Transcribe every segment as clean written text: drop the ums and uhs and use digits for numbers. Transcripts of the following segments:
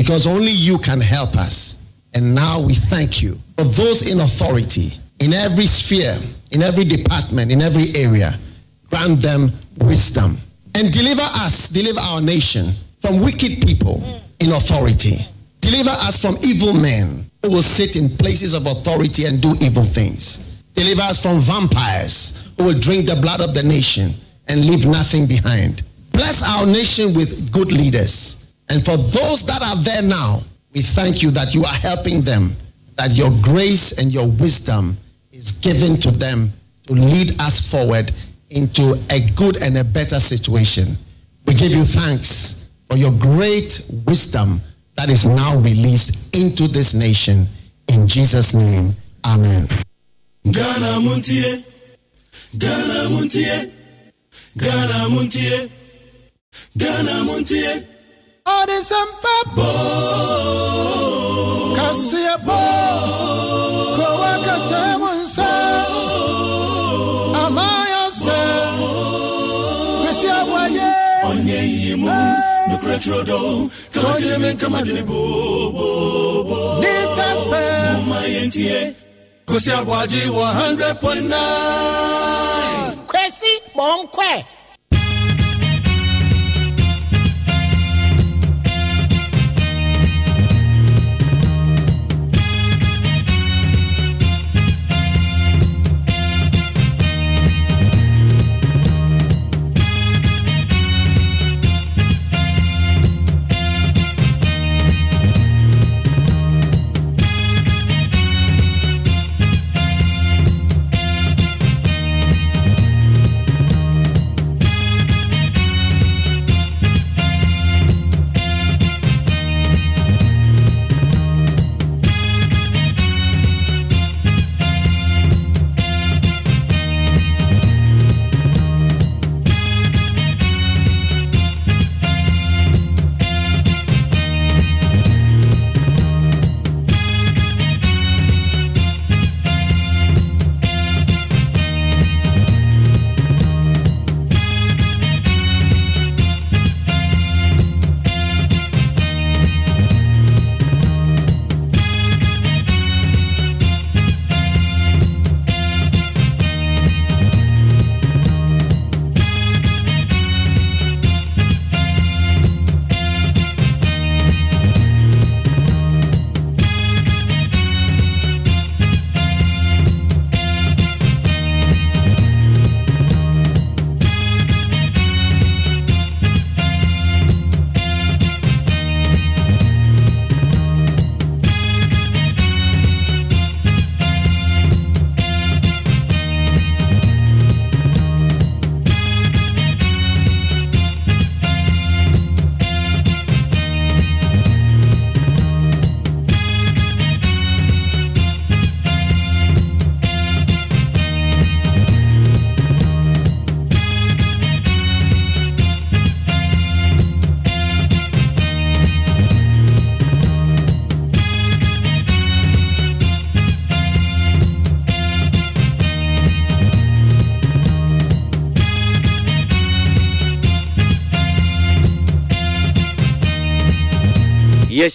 because only you can help us. And now we thank you for those in authority, in every sphere, in every department, in every area. Grant them wisdom and deliver us, deliver our nation from wicked people in authority. Deliver us from evil men who will sit in places of authority and do evil things. Deliver us from vampires who will drink the blood of the nation and leave nothing behind. Bless our nation with good leaders. And for those that are there now, we thank you that you are helping them, that your grace and your wisdom is given to them to lead us forward into a good and a better situation. We give you thanks for your great wisdom that is now released into this nation. In Jesus' name, amen. Ghana MONTIE, Ghana MONTIE, Ghana MONTIE, Ghana MONTIE. All the sampa Kasia bo Kowaka Tamunsa Amaya se Kasia Waye Onye yimu Nukretrodo Kamadine Kamadine bo Nitape Mayentie Kasia Waji 100.9 Kwesi Monkwe.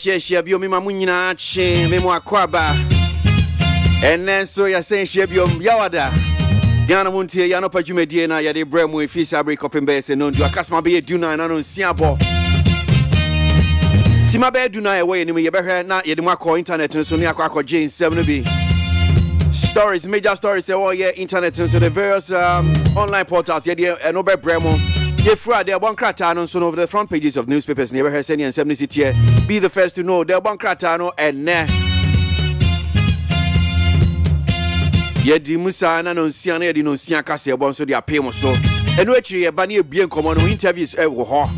Yes, biom mamunyina che memo akwaba. And then so you're saying biom yawada. Ghana MONTIE ya no padwumadie na ya de bremu efi sabre kopem be se no ndu akasma be duna na no nsiabo. Sima be duna e we ni me ye behwe na ye de makọ internet no so ne akọ Jane 7 no be. Stories, major stories say all your internet and so the various online portals ye de no be bremu. Ye fra de bon krata no so over the front pages of newspapers never heard any and 70 city. Be the first to know the bon krata no and ye di musa na no nsia na ye di no nsia kase e bon so de apem so eno akiri ye ba na ebie nkomo no interviews e wo ho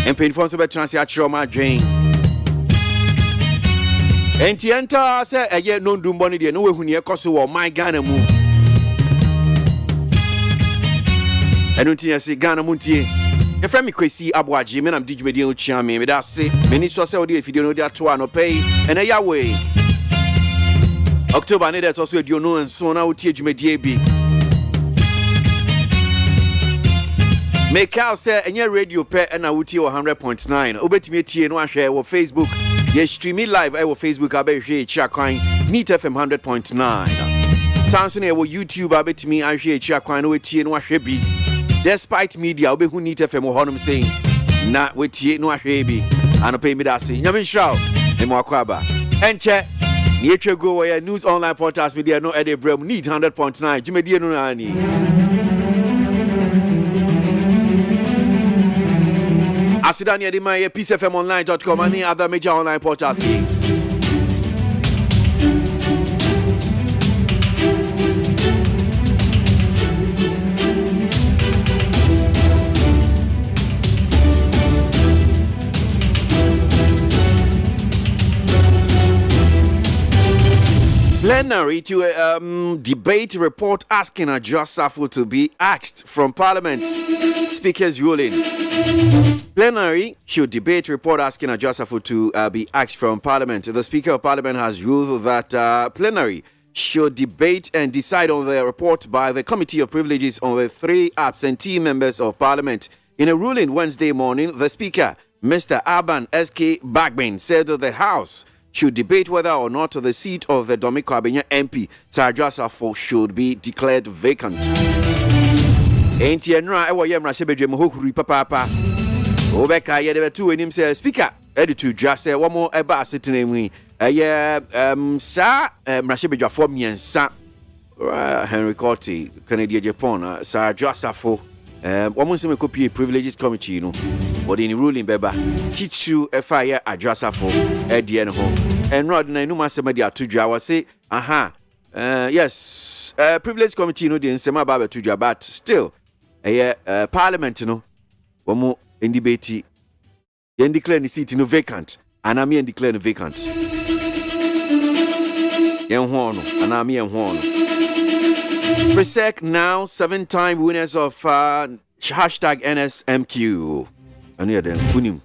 empinfo so be transfer akiro ma dwen enti enta se eye no ndumbo ne de no wehunu ye koso wo my Ghana mu eno ntia se Ghana MONTIE e fra mi KWASI ABOAGYE me nam digibedi o chia me da se meni so se o de video no de ato ano pay ena ya we October needed also a no and so now teach me DB. Make out say any radio pair and I would 100.9. Obetime tie no ahwe wo Facebook. Ye streaming live I wo Facebook abehwe chiakwan Neat FM 100.9. Samsung wo YouTube abetime ahwe chiakwan no tie no ahwe bi. Despite media obehu Neat FM wo honom saying na we tie no ahwe bi. Anope mi da se. Nyame shraw. E mo akwaba. Enche Nietzsche go where news online portals media no edit brem need 100.9 jumedie no ani Asidani edima ye peacefmonline.com and the other major online portals. Plenary to debate report asking Adjosafo to be axed from Parliament. Speaker's ruling. Plenary should debate report asking Adjosafo to be axed from Parliament. The Speaker of Parliament has ruled that plenary should debate and decide on the report by the Committee of Privileges on the 3 absentee members of Parliament. In a ruling Wednesday morning, the Speaker, Mr. Aban S.K. Bagbin, said that the House should debate whether or not the seat of the Dominic Kwabenya MP, Sir Adjosafo, should be declared vacant. Enti enra ewo ye mrasebedwe mo hokuri papa. Obeka ye de betu enim say speaker edi to dwa say wo mo eba asetena mu eye sa mrasebedwafo miensa Henry Corti Canadian Japan Sir Adjosafo wo mo nsem copy privileges committee no body in ruling beba chichu fire Adjosafo edi en ho enra de na enu masema de atodwa wo say yes privilege committee no de nsema ba betodwa but still Parliament no womo in debate yen declare the seat no vacant and I mean declare vacant yen ho no and I mean ho no Presec now 7-time winners of hashtag NSMQ and yeah then unim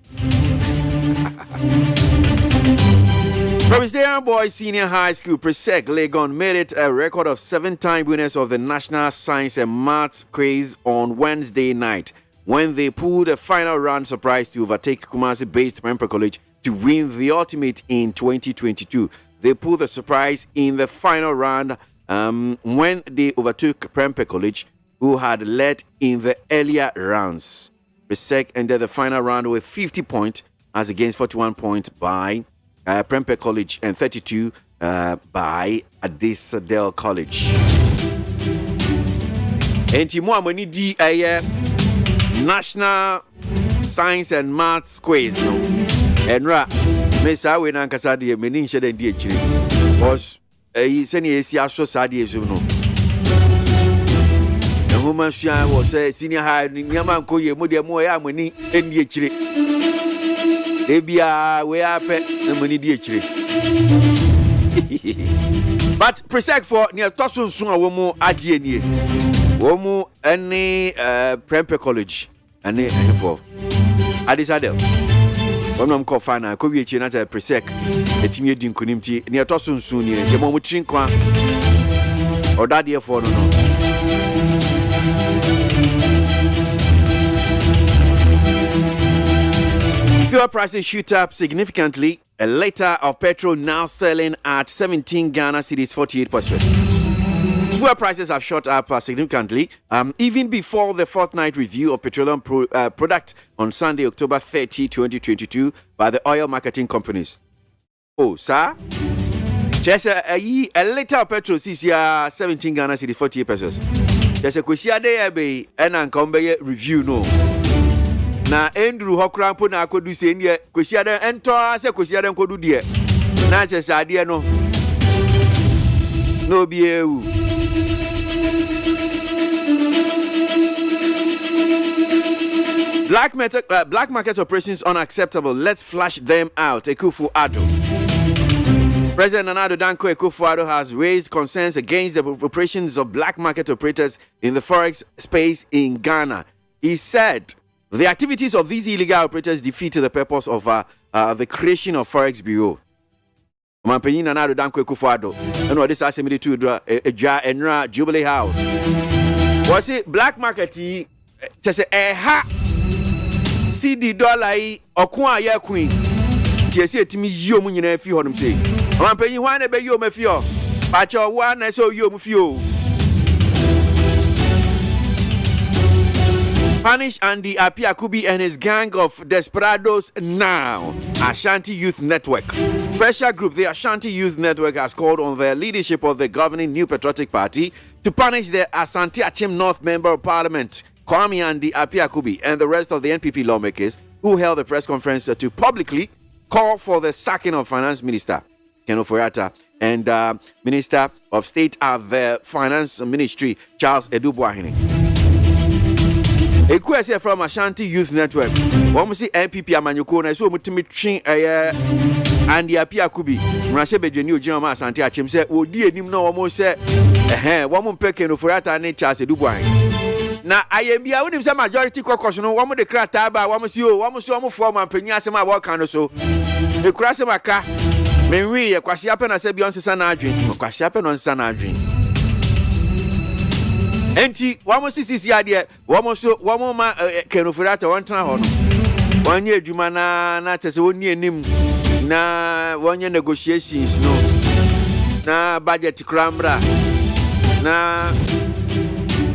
Presbyterian Boys Senior High School Presec Legon made it a record of 7-time winners of the National Science and Maths quiz on Wednesday night when they pulled a final round surprise to overtake Kumasi-based Prempeh College to win the ultimate in 2022. They pulled the surprise in the final round when they overtook Prempeh College, who had led in the earlier rounds. Presec ended the final round with 50 points as against 41 points by Prempeh College and 32 by Adisadel College. Enti mo amani di National Science and Maths quiz no. Enra me sa we na nkasa de meni nhye de di akire. Was se ne esi aso sa de esu no. Ehuma hua was senior high nyama nkoye mo de mo ya amani endi akire. Ebia we ape na mani di akire. But Presec for near Tosun Sun a womu agye nie. Womu any Prempeh College and for Adisadel. When I'm called final, could be a chin at a Presec, a team din kunimti near Tosun Sun, the moment chinkwa or that dear for no. Fuel prices shoot up significantly. A liter of petrol now selling at 17 Ghana cedis 48 pesos. Fuel prices have shot up significantly, even before the fortnight review of petroleum product on Sunday, October 30, 2022, by the oil marketing companies. Oh, sir? Just a liter of petrol is 17 Ghana cedis 48 pesos. There's a question there, and I review no. Na Andrew Hokrampo na akodu se ndie kwesiada ento ase kwesiada nkodu die na chese ade no no bi ewu black market operations unacceptable, let's flush them out. Akufo-Addo. President Nana Addo Dankwa Akufo-Addo has raised concerns against the operations of black market operators in the Forex space in Ghana. He said the activities of these illegal operators defeat the purpose of the creation of Forex Bureau. Mampenyi Nana Addo Dankwa Akufo-Addo. And what this assembly to Enra Jubilee House. Was it black market say ha CD dollar yi okun aye queen tie se etimi yio mu nyina fi honum sei ampanyi hwan na be yio ma fi o ba cho wa na so yio mu fi o Punish Andy Apiakubi and his gang of desperados now. Ashanti Youth Network. Pressure group, the Ashanti Youth Network, has called on the leadership of the governing New Patriotic Party to punish the Asante Achim North Member of Parliament, Kwame Andy Apiakubi, and the rest of the NPP lawmakers who held a press conference to publicly call for the sacking of Finance Minister Ken Ofori-Atta and Minister of State of the Finance Ministry, Charles Edubuahene. A question from Ashanti Youth Network. One see NPP amanyuko na so mutimi twen Andy Apiakubi. Mrase bedwani ogina Asante Achim se odi enim na wo se wo mo peke no Ofori-Atta ne Charles Edubuahene. Na ayembia wonim se majority caucus no wo mo de krata ba wo mo si wo mo form ampanyi asem a wo kan no so. E kura se maka menwi ye kwase ape na se bi onsesa na adwen. Kwase ape no onsesa na adwen. Enti wamo sisi ade wamo ma Ken Ofori-Atta wontra ho no wonye adwuma na tese woni anim na wonye negotiations no na budget krambra na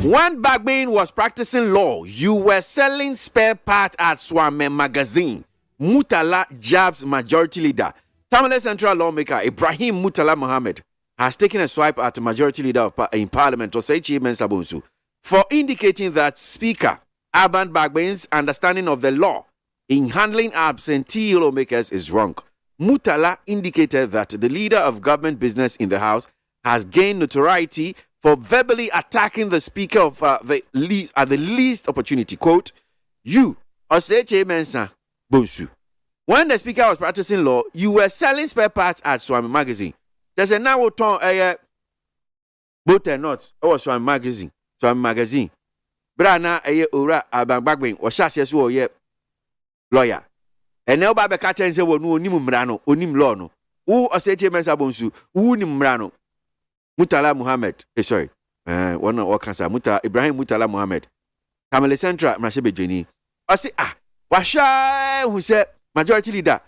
one Bagman was practicing law. You were selling spare parts at Swame magazine. Mutala Jab's majority leader, Tamale Central lawmaker Ibrahim Mutala Mohammed has taken a swipe at the majority leader in Parliament, Oseichi Mensah Bonsu, for indicating that Speaker Alban Bagban's understanding of the law in handling absentee lawmakers is wrong. Mutala indicated that the leader of government business in the House has gained notoriety for verbally attacking the Speaker of at the least opportunity. Quote, you, Oseichi Mensah Bonsu, when the Speaker was practicing law, you were selling spare parts at Swami magazine. There's a now ton both and not Swami magazine. Swami magazine. Brana ora Bagban or Shasias who ye lawyer. And now Baba Catcher and say, well, no, Nim Mrano, Unim Lono. Who Oseichi Mensah Bonsu, Unim Mrano. Mutala Muhammad. Sorry. One of cancer. Ibrahim Mutala Muhammad. Tamale Central, Mashebe Jenny. I say, Washa, who said majority leader.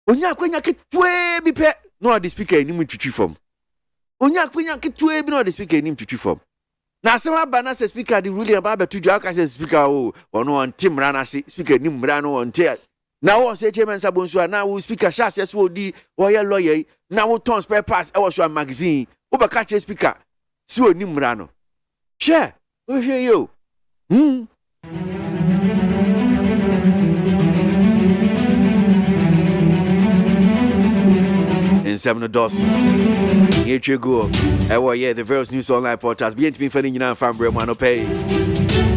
Onya kwenya ketwe bi pe no the speaker enim twitwi form. Onya kwenya ketwe bi no the speaker enim twitwi form. Na asema ba na se speaker the ruling about betuju aka se speaker o ono on timra na se speaker enim mra no on te. Na wo se Mensah Bonsu na wo speaker sha se so di wo ye lawyer na wo ton spare parts e wo so magazine. Wo be ka che speaker si onim mra no. Hwe, wo hwe yo. In 7 doors. Here you go. The various news online portals. Be to be finding you now from Bremano Pay.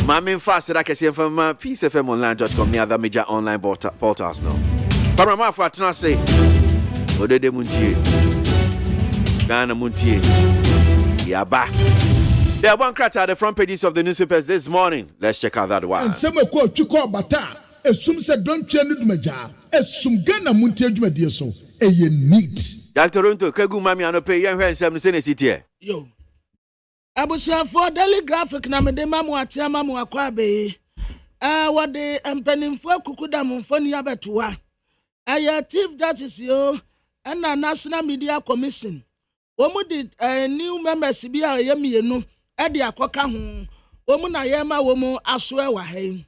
Mammy fast that I can see from peacefmonline.com. The other major online portals now. Parama for Atanase. Ode de Montie. Ghana Montie. Yaba. There are one crack at the front pages of the newspapers this morning. Let's check out that one. And some quote to call Bata. Assume said don't change the major. Assume Ghana Montie, my dear so. A neat. Dr. Runto, Kagu Mami, and pay young friends 7 city. Yo. Abusia for daily graphic na me de mamu atia mamu akwabe. What the empenimfo kukuda mfoni abetua. Aya chief justice yo and a National Media Commission. Omu did new members bi a yemienu e de akoka ho. Omu na yema womu aswe wa he.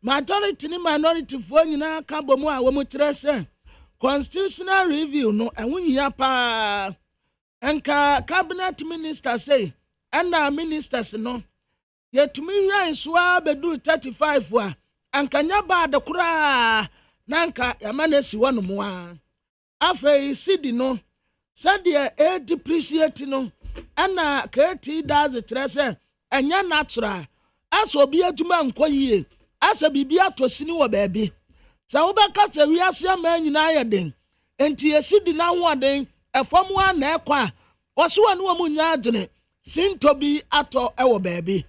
Majority ni minority fo nyina ka bomu a womu trese. Constitutional review no enwunya pa enka cabinet minister say and our ministers no yetumi ran so abedu 35 a anka nya ba de kura nanka yamanesi wono mo a afei sidi no said e depreciate no ana KT does it say enya natural aso bi aduma nkoyie asa bibia tosini wo baabi. Sa ubeka se wiase ama nyina ayeden enti esidi na ho aden efom wa na ekwa oso anu wa munya agene sintobi ato ewo baabi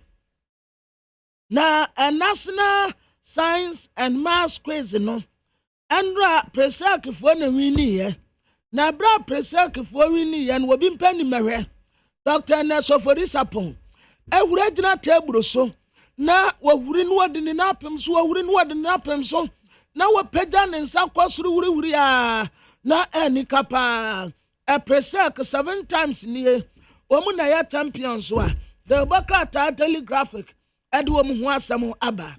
na a national science and maths quiz no andra presak fo na wini ye na bra presak fo wini ye no obi mpani mehwe Dr. Nesofori Sapon ewura gina table so na wawuri no de ne napem so wawuri no de ne napem so na wapagya ne nsa kwasoro wuri a na anikapa a presek 7 times nie omu na ya champion so a the Bokata telegraphic ade wo mu ho asɛm aba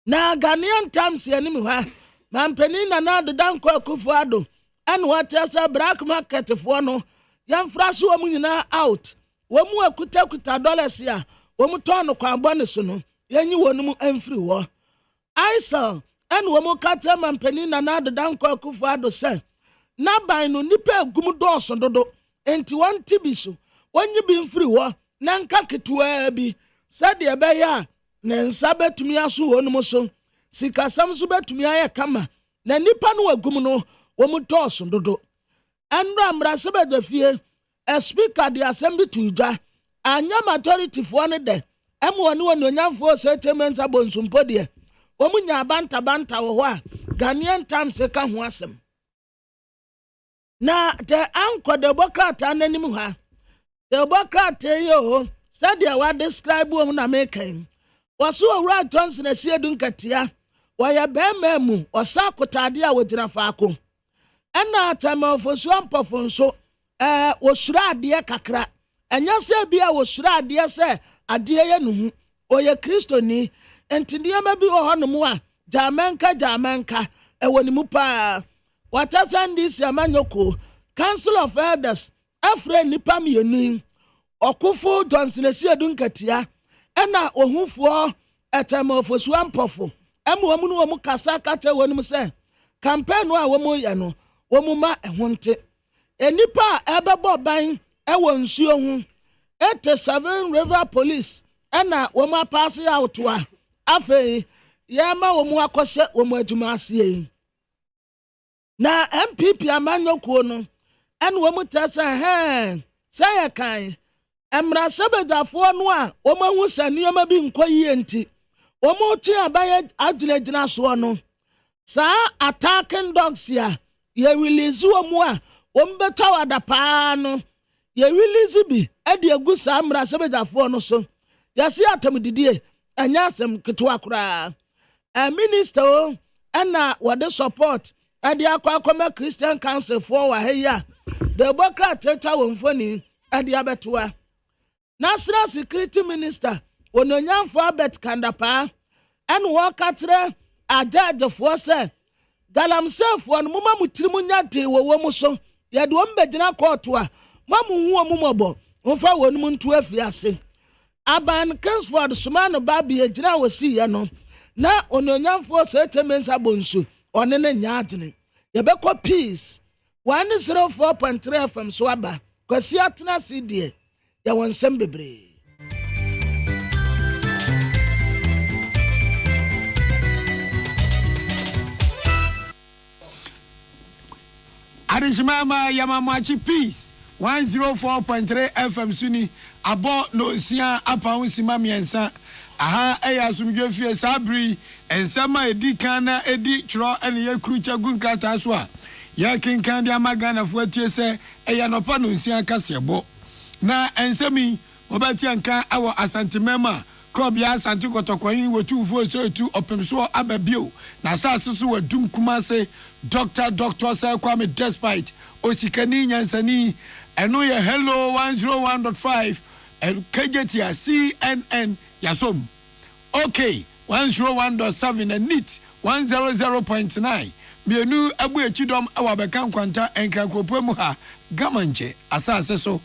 na Ghanaian Times yanim ha mampani na na de danko akufuado ane wata black market fo no yamfra so wo mu nyina out wo mu akuta dollars ya wo mu ton no kwan bone so no yanyi wonum amfiri wo aisa ane wo mu kata mampani na na de danko akufuado se na ban no nipa gum dooso dodo enti won tibi so wonyi bi mfiri wo na nka ketua bi sade ebe ya na nsa betumi aso wonum so sikasam so betumi aye kama na nipa no wagum no wo mu dooso dodo anra amrase bedafie a speaker the assembly to ja anya majority fo ne de emo ne wonu nyamfo settlements abonsumpo de wo mu nya banta wo ho a Ghanaian Times ka ho asem na the anko de Bokata nanim ha the Bokata yo said they were describe wo na mekan waso owura Johnson asiedu nkatia waya bema mu osakotade a wodira faako ena tamofosu ampofonso wosura ade kakra enya se bia wosura ade se ade ye nuhu oye kristoni entinde ma bi ohonom a jamenka ewoni mu pa wata sandis amanyoko council of elders afre nipa mienu okufo Johnson asiedu nkatia ena ohufo etamofosu ampofo emu no mu kasa kata wonum se campaign a womu ye no womu ma ehonte enipa ebebo ban ewo nsuo hu 87 river police ena womu pass out a afei ye ma womu akose womu adwuma asie na MPP amanyoko no ena womu tesa say kan emra sebedafo no a womu hu sanioma bi nkoyi enti womu ti abaye agina so no sa attacking dogs ya ye release womu a wombeta wada pa no ye release bi ade agu sa amra sebedafo no so yasi atamdidie anya asem ketwa kura a minister o na wade support ade akwa Christian Council for wa heya the Bokata teta wonfoni ade abetoa National Security Minister ononyamfo abet kandapa en wakatre ajajefo se galamsefo no mama mutirimu nyade wo mu so ye de ombegina court a mamu hu omumobo mfa wonum ntu afiase aban Kingsford sumano babi egina wosi ye no na ononyamfo se temensa bonsu one ne nyaadene ye beko peace 104.3 FM so aba kwasi atena sidie ye wonsem bebre Arishmama Yamamachi Peace 104.3 FM Suni abo no sia apa unsima miensa aha eya sumdwe fie sabri ensama edi kana edi tro ene ye krucha gunkrata so a ye kinkan dia magana fo atie se eya no pa no nsia kasebo na ensami obati anka awo Asante Mema club ya Asante Kotokoyin wetu fo so etu opemso ababio na sase so wadum kumase Dr. Sir Kwame despite Osikani Nyansani eno ye hello 101.5 and KJT CNN yasom okay 101.7 and NIT 100.9 mienu abu echidom awabeka kwanta enkrakropo mu ha gamanche asase so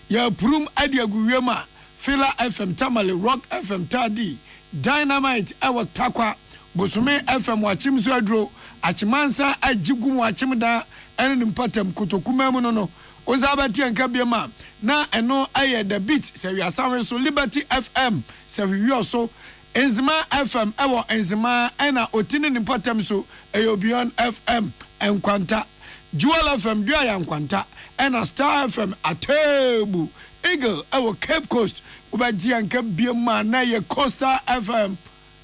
ya prum adiaguwema Fila FM Tamale Rock FM Tadi Dynamite ewa takwa Bosume FM wachimso adro achimansa ajigumu wachimda ene nimpatem kutokuma mu no ozabati anka biema na eno aye the beat se wi asawe so Liberty FM se wi so Enzima FM ewo Enzima ena otini nimpatem so Beyond FM enkwanta Jewel FM dua ya enkwanta ena Star FM atebu Eagle ewo Cape Coast ubaji anka biema na ye Costa FM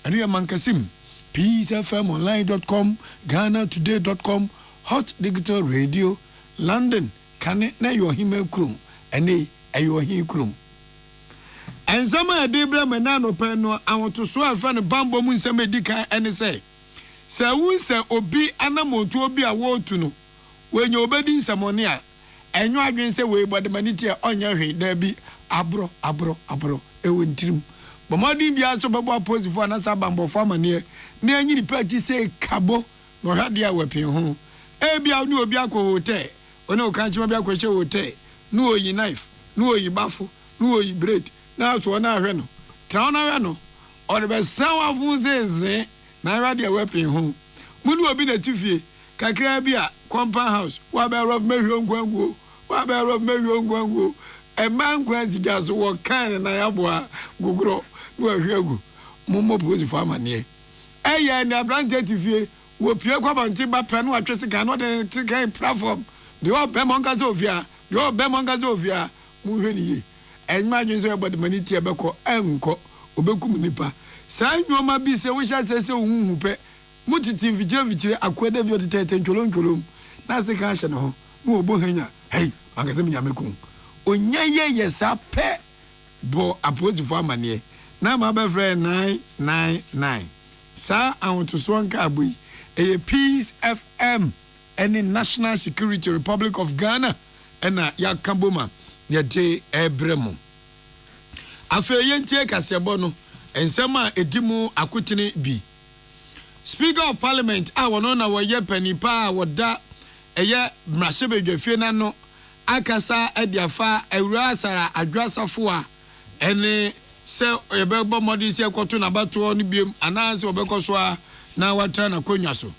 ene ye mankasim peacefmonline.com GhanaToday.com Hot Digital Radio London kane na yo hime krum ene ayo hin krum and some of the Bramano Peno, I want to swear from the bamboo moon some medica and say. Sir, we say, Obi animal to be a word to know. When you're bedding some money, and you are going to say, way, but the manita on your head, there be abro, a win trim. But my dear, also about posing for another bamboo farmer near you, the party say, Cabo, nor had their weapon home. Ebia no Biako hotel, or no country Biako hotel, no ye knife, no ye baffle, no ye bread, now to an areno, town areno, or the best sound of Moses, my radio weapon home. Munu be the Tiffy, Kakrabia, compound house, Waber of Marion Gwango, Waber of Marion Gwango, a man grants just what kind and Ayaboa, go grow, where you go, Momo Posy farmer near. Eh, and a branch Tiffy. We pure and timber pen, what just cannot take a platform. The old Bemonga Zovia, the old Bemonga Zovia, moving and imagine about the Maniti Abaco, Unco, Obecumunipa. Sign your mabisa, which I say so, Mutitive Vigil, acquainted with the Tate and Colum. That's the cash and home. No bohena. Hey, Magazine Yamacum. Oh, yes, I pet. Bo, approach for money. Now, my best friend 999. Sir, I want to swan cabby. A Peace FM and in National Security Republic of Ghana and ya Kamboma ya J. Ebremo. Afe yentie kasebono ensema edimu akutini bi. Speaker of Parliament awono na woye panipa woda eye mrasebedwafie na no akasa adiafa awura sara adwasafo a ene se yebebo modi se kwoto na bato no biem ananse obekoso a na watra na konwa so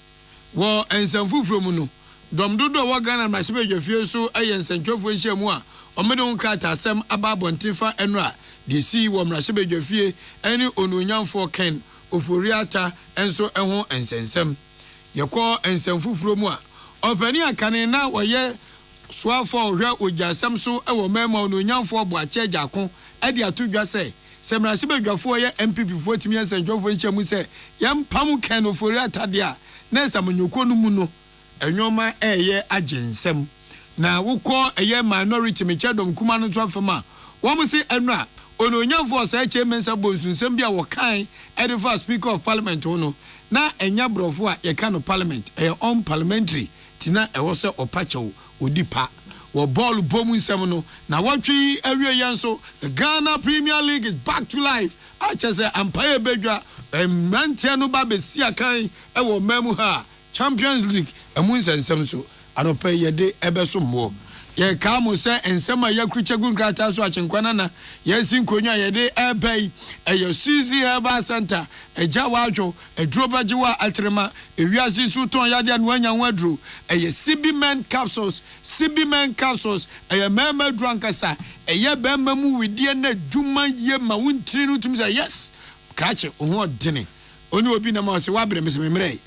wo ensamfufuro mu no domdodo wo Ghana mrasebedwafie so eye nsantwofo nhyiamu a omede onkrata asem ababontifa enra de si wo mrasebedwafie ene ononyamfo Ken oforiata enso eho ensensem yekọ ensamfufuro mu a opani akane na woye soafo ohwa ogyasem so ewo mema ononyamfo oboache jako ade atodwa se semrasebedwafo ye MPP fo timi ensantwofo nhyiamu se yampam Ken oforiata de a na samanyoko no mu no enwoma eye agensem na wukọ eye minority mechadom kuma no to afema wo mo se enra ononyamfo so eche mensa bonsunsem bia wo kan ede for Speaker of Parliament no na enya brofo a ye kan no Parliament on Parliamentary tina ewo se opachew odipa wo ball bomu nsem no na watwi awie yanso the Ghana Premier League is back to life achese empire bedwa mantia no ba besi akan ewo memu ha Champions League emu nsensem so anopa yede ebeso mo ye ka mo se ensema yakruche gunkrata so achenkwana na ye sinkonya yede ebei eyo CZ Herbal Center eja wadwo edrobajiwa atrema ewiase su ton yade anwanya wadro eye CB men capsules eye mema drankasa eye bemma mu widie na dwuma ye ma wontiri no tumi say yes kache oho dene oni obi na ma se wabre mesememre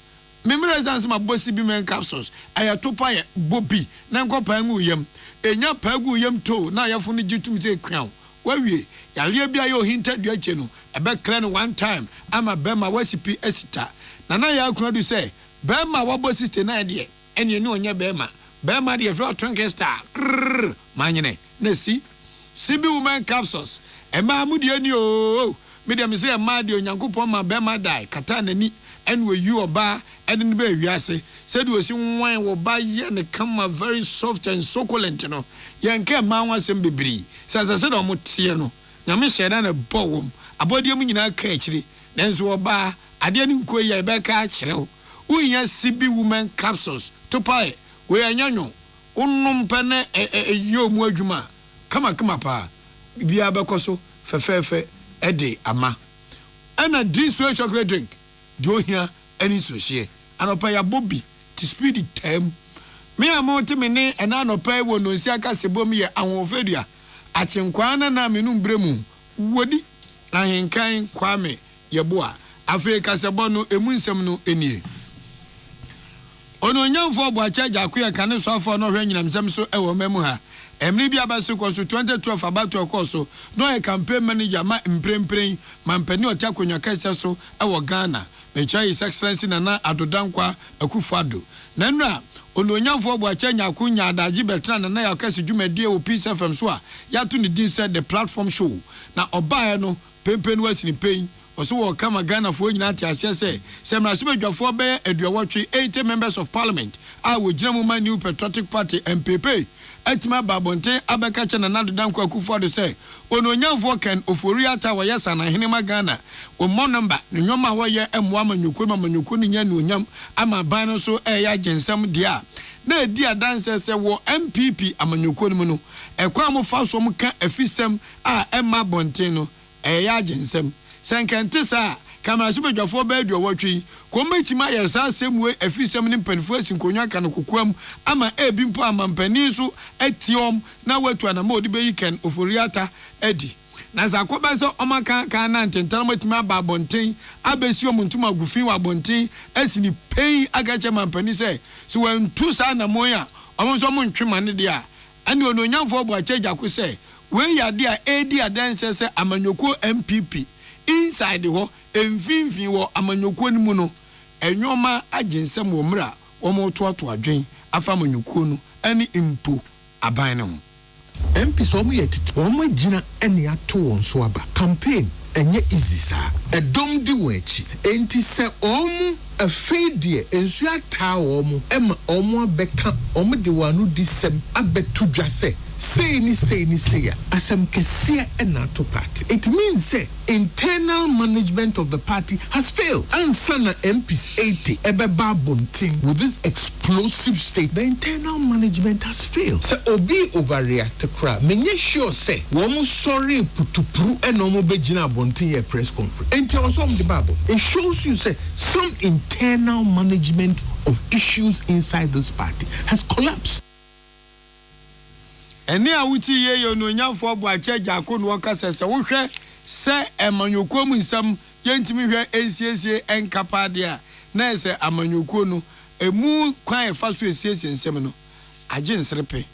Memorize ma bossy men capsules. I topa ye bobi, nanko pangu yem. Enya pagu yem to, na ya funi jitum te crown. Where we, ya liabia yo hinted your cheno, a back clan one time. I'm a bema wesipi esita. Nana ya crowd say, Bema wabo sister na idea, and you know nya bema. Bema the fraud trunken star. Manyene, Nessie. CB woman capsules. And Mahmoudi and you. Medium say a madio nyankupon ma bema die, katana ni. And we you oba and in the baby say said we see wine will buy and come very soft and succulent you know yanke man was in bibri says I said on mutiano nyame said na bowum abodium nyina ka akiri then so oba ade ni nko ye be ka akire wo unya CB woman capsules to pay we anyanyo unnum pene yom adwuma kama pa bia bekoso fefefe ede ama ana this way chocolate drink do here any so share anopa ya bobi to speed the time me amount me ne and anopa wo no nsi aka sebom ye ahofedua achenkwana na menum bremu wodi ahenkan kwame yeboa afrika sebo no emu nsem no enie ono nyamfo bo achaja akoya kane so afo no hwe nyinam nsem so ewo memu ha emri bia ba so 2012 abato koso no e campaign manager ma mprempren mampani otakonya kese so ewo Ghana mecha His Excellency Nana Adodankwa Akufo-Addo na nra ononyamfo Boache Nyako nya adaji betra na ya kase dwumadi o Peace FM so a ya to ne din said the platform show na obae no pempen wasini pein oso wo kama Ghana fo nyina ate ase se semra sebadwafo be aduawotwe 80 members of parliament a wo gina mu man New Patriotic Party MPP atima babonte abeka na Adodankwa Akufo-Addo se ononyamfo kan ofori ata wo yesa na henema Ghana o mo number nyoma wo ye emwa manyuko ni nya no nyam ama ban no so ya gensam dia na edi adanse se wo MPP amanyuko ni mu no ekwa mo fa so mo ka afisem a emma bonte no ya gensam senkente sa kama subedwafo ba aduawotwe komitima yesa semwe afisem ni mpanifo asinkonwa kan kokoam ama ebimpo amampani so etiom na watu na modi be yiken oforiata edi na zakoba so omaka kan na ntentan matima ba bonten abesi omuntuma gufin wa bonten asini pei agache mampani se so wantu sa na moya omonso mo ntwemane dia ani ononyamfo Boache Jako se we yade a edi adanse se amanyoko MPP inside ho emfinfin wo amanyoko ni mu no enwoma agensem wo mra wo mo toato adwen afa amanyoko no ani impo aban no MP so mu yet omo gina ene ato won so aba campaign enye easy sa edom di wechi enti se omo afedie ensu ata omo ema omo abeka omo de wanu disem abetudwa se say ni ya asem kese ena to party. It means say internal management of the party has failed. And sana MPs 80 ebe babonting with this explosive state, the internal management has failed. So obi overreact to crowd. Menye sure say womu sorry putupru and omo bejina bonting a press conference. And tell us the Bible. It shows you say some internal management of issues inside this party has collapsed. Eni awuti ye yo no nyamfo Boache Jako no kasa se wo hwe se amanyoko mu nsam yentimi hwe ensiesie enkapa de a na se amanyoko no emu kwan fa so esiesie nsam no age nsrepe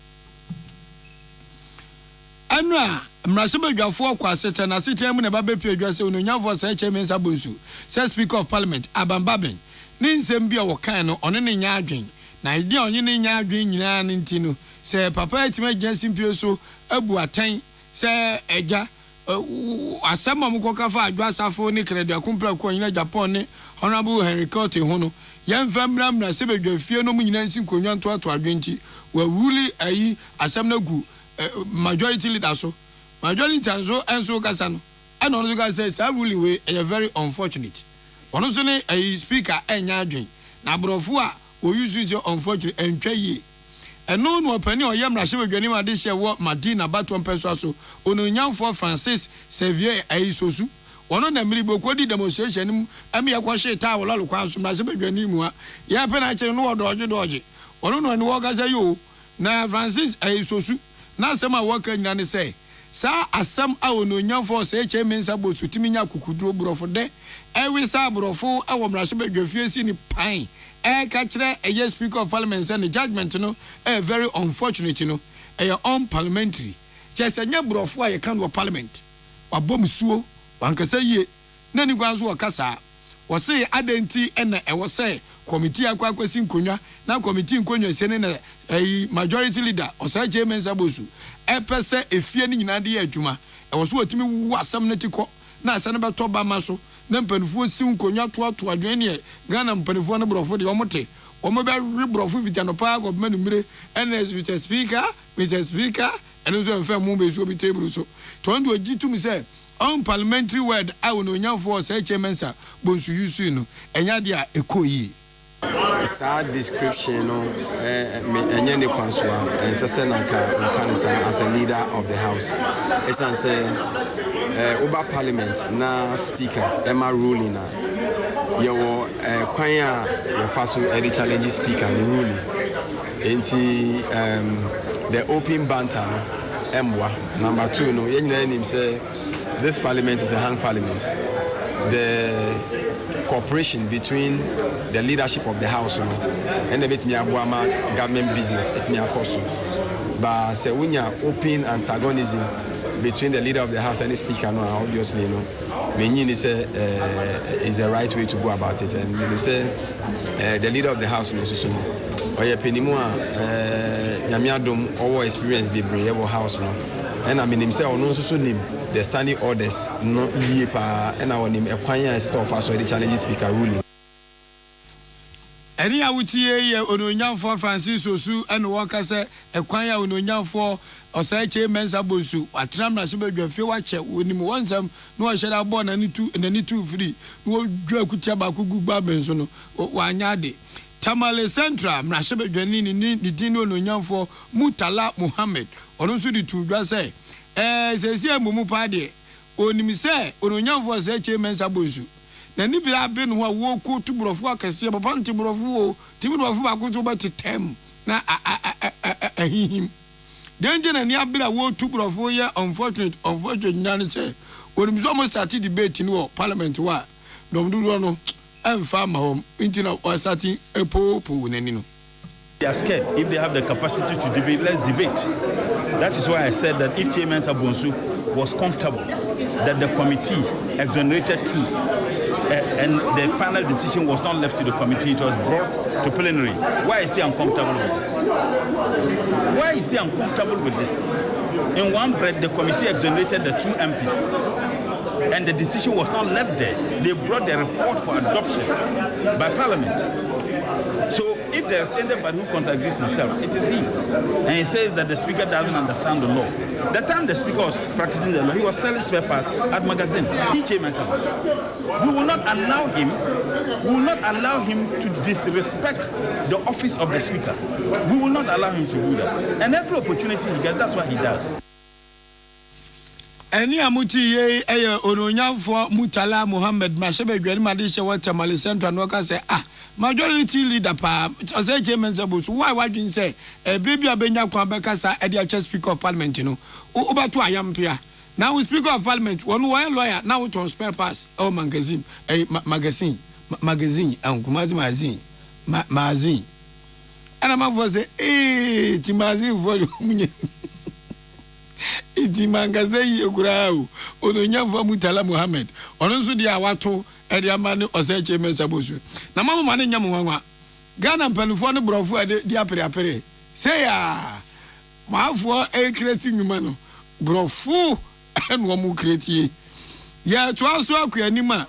anu a mrase badwafo kwa sete na sete mu na babepi adwa se no nyamfo se echemensa bonsu se speaker of parliament abambaben ni nsem bia wo kan no one ne nya adwen na ide onye ne nya adwen nyina ne ntino se papa etima agency mpio so abu atan se eja asama mukoka fa adwa safo ni kredi akumpra ko nyina Japan ne honorable Henry Cote ho no yemfa mramra se bedwafie no mu nyina nsi konwa nto ato adwenti wa wuli ayi asam na gu majority leader so majority enso kasa no and ono ga say that ruling we very unfortunate ono so ne ayi speaker enya adwen na brofo a o use it unfortunate entwa yi eno no opani o yemra hye bedwani ma de hye wo Madina baton peso so ononyamfo Francis Xavier Ayisosu ono na miribo kodi demonstration nim am ye kwa hye ta wolalo kwa so na hye bedwani mu a ye pe na kire no odoje ono no ne wo ga say yo na Francis Ayisosu na sema waka nyina ne say sa asam a ononyamfo se eche mensa botu timinya kukuduro brofo de ewi sa brofo a wo mrahye bedwafie si ni pan kachire a speaker of parliament and the judgment no very unfortunate no unparliamentary just anya brofo a kan wo parliament wabom suo wankasa ye na ni gwanzo wakasa wo say adenti na wo say committee akwakwasi nkonwa na committee nkonwa se ne na majority leader o say chairman sabosu pese efie ni nyina de adwuma wo so otimi wasam na tiko na asa ne beto ba ma so na mpanifo si nkonwa to adwen ne Ghana mpanifo na brofo de omote omo be brofo vitano pa go manu mire Mr. Speaker and so fa mu be so bi table so to ndo agitu mi say on parliamentary word I will no for say chairman sir bonsu yusu no enya de a ekoyi that description no enye ne kwanso a ensese na kan say as a leader of the house it's an say over parliament na speaker Emma ruling na your kwan a your faso the challenge speaker the ruling enti the open banter no emwa number 2 no yenyina nim say this parliament is a hang parliament. The cooperation between the leadership of the house and the government business, it's me a cost. But say when you open antagonism between the leader of the house and the speaker, no, obviously, no. Meaning is the right way to go about it, and you say the leader of the house no so or your penimua nyamiadom or experience be brave house no, and I mean himself no so nim the standing orders no ye pa and our name acquire so far so the challenge speaker ruling. Any awutie ononyan for Francis Osu and worker say ekwanya ononyan for osache mensa bonsu atram na sebedwa fie wache onim wonsam no ohera bo na ni two free no dwa kutia ba kugugba benso no wanya de Tamale Central na sebedwa ni din ononyan for Mutala Muhammad ono nso di tudwa say sesi amumu pa de onim say ononyan for osache mensa bonsu na ni bia be no wo ko tubrofo akase papa ntibrofo o tibrofo ba ko to ba tetem na ahihim danger na ni abira wo tubrofo ye unfortunate nane say when we almost started debate in parliament wa dom do no emfa ma hom intina o starting epopo nani no. They are scared. If they have the capacity to debate, let's debate. That is why I said that if Chairman Sabonsu was comfortable that the committee exonerated two and the final decision was not left to the committee, it was brought to plenary. Why is he uncomfortable with this? Why is he uncomfortable with this? In one breath, the committee exonerated the two MPs and the decision was not left there. They brought the report for adoption by Parliament. So if there is anybody who contradicts himself, it is he. And he says that the speaker doesn't understand the law. The time the speaker was practicing the law, he was selling spare parts at magazine. He came and said, we will not allow him to disrespect the office of the speaker. We will not allow him to do that. And every opportunity he gets, that's what he does. Any amuti ye ononyan for Mutala Muhammad Mashebe Gwani Madisha Tamale Central Noka say majority leader pa say Chairman Zabus why you say baby abenya kwabeka sa edia speaker of parliament no oba to ayampia now we speaker of parliament one lawyer now to spare pass or magazine magazine and magazine and I'm for say ti magazine for iti mangaze yegurao ononya for Mutala Muhammad ononso dia wato ede amane oseche mensabosu na mama mane nyam wanwa Ghana mpanufo ne brofo ade dia apere say ya maafo create nyuma no brofo eno mu create ya to aso akuanima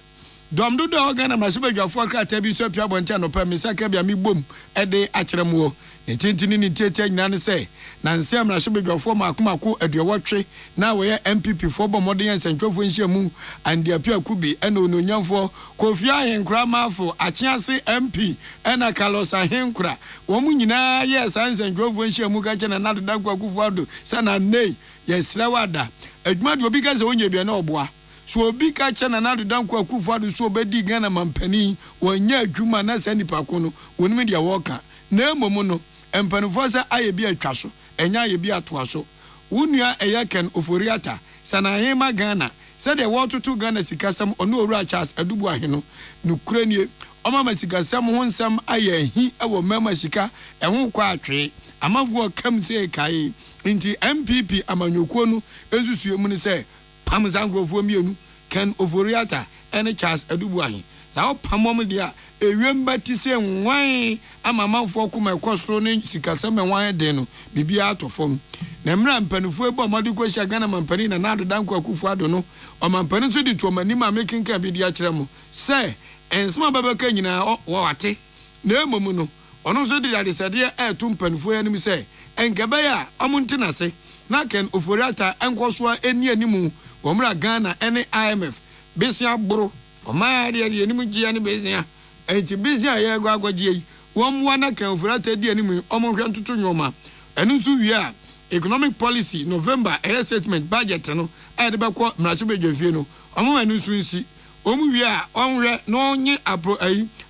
domdo do Ghana masebadwafo akrata bi so pia bonta no pa misaka bia mi bom ede akyeremwo ne tintini ni tete nyina ne say na nsem na sebadwafo makomako aduwotwe na we MPP fo bo modern sentwofo nhyiamu and dia pia kubi ena ononyamfo Kofi Ahenkura mafo achiase MP ena Carlos Ahenkura wo mu nyina ye sentwofo nhyiamu ka che na nadoda kwakufu ado sana nei yesrawada adwuma de obi ka se onye bia na oboa so obi ka che na nadoda kwakufu ado so obedi Ghana mampani wonya adwuma na sanipa ko no wonimi dia woka na emomu no empanfosa ayebi atwaso enya ayebi atoaso wunua eyeken oforiata sana hema Ghana said the water to Ghana sikasam ono owura Charles adubu aheno nukuranie omama sikasam ho nsam ayehi ewo mama sika eho kwa atwe amafo kam se kai nti MPP amanyokuo no ensusuo mu ne se pamzangrofo mienu ken oforiata ene Charles adubu ahen na pamom dia ewemba ti se nwan amamanfo kuma ekosoro ne sikasam nwan den no bibia atofom na mra mpanufo ebo amadi kwahia Ghana mampani na nado danko akufu ado no o mampani so di tuomani ma making kan bi dia kyeremo se ensma babaka nyina wo wate na emomu no ono so di adesade etu mpanufo anim se enkebe ya omuntina se na ken oforiata enkosoa eni animu wo mra Ghana ene IMF besia boro oma de animu gia ne besia enti besia ye gwagwagie wo mwa na ken oforiata di animu omonhwe ntoto nyoma enu nso wi a economic policy November air statement budget no ade beko mracho bedwafie no omo anu sunsi omu wi a onhwe no onye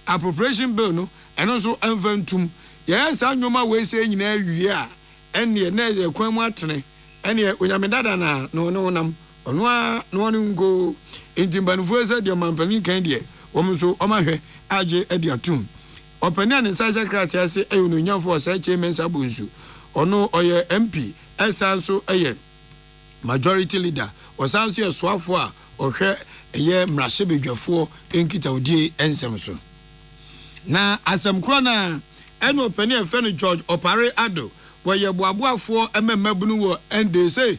appropriation bill no eno so envantum yes anyoma we say nyina awie a ene na ye kwan mu atene ene onyamedada na no nam ono a no ngo intimbanfo se de mampani kan de omo so omahwe age ade atum opani an secretary ase ayuno nyamfo se chairman sabunsu ono oye MP esanso eye majority leader osanso ye soafo a ohwe eye mrahye bedwafo enkitawdie ensem so na asem kro na eno opani efe George Opare Ado weye boaboafo ememmabunu wo NDC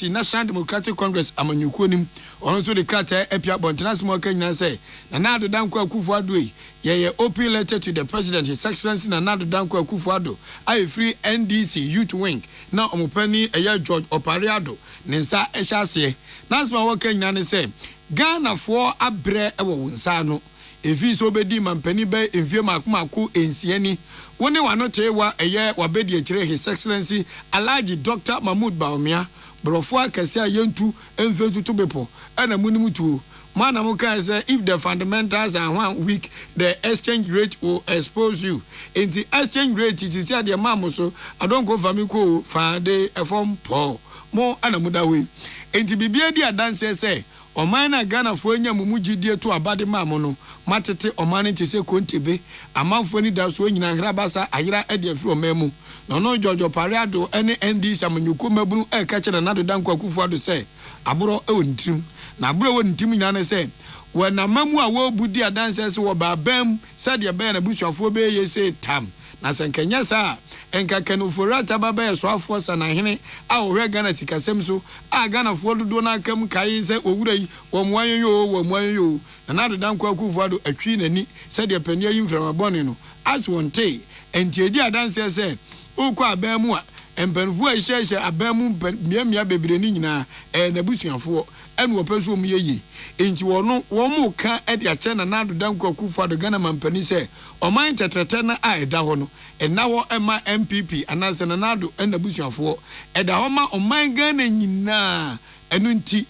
National Democratic Congress amanyukonim ono so de krata epia bontenasmo kanyina say Nana Danko Akufo-Addo ye open letter to the president His Excellency Nana Danko Akufo-Addo I free NDC youth wing na omopani eye George Opare Ado nensa ehase nasma wo kanyina ne say Ghana for abre ewo wonsa no efi so bedi mampani be emfie makomako ensiani woni wano tewa eye wabedi akire His Excellency Alhaji Dr. Mahmoud Bawumia brofo akase ayentu emfetu to bepo ana munimutu mana muka say if the fundamentals are one week the exchange rate will expose you in the exchange rate it is there the mamo so I don't go for me ko fa de form po mo ana mudawe enti bibia di adanse say Oman na Ghana fo nya mumugidie to abade mamo no matete oman nti se kontebe amanfo ni da so nyina hrabasa ayira ade afri omemu no George Opare Ado ene NDC amanyuko mabunu e ka kire na Danko Akufo-Addo say aburo e wontim na aburo wontim nyina ne say wana mamu a wo budi adanse se wo ba bam said ye be na busuafo be ye say tam na senkenya sa enka kanufurata baba ye so afosa na hene a ohwe Ghana sikasem so a Ghana fo dodo na kam kai se owura yi wo mwan yo na Danko Akufo-Addo atwi nani said ye pania yi mframa bone no as one day entiedi adanse se ukwa abamu a empanfu a hyehyɛ abamu miamia bebre ni nyina na busuafo ene wopeso mu yeyi enti wono wo mu ka ede ache na Danko Akufo-Addo Ghana mampani se oman tetrete na a eda ho no ena wo ema MPP anase na nado ena busuafo eda ho ma oman Ghana nyina enu nti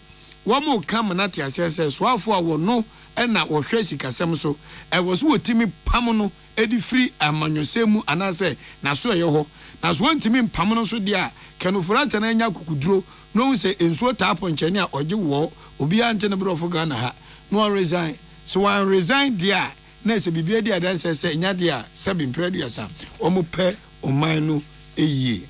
wo mu ka manati asese soafo a wono ena wo hwe sikasem so wo so wotimi pam no edi free amanyosemu anase na so ye ho na so ntimi mpam no so dia kanufurata na nya kukuduro no se enso tapo nchani a oje wo obi ante ne brofo Ghana ha no resign so one resign dia na se bibia dia dan se nya dia seven producer omope oman no eyie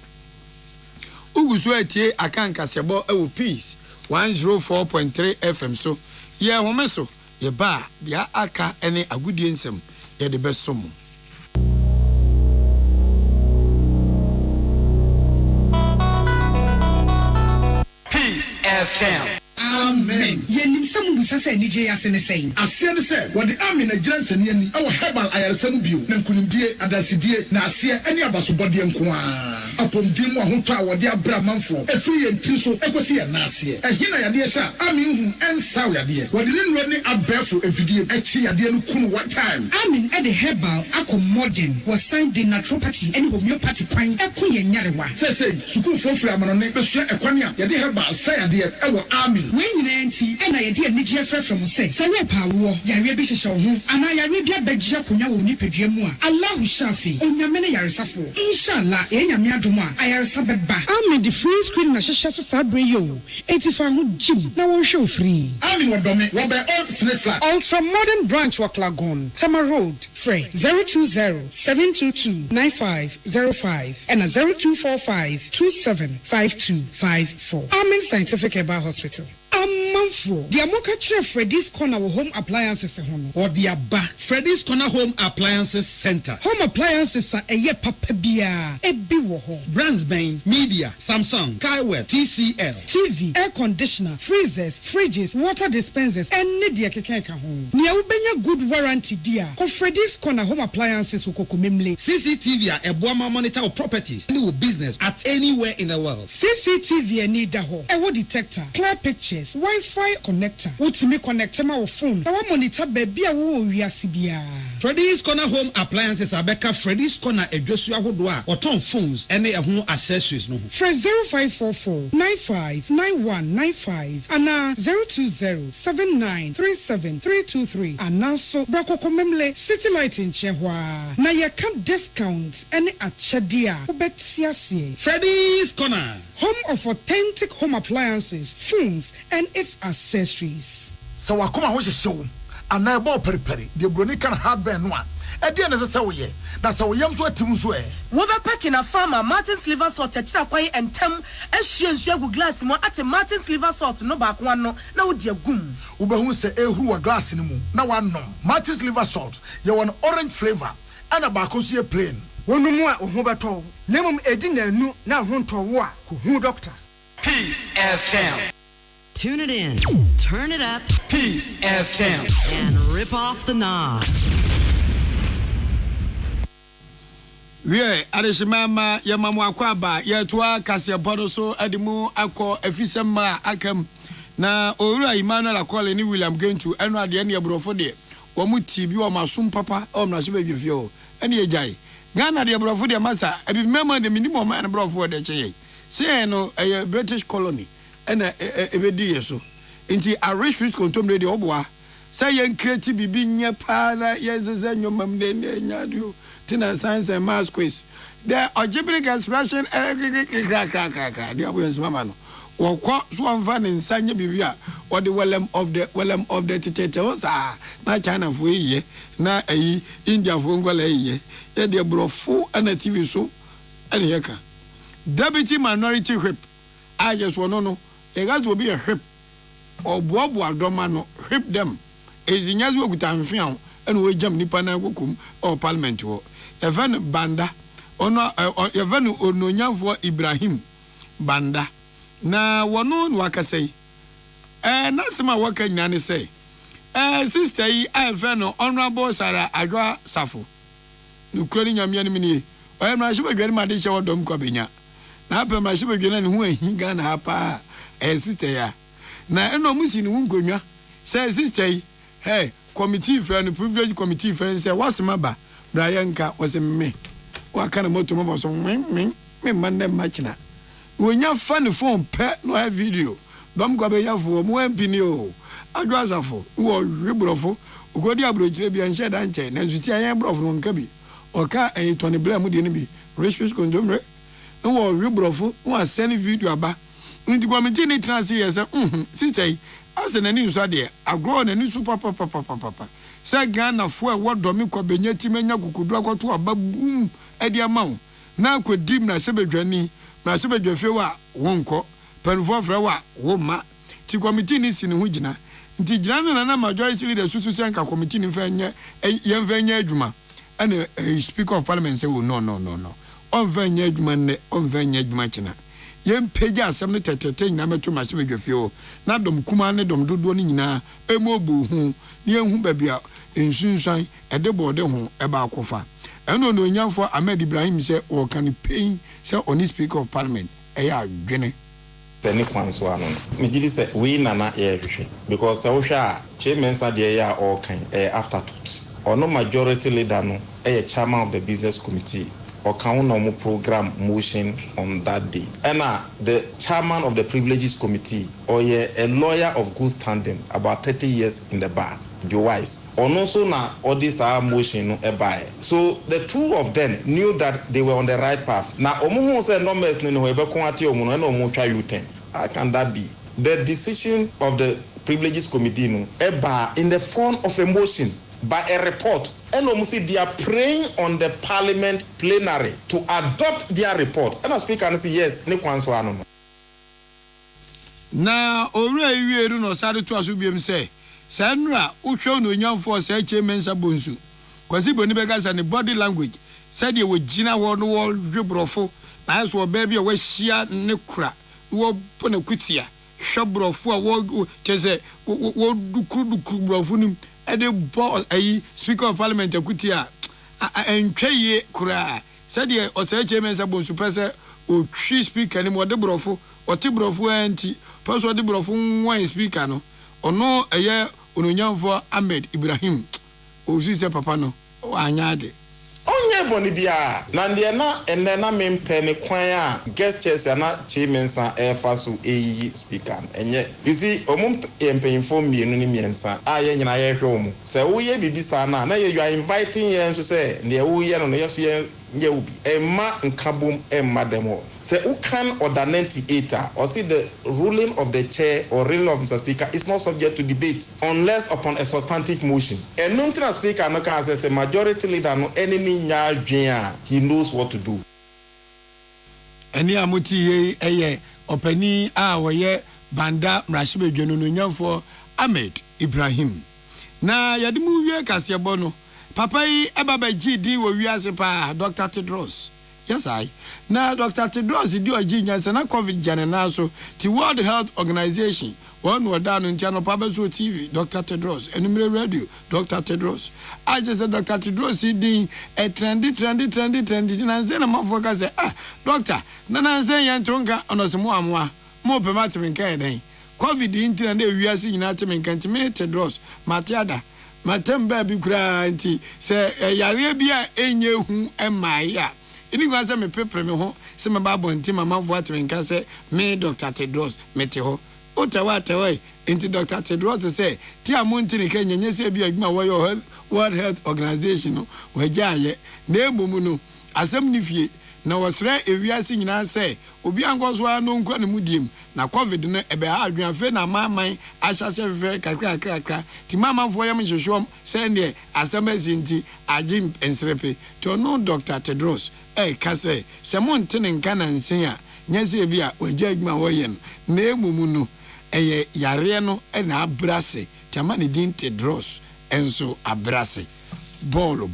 uguso etie akanka sebo e wo peace 104.3 FM so ye homeso ye ba dia aka ene agudie nsem ye de besom Peace FM. Amen. Yenim samu busa se ni je ase ne sei. Ase ne se wode amen na giranse ne ani awo herbal ayaresam bio na nkunimdie adasidie na ase ani abasobode nko a. Apomdim ahotwa wode abra manfo efiri yenti so ekosi ya na ase. Ehina yade sha amen hu ensaw yade. Wode ne nro ne abefo efidie echi yade no kunu one time. Amen e de herbal accommoding was signed the naturopathy and homeopathy kwan ekun nyarewa. Say sukuu fofri amano ne besua ekwane a yade herbal say yade ewo amen. When you enti ena yede anigye fra from say sanye pawo yare bi hyehye ho ana yare bi abagye konya wo ni pedua mu a Allahu shafi onyame ne yaresafo inshallah enyame adom a ayaresa beba amen the free screen na hyehye so sabre yo etifa ho jim na wo hwe free amen wodome wo be old snifla ultra modern branch wa Klagon Tama Road free 020-722-9505 and 0245-275254 amen scientific herbal hospital Amanfo, the Amoka Chef Freddy's Corner Home Appliances or the Abba Freddy's Corner Home Appliances Center. Home appliances are a ye papabia, a biwoho, Brandsbane, Media, Samsung, Kaiware, TCL, TV, air conditioner, freezers, fridges, water dispensers, and Nidia Kekeka home. Nia ubenya good warranty dear. Of Freddy's Corner Home Appliances ukokumimle. CCTV a Boama monitor of properties, new business at anywhere in the world. CCTV a nidaho, a wood detector, clear pictures. Wi-Fi connector. Ultimate connector my phone. Now monitor baby a wo wiasibia. Freddy's Corner Home Appliances Abeka Freddy's Corner a Joshua Hodwa or ton phones and a home accessories no. Fresh 0544-959195 and 020-7937-323 and now so Brako Komemle City Light in Chehwa. Na ya can discounts any achadia. Ubetiasi. Freddy's Corner. Home of authentic home appliances, phones, and its accessories. So wakoma ho hyehyew ana ebo periperi de broni kan hardware no a ɛdeɛ na sɛ woyɛ na sɛ woyam so atim so Wobepack in a farmer Martin's liver salt techira kwai and tem ehwie nsu agu glass mo ate Martin's liver salt no back one no na wo dia gum wobehu sɛ ehuru wa glass ni mu na wanom Martin's liver salt yɛ won orange flavor ana baako so yɛ plain wonumu a ho beto nemum edi nanu na ho ntowo a ko hu doctor. Peace FM. Tune it in, turn it up, Peace FM, and rip off the knob. Wie adeshimama ya mamu akwaba ya tuwa kasi ya bodo so adimu ako efisema akam na owura Emmanuel akole ni William Gentu enu ade ne ebrofo de wo mu tibi wo masum papa o mna so bedwefio ene ejai Ghana de ebrofo de masa ebi mema de minimum man ebrofo de cheye say no a British colony ena ebedi yeso nti Irish Street control de oboa say yen create bibi nya pa na yezeze nyomam de nyadio Tina science and math quiz. The algebraic expression crack. The obvious mamma. Or quite so fun in Sanya Bibia or the Willem of the Titetos. Not China for a year, not a India for a year. Yet they brought full and a TV show and yaka. Deputy minority whip. I just want to know. It has to be a whip or Bob Domano whip them. Is in Yazoo time film and we jump Nipana Wukum or Parliamentary. Even Banda, ono even Ononyafo Ibrahim Banda. Na wano waka say. Nasema waka nyane say. Sister yi even no honorable Sarah Adwa Safo. Nukroni nyamia ni mini. Oya mrashiba gwani madisha wadom kwa benya. Na hapa mrashiba gwani huwe hinga na hapa. Sister ya. Na eno musi ni ungonwa. Say sister yi. Hey, committee friend, privilege committee friend say what's maba. Brianka was a me. What kind of motor was on me Monday machina. When you find the phone pet no have video. Don't go be for more pinio. I was a fool. Who are ribrofo? Who go diablo to be and shed and chain and to I am brof on cabby. Or car a 20 blame would enemy. Rich consumer. No ribrofo. One sending video about. Into committee transi as a sister. As an new idea, I've grown a new super papa. Say Ghana for what Domico Benyeti Menya could go to a baboom at the amount. Now could dim na sebejani, na sebejafewa, wonko, penvofrewa, woma. The committee is in Hujina. The Jana majority leader Susanka committee in Venya, a young Venya Juma, and a speaker of parliament say, no. On Venya Juma, on Venya Jumachina. Yen peja some tete na meto masebejafio na dom kuma ne dom dodo ni nyina emobu hu ne hu babia ensunsan edebo de ho eba akofa eno no nyamfo Ahmed Ibrahim say o campaign say on speaker of parliament eya adwene tani kwanso ano me gidi say we nana e hwehwe because say wo hwa chairman sa de ya o kan afterthought ono majority leader no chairman of the business committee or count program motion on that day. And the chairman of the privileges committee or a lawyer of good standing about 30 years in the bar, Joe Wise. Or also now all these are motion a buy. So the two of them knew that they were on the right path. Now omo say no mess ni no ebe kwati omo no omo twa uten. How can that be? The decision of the privileges committee no eba in the form of a motion by a report. And they are praying on the parliament plenary to adopt their report. And I speak and say yes, ne kwanso ano. Na owura iwieru no sare to asubiem say, "Sanra uhwe no nyamfo say chairman sabonsu." Kwasi boni bega say ne body language said ye we gina wo no wo dwebrofo. Na so baby we hia ne kura. Wo pone kutia. Hwebrofo a wo chese wo dukuru brofo nim. The ball speaker of parliament akutia and Kaye Kura said ye or say chairman Sabon Suppressor or tree speaker any more de brofo or Tibrofo anti person de brofo one speaker no or no a year unyam for Ahmed Ibrahim or Sisa Papano or Anyade. Onye bonibia na ndie na enne na mempe ne kwan a guest chairs na chairman san faso speaker enye you see omum empanyfo mienu ni miensa a ye nyina ye hwe omu se wo ye bibisa na you are inviting ye nso se ne wo ye no ye so ye nye ubi emma nkabum emma demo say who can order 98 or see the ruling of the chair or ruling of Mr. Speaker is not subject to debate unless upon a substantive motion. And non speaker no can say majority leader no enemy nya dwen he knows what to do. Eni amuti ye eye opani a woye banda mrashibe dwenu no nyamfo Ahmed Ibrahim na yade mu wie kase bono papa yi ebaba gidi wo wiase pa Dr. Tedros. Yes I. Na Dr. Tedros di oji nyansa na COVID jane na so ti World Health Organization one wada no ntia no pabeso TV Dr. Tedros enumere radio Dr. Tedros. I just said Dr. Tedros di trendy na nze na mafoka say doctor na nze yan tonka onosimo amwa mo pe matemenka eden COVID intina de wiase nyina temenka ntime Tedros matiada matemba bi kura nti se yare bia enye hu emaya ini gwa se me pepre me ho se me ba bonti mama vo atmenka se me Dr. Tedros mete ho otawa nti Dr. Tedros se ti amonti ne Kenya nyese bia adwuma wo World Health Organization no wajaye na emumu no asem ni fie na wasre ewiase nyina se obi angoso ano nkwa ne mudiem na COVID no ebe ha adwan fe na maman ahyase fe kakra ti mama fo yam hwehwom se ne asem azinti agye ensrepe to no Dr. Tedros kase se montene nka na nsen a nyase bia wagya adwuma woyem na emumu no eye yare no na abrase tama ne din Tedros enso abrase bolo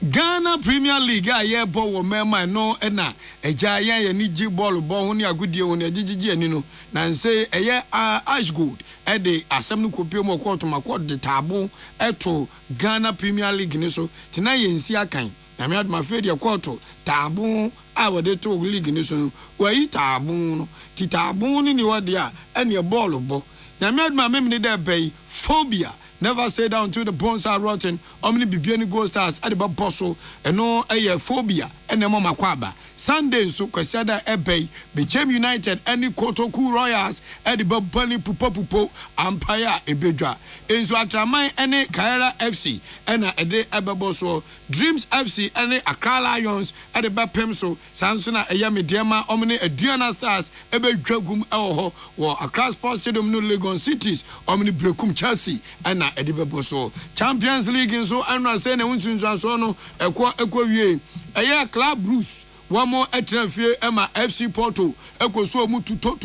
Ghana Premier League aye bo wo mema no na eja ye ni ji ball bo ho ni agudie ho ni agigigi ani no na nse eye ash gold e de asem no kopie mo court makot de tabo eto Ghana Premier League ni so tina ye nsi akan na me adma fe de court tabo a wode to league ni so wa yi tabo no ti tabo ni wode a ene ball bo na me adma memni de bay phobia. Never say down to the bones are rotten. Omni bibiani go stars at the bosso and no a phobia and the mama kwaba. Sunday so kwasada ebay became United any Kotoku Royals at the bunny pupo empire ebedra. Enzo atramai any Kaira FC and a day ebeboso Dreams FC any Accra Lions at the bapemso Samsona ayami dema omni a Diana Stars ebe dragum elho or Accra Sports Stadium no Legon Cities omni brekum Chelsea and edibeboso Champions League so anwa say na wunsunsu so no ekwo wie eye Club Bruce one more etrafie ema FC Porto ekoso mu tuto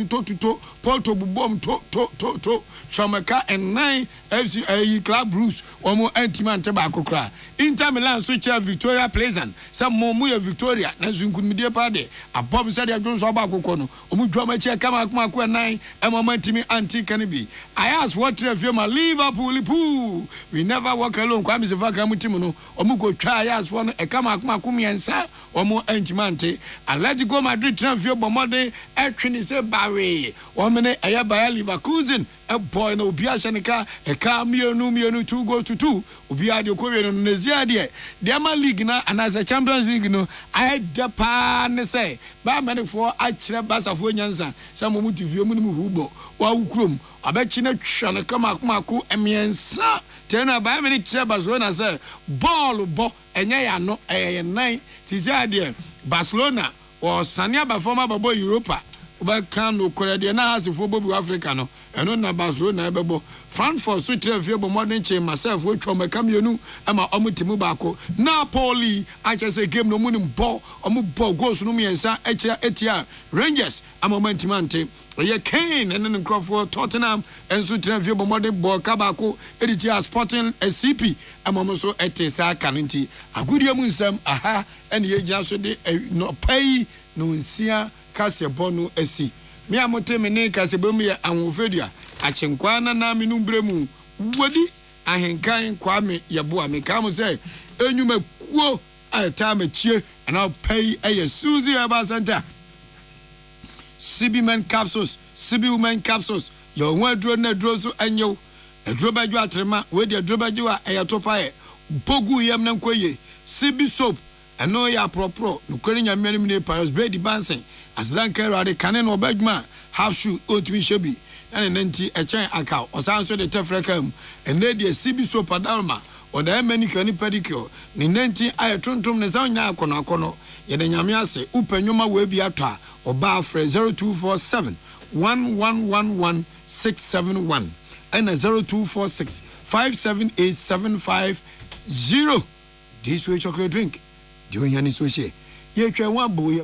Porto bubom to Chamaka and 9 FC Club Bruce one more antimante ba kokra Inter Milan so cha Victoria Pleasant some more Victoria na zunkunmide pade abom said ya Jones ba kokko no omu dwama che kama ko 9 emomantimi anti canibi I ask what trafie ma Liverpool we never walk alone kwa misefa ka mutimu no omu go twa I ask for no e kama ko miensa omu antimante Atletico Madrid transfer bomode etwini se bawe womene eye Bayer Leverkusen a boy no obi ahyenika e ka mienu 2 goals to 2 obi ade kowe no nezia de Diamond League na another Champions League no I depa ne say ba menefo a kire basafo nyansa samo mu tivie mu mu hubo wa wukrom abechi na twa ne kama ko emiensa tena ba meni kire Barcelona say ball bo enye ya no eye 9 tizia de Barcelona or Sania ba former babo Europa ba kan no korede na hasifo bobu Africa no eno na Barcelona ebebo Frankfurt so trefie bo modern chain myself we twa maka mienu ama omutimu baako Napoli achese game no munim ball omu ball goals no miensa etia Rangers ama mantimante ye Kane and then Crawford Tottenham and so trefie bo modern ball kabako editia Sporting SCP ama so etesa kanenti agudie mu nsam aha ene ye gina so de no pay no nsia kase bonu esi me amote me ne kase bemu ye anwofedua achenkwa na minu bremu wodi ahenkan kwame yeboa me kam say enyuma kuo ata me chie ana pay eye Suzy Aba Center Sibimen capsules Sibi women capsules yo wadro na dro so anyo edro badwo atrema we de edro badwo a eyetopa e bogu yam na nkoye Sibi soap eno ya propro no kwani nyamia ne pious bread bansen asdan kerade kanen obadwuma half shoe otimi shebi na nenti echen aka osanso de tefrekam ene de Sibi soap adalma or the manicure ni pedicure ni 19 ay tontom ne za nya akono yede nyame ase upanyoma we bi atwa oba frɛ 0247 1111671 and 0246 578 this way chocolate drink Joyani Soche ye twa wan bo ye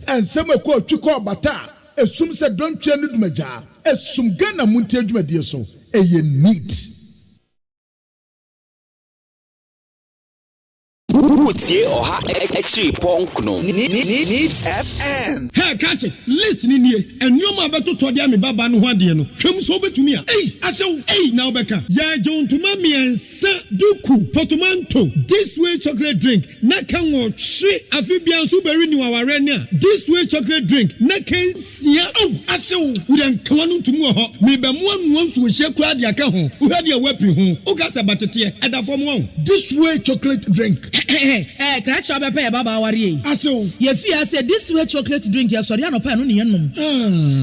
and some ko twiko bata esum se don twa no dumaja esum Ghana munti adwumadie so eye neat Utie oha echi ponkno Needs FM. Hey catch it list ni nie enwoma beto to dia me baba no ho ade no hwem so betumi a asew na obeka ya jontuma miensa duku potomanto this way chocolate drink na kan wo hwe afibia so beri ni waware ni a this way chocolate drink na kan sia asew udan kwanu ntumu ho me be mo anu so hye kura de aka ho wo hwe de wapi ho o ka sa batete edafom ho this way chocolate drink Kracha bepe baba wari aso ye fi say this way chocolate drink ye sori anopa no ne yenom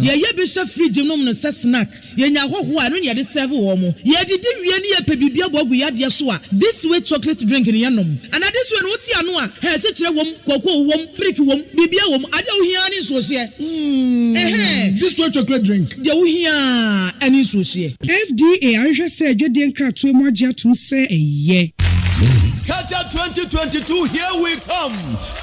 ye bi hye fridge nom no se snack ye nya hoho a no ne de serve wo mo ye didi wie ne ye pe bibia bogu ya de so a this way chocolate drink ne yenom and this way no ti ano a he se kire wom koko wom brick wom bibia wom ade wo hia ne so se this way chocolate drink de wo hia ani so se FDA ahwe se adwede nkrato mu agya to se eye Qatar 2022, here we come.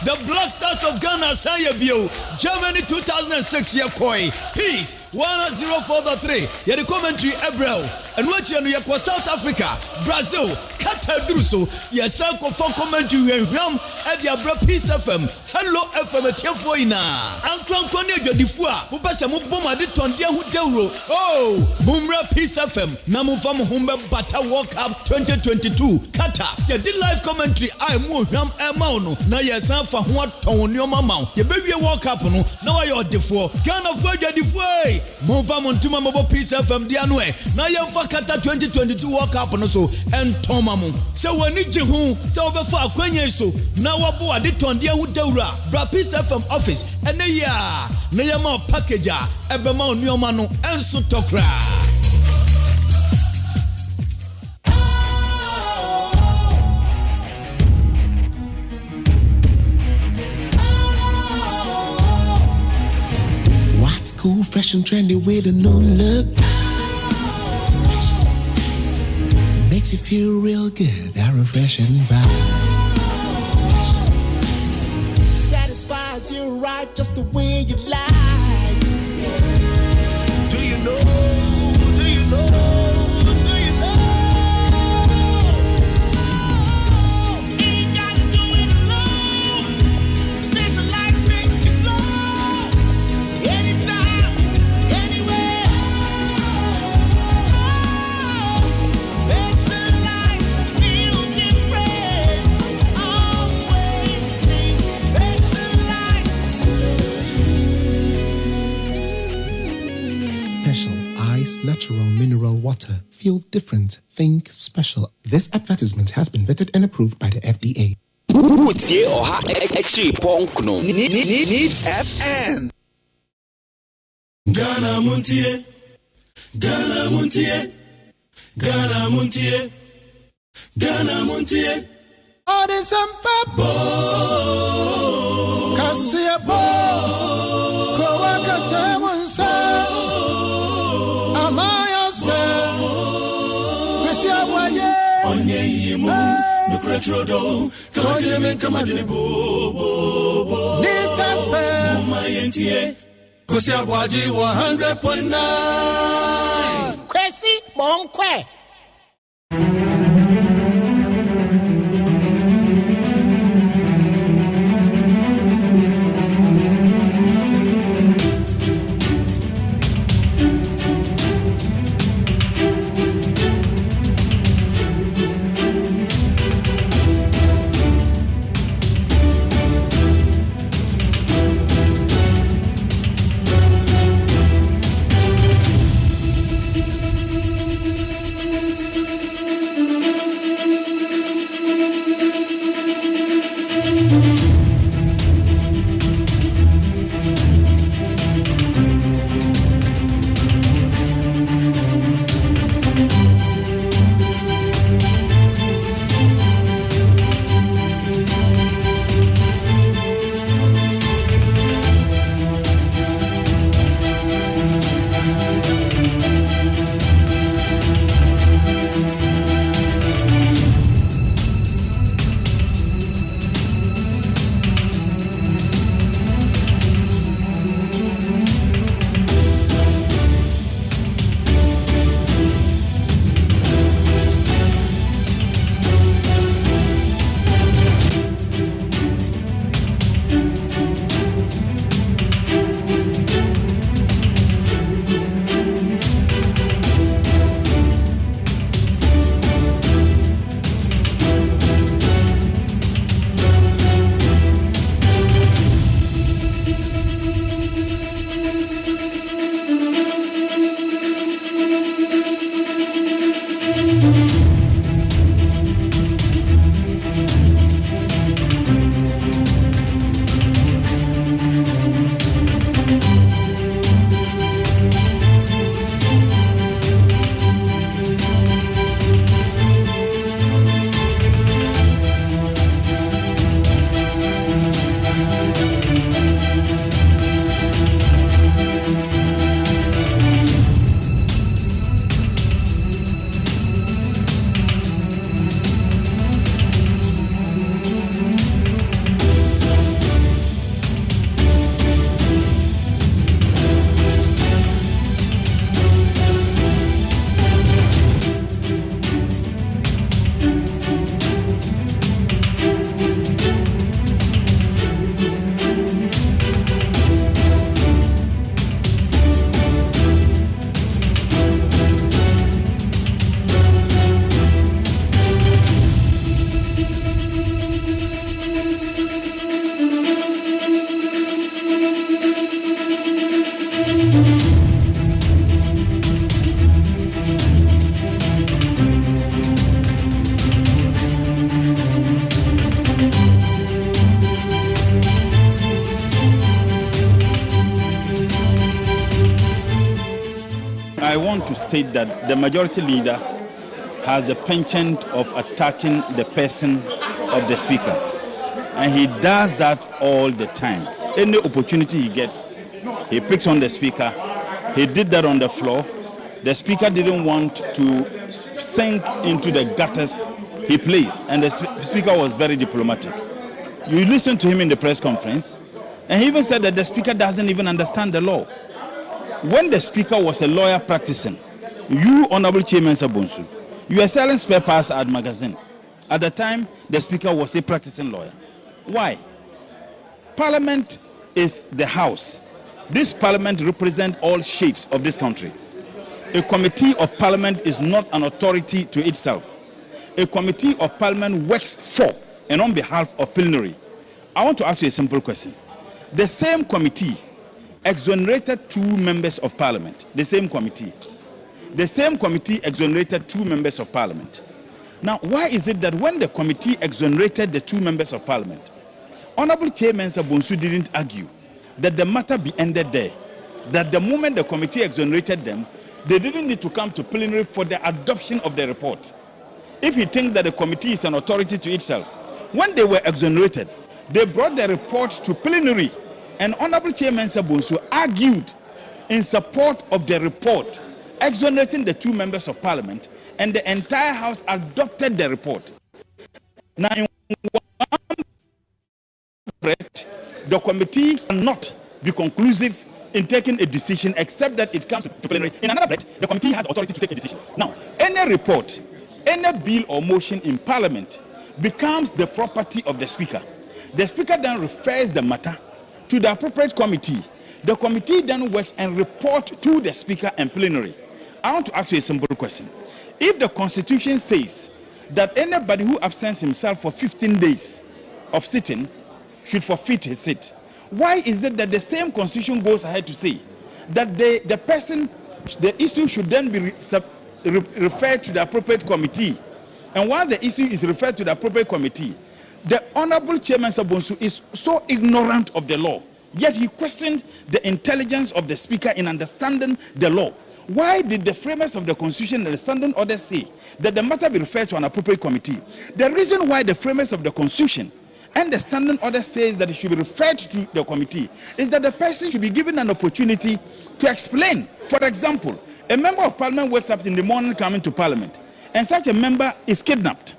The Black Stars of Ghana, Sayabio, Germany 2006, Yakoi, Peace, 104.3, Yadi commentary, Ebrel, and watch you Yakwa South Africa, Brazil, Qatar Druso, Yasanko for commentary, and Ram, Ediabra Peace FM, Hello FM, Tiafoina, Ankran Kone Jodifua, Upasa Mubuma de Tondia Hudero, oh, Bumra Peace FM, Namufam Humba Bata World Cup 2022, Qatar, Yadi live commentary, I move Ram Emauno, na Yasan for what Tonio Mamma, your baby World Cup, no, now you're the four, Ghana for Jodifua, Mova Montuma Mobo Peace FM, Dianwe, now you're for Qatar 2022 World Cup, and so, and Tomamu. So when you Jihu, so before Kwenye so, now Waboa de Tondia Hudera, Bra Peace FM office, and Naya, Nayama Packager, Ebema Nyomano, and Sutokra. What's cool, fresh and trendy with a new look? Makes you feel real good, that refreshing vibe. Satisfies you right just the way you like. Do you know? Do you know? Do you know? Ain't gotta do it alone. Specialized makes you flow. Anytime, anywhere. Specialized feel different. Always think specialized. Special Ice Natural Mineral Water. Feel different. Think special. This advertisement has been vetted and approved by the FDA. Utie oha echi ponkno Needs FM. Ghana Montie, Ghana Montie, Ghana Montie, Ghana Montie. All this and papa, Cassia Bo, Kowaka Tamunsa, Amaya Sa, Cassia Waye, Onye Yimu, no Cretrodo, Kagame Kamadini Bo, Nita Fair, Mayentie, Kosia Waji 100.9. Kwesi Monkwe. want to state that the majority leader has the penchant of attacking the person of the speaker. And he does that all the time. Any opportunity he gets, he picks on the speaker. He did that on the floor. The speaker didn't want to sink into the gutters he plays, and the speaker was very diplomatic. You listen to him in the press conference, and he even said that the speaker doesn't even understand the law. When the speaker was a lawyer practicing, you, Honorable Chairman Sabonsu, you were selling spare parts at magazine. At the time, the speaker was a practicing lawyer. Why? Parliament is the house. This parliament represents all shades of this country. A committee of parliament is not an authority to itself. A committee of parliament works for and on behalf of plenary. I want to ask you a simple question. The same committee exonerated 2 members of parliament. The same committee exonerated 2 members of parliament. Now, why is it that when the committee exonerated the 2 members of parliament, Honorable Chairman Sabonsu didn't argue that the matter be ended there, that the moment the committee exonerated them, they didn't need to come to plenary for the adoption of the report? If he thinks that the committee is an authority to itself, when they were exonerated, they brought the report to plenary, and Honorable Chairman Sabonsu argued in support of the report, exonerating the 2 members of parliament, and the entire house adopted the report. Now, in one breath, the committee cannot be conclusive in taking a decision except that it comes to plenary. In another breath, the committee has authority to take a decision. Now, any report, any bill or motion in parliament becomes the property of the speaker. The speaker then refers the matter to the appropriate committee. The committee then works and reports to the speaker and plenary. I want to ask you a simple question. If the constitution says that anybody who absents himself for 15 days of sitting should forfeit his seat, why is it that the same constitution goes ahead to say that the issue should then be referred to the appropriate committee? And while the issue is referred to the appropriate committee, the Honorable Chairman Sabonsu is so ignorant of the law, yet he questioned the intelligence of the speaker in understanding the law. Why did the framers of the Constitution and the standing order say that the matter be referred to an appropriate committee? The reason why the framers of the Constitution and the standing order says that it should be referred to the committee is that the person should be given an opportunity to explain. For example, a member of parliament wakes up in the morning coming to parliament, and such a member is kidnapped.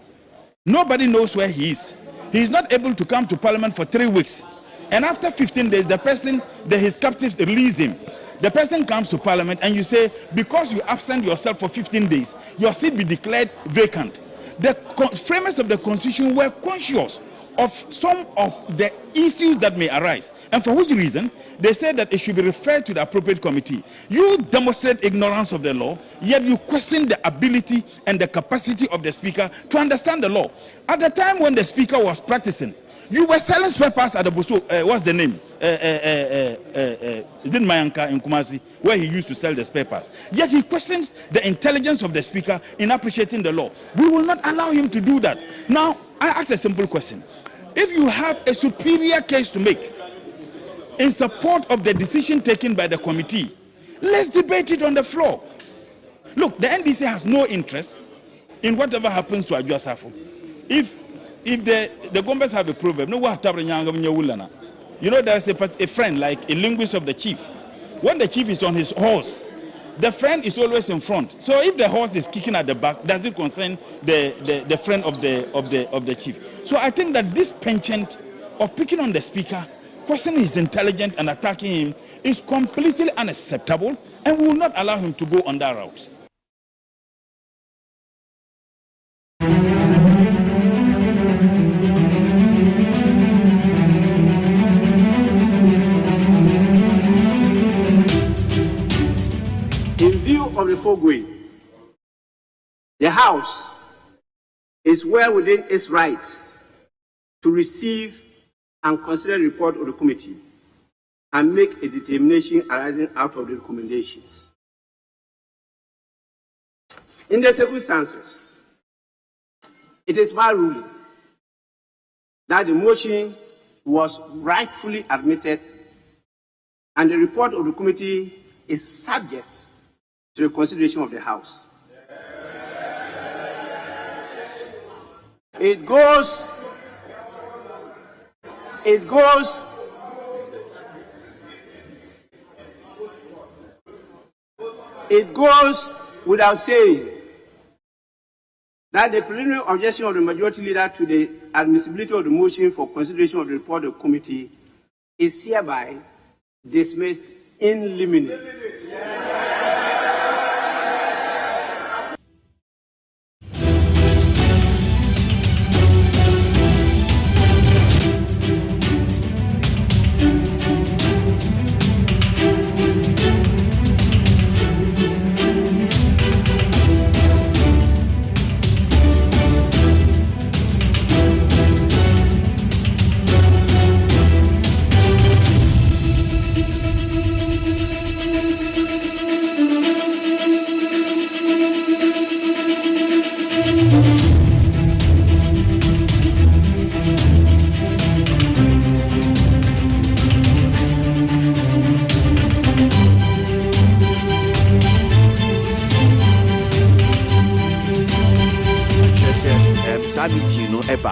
Nobody knows where he is. He is not able to come to parliament for 3 weeks. And after 15 days, his captives release him. The person comes to parliament and you say, because you absent yourself for 15 days, your seat be declared vacant. The framers of the constitution were conscious of some of the issues that may arise, and for which reason they said that it should be referred to the appropriate committee. You demonstrate ignorance of the law, yet you question the ability and the capacity of the speaker to understand the law. At the time when the speaker was practicing, you were selling spare parts at the Boso, what's the name? Is it Mayanka in Kumasi, where he used to sell the spare parts? Yet he questions the intelligence of the speaker in appreciating the law. We will not allow him to do that. Now, I ask a simple question. If you have a superior case to make in support of the decision taken by the committee, let's debate it on the floor. Look, the NDC has no interest in whatever happens to Adwoa Safo. If the Gombas have a proverb, you know, there's a friend, like a linguist of the chief. When the chief is on his horse, the friend is always in front. So if the horse is kicking at the back, does it concern the friend of the chief? So I think that this penchant of picking on the speaker, questioning his intelligence and attacking him is completely unacceptable, and we will not allow him to go on that route. In view of the foregoing, the House is well within its rights to receive and consider the report of the committee and make a determination arising out of the recommendations. In the circumstances, it is my ruling that the motion was rightfully admitted and the report of the committee is subject to the consideration of the House. It goes without saying that the preliminary objection of the majority leader to the admissibility of the motion for consideration of the report of the committee is hereby dismissed in limine.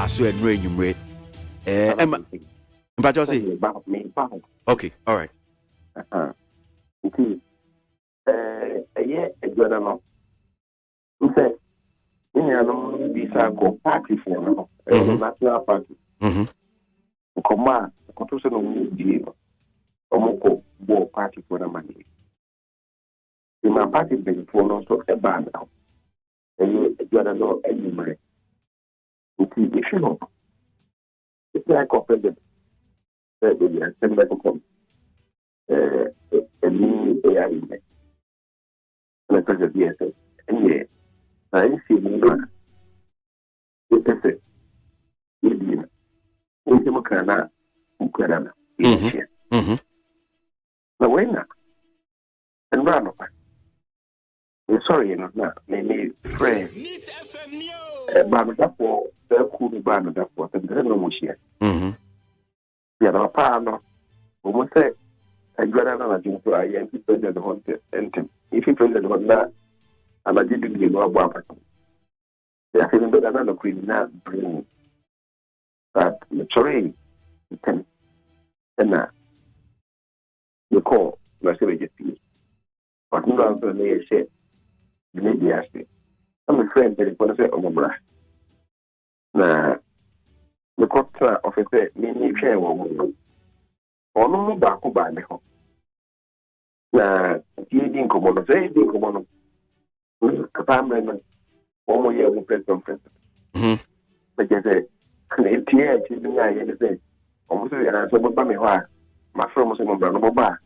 So and rain you rate. Okay, all right. Yeah, good enough. Say, these are go party for national party. Come to say no deal. Omoko bo party for the money. In my party, they for no so a band now. And you don't know any money. If you know, it's like a president, the assembly come, a new AI, and the president, yes, and yeah, I see you. It's a set. It's a Mukana, Mukana, yes. Now, when not, and run over. Sorry, you know, maybe friend. But for the cool ban of that for the Grenomushia. We are a partner. Almost say, I got another thing to I am president of the enter. If you president of that, and I didn't give no barber. They are feeling better than a criminal bring that the train can and you call the service. But no one may say, maybe I say. I'm a friend that is going to say, oh, my. Now, the court officer, me, share one. Or no back by me. Now, he didn't come on, say, didn't come on. A family, 1 more year with president. But you say, it's here, it's in the say, almost a some of me, my friend was in my bar.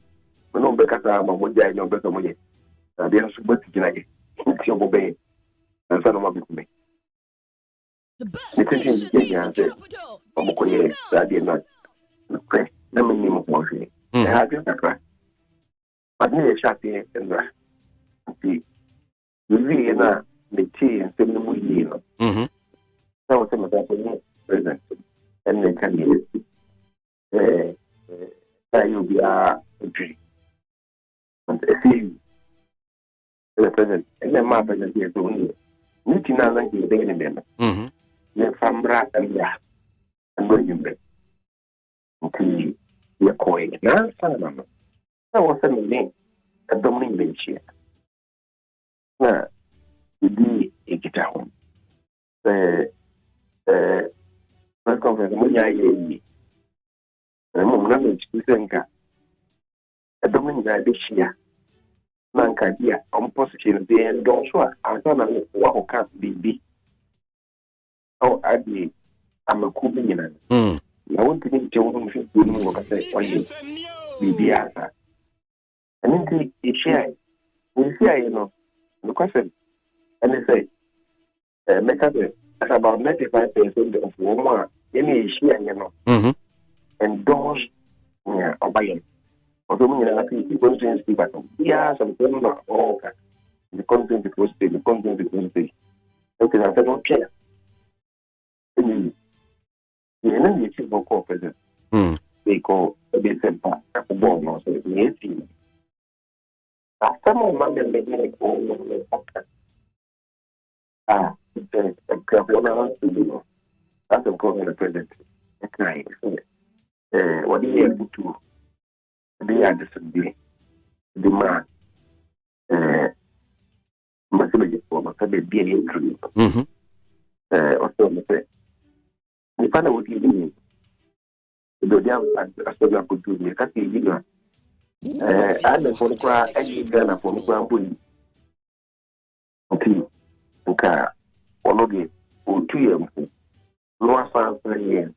But no better, I'm one day, no better money. I didn't support it. It's your obey. And son of me. The best thing I did not. Okay, let me name of one. I had just a cry. But near a shot here and that. See, you really not the tea and send them with you. That was some of that present. And they can be you'll be a tree. And I see the president, and then my president here to me. Meeting now, like you're taking them. From Brat and Rat and William Bay. Okay, you're coin. Now, son, that was a name, a dominant here. Now, you do a guitar home. The conference, when I gave the moment you think a dominant this year. Nanka, dear, on position, the end, don't swear. I don't know what can't be. Oh, I'm a cool man. I want to think children should do what I say for you. Be answer. And then they share. We see, you know, the question. And they say, make up about 95% of women, any share, you know, and those, yeah, or buying. Although, I think people change the battle. Yeah, some people are all the content because the content because they. Okay, I don't care. You know, you see, no president. They call a bit simple. A bomb, no, so it's Some of my men make all it's a government to do. That's a government president. What do you have to be at the man? Message for my family being included. Also, the father would give me the damn as well as could do me. That's the year. And the phone cry, and you can have phone cry. Okay, okay, one of you, 2 years, no far 3 years.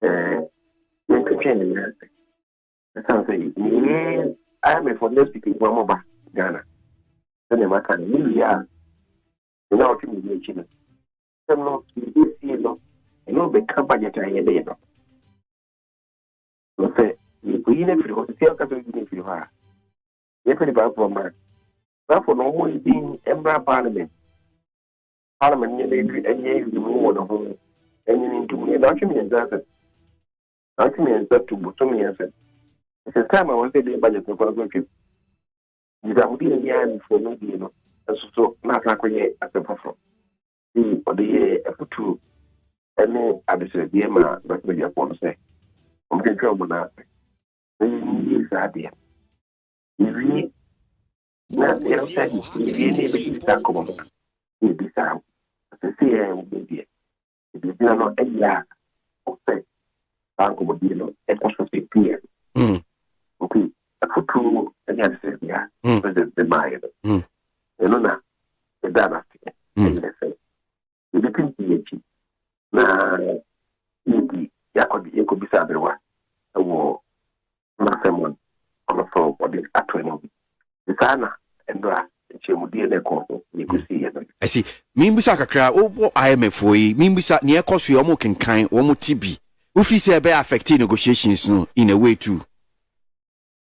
I am a for those people from Ghana. Then I can live without humiliation. Some not this year, no, and no be company to any day. No, say, we never go to see if you are. Every bad for man. Therefore, no more being Emperor Parliament. Parliament, and you move on the home, and you need to me, document that. Document that to Butomi answer. It's a time I want to be budget for you. You have been here for no deal, so not like as a perform. See, or the year put to any adversary, dear man, but we are going to say. I'm going to come on that. This idea. If we not said, if you need to start coming, you be sound. As I say, I will be there. It is not a year of say, Uncle Bodino, and also say, clear. Okay, I put to any adversary, the mind. You know, the data. You didn't see it. Now, you could be Sabre. Or not someone on the phone or the actual. The Sana and she would be in the court. You could see it. I see. Mimbisaka cry, oh, I am a foy. Mimbisa near cost you almost can kind or more TB. If you say about affecting negotiations in a way too.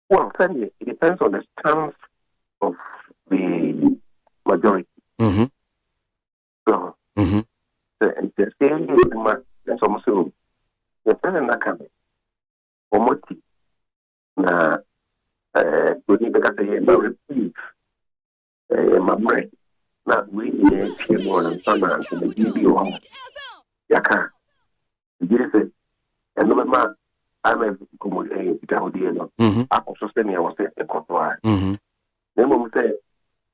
Well, certainly, it depends on the stance of the majority. So, the same is almost the president that coming. MONTIE na we need to say my reprieve my bread na we need to more than some and the video yaka you say and no ma I'm a community no I also say me was a control nemo say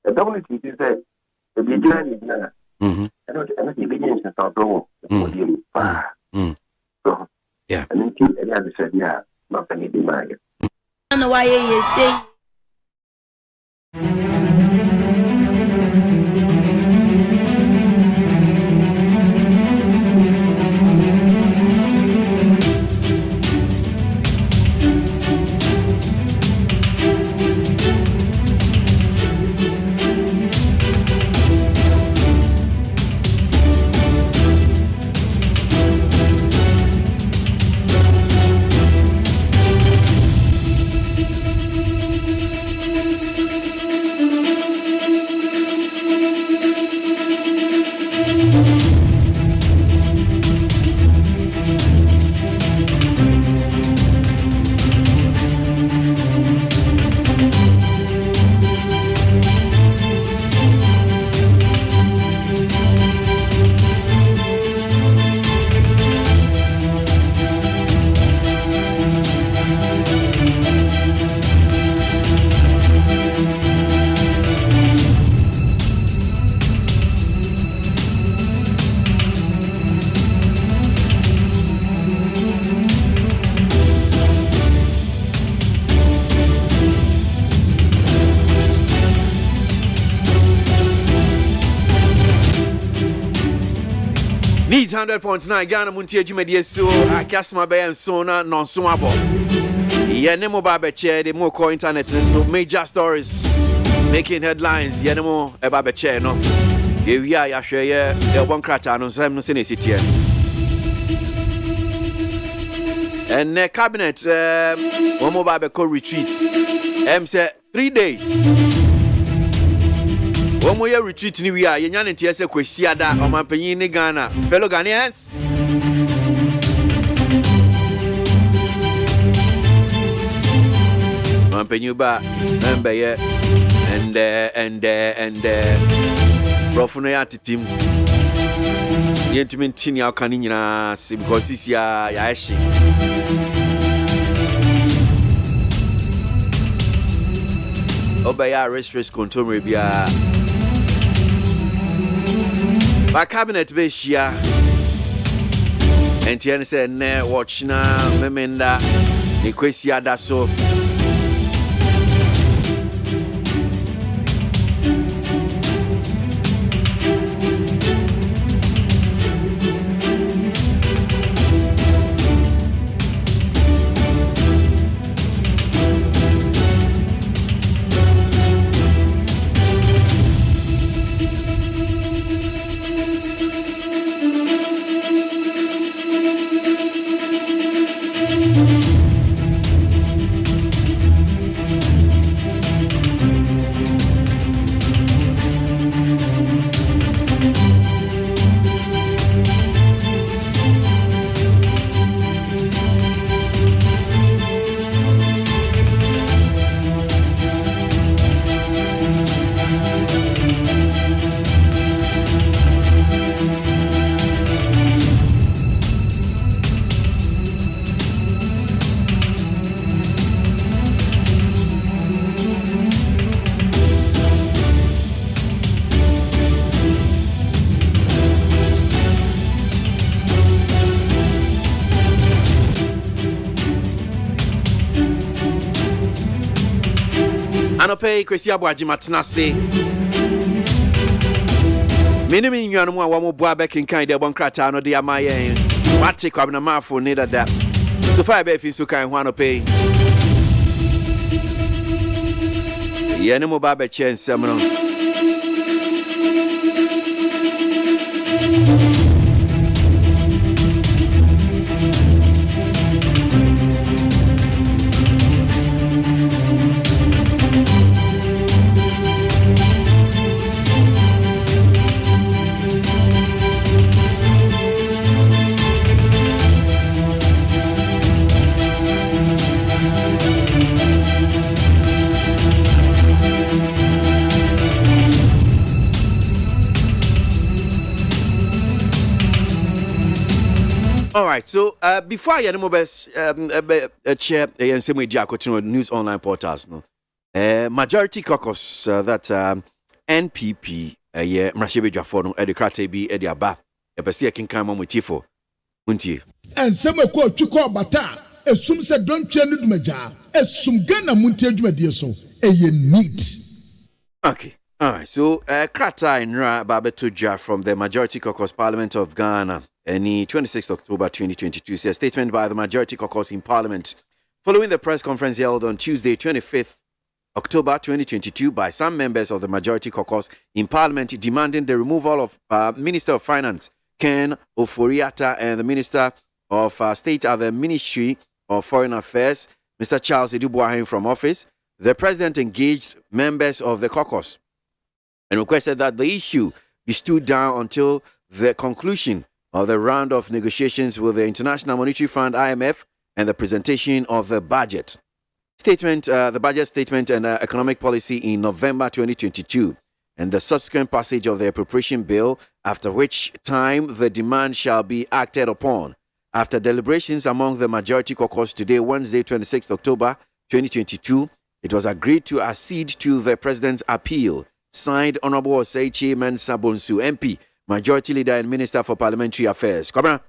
the WTT say the beginning na and the beginning is not wrong so yeah, and then any other said, yeah, not any demand. I don't know why you say. Needs 100.9 Ghana MONTIE Jumedi so akasma be and so na non so abo. Ye nemo ba be che the more call internet so major stories making headlines ye nemo e ba be che no. Ye wi ya hwe ye e bon krata no so no se ne sitie. And the cabinet one more ba be call retreat. Say 3 days. One more retreat ni we are yenya ne tie se kwesi ada omampanyin ni Ghana fellow Ghanaians omampanyin ba member ye Prof no ya team. Yentimi ntini aka ni nyina se because this ya ehye. Obaya race control bia. Ba cabinet be shia. Entiane se ne watch na memenda ni kwesi ada so. Anope kwesi ABOAGYE matena se. Minimi nyanu mu a wo mo boa be kinkan de bon krata no de amaye. Mate kwabna mafo ne dada. So fa be fi so kan ho anope. Yene mo ba be che nsem no. All right, so before I move chair and same way continue news online portals no. Majority caucus that NPP Mrashebe Jafo no educate bi e dia ba e pese kinkan mamutifo MONTIE and some ko twiko bata esum se don twa no dumaja esum Ghana MONTIE adwumadie so e neat. Okay. All right, so Krata Inra Babetuja from the Majority Caucus Parliament of Ghana. Any 26th October 2022, says a statement by the Majority Caucus in Parliament following the press conference held on Tuesday, 25th October 2022, by some members of the Majority Caucus in Parliament demanding the removal of Minister of Finance Ken Oforiatta and the Minister of State at the Ministry of Foreign Affairs, Mr. Charles Edubuahin, from office. The President engaged members of the caucus and requested that the issue be stood down until the conclusion of the round of negotiations with the International Monetary Fund (IMF) and the presentation of the budget statement, the budget statement and economic policy in November 2022, and the subsequent passage of the appropriation bill, after which time the demand shall be acted upon. After deliberations among the Majority Caucus today, Wednesday, 26th October 2022, it was agreed to accede to the President's appeal. Signed, Honorable Osei Mensah Bonsu, MP, Majority Leader and Minister for Parliamentary Affairs. Come on.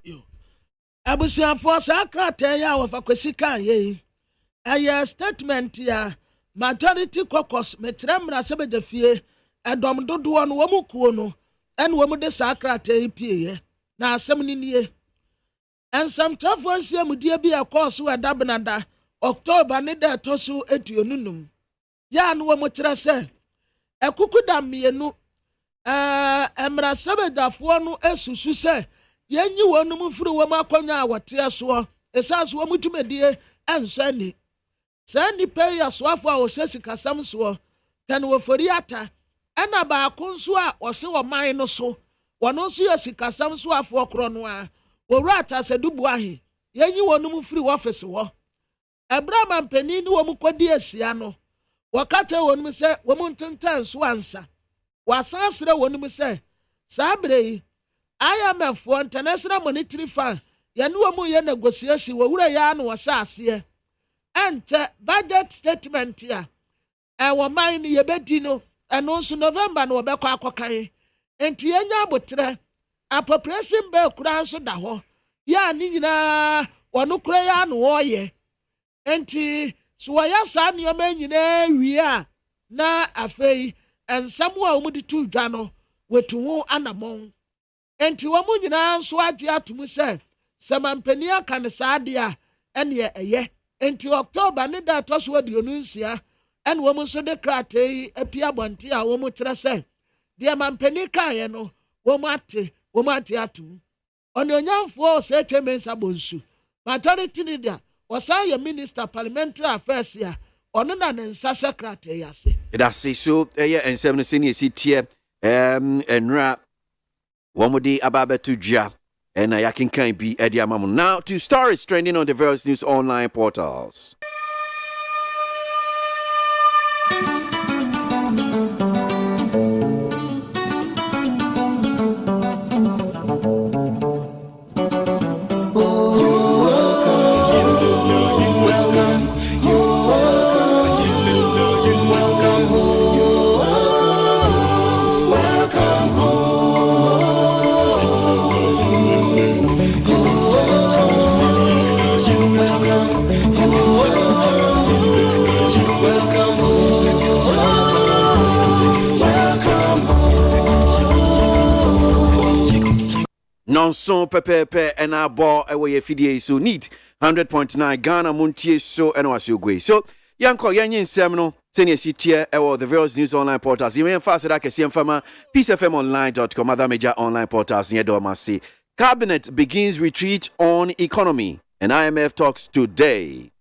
Abusia for Sakrate ya wa fakwesika ye. Aya statement ya Majority Caucus metremra sebe de fie edom dodo no wo kuo no en wo de Sakrate pie ye. Na asem ni nie. Ensam tafo ansia mudie bi akoso edabenada October ne da toso etuonunum. Ya no wo kire se ekukuda mienu emra sebedafo no esusu se yenyi wonum firi wo makwanya awote so esaso wo mutumedie ensani sani pay aswafo a wo sesika samso kan wo Foriata ena ba akonso a wo se wo man no so wono so yesika samso afo kro no a wo rata Sedubuahi yenyi wonum firi office wo Abraham Mpeni ni wo mukwadi asia no wakate wonum se womuntuntan so ansa wasansre wonum se sabre IMF International Monetary Fund yanu womu ye negotiation wo wura ya no wasa ante budget statement ya wo man ni yebedi no eno so November no obekọ akokan enti yenya abotre appropriation bill kura so da ho ya ni nyina wono kura ya no woye enti so ya sa nioma nyina wi a na afei ensam a omudi tu dwa no wetu ho anamon enti womu nyina so age atum se samampani aka ne saade a ene eye enti October ne da to so aduonu nsia ene womu so de krate apia bonte a womu tere se de mampani kae no womu ate atum oni onyamfo se chemensa bonsu majority leader wasan ye minister parliamentary affairs ya ono na nsa secretary yase that's so ensem no senior sitie enra womodi ababetu dja and yakin be edi amamu. Now to stories trending on the various news online portals. Non-son pepe and our ball away FDA so neat 100.9 Ghana MONTIE so and was your way. So Yanko Yanyin Seminole, senior CTA, or the various news online portals. You may fast like a CM peacefmonline.com, other major online portals near Domasi. Cabinet begins retreat on economy and IMF talks today.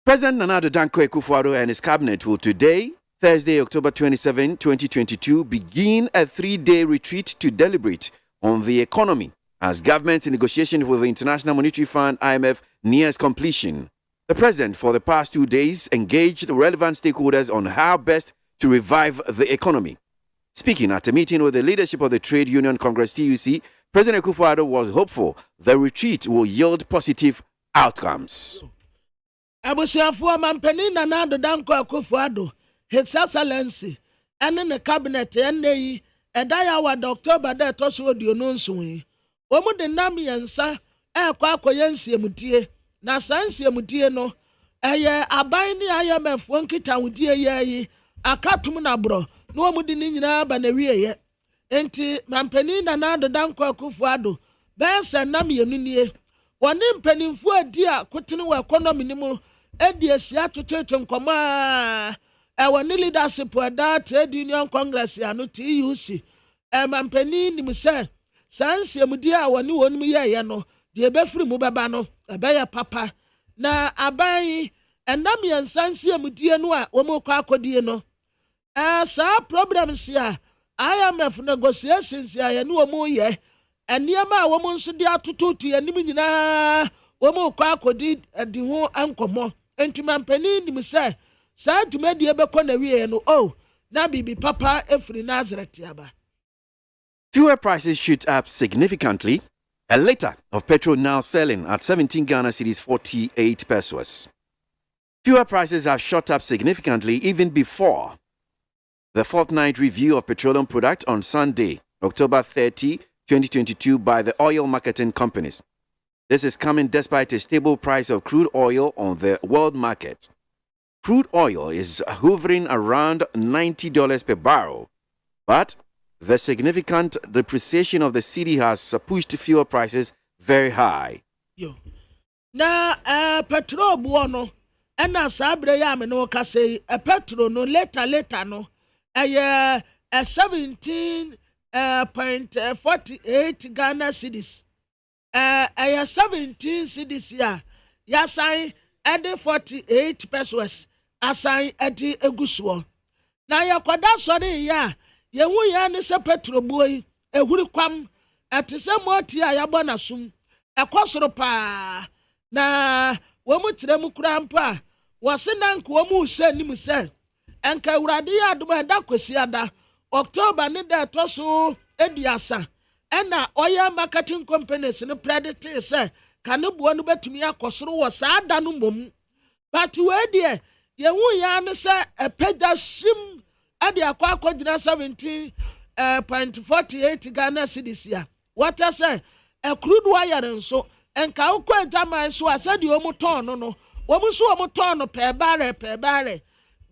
President Nana Addo Dankwa Akufo-Addo and his cabinet will today, Thursday, October 27, 2022, begin a 3-day retreat to deliberate on the economy as government negotiations with the International Monetary Fund IMF nears completion. The president for the past 2 days engaged relevant stakeholders on how best to revive the economy. Speaking at a meeting with the leadership of the Trade Union Congress TUC, President Akufo-Addo was hopeful the retreat will yield positive outcomes. Abusuafo mampani Nana Addo Dankwa Akufo-Addo, His Excellency, and in the cabinet NAE Edaya wa October de toso di onunsun omu de nam yensa kwa akoyensie mutie na sansie mutie no eye aban ni IMF wonkita wudie ye akatum na bro no omu de ni nyina ba na wieye enti mampani Nana Addo Dankwa Akufo-Addo bensa nam yenunie woni mpanimfu adi a kotene wa economy ni mu edi asia tototo nkoma woni leadership da Trade Union Congress ya no TUC mampani ni mse sanse mudi a woni wonum ye no de befiri mu beba no ebeya papa na aban enam ye sanse mudi no a womo kwa akodie no sa problems ya IMF negotiations ya ye no womo ye eniema a womo nso de atototu ye nim nyina womo kwa akodi di ho ankomo enti mampani ni mse sa tumedie bekọ na wiye no na bibi papa efiri Nazareth yaba. Fuel prices shoot up significantly. A liter of petrol now selling at 17 Ghana cedis 48 pesos. Fuel prices have shot up significantly even before the fortnight review of petroleum products on Sunday, October 30, 2022 by the oil marketing companies. This is coming despite a stable price of crude oil on the world market. Crude oil is hovering around $90 per barrel, but the significant depreciation of the cedi has pushed fuel prices very high. Na petrol buono ena sabre ya me no ka say petrol no later no 17.48 Ghana cedis 17 cedis ya sign at 48 pesos assign at the egusuo na ya kwada sori ya yewu ya ne se petrol buoi ehuri kwam atise moti a ya bonasum ekosoro pa na womu tirem kura mpa wasena nkomu hye nim se enka awurade ya adoma da kwasiada October ne da toso eduasa ena oya marketing companies ne predicate se kanebo no betumi akosoro wo saada no mom but we de ye hu ya ne se epeda shim ade akwa gina 17.48 Ghana cedis ya what I say a crude wire nso enka ukwa jaman so asade omu ton no omu so omu ton no per bare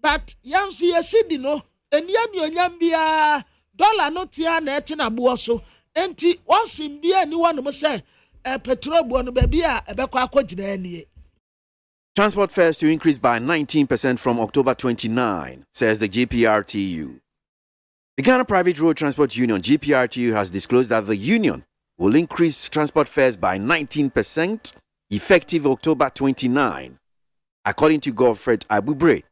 but yam si yesidi no enia nyonyam bia dollar no tia na eti na bo so enti onsim bia ni wonom say petrol bo no ba bia ebekwa akogina anie. Transport fares to increase by 19% from October 29, says the GPRTU. The Ghana Private Road Transport Union, GPRTU, has disclosed that the union will increase transport fares by 19% effective October 29. According to Godfred Abubre,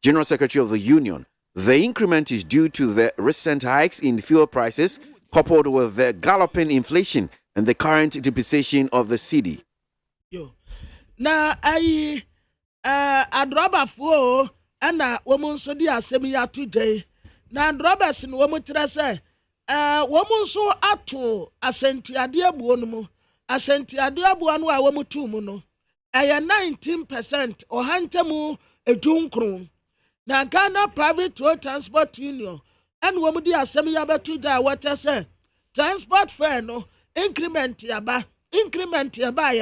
General Secretary of the union, the increment is due to the recent hikes in fuel prices coupled with the galloping inflation and the current depreciation of the cedi. Na adroba fo ana womun so di asemi ya today na adrobas no womun tira se womun so ato asenti ade abuo no mu asenti ade abuo no a womun tu mu no 19% ohantemu edunkron na Ghana Private Road Transport Union and womun di asemi ya betu da what say transport fare no increment ya ba ye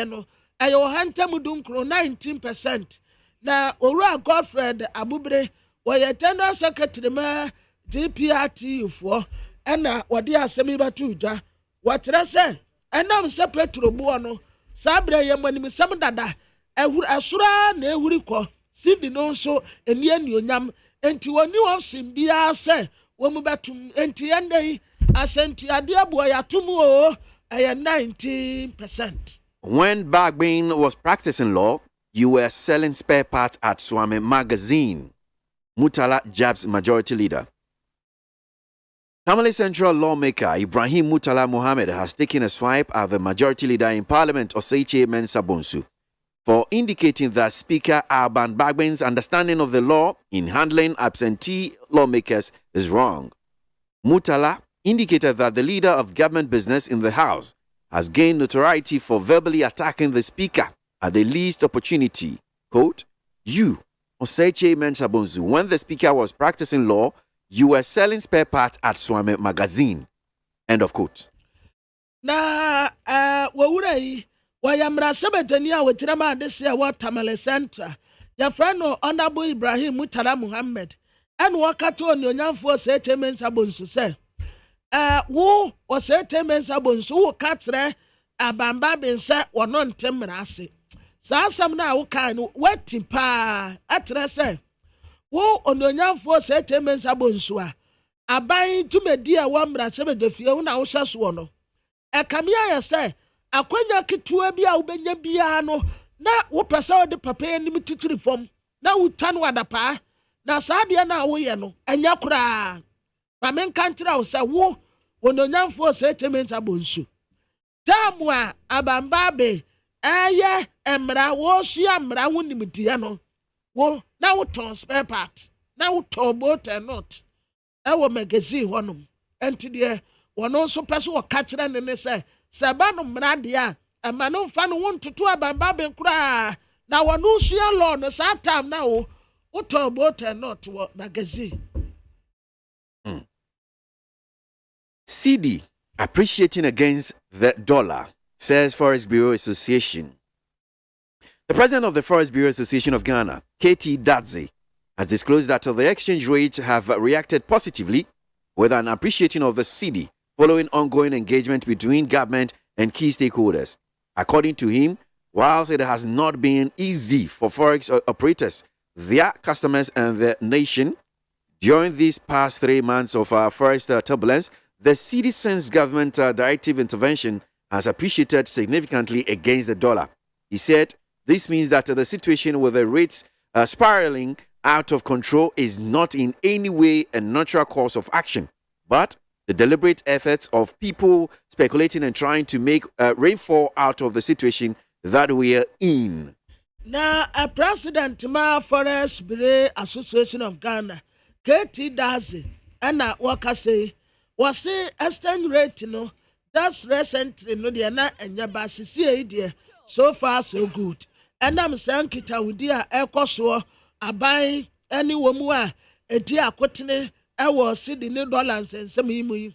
no ayo hantem dunkro 19%. Na Ora Godfred Abubre was General Secretary ma GPRTU for and wadi asemi batuja what I say and now separate to no sabre yamani some dada asura na ewuriko sindi no so enie nyonyam enti woni of simbia say womu batum enti yandai asenti ade abo ya tumu o 19%. When Bagbin was practicing law, you were selling spare parts at Swame Magazine. Mutala Jab's majority leader. Tamale Central lawmaker Ibrahim Mutala Mohammed has taken a swipe at the majority leader in Parliament, Oseiche Mensah Bonsu, for indicating that Speaker Alban Bagbin's understanding of the law in handling absentee lawmakers is wrong. Mutala indicated that the leader of government business in the House has gained notoriety for verbally attacking the Speaker at the least opportunity. Quote, you, Oseiche Mensah Bonsu, when the Speaker was practicing law, you were selling spare parts at Swame Magazine. End of quote. Na wawurai wayamra sebetania wetirama adese wa Tamale Center. Ya friend Honorable Ibrahim Mutala Muhammad and wakato onyamfo Oseiche Mensah Bonsu say wo Oseiche Mensah Bonsu wo katre abamba bense wono ntemra ase. Sa asam na wo kan wati pa atre say wo ononyamfo Oseiche Mensah Bonsu a aban tumedi a wamra sebedefie wo na wo hyeso no ekamia ya say akwanya ketua bi a wobenya bia no na wo pesa wo de papa anim titiri fom na wo tan wadapa na saade na wo ye no enya kura ma men kantra wo say wo ononyamfo Oseiche Mensah Bonsu tamwa abambabe eye emra wo sua mra wo nimdia no wo na wo ton spare part na wo ton boat and not ewo magazine honum enti de wono so peso wo kachira ne say seba no mra de a ema no mfa no wontoto abambabe nkura na wono sua law no sa time na wo ton boat and not wo magazine. cedi appreciating against the dollar, says Forex Bureau Association. The president of the Forex Bureau Association of Ghana, KT Dadze, has disclosed that the exchange rates have reacted positively with an appreciating of the cedi following ongoing engagement between government and key stakeholders. According to him, whilst it has not been easy for Forex operators, their customers and the nation during these past 3 months of Forex turbulence, the cedi since government directive intervention has appreciated significantly against the dollar. He said this means that the situation with the rates spiraling out of control is not in any way a natural course of action, but the deliberate efforts of people speculating and trying to make rainfall out of the situation that we are in. Now, a president ma Forex Bureau Association of Ghana, KT Dazi, and na waka say, was say exchange rate no, that's recently no the na enya basisi idea. So far so good. And I'm saying kita with dear ekoso abai any woman a dear cotton I was sitting in dollars and some imu.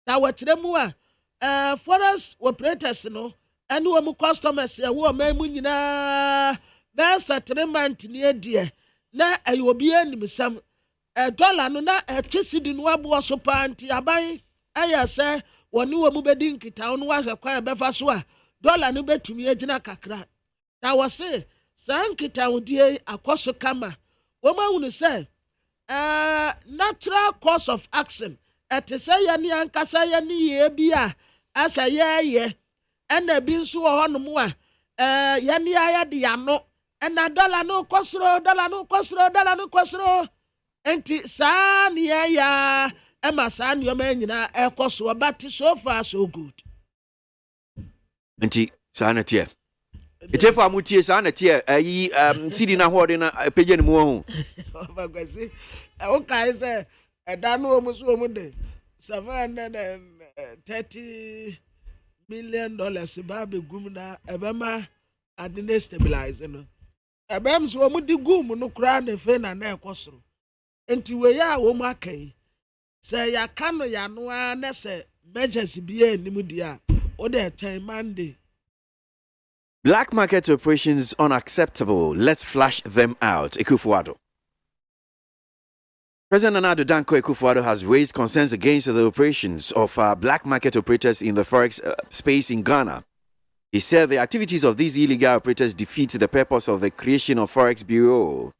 Now what them for us operators no and woman customers a woman munina that's a 3 month near dear. Na I will be any some $1 no na a chissy in wabu so panty abai. I say one new mubedin kita on was a quiet befaswa. $1 no bet to me ejina kakra. Na wase sankita udie akoso kama. Woman will say natural course of action. Ete say yani ankasa yani ye bia asa ye and a bin so hono mu a yani aya de ano and $1 no kwasro enti sa ne ya ema sa ne yoma nyina ekoso but so far so good. Enti sa na tie ite fa mutie sa na tie ayi sidi na hode na page ne mu ho bagwasi o kai se eda no mu so mu de $730 million ba be gum na ebema adine stabilize no ebem so mu di gum no kra na fe na ekosoro enti we ya wo mu akai se ya kano ya no na se emergency bia ni mu dia o de time Monday. Black market operations unacceptable. Let's flash them out. Ekufuado. President Nana Addo Dankwa Ekufuado has raised concerns against the operations of black market operators in the Forex space in Ghana. He said the activities of these illegal operators defeat the purpose of the creation of Forex Bureau.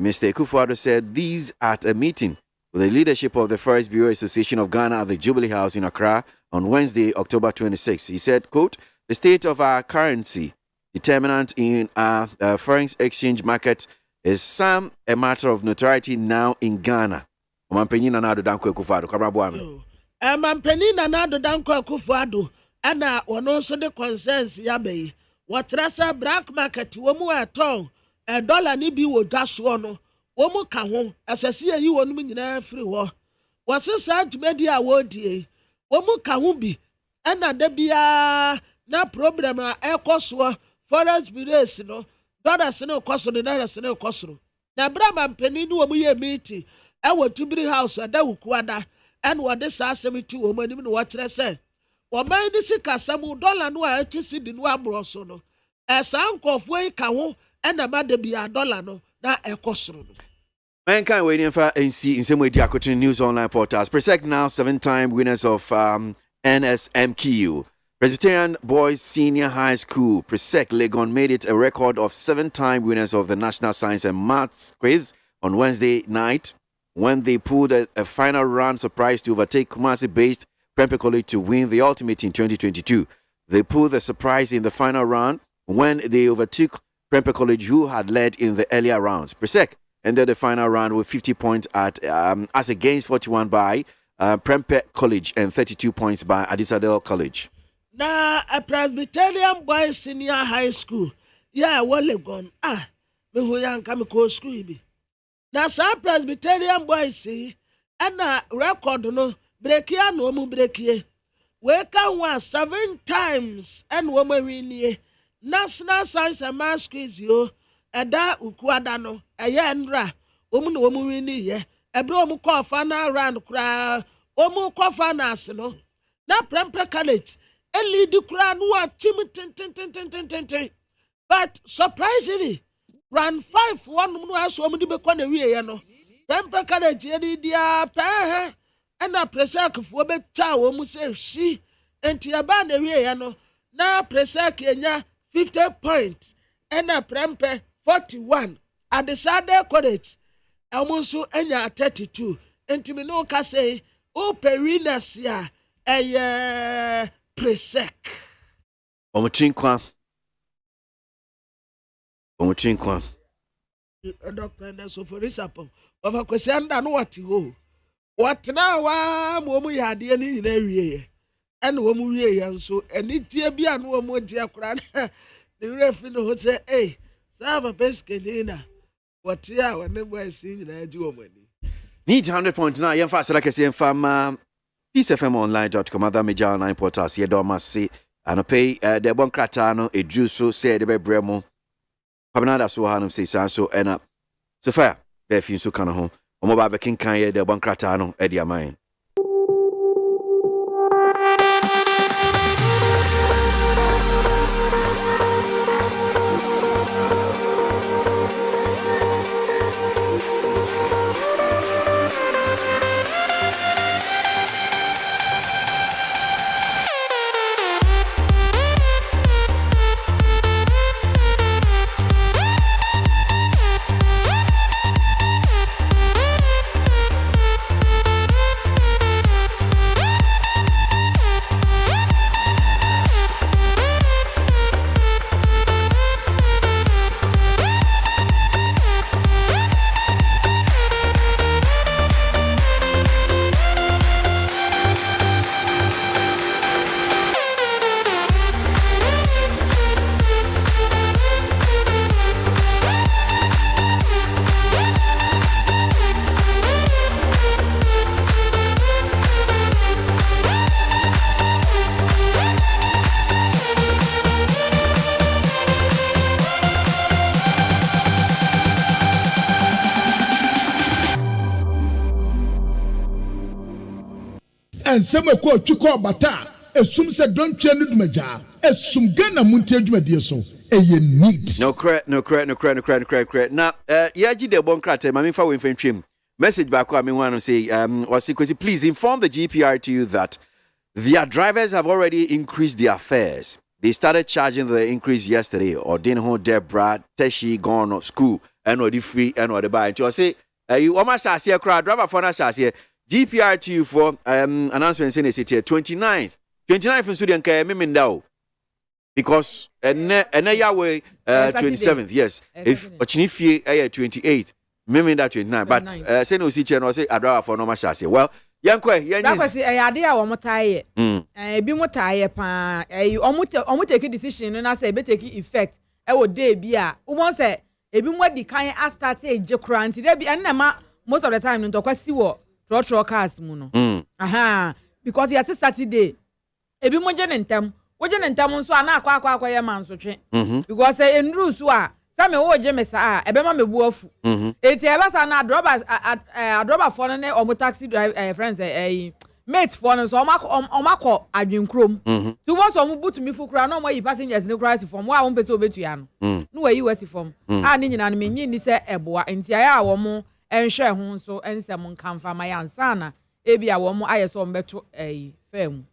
Mr. Ekufuado said these at a meeting with the leadership of the Forex Bureau Association of Ghana at the Jubilee House in Accra on Wednesday, October 26. He said, quote, "The state of our currency, determinant in our foreign exchange market, is a matter of notoriety now in Ghana." Mampeni Nana Addo Dankwa Ekufuado, Kabraboame. Mampeni Nana Addo Dankwa Ekufuado, and one also the concerns yabe. What rasa black market, womu aton, $1 ni bi wo daswono, womu kahon, asasi you wonu nyina free war. Was a sad media word ye, womu kahon bi, and debia na problem ekoswo Forex Bureau no $1 no kwasro $1 no kwasro na brama mpani no mu ye meeting e wo Jubilee House ada wukuada and what this asem tu o manim no wakere se o man ni sika samu $1 no a etisi di no abroso no esankofo yi ka ho e na ma de bia $1 no na ekosro no. Mankind waiting for NC in some way the Akotini News Online portals. Presec now 7-time winners of NSMQ. Presbyterian Boys Senior High School, Presec Legon, made it a record of 7-time winners of the National Science and Maths Quiz on Wednesday night when they pulled a final round surprise to overtake KWASI-based Prempeh College to win the ultimate in 2022. They pulled the surprise in the final round when they overtook Prempeh College, who had led in the earlier rounds. Presec ended the final round with 50 points as against 41 by Prempeh College and 32 points by Adisadel College. Na a Presbyterian Boys Senior High School, yeah, Legon, me who young come ko school be. Na sa Presbyterian Boys see, and na record no break ya no mu break ye. We can one 7 times and woman win ye. National Science and Maths Quiz yo, eda ukuada no, aya ndra, woman win ye. Ebro mu call final round kra, omu call finals no. Na Prempeh College. Eli di kura nuwa chimi ten. But surprisingly, round 5 one nuwa so mu di be kwana wiye ya no. Prempeh College yedi dia pe and na Presec fo be twa wo mu se shi enti aba na wiye ya no. Na Presec enya 50 points and na Prempeh 41 at the Saturday College. Almost enya 32 enti me no ka say o perinas ya Presec. Omuchinkwa. Doctor Nelson for this happen. Over question no what you what now mo ya de ni na wie and wo mu wie ya so eni tie bia no mo dia kura the ref no say Sava Pescalina. What ya when the boy singing I do money. Need 100.9 yen fast like I say from peacefmonline.com other major online portals here do must see and pay the bon kratano a juice so say the bremo. Pabnada so hanum say so end up. So fair, be fin so kana ho. Omo ba be kin kan ye the bon kratano e dia man. And some of what you call bata, assume said don't train with Maja, assume Ghana Montie Jumedia so, a neat. No credit. Now, Yaji de bon crate, Mammy for infantry. Message back, I mean, want to say, please inform the GPRTU that their drivers have already increased their fares. They started charging the increase yesterday, or Dinho, Debra, Teshi, gone to school, and or the free, and or the buy. And you say, you almost as a crowd driver for us as here. GPRTU for announcement saying it's here 29th in Sudan Mindao because and Yahweh 27th, yes. If Ochinifi 28th, Miminda 29, but say no teacher no say Adra for no mashasi. Well, Yankwe, Yankwe say idea one more tie. Be more tie pa almost take a decision and I say be take effect. I would day be a one say e be more the kind as start a jokranti there be and most of the time no talk see what Trotro cars muno. Aha, because he has Saturday. Ebi mo jenentem. Wo jenentem so ana akwa ye man so twe. Because in rules wa, sa me wo jemesa ebe ma me bu afu. Eti eba sa na droba for ne o mo taxi driver friends mate for no so omakọ adwenkrom. Tu mo so mo butu mi fukura na mo yi passengers ne kura si form wa wo mpese obetua no. No wa yi wasi form. Ni nyina no me nyi ni se eboa enti aya wo mo enhwe ho so ensem nkamfa ma yansa na ebia wo mo ayeso mbeto fam.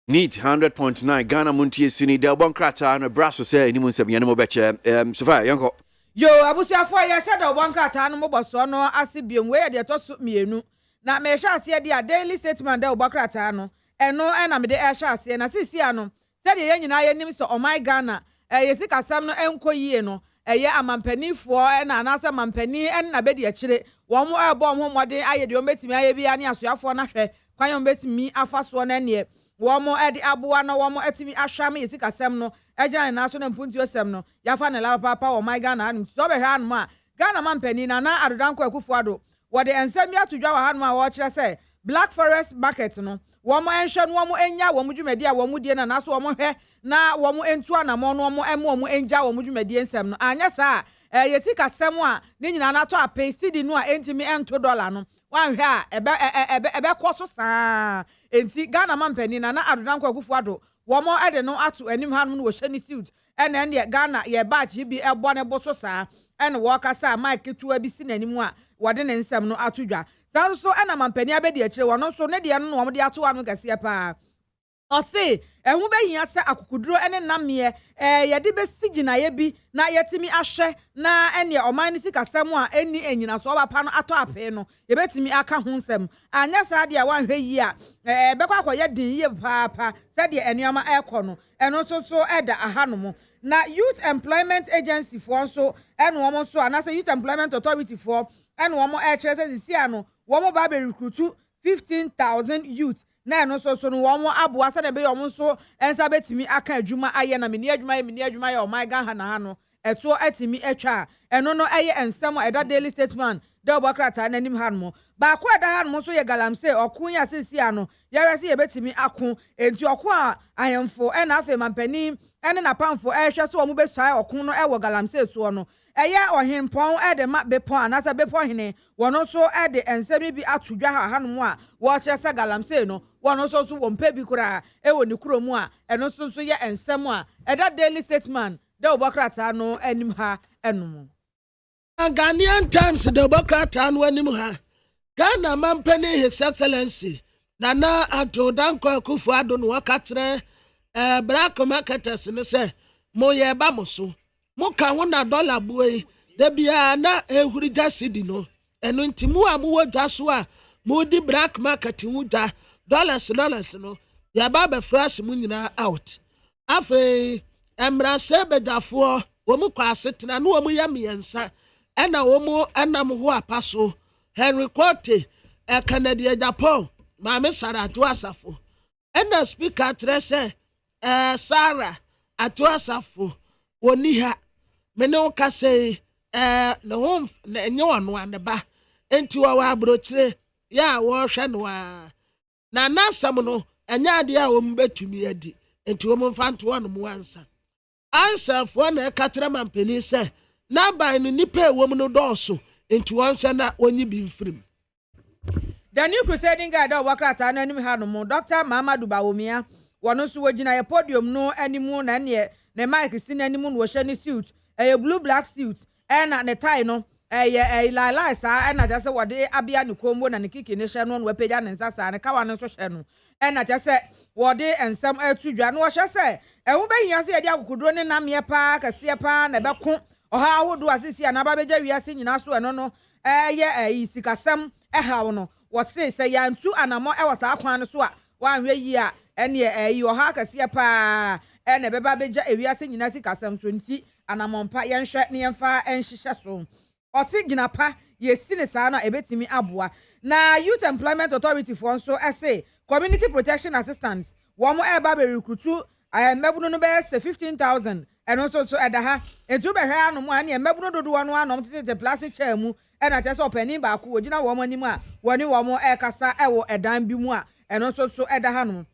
Need 100.9 Ghana Montie Suni Del Bon Krata no brasso say ni munsem yanemo beche Sofia yanko yo abusuafo ya shadow Bon Krata no moboso no asebiem we de to so mienu na me hya ase de a daily statement Del Bon Krata no eno na me de hya ase na sisi ano se de yanyina yanim so oh my Ghana yesika sam no enko yie no eye amampanifo na anase mampani na bedi akire wo mo ebo ho mode aye de o betimi aye bia ne asoafo na hwe kwan o betimi afaso na ne wo mo edi aboa na wo mo etimi ahwame yesika sam no agyan na so na mpunti osam no yafa ne la papa wo my Ghana anu so be hwa anu a Ghana mampani na adodanko akufuado wo de ensam ya todwa wa anu a wo kire se Black Forest market no wo mo enhwe no wo mo enya wo mo dwumadi a wo mo die na so wo mo hwe na wo mo entu anamo no wo mo emo mo enja wo mo dwumadi ensam no anya sa yesika sem a ne nyina na to apay cedi no a entimi ento dollar no wan hwe a ebe koso saa enti Ghana mampani na adodanko akufuado wo mo ede no ato anim ha no wo hye suit ene ne Ghana ye batch bi ebo ne boso saa ene wo kasa mike tuwa bi si nanim a wode ne nsam no atodwa saa so ena mampani abedi akire wono so ne de no wo de ato anu kase pa ose ehu behia se akukuduro ene namye yede besigina ye bi na yetimi ahwe na ene oman ni sikasem a eni enyina so ba no ato ape no ye betimi aka ho nsem anya sa de a wanhwe yi a bekwa akoye din ye papa se de enuama ekono eno so eda ahanom na Youth Employment Agency for so eno wo so anase Youth Employment Authority for eno wo kire se sisi ano wo ba be recruit 15,000 youth na no so no wo aboa se na be yo so ensa betimi aka adwuma aye na meni adwuma ye o my Ghana ha no eto atimi etwa eno no eye ensem eda daily statement da obakrata nanim hanmo ba ko eda hanmo so ye galamse okun ya sisi ano yare se ye betimi ako enti okun a ahemfo e na afa mampani ene na pamfo ehwe so omu besai okun no e wo galamse so no eye ohempon e de ma bepon anasa bepon hene wono so e de ensem bi atodwa ha hanmo a wo kyese galamse no wono so wo mpa bi kura e wo ni kuromu a eno so ye ensem a eda daily statement da obakrata no anim ha enum Ghanaian Times the obakrata no anim ha Ghana mampani His Excellency Nana Addo Dankwa Akufo-Addo no wakatre black marketers ne se mo ye ba mo so mo ka ho na dollar buoi da bia na ehuri jasidi no eno ntimu a mo wodwa so a mo di black market wuda dollars no ya ba be fresh mu nyina out afi emra se bedafo wo mu kwa setena no wo mu ya miensa ena wo mu anam ho apaso Henry Kote Canada Japan Mame Saratu Asafo ena speaker trese Sarah Atu Asafo woni ha me no ka say no home na enyo anu aneba enti wa abrochire ya wo hwe no a na nasam no enya ade a wo mbetumi adi enti wo mfanto no mu ansa ansafo na ekatra mampeni se na ban no nipa wo mu no dooso enti won hwe na onyi bi mfrim. The new crusading guy that wakrata na anim ha no mo Dr. Mamadou Bawumia wono so wogina ye podium no animu na ne mic sin animu no hye ne suit blue black suit na ne tie no lila sa na just wode abia ne kombo na ne kiki ne hye no wapagya ne nsasa ne kawa ne so hye no na just wode ensam atudwa no hye se ehu behia se ye dia akukudro ne namye pa kase pa na beko oha awodo asisi na babegya wiase nyina so eno no isikasem hawo no wose se yantu anamo wasa akwan so a wanhwe yi a ene oha kase pa ene beba begya wiase nyina sikasem so nti anamompa yenhwe ne yemfa enhyehyɛ so oti gina pa yesi ne saa na ebetimi aboa na Youth Employment Authority for nso say community protection assistance wo mo eba be recruit mebunu no be 15,000 and also so edaha etu be hwe anom a ne mebunu dodo no anom tete plastic chair mu na tese opani ba ko ogina wo mo anim a woni wo mo ekasa ewo edan bi mu a and also so edaha no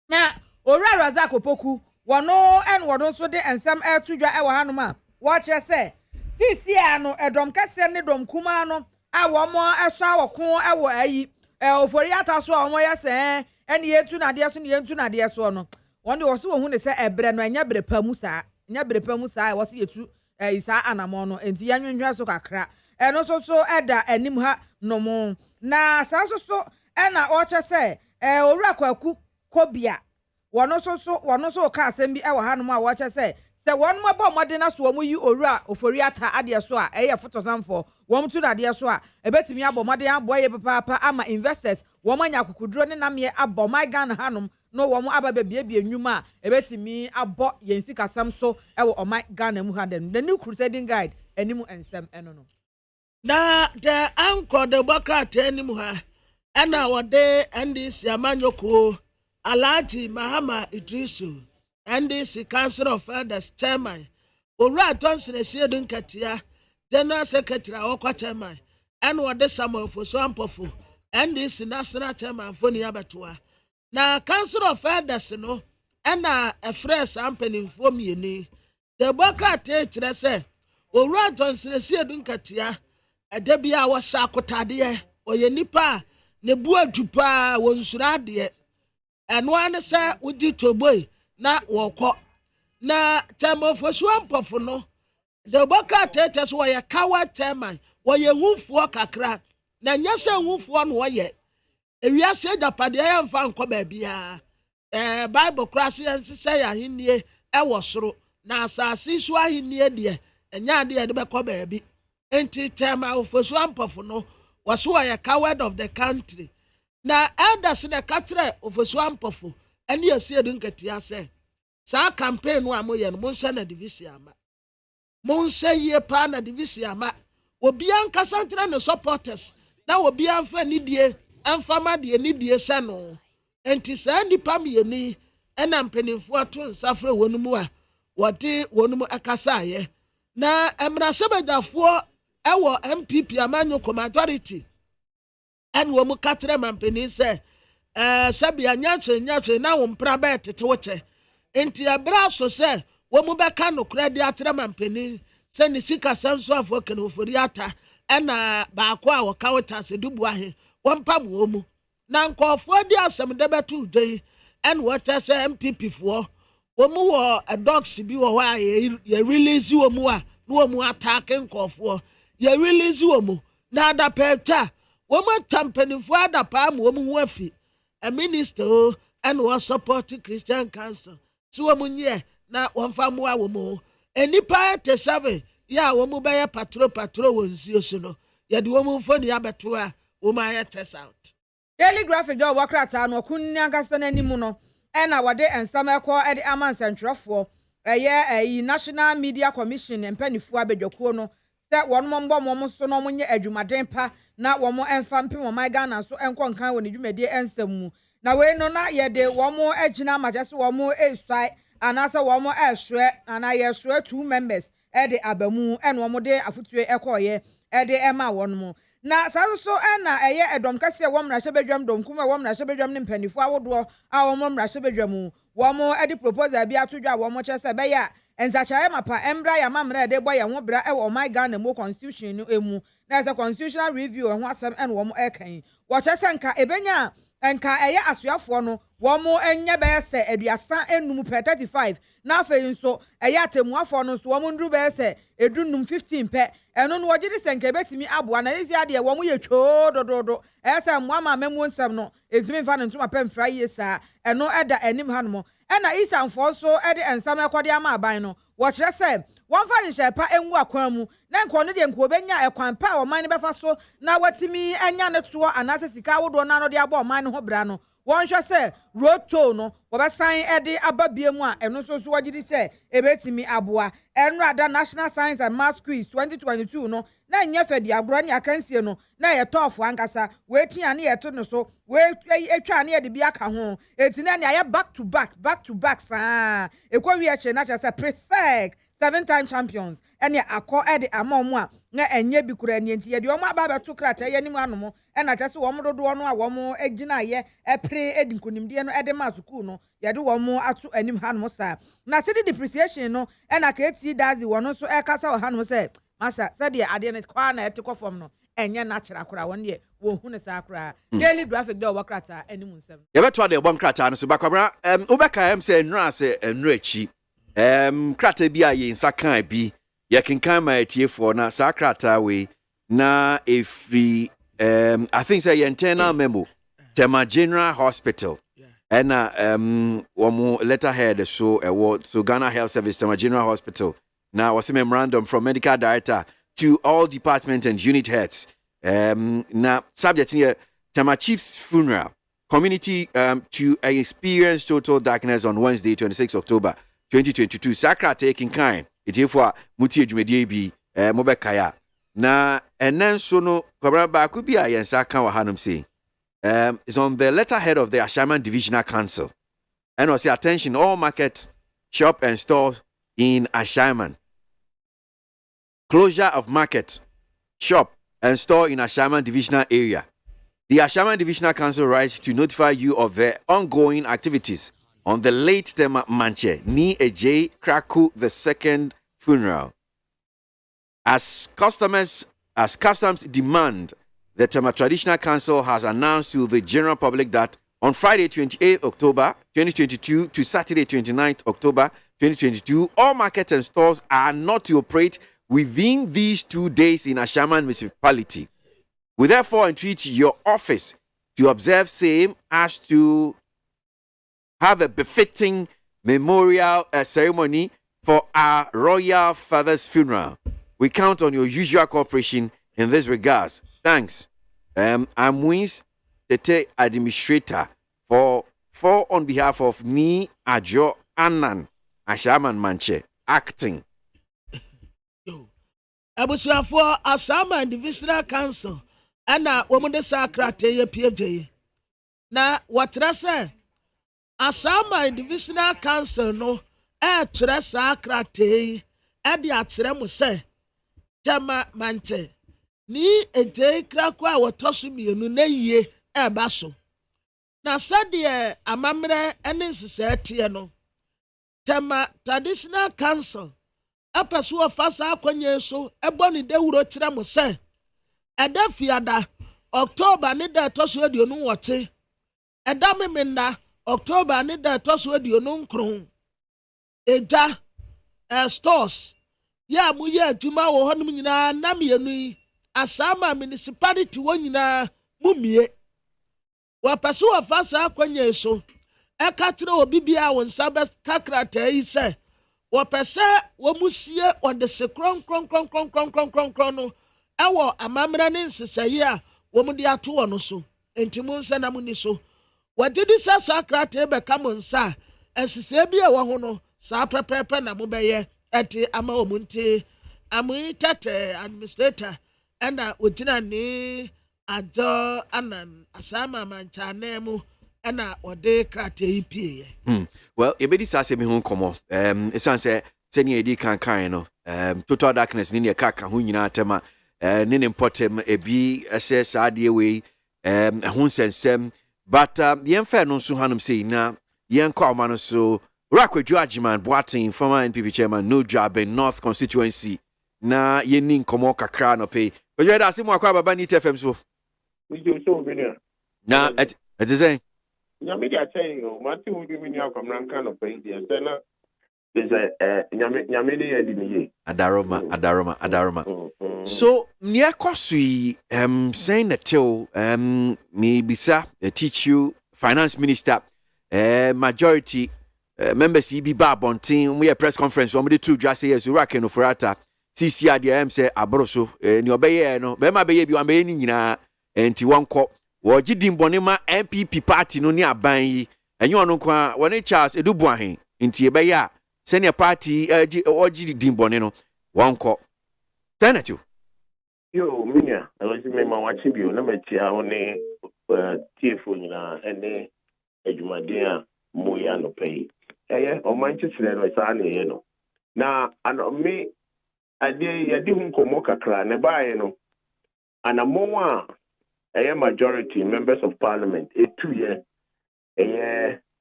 na owura Razak Opoku wono wodo so de ensam etudwa ewo hanom a wo kye se sisi ano edom kase ne dom kuma no a wo mo eso awoko ewo ayi ofori ata so wo mo yese ene yetu na de so ne yetu na de so no won de wo so wo hu ne se ebre no enya bre pa mu saa nya bre pa mu saa wo se yetu isa anamo no enti yanwenwa so kakra eno so eda anim ha no mo na saa so na o che se owura kwaku kobia wono so ka asem bi ewo hanom a wo che se won mo bo mode na so mo yi owura ofori ata ade so a eye fotosanfo won tu na ade so a ebetimi abo mode aboye papa ama investors won manya akukudro ne namye abo my Ghana hanom no won aba bebie enwuma a ebetimi abo yensi kasam so ewo o my Ghana mu ha den the new crusading guide enimu ensem eno no na the anchor the bakat enimu ha ana wode NDC amanyoko Alhaji Mahama Idrisu NDC Council of Elders Chairman Owura Thompson Esiedun Katia General Secretary Okwa Chairman and wode Samuel Fosuampofo NDC National Chairman Foni Abatua na Council of Elders no na a fresh company for me ni the bakat kire se Owura Thompson Esiedun Katia edebia wo sakotade oye nipa ne buadupa wonsura de eno ane se udi toboy na woko na temofosuampofo no de boka tete so ye kawa teman wo ye hufuo kakra na nyase hufuo no wo ye ewiase japade ya mfa nko ba bia Bible cross yense se ya hinnie wo soro na asase so ahinnie de enya de be ko ba bi enti tema ofosuampofo no waso ye coward of the country na elders ne katre ofosuampofo ene Esiedun Katia se sa campaign no amoye no monse na divisi ama monse ye pa na divisi ama obi anka santre no supporters na obi anfa nidie anfama de nidie se no enti sa nipa mieni ena mpenimfo ato nsafre wonumu a wode wonumu akasa ye na emrasebedafo ewo MPP amanyo majority and wo mu katre mampeni se sabia nyache na wo mpra ba tete woche enti abra so se wo mu beka no krade atre mampeni se ni sika sanso afo kan ofori ata na baako a wo kawota se dubu ahe wo mpam wo mu na nkofo di asem de betu dei and what se MPP fo wo mu wo a dogs bi wo wa ye release wo mu a no wo mu attack nkofo ye release wo mu na da peta wo mu tampanifo ada pa wo mu ho afi a minister and was supporting Christian Council so wo mu nye na wo mfa mu a wo mu enipa te 7 ya wo mu be patrol wo nsuo so no ye de wo mu mfoni abeto a wo ma ye test out Daily Graphic do wakrata no kunni ankasa nanimu no na wade ensam ekọ ede amansantwerefo eye National Media Commission empanifu abedwakuo no se wonmo mbọ mo so no monye adwumaden pa na womo emfa mpem mo Ghana so enko nkan woni dwumade ensam mu na we no na yede womo agina majase womo esai anasa womo ehwe ana yehwe 2 members ede abamu ene womo de afutue ekoye ede ema wonmo na saso na eye edom kase wo mra hyebedwam dom kuma wo mra hyebedwam ne mpanifo awodo a wo mra hyebedwam wo mo edi proposal bi atodwa wo mo chese be ya enzachaye mapa embra ya mamra de boye ho bra e wo my Ghana mo constitution no emu na as a constitutional review ho asem en wo mo ekan wo chese nka ebenya nka eye asuafo no wo mo enye be se aduasa enum per 35 na afa nso eye atemuafo no so wo mo ndru be se edunum 15 pe eno no wogidi senke betimi aboa na ezi ade wo mo ye twoo dododo ese moama memu nsem no ezimi fa no ntuma pem fra yesa eno eda anim hanom ena isanfo so ede ensam ekode ama aban no wo kire se won fa nhye pa enwu akwan mu na nko no de nko benya ekwan pa o man ne befa so na watimi enya ne to anase sika wodo na no de aba o man ne ho bra no won hwe se roto no wo be san ede ababie mu a eno so wogidi se ebetimi aboa enrada National Science and Maths Quiz 2022 no na nyefe di abro ne akansie no na ye tofu ankasa we tia ne ye to no so we etwa ne ye de bia ka ho etina ne aye back to back saa ekwawi eche na cha se presec 7-time champions ene akọ ede amamu a na enye bi kura ne nti ye de omo aba beto krata ye nimu anomo ena cha se wo dodo no a wo mo agina ye epre edi nkonimde no ede ma school no ye de wo mo atu anim hanom saa na city depreciation no ena ka eti dazi wo no so e kasa wo hanom se masa said ye ade ne kwa na etiko fom no enye na kyera kora won ye wo hu ne saa kora Daily Graphic do wakrata animu nsem ye beto de bon krata no so bakwabra obeka se enra se enra echi krata bi aye nsakan bi ye kenkan ma etiefo na saa krata we na efri I think say internal memo Tema General Hospital and one letterhead so Ghana Health Service Tema General Hospital now was a memorandum from medical director to all department and unit heads now subject here Tema Chief's funeral community to experience total darkness on Wednesday 26 October 2022 Sakra taking kind it here for Muti Jumedi bi Mobekaya na enen so no kwabra ba ku bia yensa kan wa hanum say is on the letterhead of the Ashaman Divisional Council and was attention all market shop and stores in Ashaman closure of market shop and store in Ashaman Divisional area. The Ashaman Divisional Council writes to notify you of the ongoing activities on the late Tema Manche Ni Eje Kraku II funeral. As customs demand, the Tema Traditional Council has announced to the general public that on Friday 28 October 2022 to Saturday 29 October 2022, all markets and stores are not to operate within these 2 days in Ashaman municipality. We therefore entreat your office to observe same as to have a befitting memorial ceremony for our royal father's funeral. We count on your usual cooperation in this regards. Thanks. I'm Wins, the administrator for on behalf of me, Ajo Annan, Ashaman Manche, acting. Abusuafo Ashaman Divisional Council ana womude sakrate ye PJ. Na watrasa Ashaman Divisional Council no tre sakrate ɛde akyerɛ mo sɛ Tema mante ni ete krakwa a wɔtɔ so mmienu na yie ɛba so na sɛdeɛ amammerɛ ne nsesɛɛ teɛ no Tema traditional council apɛ so wɔfa saa akɔnyɛ so ɛbɔ ne dawuro kyerɛ mo sɛ ɛda fiada October ne da ɛtɔ so aduonu nwɔtwe ɛda memenda October ne da ɛtɔ so aduonu nkron ɛda stores ya mu yɛ adwuma wɔ hɔnom nyinaa na mmienu yi asama municipality wɔ nyinaa mu mie wɔpɛ so wɔfa saa akɔnyɛ so ɛka kyerɛ obi bia wɔn nsa bɛka krataa yi sɛ wɔpɛ sɛ wɔn mu sie wɔde se kronkronkronkronkronkronkron no ɛwɔ amammerɛ ne nsesɛeɛ a wɔn de ato wɔn so enti mu nsa na mu ni so wɔgye di sɛ saa krataa bɛka mo nsa a nsesɛeɛ bi a ɛwɔ ho no saa pɛpɛɛpɛ na mo bɛyɛ ɛte ama wɔn nti amu tete administrator ɛna ogyina ne adɔ anan asama mankyane mu ɛna wɔde krataa yi pie well ebedi saa sɛ me ho nkɔmɔ ɛsan sɛ sɛnea edi kankan no total darkness ne kaka ho nyinaa tema ne mpɔtem ebi ɛsɛ saa deɛ wei ɛho nsɛnsɛm but yɛmfa no nso hanom sei na yɛnkɔ ɔma no so Rakwadwo Agyeman Boaten, former NPP chairman, no job in North constituency. Na yeni nkomo kakra no pay. But you da simu akwa baba ni TFM so. We do so many. Na it is saying. Ya media saying o, mati wo bi mini akwa mranka no pay dia. Say na there's nyame de yedi ni. Adaroma. So near kwasui saying that till me bisa teach you finance minister majority members be babontin we press conference we dey two just say yes Iraq no forata CC ADM say abroso ni obeye no be ma beye bi wan beye ni nyina enti wonko wo gidin bone ma MPP party no ni aban yi enye ono kwa woni Charles Edubuahen enti ebeye a senior party gidin bone no wonko senator yo minya awasi me ma wachi bi o na machia oni TFO nyina ene adwumaden a moya no pay o Manchester no sa na ye no na ano me ade yadi hu komo kakra ne bae no anamo a majority members of parliament 2 year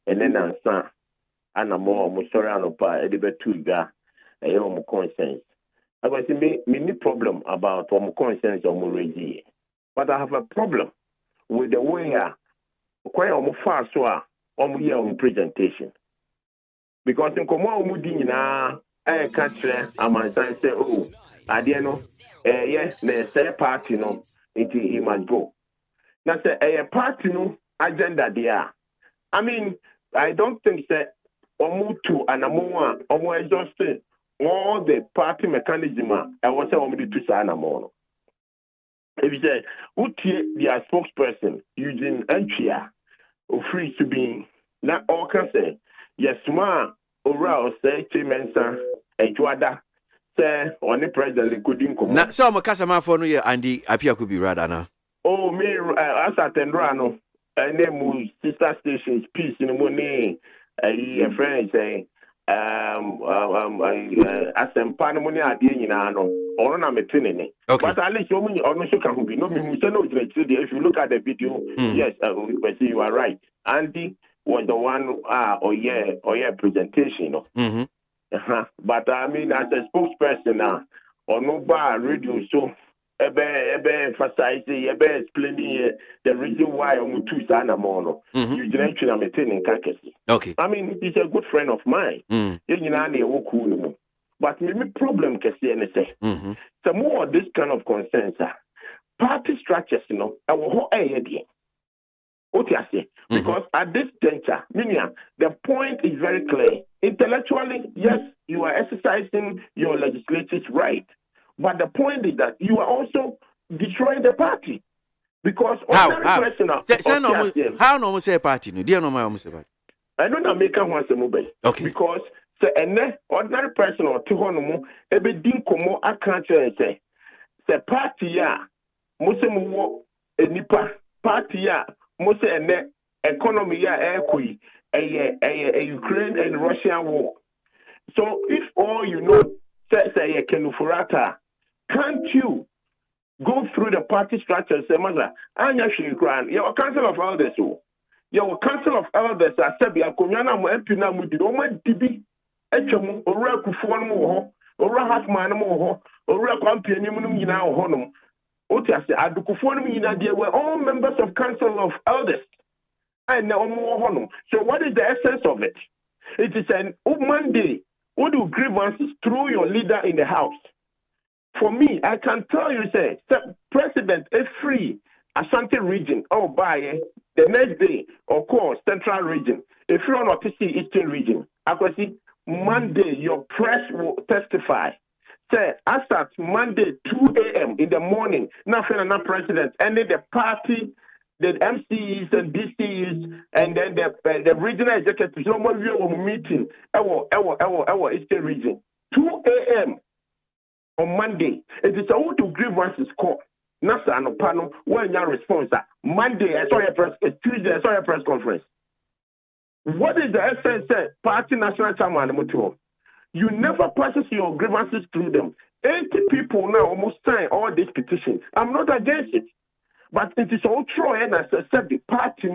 enena nsa anamo mo sorry anopa ede betu ga mo conscience I was me ni problem about mo conscience or mo ready but I have a problem with the way quite mo far so on presentation because in komo omudi nyina catch amansan say oh ade no yes na say party no he must go now say party no agenda there I mean I don't think say omu to anamo omu exhausted all the party mechanism I was say omu to say anamo no if you say utie their spokesperson using Antria free to be na all can say yes ma ora say chimensa ejuada say only president couldn't come na so makasama for no Andy apia could be rather na oh me as atendra no name sister stations peace in the morning a friend say asempa no money ade nyina no ono na metene but at least omu ono so can be no me say no if you look at the video yes you are right Andy was the one presentation but I mean as a spokesperson on no bar radio so ebe emphasizing explaining the reason why I'm too sana mono you didn't try maintaining kakesi okay I mean he's a good friend of mine you know na wo cool but maybe problem kesi ene say so more this kind of concerns party structures I will because at this juncture, the point is very clear. Intellectually, yes, you are exercising your legislative right. But the point is that you are also destroying the party. Because how no say party? No, dear no my say party. I don't know make one say okay. Because say ordinary person or tihonomo ebe din komo aka say party ya mo se mo enipa party ya mo se economy ya ekui a Ukraine and Russian war. So if all you know say Kenufurata, can't you go through the party structure and say, Mother, Anya Shinkran, your council of elders, your council of elders, I said, Yakunyana, Mpina, Mudoma, Dibi, Echamu, Ora Kufuan, Ora Hakman, Ora Campianum, Yina, Honum, Otias, Adukufuan, they were all members of council of elders. And no more honor. So what is the essence of it? It is an Monday. What do grievances through your leader in the house? For me, I can tell you, say, President is free. Ashanti region, by the next day, of course, Central region. If you're on OTC Eastern region, ABOAGYE, Monday, your press will testify. Say, as at Monday, 2 a.m. in the morning, nothing and not president, and then the party, the MCs and DCs, and then the regional executives, no more meeting, our Eastern region. 2 a.m. on Monday. It is a to grievances call. Nasa and Opano, when your response Monday, I saw your press, Tuesday, I saw your press conference. What is the essence? Party national chairman, you never process your grievances through them. 80 people now almost sign all these petitions. I'm not against it. But it is all true, and as I said, the party,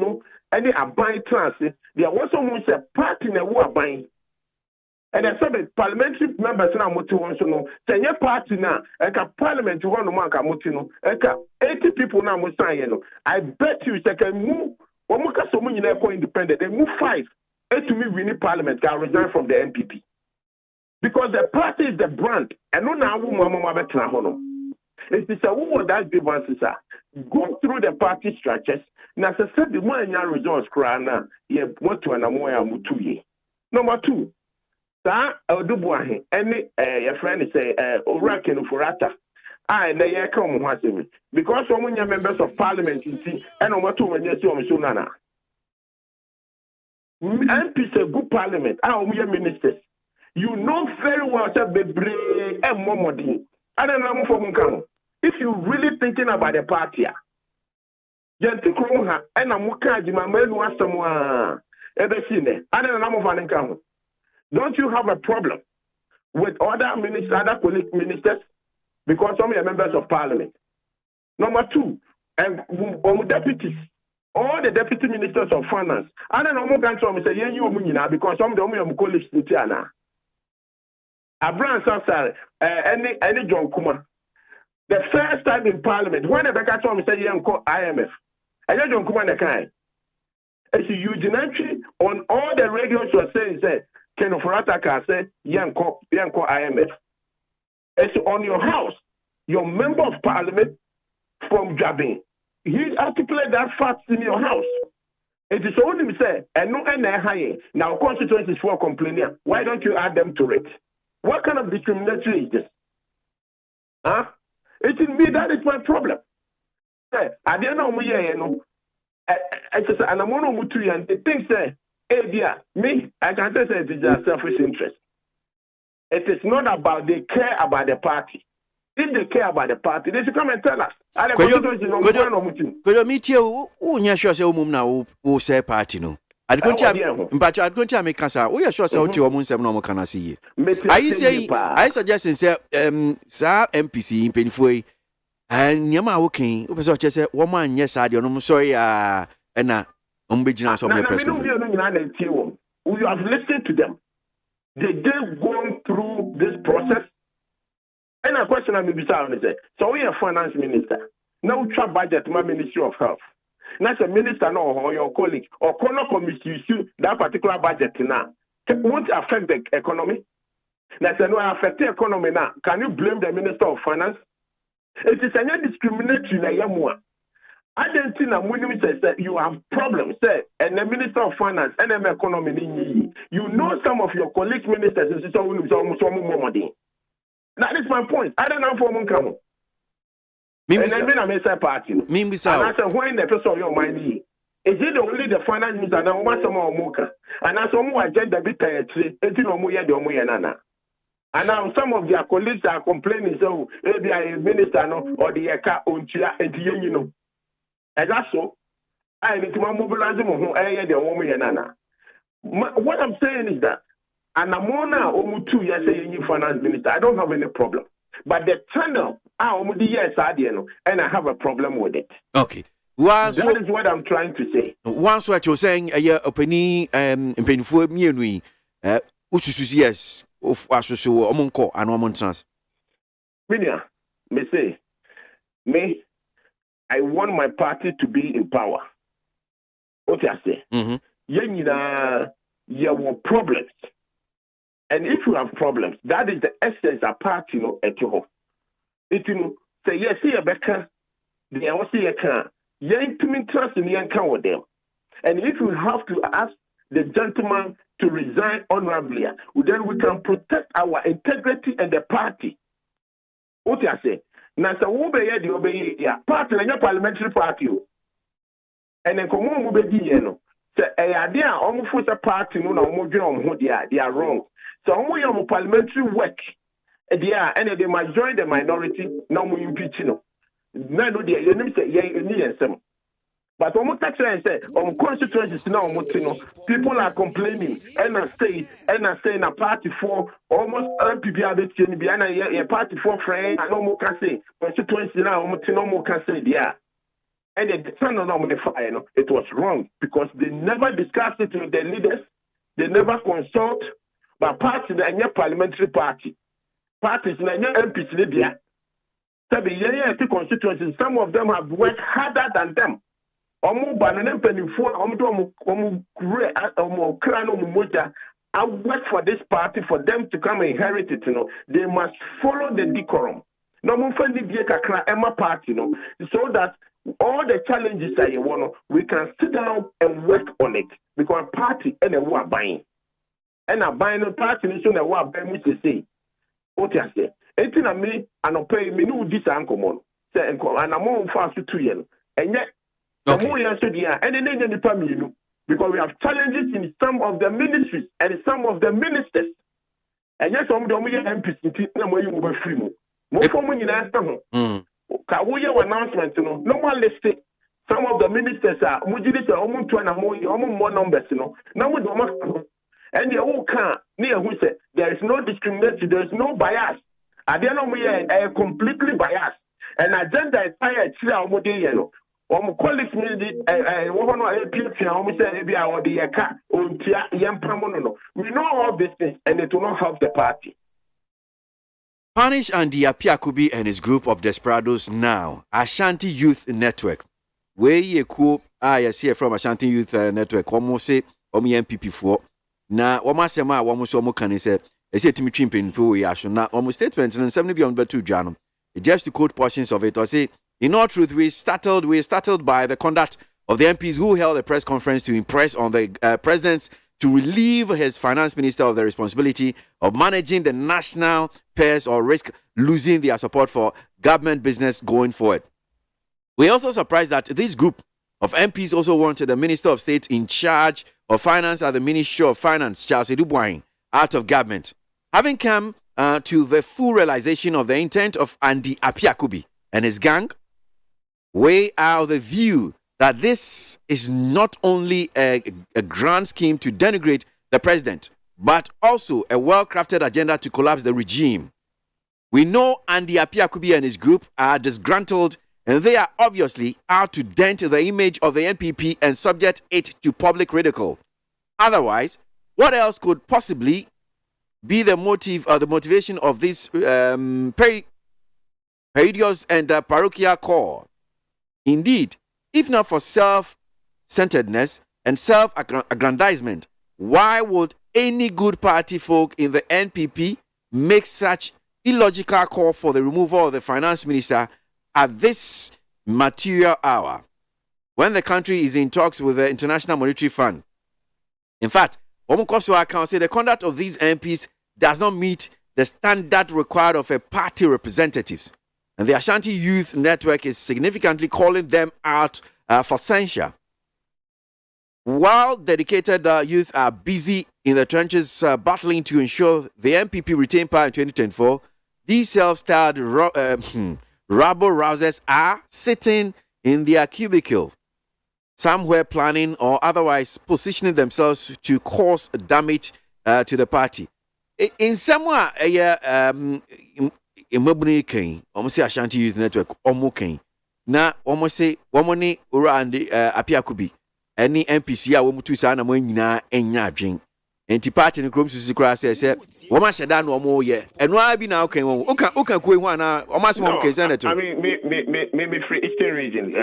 any abide trans, there was someone said party who are buying. And I said, the parliamentary members now, say, your party now, and parliament, you want to mark a motino, and 80 people now, I bet you, they can move, one more someone in their independent, they move 5, 8 to me, we need parliament, can resign from the MPP. Because the party is the brand, and no now, it is a woman that grievances are. Go through the party structures. Now, as I said, the more your results, Krana, you want to anamoya mutuye. Number 2, that Odubuahi, any your friend say, Orakin Furata. I na ye come wasimi. Because some of your members of parliament, and number 2, when you see Sunana. MP is a good parliament, our ministers. You know very well that the brave and momodi. I don't know for if you really thinking about the party, don't you have a problem with other ministers, other colleague ministers, because some are members of parliament? Number 2, and deputies, all the deputy ministers of finance. I don't know more than some say because some of them colleagues in Tiana. Abraham Sasa, any John Kuma. The first time in Parliament, when the Becca told me, say, you call IMF, and you don't come on the kind. It's a huge entry on all the radios you're saying, say, Kenofurata can say, you call IMF. It's on your house, your member of Parliament from Jabin. He articulated that fact in your house. It is only me say, and no high. Now, constituencies for complaining. Why don't you add them to it? What kind of discriminatory is this? Huh? It is me that is my problem. I don't know, I just and I'm on to you and the thing say, hey dear, me, I can say it is a selfish interest. It is not about they care about the party. If they care about the party, they should come and tell us. Could you meet you? Who you sure say now who say party no? I'd go to make cancer. We are sure so to almost have no can see. I say, I suggest and say, sir, MPC in Penfoy, and Yama working, who was just a woman, yes, I don't know, sorry, and umbiginals of the president. We have listened to them. They've gone through this process. And a question I may be saying is, so we are finance minister. Now try budget my Ministry of Health. Not a minister no, or your colleague or corner committee that particular budget now. Won't affect the economy. That's no affect the economy now. Can you blame the Minister of Finance? It is a discriminatory. I don't think that you have problems, and the Minister of Finance and the economy. You know some of your colleague ministers is almost more money. That is my point. I don't know for Munkamo. And then I may say party. And I said, when the person of your mind is it only the finance minister that wants some more mocha? And I saw more agenda bit and now some of their colleagues are complaining, so maybe a minister no or the eka unchia and you know. And that's so. I need to mobilize them who the woman. What I'm saying is that And Amona Omu 2 years a finance minister, I don't have any problem. But the channel, and I have a problem with it. Okay. That is what I'm trying to say. Once what you're saying, a opinion, painful me, yes, of Asoso, Omonko, and Omontans. Minia, me say, I want my party to be in power. What I say? You have problems. And if you have problems, that is the essence of party, at your home. It say, yes, see a becker, they also can. You ain't too trust in the encounter with them. And if you have to ask the gentleman to resign honorably, then we can protect our integrity and the party. What I say? Now, so who be the obey party and your parliamentary party. And then come on, we be say, idea almost for the party, they are wrong. So when you parliamentary work, and they might join the minority, no more impeaching. No, they say, but almost and say, constituencies now, people are complaining, and I say, a party for almost MPP, a party for friends, no more can say, constituency now, no more can say, yeah. And the turn on the fire, it was wrong because they never discussed it with the leaders, they never consult. But party na nye parliamentary party. Parties na nye MPs Libya. Constituencies, some of them have worked harder than them. I work for this party for them to come and inherit it, They must follow the decorum. No more party, so that all the challenges that you want, we can sit down and work on it. Because party and a war buying. And a buying party nation that what by me to say. What I say? 18 of me and pay me no this uncle say and I'm more fast to 2 years. And yet the more years to the and then the family because we have challenges in some of the ministries and some of the ministers. And yes, some of the MPs no more you will free more for money in answer. Kawoye announcement no one listed. Some of the ministers are mujidis almost 2 and more numbers, Now we don't. And the whole can't near who said there is no discrimination, there is no bias. At the end of the year, completely biased. And agenda is tired, yellow. Colleagues we know all these things and it will not help the party. Punish Andy Apiakubi and his group of desperados now, Ashanti Youth Network. Where you cool, yes, here from Ashanti Youth Network, almost say, MPP for. Na wamasema wamuso kan say ese timi twimpen fo we asho na almost statement and 70 beyond betu dwanom just to quote portions of it or say in all truth we startled by the conduct of the MPs who held a press conference to impress on the president to relieve his finance minister of the responsibility of managing the national pairs or risk losing their support for government business going forward. We also surprised that this group of MPs also wanted the Minister of State in charge of Finance at the Ministry of Finance, Charles Edubwine, out of government. Having come to the full realization of the intent of Andy Apiakubi and his gang, we are of the view that this is not only a grand scheme to denigrate the president, but also a well-crafted agenda to collapse the regime. We know Andy Apiakubi and his group are disgruntled and they are obviously out to dent the image of the NPP and subject it to public ridicule. Otherwise, what else could possibly be the motive or the motivation of this perilous and parochial core? Indeed, if not for self-centeredness and self-aggrandizement, why would any good party folk in the NPP make such illogical call for the removal of the finance minister at this material hour, when the country is in talks with the International Monetary Fund? In fact, Omukoso can say the conduct of these MPs does not meet the standard required of a party representatives. And the Ashanti Youth Network is significantly calling them out for censure. While dedicated youth are busy in the trenches battling to ensure the MPP retain power in 2024, these self-styled rabble-rousers are sitting in their cubicle, somewhere planning or otherwise positioning themselves to cause damage to the party. In somewhere, Imabuni King, almost Ashanti Youth Network, Omo King. Na almost say, Womani around Apia Kubi. Any NPC, I want to sign a moina and yajing. And the party in the group to cry said, Woma Shadan or more yet. And why be now came on? Okay, go one or maximum case senator. I mean, maybe free Eastern region,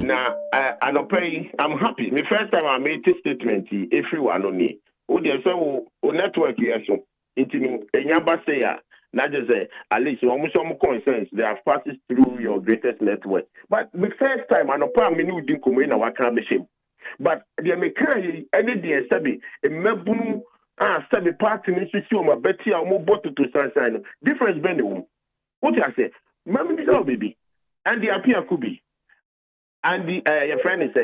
now, I don't pay, I'm happy. The first time I made this statement, everyone on me. Oh, there's so network, yes, so into Yambasea. Not just at least almost some concerns they have passed through your greatest network. But the first time I know me no didn't come in our crime. But the American any day sabi a mebunu sabi party ni sisi o ma beti a mo bottle to sunshine. Difference be no. What I say? Mama me say baby. And the appear could be. And the your friend is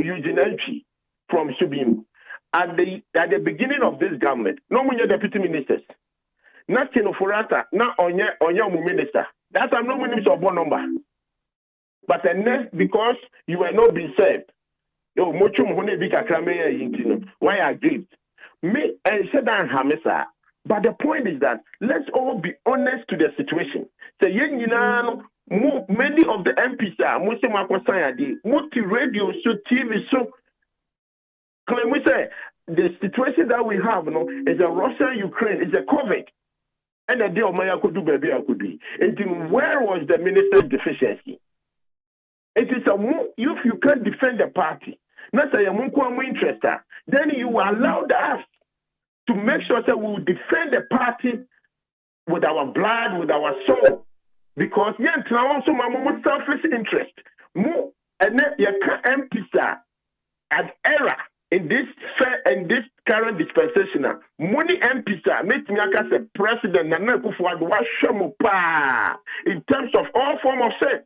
Eugene Entry from Subim. At the beginning of this government, no more deputy ministers. Not Forata, not on your minister. That's I'm not winning your phone number. But then because you were not being served, yo, muchum hone bika krameya yintino. Why I agreed? Me and said Hamisa. But the point is that let's all be honest to the situation. So many of the MPs are multi radio, so TV, so claim we say the situation that we have is a Russia-Ukraine, is a COVID. And the day of Maya could do baby I could be. And where was the minister's deficiency? It is if you can't defend the party, not say you're interested, then you allowed us to make sure that we will defend the party with our blood, with our soul. Because also my selfish interest. And then you can't empty at error. In this current dispensation, money MPs make me as a president in terms of all form of sin,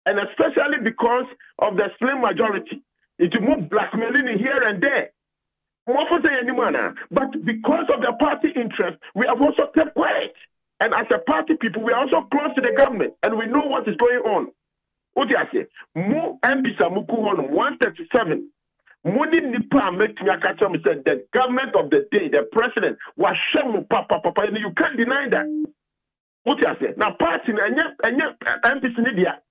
and especially because of the slim majority. It will move blackmailing here and there. But because of the party interest, we have also kept quiet. And as a party people, we are also close to the government, and we know what is going on. What do I say? More MPs are 137. Money Nipa make me catch him said the government of the day, the president was shame papa, and you can't deny that. What I say? Now party and MPs in India.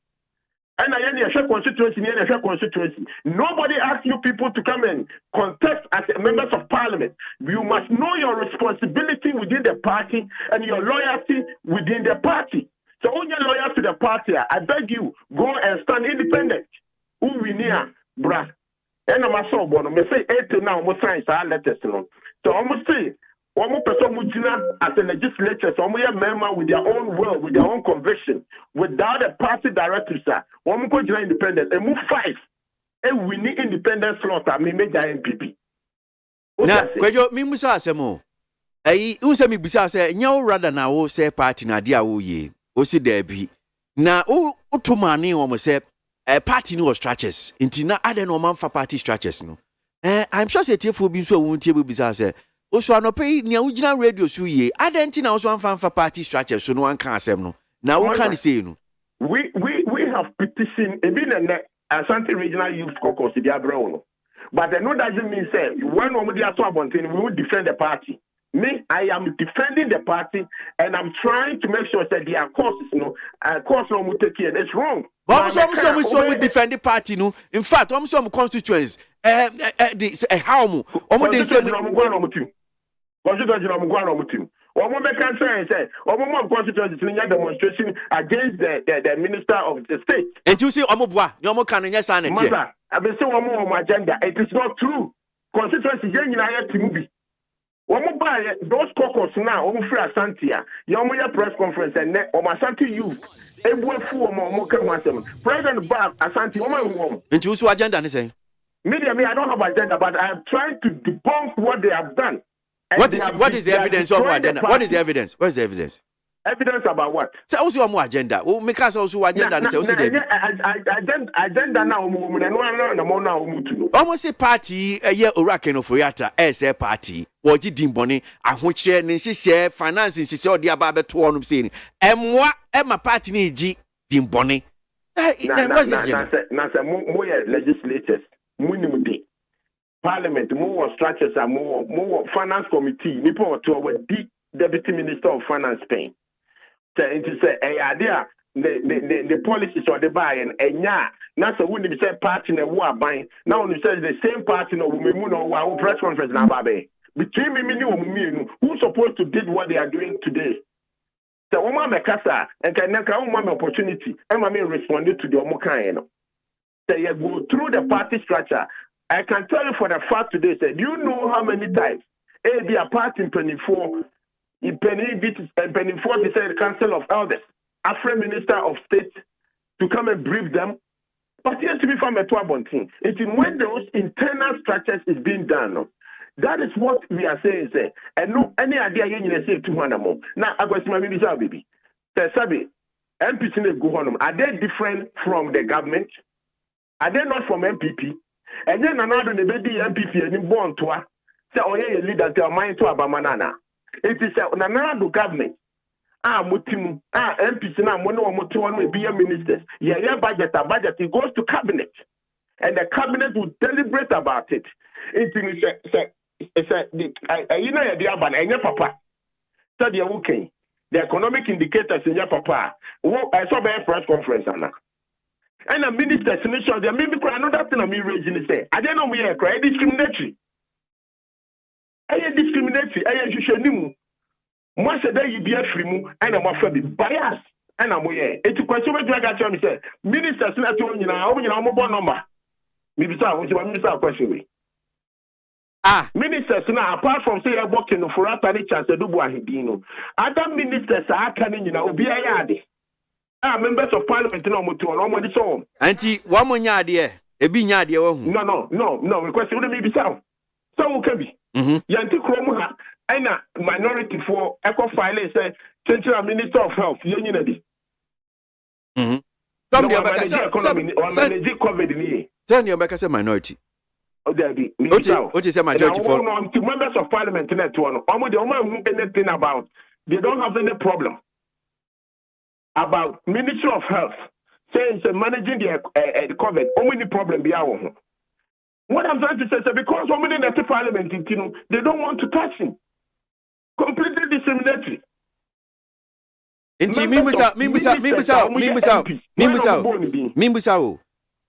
And I any constituency. Nobody asks you people to come and contest as members of parliament. You must know your responsibility within the party and your loyalty within the party. So when you're loyal to the party, I beg you, go and stand independent. Who we near, bruh. And I'm also born. I say 8 now. Almost sign letters. So almost say, one person as a legislature, so we are member with their own will, with their own conviction, without a party director, sir. One more independent and move 5. And we need independent slot. I mean, make MPP. Now, Kwejo, me musa asemo. Unse mi bisa say, nyawo rather na wo say party na dia wo ye. O si debi. Na o to mani o mo say party no structures. Inti na ade no man for party structures no. I'm sure say tefo bi so won tie bi bisa say. Oso anope nia ugina radio so ye. Ade nti na so fan for party structures so no an kan asem no. Na wo kan say no. We have petitioned even an Ashanti Regional Youth Caucus the Abrono. But I know that doesn't mean say when we are talking we will defend the party. Me, I am defending the party and I'm trying to make sure that their courses, course no will take care. It's wrong. We defend the party, no. In fact, some constituents, how mu, constituency demonstration against the minister of the state. And you see, agenda. It is not true. Constituency those caucus now, free Ashanti, press conference and Ashanti Youth. President Bob Ashanti, and you see agenda, I don't have agenda, but I am trying to debunk what they have done. What is the evidence of agenda? What is the evidence? What is the evidence? Evidence about what? So also more agenda. Oh, make us also agenda. Agenda now. Almost a party a year Orakeno Foyata as a party. What did Dimboni? I want share share financing. She saw the above 200 saying, and what am a party need G Dimboni? That was legislators. parliament, more structures are more finance committee, nipo to our deputy minister of finance Spain. So it is a idea the policies or the buy and yeah, now so when they say party in a war buying, now you say the same party no women or press conference now baby. Between me who's supposed to do what they are doing today. So woman mekasa and can woman opportunity and I responded to the omokan. So you go through the party structure. I can tell you for the fact today, do you know how many times be a party in Penny 4 they said Council of Elders, Afro Minister of State to come and brief them. But here to be from a 12 thing. It is when those internal structures is being done. That is what we are saying, say. And no any idea you say 200 more. Now I got my minister baby. Say Sabi, MPC go on. Are they different from the government? Are they not from MPP? And then another the baby MPP and born to us. Say oh yeah, leader tell mine to Abamanana. It is another government. Mutimu, MPC now one be a ministers. Yeah, budget it goes to cabinet. And the cabinet will deliberate about it. It's you know the urban and your papa. So they are okay. The economic indicators in your papa. I saw by a press conference and the minister solution there maybe another thing I'm raising say I don't know we are cry discriminatory. I discriminatory, I should moi say that you be a free mu and I'm afraid be bias and I'm here. It's question we drag at me say minister say that you know mobile number. Maybe say minister question we. Ministers now apart from say you're working for Atani chance to do ahidino. Other ministers are coming obi ayade. Members of parliament no mo to no this so. Anti one mo nya ade ebi nya ade wo hu. No request we be so. So we can be. Yanti kromo ha na minority for eco file say central minister of health yenyina di. Some the manage COVID ni. Tell you make say minority. What is a majority for members of parliament anything about they don't have any problem about Ministry of Health saying managing the COVID only problem be our what I'm trying to say is because so many in the parliament they don't want to touch him completely discriminatory.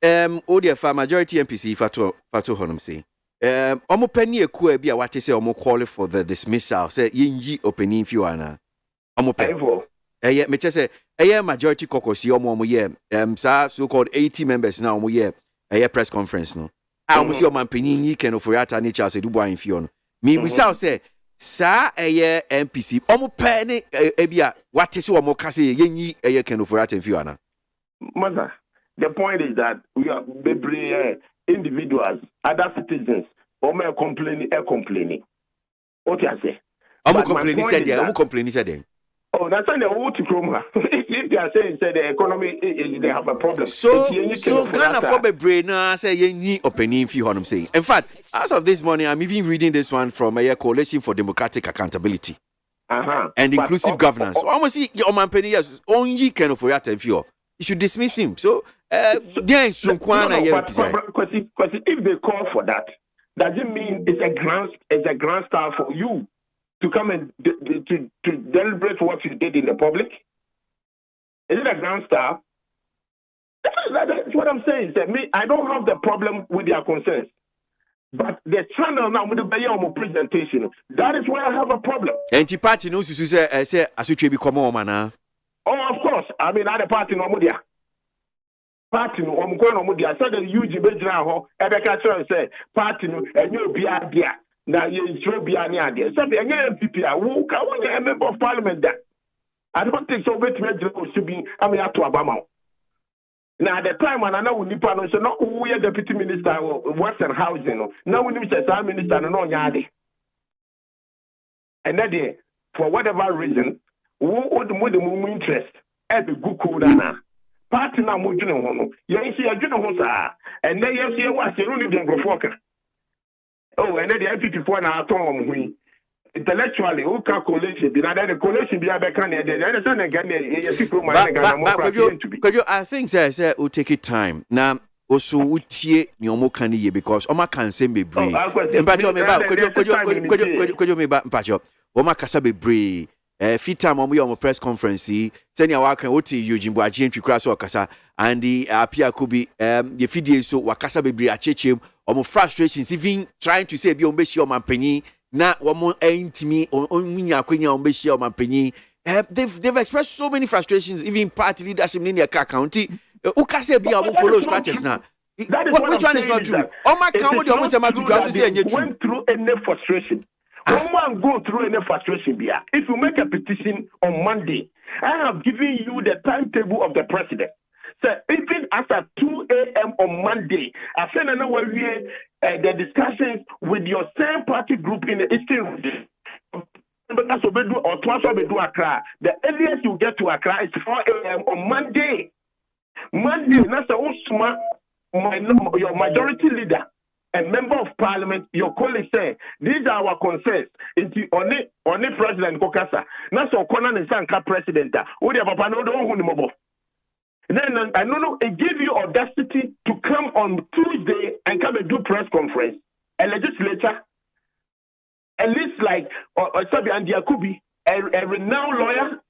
Odia for majority MPC fatu honum say. Omo penny eku bi a wate say omo call for the dismissal say yinyi opening fi wana. Omo pe. Me say majority caucus omo ye so called 80 members now omo ye press conference no. Omo see omo penny yi ken for ata ni Charles Dubois in fi on. Me we say sa MPC omo pe ne bi a wate say omo ka say yinyi ken for ata in fi wana. Mother, the point is that we are individuals, other citizens, or complaining. What you say? I'm complaining said. Oh, that's why they want to come. If they are saying the economy, they have a problem. So Ghana for the brain say you need opinion if you want to say. In fact, as of this morning, I'm even reading this one from a Coalition for Democratic Accountability and Inclusive Governance. Almost see your man penny yes, only kind of for that if you should dismiss him. So because if they call for that, does it mean it's a grand style for you to come and to deliberate what you did in the public? Is it a grand style? That's what I'm saying. I don't have the problem with their concerns. But the channel now with the Bayamo presentation, that is where I have a problem. And party knows you say as you become man. Oh, of course. I mean other party no more there. Party no I said the huge bedra ho Ebeka say party no enyo bia dia na ye ntro bia ne ade so be enye MPP a wo ka wo a member of parliament that I don't think so bet me should be am ya to abama now at the time when I know nipa no so no wo ye deputy minister of Western Housing no now we need say minister no nya and that day for whatever reason wo the interest e be good cool na party na mo dwene ho no ye isi adwene ho saa and then yes ye wa se no ni dem grofoka oh and then the MPP4 na aton mo hu intellectually who calculation bi na the collation bi abeka na the say na Ghana ye people man Ghana mo practice to be. I think say will take it time now also utie ni omo kan ye because oma kan say be brave mpacho me ba kojo me ba mpacho oma kasa be brave fit time omo your press conference send ya waka oti Eugene Boaji ntwikura so kasa and the apia could be the video so wakasa be brave achechem omo frustrations even trying to say bi ombe shi omanpanyi na omo intimi omunya akwenya ombe shi omanpanyi they've expressed so many frustrations even party leadership in their county ukase bi omo follow structures now. Which one is not true? Oma can what you almost say to just say you went through any frustration. One go through any frustration bia. If you make a petition on Monday, I have given you the timetable of the president. So even after 2 a.m. on Monday, I send another the discussions with your same party group in the Eastern region. The earliest you get to Accra is 4 a.m. on Monday. Monday, that's the your majority leader and member of parliament, your colleagues say, these are our concerns. Into only President Kokasa. That's all Conan and Sanka president. Then I don't know, it gives you audacity to come on Tuesday and come and do press conference. A legislature, at least like Sabi and Yakubi, a renowned lawyer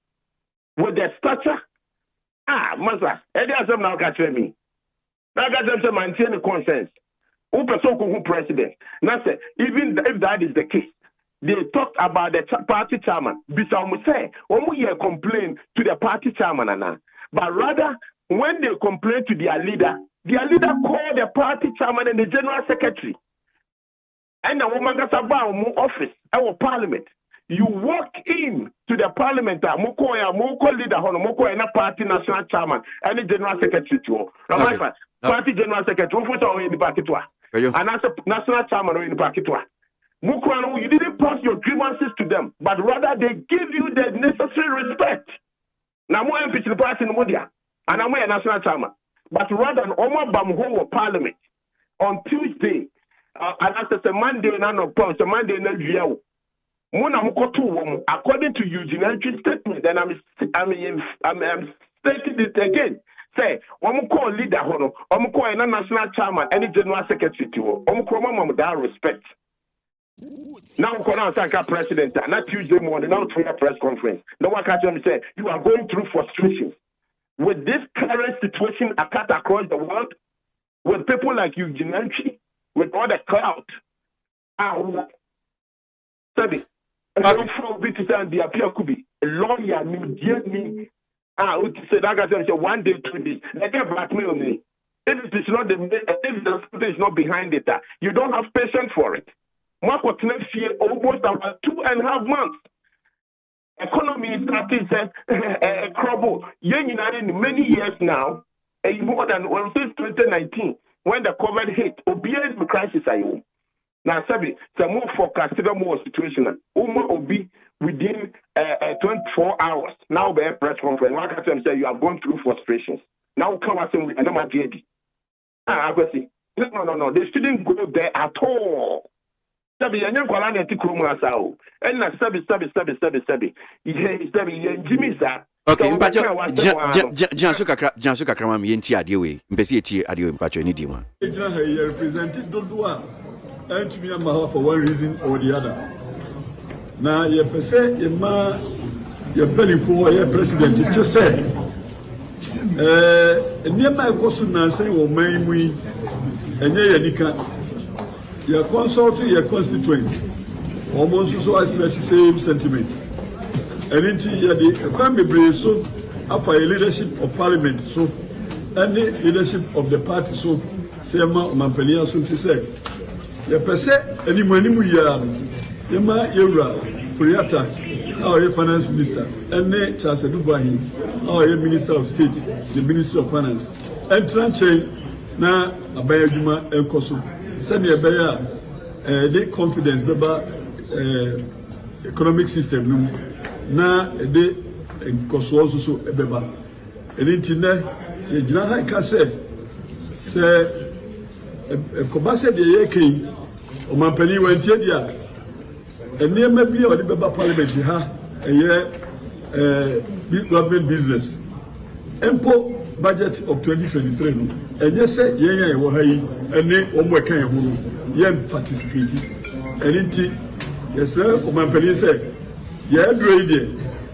with their stature. Masa, Eddie Azam now catch me. Now got them to maintain the consensus. Who president? Now say, even if that is the case, they talked about the party chairman. Bisa say, we complain to the party chairman, but rather when they complain to their leader called the party chairman and the general secretary. And the woman got about office, our parliament. You walk in to the parliament, moko leader, moko and party national chairman, and the general secretary too. Party general secretary, in the party too. And as a national chairman in the party too. Moko, you didn't pass your grievances to them, but rather they give you the necessary respect. Now, more MP to the party in Modia, and I'm a national chairman. But rather than Omar Bamho parliament on Tuesday, and as a Monday, and on Monday, and according to Eugene statement, and I'm stating it again. Say, call leader, call national chairman, any general secretary to that respect. Now, president, not Tuesday morning, now to a press conference. No one can say you are going through frustrations with this current situation across the world, with people like Eugene, with all the clout. Sorry. From and the appeal could be a lawyer, me. Say that one day, 2 days. They can blackmail me. If it is not the is not behind it, you don't have patience for it. Marco next year almost about 2.5 months. Economy is starting a trouble. In many years now, more than since 2019, when the COVID hit, obvious crisis I own. Now, Sabi, some more forecast, more situational. Will be within 24 hours. Now, be a press conference. One can say you are going through frustrations. Now, come and say, I don't want to No. They shouldn't go there at all. Sabi, you're going to take room as well. And now, Sabi. Jimmy, sir. Okay, Jansu kakra mi yenti adewe. Mpesi eti adewe mpacho ni diwa. He represented Dodua and to me for one reason or the other. Now, you say you're belly for your president to say. Near my question, I say, or may we, and you're consulting your constituents, almost so express the same sentiment. And into the can be brave so after a leadership of parliament, so any leadership of the party, so Sema Mampelia, so to say. You per se, any money we are, Yama Yura, Friata, our finance minister, and Ne Charles Dubahi, our minister of state, the minister of finance, and Tranche, na Abayajuma and Kosu, send me a bear, the confidence, Baba economic system. Na de Kosu also Beba. And in ye Jina can say, Kobase de Yaki, or Mampeli went here, and near maybe or the Beba Parliament, a year big government business. Empo budget of 2023 no enye say yen ya wo ha yi ene omo eka ye ho yen participate enti yes o man peli say ye adro ide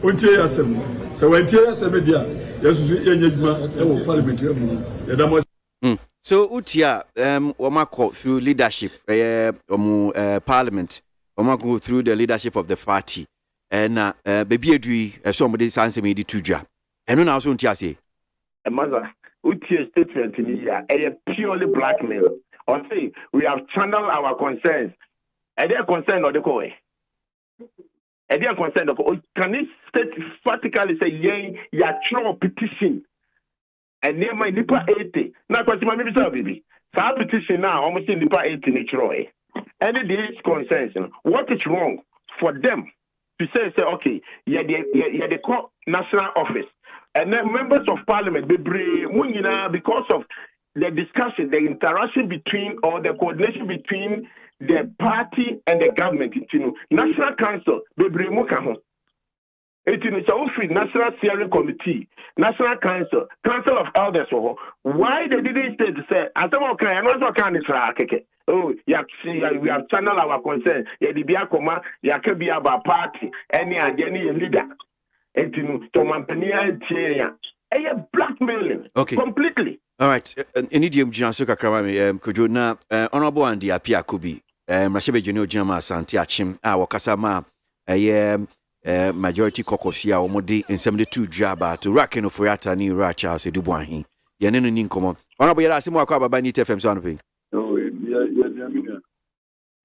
ontie asem so wantie asem dia yesusu yenye djuma e wo parliamentary mu ye da mo. So utia omako through leadership parliament omako through the leadership of the party and baby edui somebody sanse me di tuja eno na so ntia say mother utia statement in here purely blackmail or say we have channeled our concerns and their concern or the coy and their concern of can it state practically say ya throw petition and near my nipa 80 now question my baby so petition now almost in nipa 80 naturally any these concerns what is wrong for them to say okay they call national office and then members of parliament because of the discussion, the interaction between or the coordination between the party and the government, national council, National Steering Committee, National Council, Council of Elders. Why they didn't say, I don't okay, and also can oh, we have channeled our concern. The Biakoma, be about party, any leader. Blackmailing. Okay. Completely. All right. Enidium Janso Kakramami, Kojo na honorable and the Apia Kubi, Mashebe Junior Jama Santi Achim, Wakasama, majority caucus here, Omodi, and 72 Jaba to Raken of Furiata ni Racha, se Dubuahi. Yanenu Ninkomo. Honorable Yarasimo Akaba Nit FM Sonoping.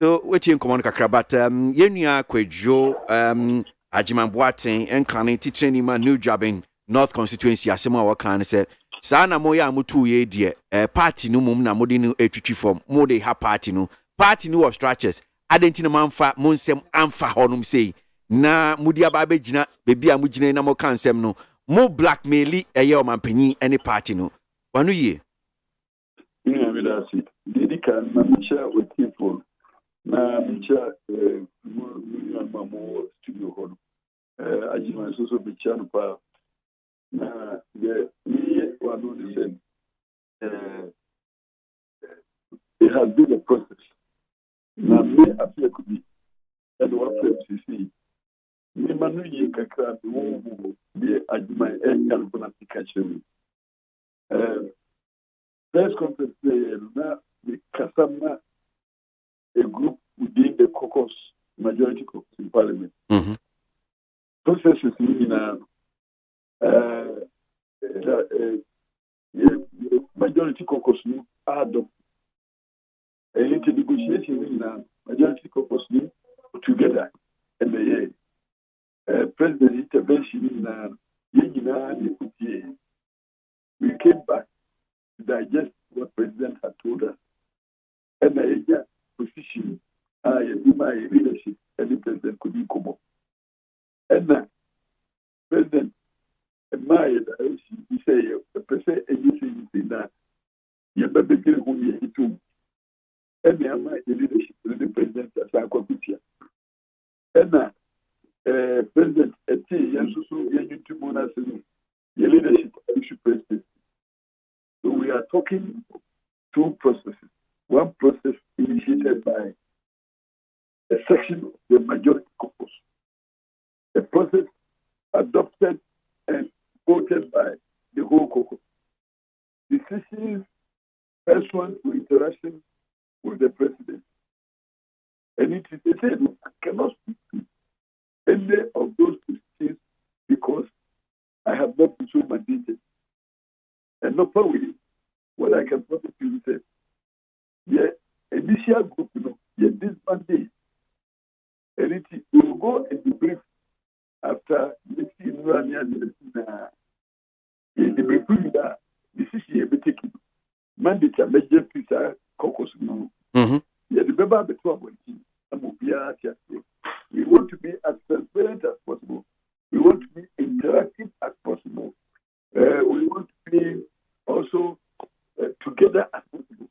So, waiting common Kakrabat, Yenya Kwejo, Ajiman Boateng and Kane teaching him a new job in North Constituency. Asema Wakan said, Sana Moya Mutu ye dear, party no mum na modinu etri form, more they have party no of structures. Adentina manfa monsem amfa honum say, na Mudia Babejina, baby Amujine na mo kansem no, more blackmaili a year man penny any party no. Wanu ye? Didika Namicha with people. Namicha Mamo studio hall. Ajima Suso Bichan Pa. Na the one said it has been a process. Now me appear could be and what you see. Me manu ye kakra the Ajima and gonna catch him. Press conference na the Kasama a group within the caucus majority caucus in parliament. Processes in majority caucus new adopt a little negotiation in majority caucus new together and the president intervention in we came back to digest what president had told us and the position my leadership and the president could be come up and now president my he say the president anything that you better get who you to and my leadership the president as I could put here and now president at you to bonus your leadership issue president. So we are talking two processes. One process initiated by a section of the majority caucus. A process adopted and voted by the whole caucus. Decisions pursuant to interaction with the president. And it is said I cannot speak to any of those decisions because I have not been so mandated. And not probably what I can promise you is that initial group, this Monday, and it will go and debrief after the debriefing that decision be taken. Mandate a major pizza caucus. The member between we want to be as transparent as possible. We want to be interactive as possible. We want to be also together as possible.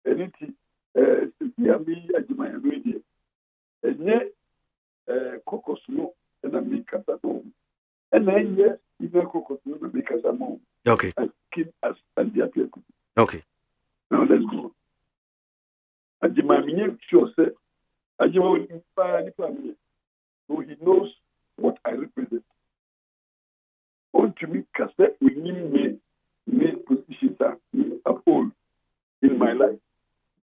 And it is me Ajima Radio. And yet caucus no and I make us a home. And then yes, even caucus no make us a home. Okay. as keen as the appeal. Okay. Now let's go. Ajima Minye sure said, Ajima will inspire the family, so he knows what I represent. On to me, cassette with me, positions are uphold in my life,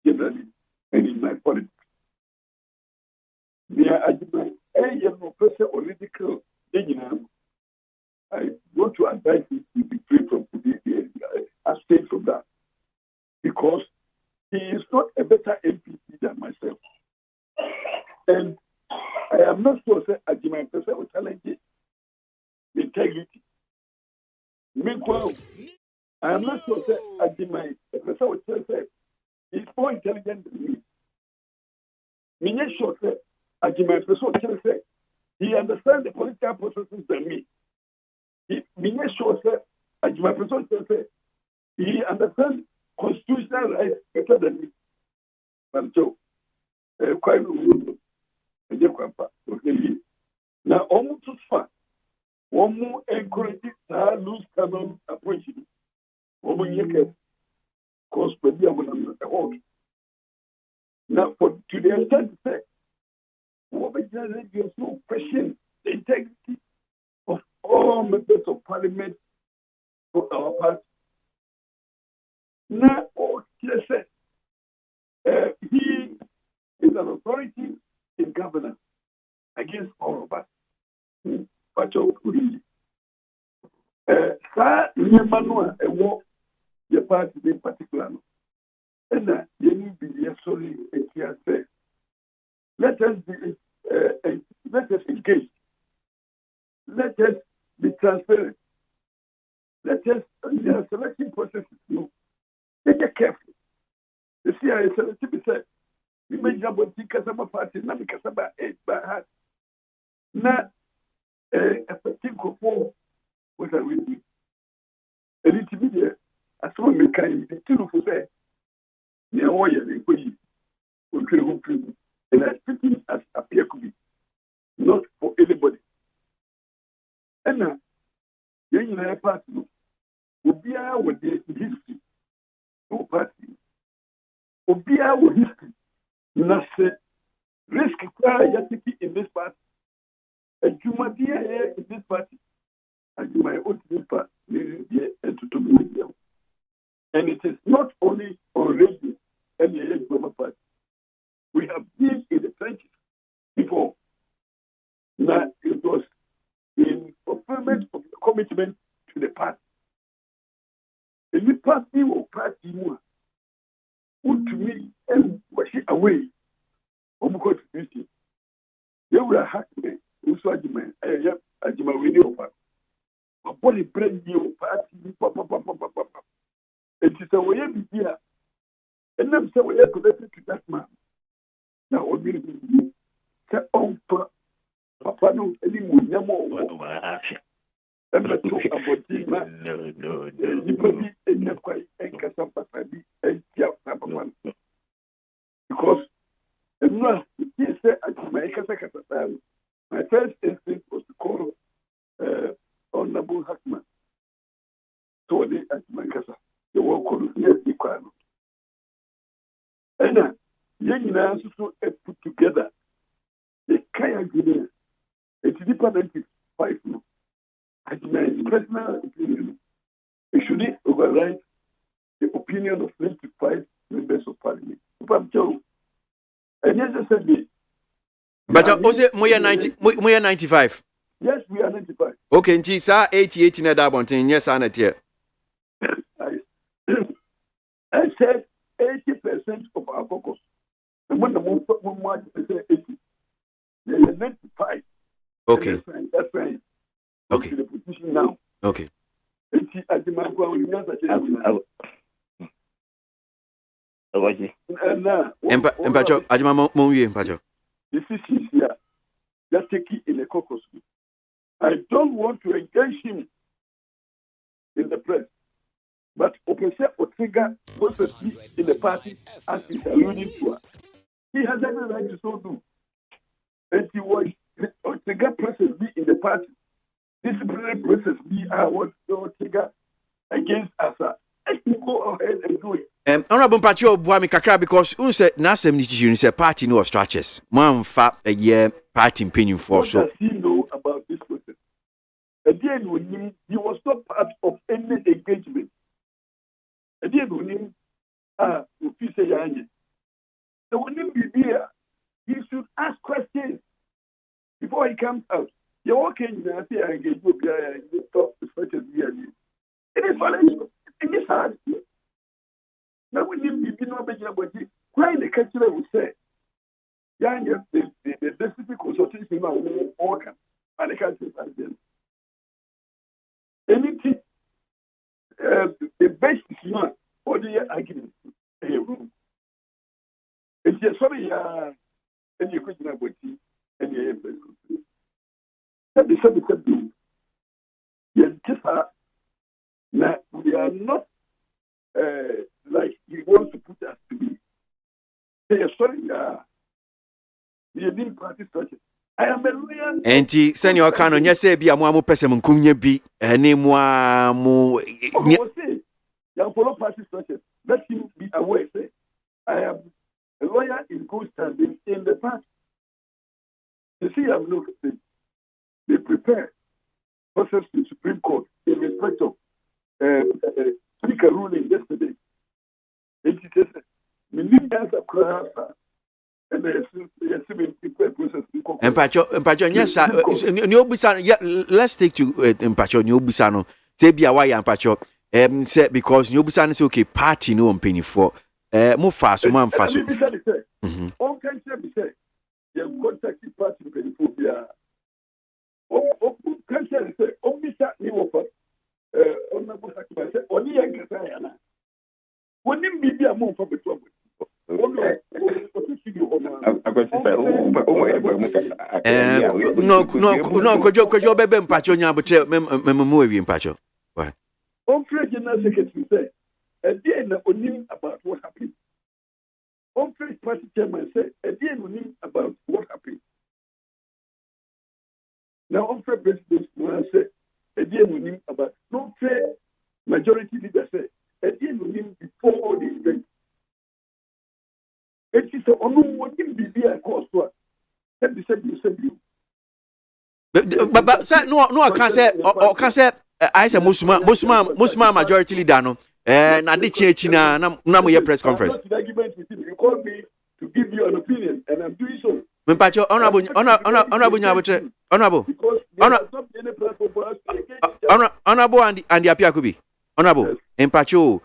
generally, and in my politics. Near Ajima, a young person already killed. I want to advise you to be free from abstain from that, because he is not a better MPP than myself. And I am not sure that Ajima person will challenge integrity. Meanwhile, I am not sure that Ajima person will challenge he is more intelligent than me. Me not sure that Ajima person will challenge he understands the political processes than me. Me not sure that Ajima person will challenge he understands constitutional rights better than me. But so, quite now, almost as far, one more encouraging loose cannon approach. One year, cause maybe I will not. Now, for to the extent to say, what we just no question the integrity of all members of parliament for our party. Now, let's say, he is an authority in governance against all of us. But Yemanoa, a war, your party in particular. And that you need to be sorry, let us engage. Let us be transparent. Let us, the selection process is new. Take it carefully. The CIA selection said, we may jump on Kasaba party, not because about 8 by heart. Not a particular form, what I will do. And it's immediate. As one may kind of two for say, near warrior, they put you on critical prison. And I speaking as appear to be, not for anybody. And now, young and party will be our with the history. No party. Will be our history. Nothing. Risk yatiki in this party. And you might be here in this party. And you might own this party. And it is not only on radio and the global party. We have been in the trenches before. Now it was in fulfillment of the commitment to the party. And the party will party more. Put to me and wash it away. Because they will hack me. Also, Ajima, Ajima, we know about. A body brand new party, papa. It is a way of here. And then so we are connected to that man. Now, we will be Papa, no, any more. And let's talk about this man. No. You put me in the quiet and Casapa and Papa. Because my first instinct was to call Honorable Hackman. So they at my casa, the work on the requirement. And young answers to put together the Kaya Guinea, it's independent 5 no. As my personal opinion, it should override the opinion of 25 members of parliament. And yes, I said, but also, we are 95. Yes, we are 95. Okay, and sir, 88 in a dabontin. Yes, I not yet. I said 80% of our caucus. And when the one say 80, they are 95. Okay. That's right. Okay. The position now. Okay. Empacho, Ajima Monwie, Empacho. This is here. Just take it in a caucus. I don't want to engage him in the press, but Opposite Otiga processly in the party as he's alluding to her. He has every right to so do. And he was Otiga process be in the party. Disciplinary process be what Otiga against Asa. Let me go ahead and do it. Honorable Pacho Buami Kakra, because who said Nasem Nichijun said party no structures. Man fat a year party opinion for What so. does he know about this process? Again, when he was not part of any engagement. Again, when him, so when him be here, he should ask questions before he comes out. You're walking, I say, I engage with you, talk to such as you. It is violation. It is hard. Now, when him be not making about it, why the country will say, yeah, the specific consultation will work, and the country is anything, the best is not for the argument. It's just sorry, and you couldn't have what you and you have the same. Yes, just now we are not like he wants to put us to be. Hey, sorry, you didn't practice structure. I am a lawyer. Enti senior canon, yes, be a more person kumye bi name mo. You follow party structure. Let him be aware. Say, I am a lawyer in good standing in the party. You see, I'm looking. They prepare process to the Supreme Court in respect of speaker ruling yesterday. And he says, we need to answer and Mpacho, yes, let's take to Mpacho Nyobusano. Say be a why Mpacho. Say because Nyobusano is okay, party no penny for more fast, man fast. All can say, you contacted party penny for can say, oh, Mr. Niwofa, on the book, on the Yankasayana. When you be a move for the trouble. No, could you be Mpacho Nyabutre, movie Mpacho? Why? On General Secretary said, at the end, only about what happened. On first party chairman said, at the end, only about what happened. Now, on first president said, at the end, only about no fair majority leader said, at the end, only before all these things. It is on what can be a cost to us. But no, I can't say, or can't say, I say, Musma majority leader, no, and I did change na press conference. You called me to give you an opinion, and I'm doing so. Mpacho, honorable, and the Apiakubi, honorable, Mpacho,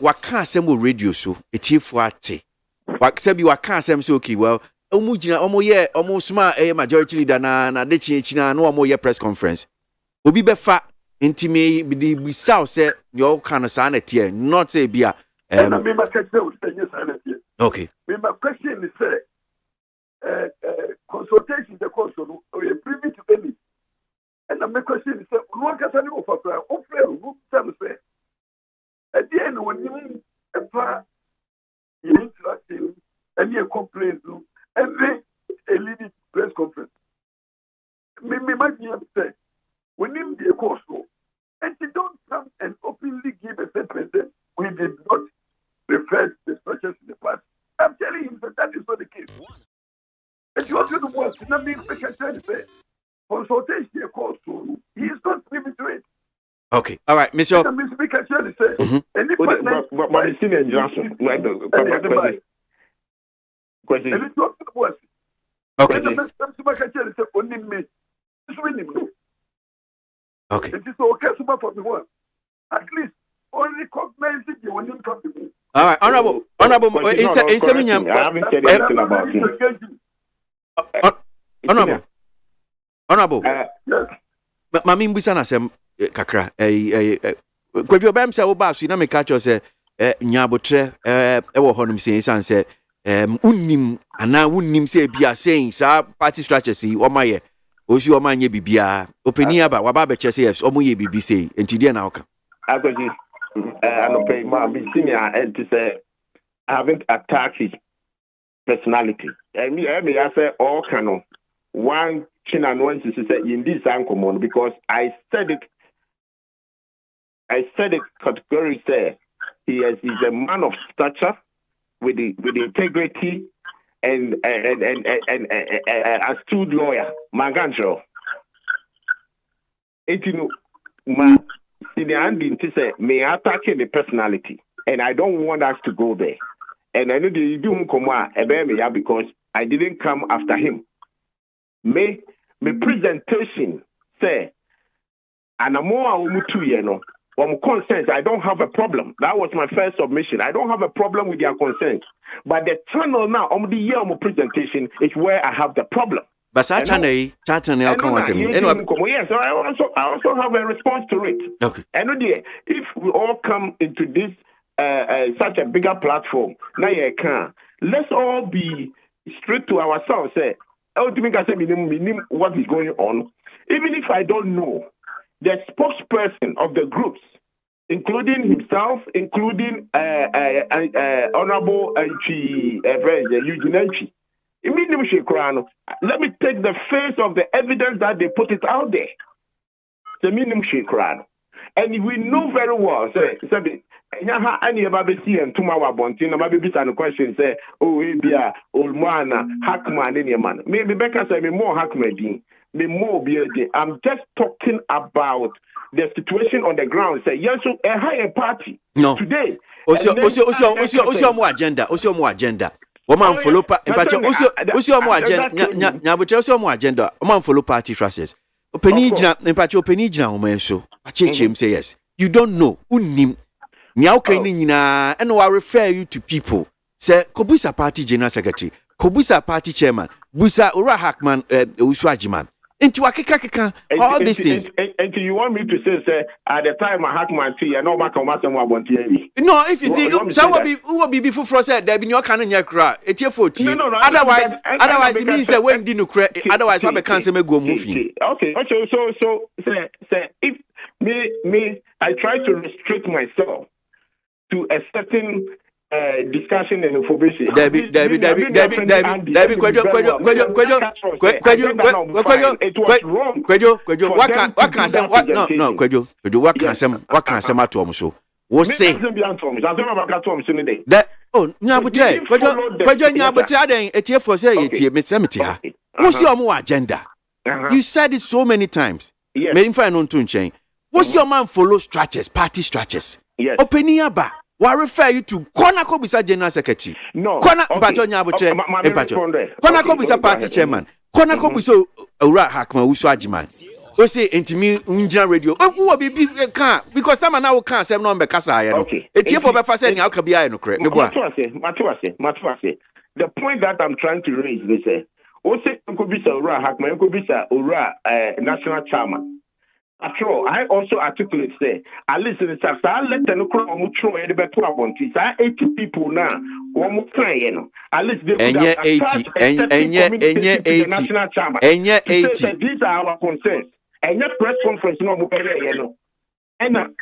waka assemble radio so, a chief wate. Waksebi waka asem so okay well almost majority leader na de china no omo ye press conference obi be fa intime be the south say your kind of sana tie not say bia okay me my question is consultation the course or you privy to any and my question is one can tell you of say at the end when you interacting and you complain to every leading press conference. Me might be upset. We need the course and you don't come and openly give a statement that we did not refer to the structures in the past. I'm telling him that is not the case. And you also do what? Not being say consultation the course he is not privy to it. Okay, all right, Monsieur. Okay. Okay. It is okay for the world. At least only recognize it when you come to me. All right, honorable. I haven't said anything about it. Honorable. Mami mbisa na sem kakra kwadwo bam se wo ba so na me ka cho se nyabotre wo honum se san se unnim ana unnim se bia sen sa party strategy wo maye osi wo manye bibia openi aba wa ba be che se yes omo ye bibi se enti de na oka akwaji no pay ma be senior and to say I haven't attacked his personality me I say all canon one China no one to say in this uncommon because I said it I said it categorically. He's a man of stature with integrity and astute lawyer. Manganjo. May attack the personality, and I don't want us to go there. And I know you do because I didn't come after him. My presentation say, and I'm more 2 years no. Consent, I don't have a problem. That was my first submission. I don't have a problem with their consent. But the channel now, the year of my presentation is where I have the problem. But such channel, yes, so I also have a response to it. Okay. And if we all come into this such a bigger platform, now you can. Let's all be straight to ourselves. Say, what is going on? Even if I don't know, the spokesperson of the groups, including himself, including Honorable Eugene, let me take the face of the evidence that they put it out there. And we know very well, say, any of and tomorrow bontin, maybe some question say, oh, Abia, old man, Hackman, any man. Maybe Becca say me more Hackman. I'm just talking about the situation on the ground. Say yes, so a higher party. No. Today. Also more agenda. Also more agenda. Woman follow party. Also more agenda. Nyabutre also more agenda. Woman follow party phrases. Openijna. Empacho openijna woman so. Achechim say yes. You don't know. Unim. Nyauka nyina. And I refer you to people. Say Kobusa party general secretary. Kobusa party chairman. Busa Ura Hackman Uswajiman. Into all these things. And you want me to say at the time I Hackman tea and no matter what MONTIE. No, if you think someone will be before for said there be no canon yakra, it's your 14. Otherwise it means that when didn't crack, otherwise I can't say me go moving. Okay, so say if me I try to restrict myself to a certain discussion and information. Debbie, it was wrong. What can some at home so? What say? That what's your more agenda? You said it so many times. Many fine on to change. What's your man follow structures, party structures? Yes. Opinion ba. Wa refer you to Konako Bisa General Secretary. No. Konako Bisa Party Chairman. Konako Bisa Ura Hackman Uswajiman. We say intimi unjina radio. Who be can because time now can say no be kasa no. Etie for be fa say nya akabia no kre. Matuase. The point that I'm trying to raise is say o say Nko Bisa Ura Hackman, Nko Bisa Ura national chairman. After all, I also articulate say, I listen to that. I let them know I'm throw any better MONTIE. I 80 people now. One more time, you know. At least they could have 80. These are our concerns. And your press conference, no more, you know. And and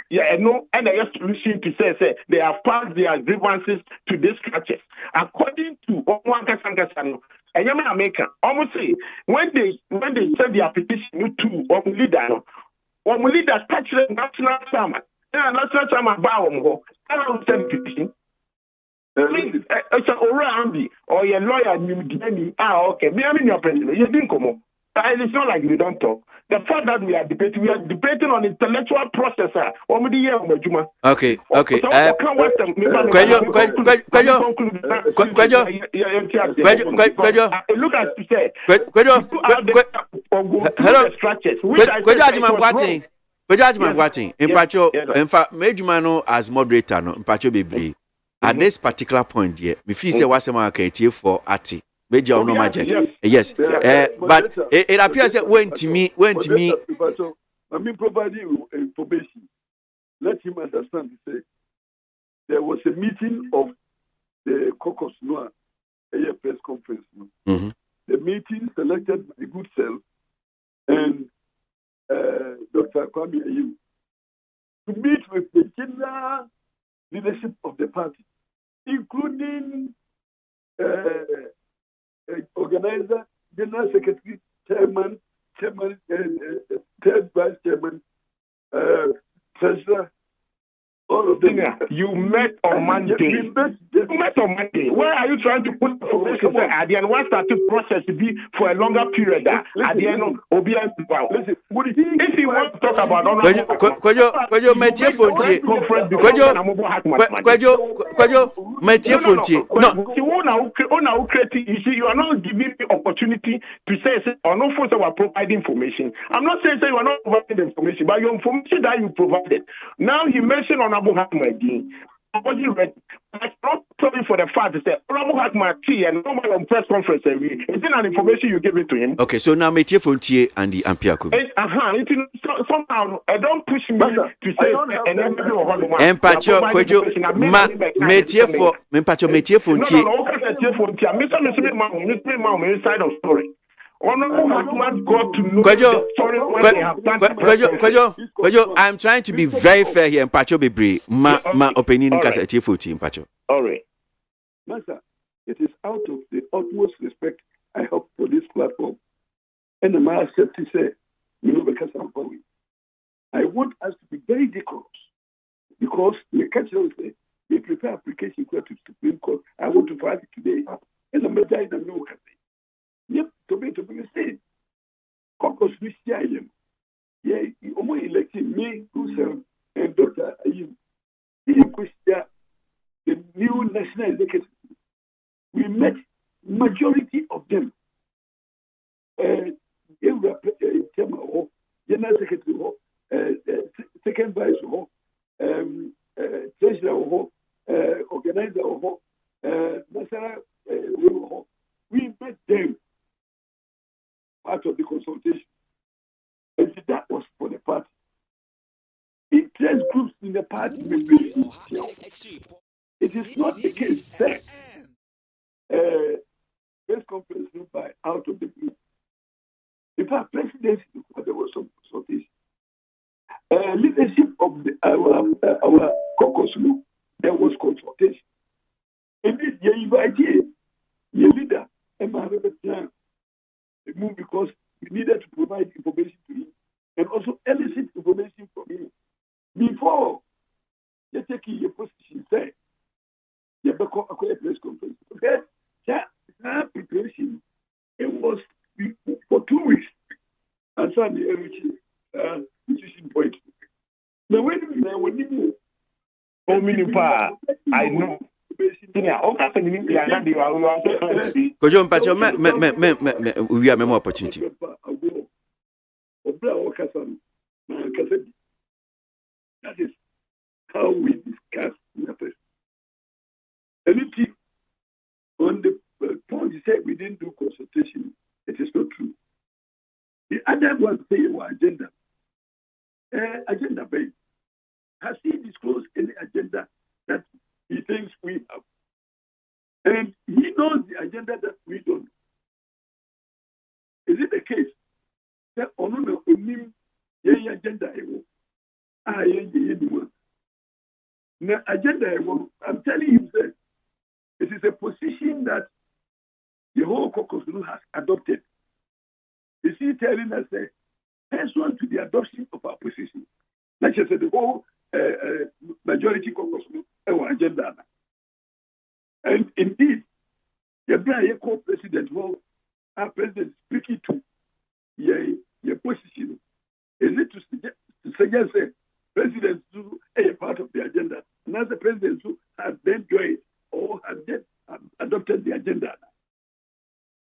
I just listen to say they have passed their grievances to these structures. According to Owanka and America, almost say when they send the application to leader. When we lead that touch the national chairman, national chairman bow I don't send petition. It's around or your lawyer, you okay. Me, I'm in your president. You didn't come up. It's not like we don't talk. The fact that we are debating on intellectual processor. Okay. Look at you say. In fact, Majumano as moderator, no, Bebre. At this particular point, here, me feel say what's a for Ati. Major no magic. Yes. But it appears that went to me. So, I mean, providing information, let him understand. Say, there was a meeting of the caucus, no, a press conference. No. Mm-hmm. The meeting selected my good self and Dr. Kwame Ayew to meet with the general leadership of the party, including organizer, general secretary, chairman, third vice chairman, treasurer, All of them. You met on Monday. You met on Monday. Where are you trying to put information at the end? What started process to be for a longer period? At the end of OBS. Listen, if you want to talk about Kwajo Mathieu Fontier. Kwajo Mathieu Fontier. No. You are not giving me opportunity to say or no force about providing information. I'm not saying you are not providing the information, but your information that you provided. Now he mentioned on Abu Hakma. I wasn't ready. I'm not sorry for the fact that Abu Hakma and normal on press conference. Is it an information you give it to him? Okay, so now Mathieu Fontier and the Ampiaku. Somehow don't push me to say Empacho Kwajo Mathieu Fontier. No, Mr. Side of story. Kwajo, I'm trying to be very fair here. Mpacho Bebre, my opinion is a team Mpacho. All right. Master, it is out of the utmost respect I have for this platform. And the master to say, because I'm going. I want us to be very decorous because the country say they prepare application to Supreme Court. I want to file it today. And the majority of no country. Yep, to be state. Caucus we see them. Yeah, you only elected me, Kusel, and Dr. Ayim. He questioned the new national executive. We met majority of them. General Secretary, second vice, treasurer, organizer, national. We met them part of the consultation. And that was for the party. Interest groups in the party may be. It is not the case that press conference by out of the blue. In fact, presidency, there was some consultation. Leadership of our caucus, there was consultation. Indeed, you invited your leader, Emma Plan, move because we needed to provide information to him and also elicit information from him before you take your position. Say, you have a press conference. Okay, that preparation it was for 2 weeks. And so the decision point. Now when you move, I know. Kojo Mpacho, we have more opportunity. That is how we discuss matters. Anything on the point you said we didn't do consultation, it is not true. The other one say our agenda. Agenda based. Has he disclosed any agenda that he thinks we have? And he knows the agenda that we don't. Is it the case that on the agenda the agenda I'm telling you that it is a position that the whole caucus has adopted. Is he telling us that pursuant to the adoption of our position, like I said, the whole majority caucus our agenda. And indeed, the co-president, our president speaking to your position, is it to suggest that presidents do a part of the agenda, and as the presidents who have then joined or have then adopted the agenda.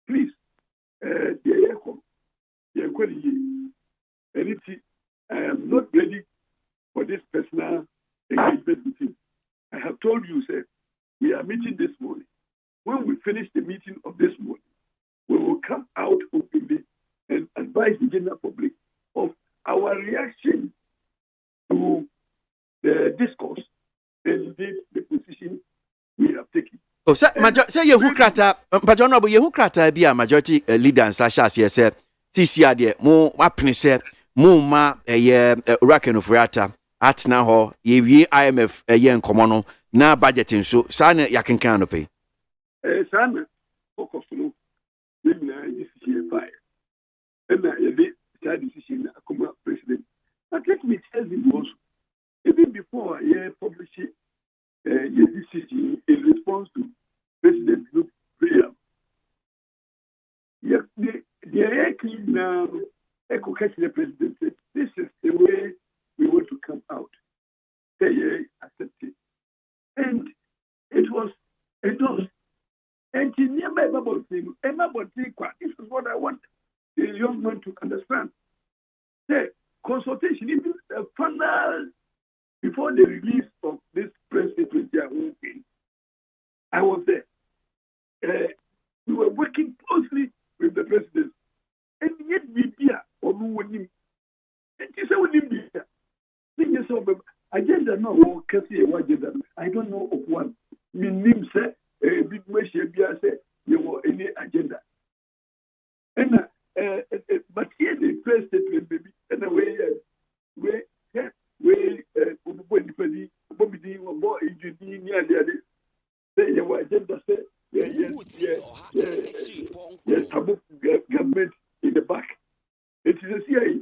Please, I am not ready for this personal engagement with him. I have told you, sir, we are meeting this morning. When we finish the meeting of this morning, we will come out openly and advise the general public of our reaction to the discourse and indeed the position we have taken. Oh, say you who krata, but you know, you who krata be a majority leader and Sasha, yes, sir. TCR, dear, more wapni said, more ma a year, Racken of Rata, at now, ye IMF a year in Comono, now budgeting, so Sana Yakin canopy. Sana, focus to this year fire. And I did that decision, president. But let me tell you also, even before publishing your decision in response to President Group prayer. The now echo catch the president said, this is the way we want to come out. They accepted. And it was endorsed. And this is what I want the young man to understand. The consultation, even the final, before the release of this press statement, I was there. We were working closely with the president. And yet, we are on him. And he said, we need to agenda no agenda. I don't know of one. My name said, big machine say, you were any agenda. And but here the press statement, baby, and the way agenda say, yes, government in the back. It is a CIA.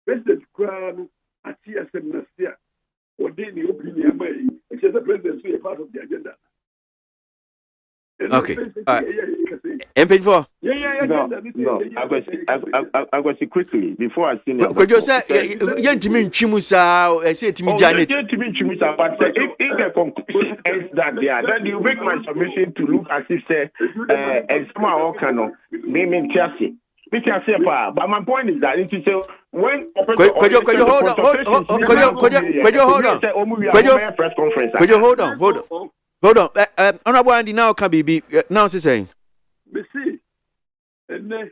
President Crown at CSM Nastia, or Danny opinion, it's just the president is part of the agenda. Okay. MP4. No, I was quickly before I see. Could you say, Yentimin Chimusa, I say to me, Janet, but if the conclusion is that they are, then you make my submission to look as if say, and somehow can maybe Chelsea. But my point is that it is when could you hold on? Honorable Andy now can be now saying. Me see, and then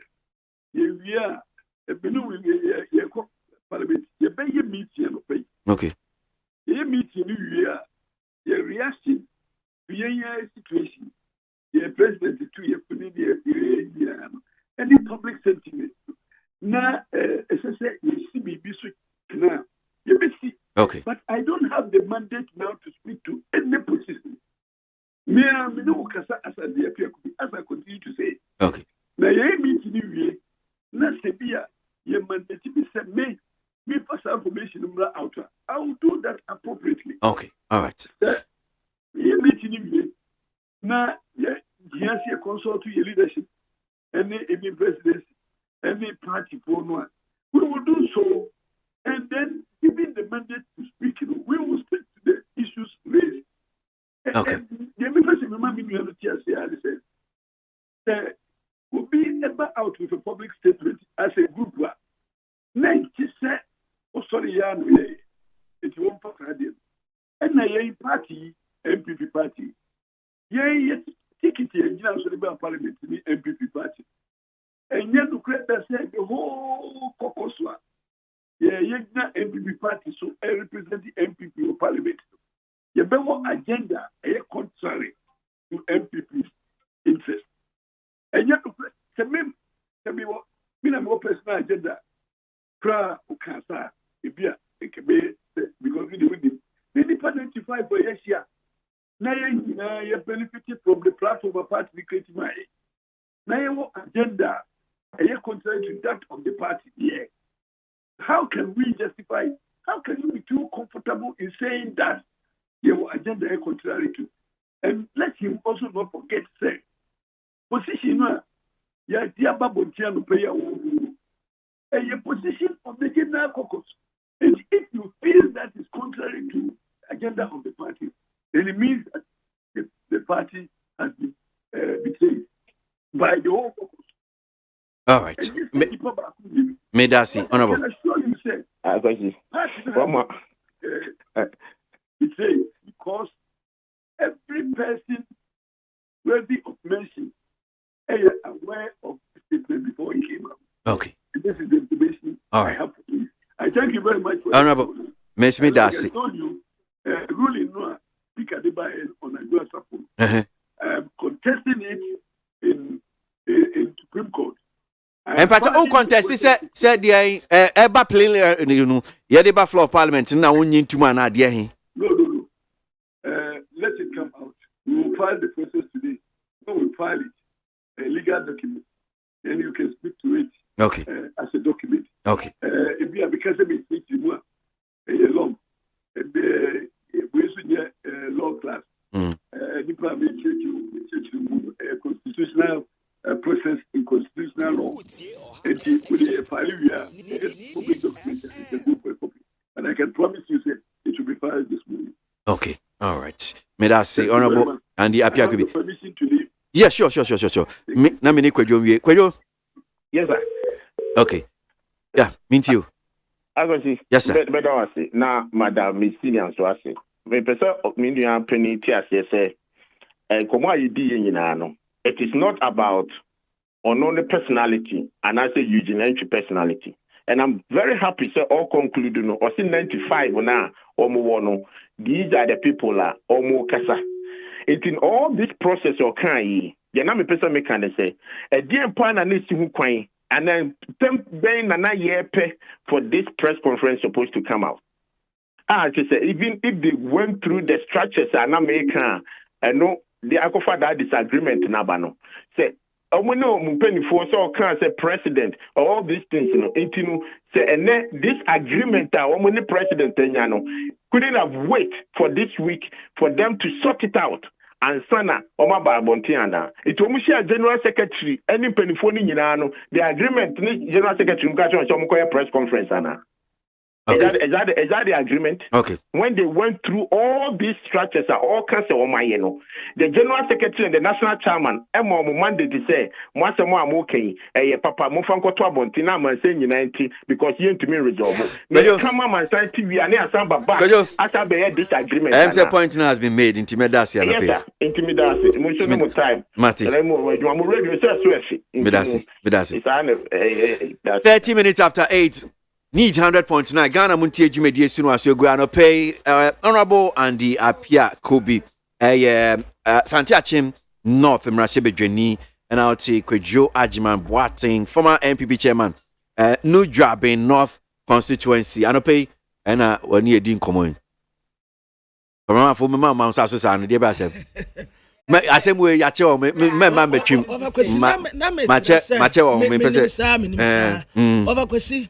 you Parliament, you pay your meeting, okay. Your meeting, your reaction to your situation, your president to your any public sentiment. Now, as I said, you see me now. You may see. Okay. But I don't have the mandate now to speak to any position. Me, I know as I continue to say. Okay. Now, you meeting you, na sebia, your mandate to be said, me pass information out. I will do that appropriately. Okay. All right. You meeting you, now, yes, you consult to your leadership. Any presidency, any party for one. We will do so, and then given the mandate to speak, we will speak to the issues raised. Okay. Will be ever out with a public statement as a group. Then she said, "Oh, sorry, it's one party, and a party, MPP party. Yes, ticket here, Parliament, the MPP party. And yet, to create the whole caucus, MPP party, so I represent the MPP of Parliament. You have a agenda, contrary to MPP's interest. And yet, to create the personal agenda, because we do the independent for yes, now you benefited from the platform of party creating my now agenda contrary to that of the party. Yeah. How can we justify? How can you be too comfortable in saying that your agenda is contrary to? And let him also not forget say position ya diaba bontiano pay a position of the general caucus. And if you feel that is contrary to the agenda of the party, then it means that the party has been betrayed by the whole caucus. All right. Medasi, honorable. Because every person worthy of mention is aware of the statement before he came out. Okay. And this is the information I have for you. I thank you very much for honorable. Miss Medasi. I told you, ruling no speak at the bar on a dual support. Contesting it in Supreme Court. And but all contest said the eba plain you know yediba floor of parliament now we need to man adie he. No. Let it come out. We will file the process today. When we file it, a legal document, then you can speak to it. Okay. As a document. Okay. If you are because of it, you know, long. constitutional process in constitutional law. And I can promise you, sir, it will be filed this morning. Okay, all right. May I say, Honorable Andy Appiah. Permission to leave? Yeah, sure. Na me ni Kwejo. Yes, sir. Okay. Yeah, meet you. Yes, sir. But I say, now, Madam Miss Senior, so I say, me person of me penny tears, say, it is not about only personality, and I say Eugene personality. And I'm very happy, sir, all conclude, or see 95 now, or more, these are the people, or more kasa. It in all this process or kind, the name person me can say, a dear pan and this who quine, and then Ben and I for this press conference supposed to come out. I say, even if they went through the structures and America, and no, the Akofa that disagreement nabano. Say, we know Mupeni for so can say president, all these things, say, and then this agreement that the president, couldn't have wait for this week for them to sort it out. And Sana, Oma Bontiana. It will share General Secretary, any penifoni, the agreement, General Secretary, press conference, Anna. Okay. Is that the agreement? Okay. When they went through all these structures, all kinds of the General Secretary and the National Chairman, Monday to say, once a more I'm okay, Papa Mofanko Bontina, man saying 90 because you ain't to me resolve. Now come on, my side TV and near Samba back. After this agreement, the point now has been made. Intimidasi, yes, sir. Intimidasi. Much time. Mati. I'm ready to say, Midasi. 30 minutes after 8. Need 100.9 Ghana Montie Jumedi Sunu Asogano pay Honorable Andy Appiah Kobi Santiachim North Mrasebedweni and I'll take Kwejo Ajiman Boateng former MPP chairman New Job in North constituency and pay and when you didn't come in. From for my mom Sasso San dear Bassem. I say we yacho me between Mache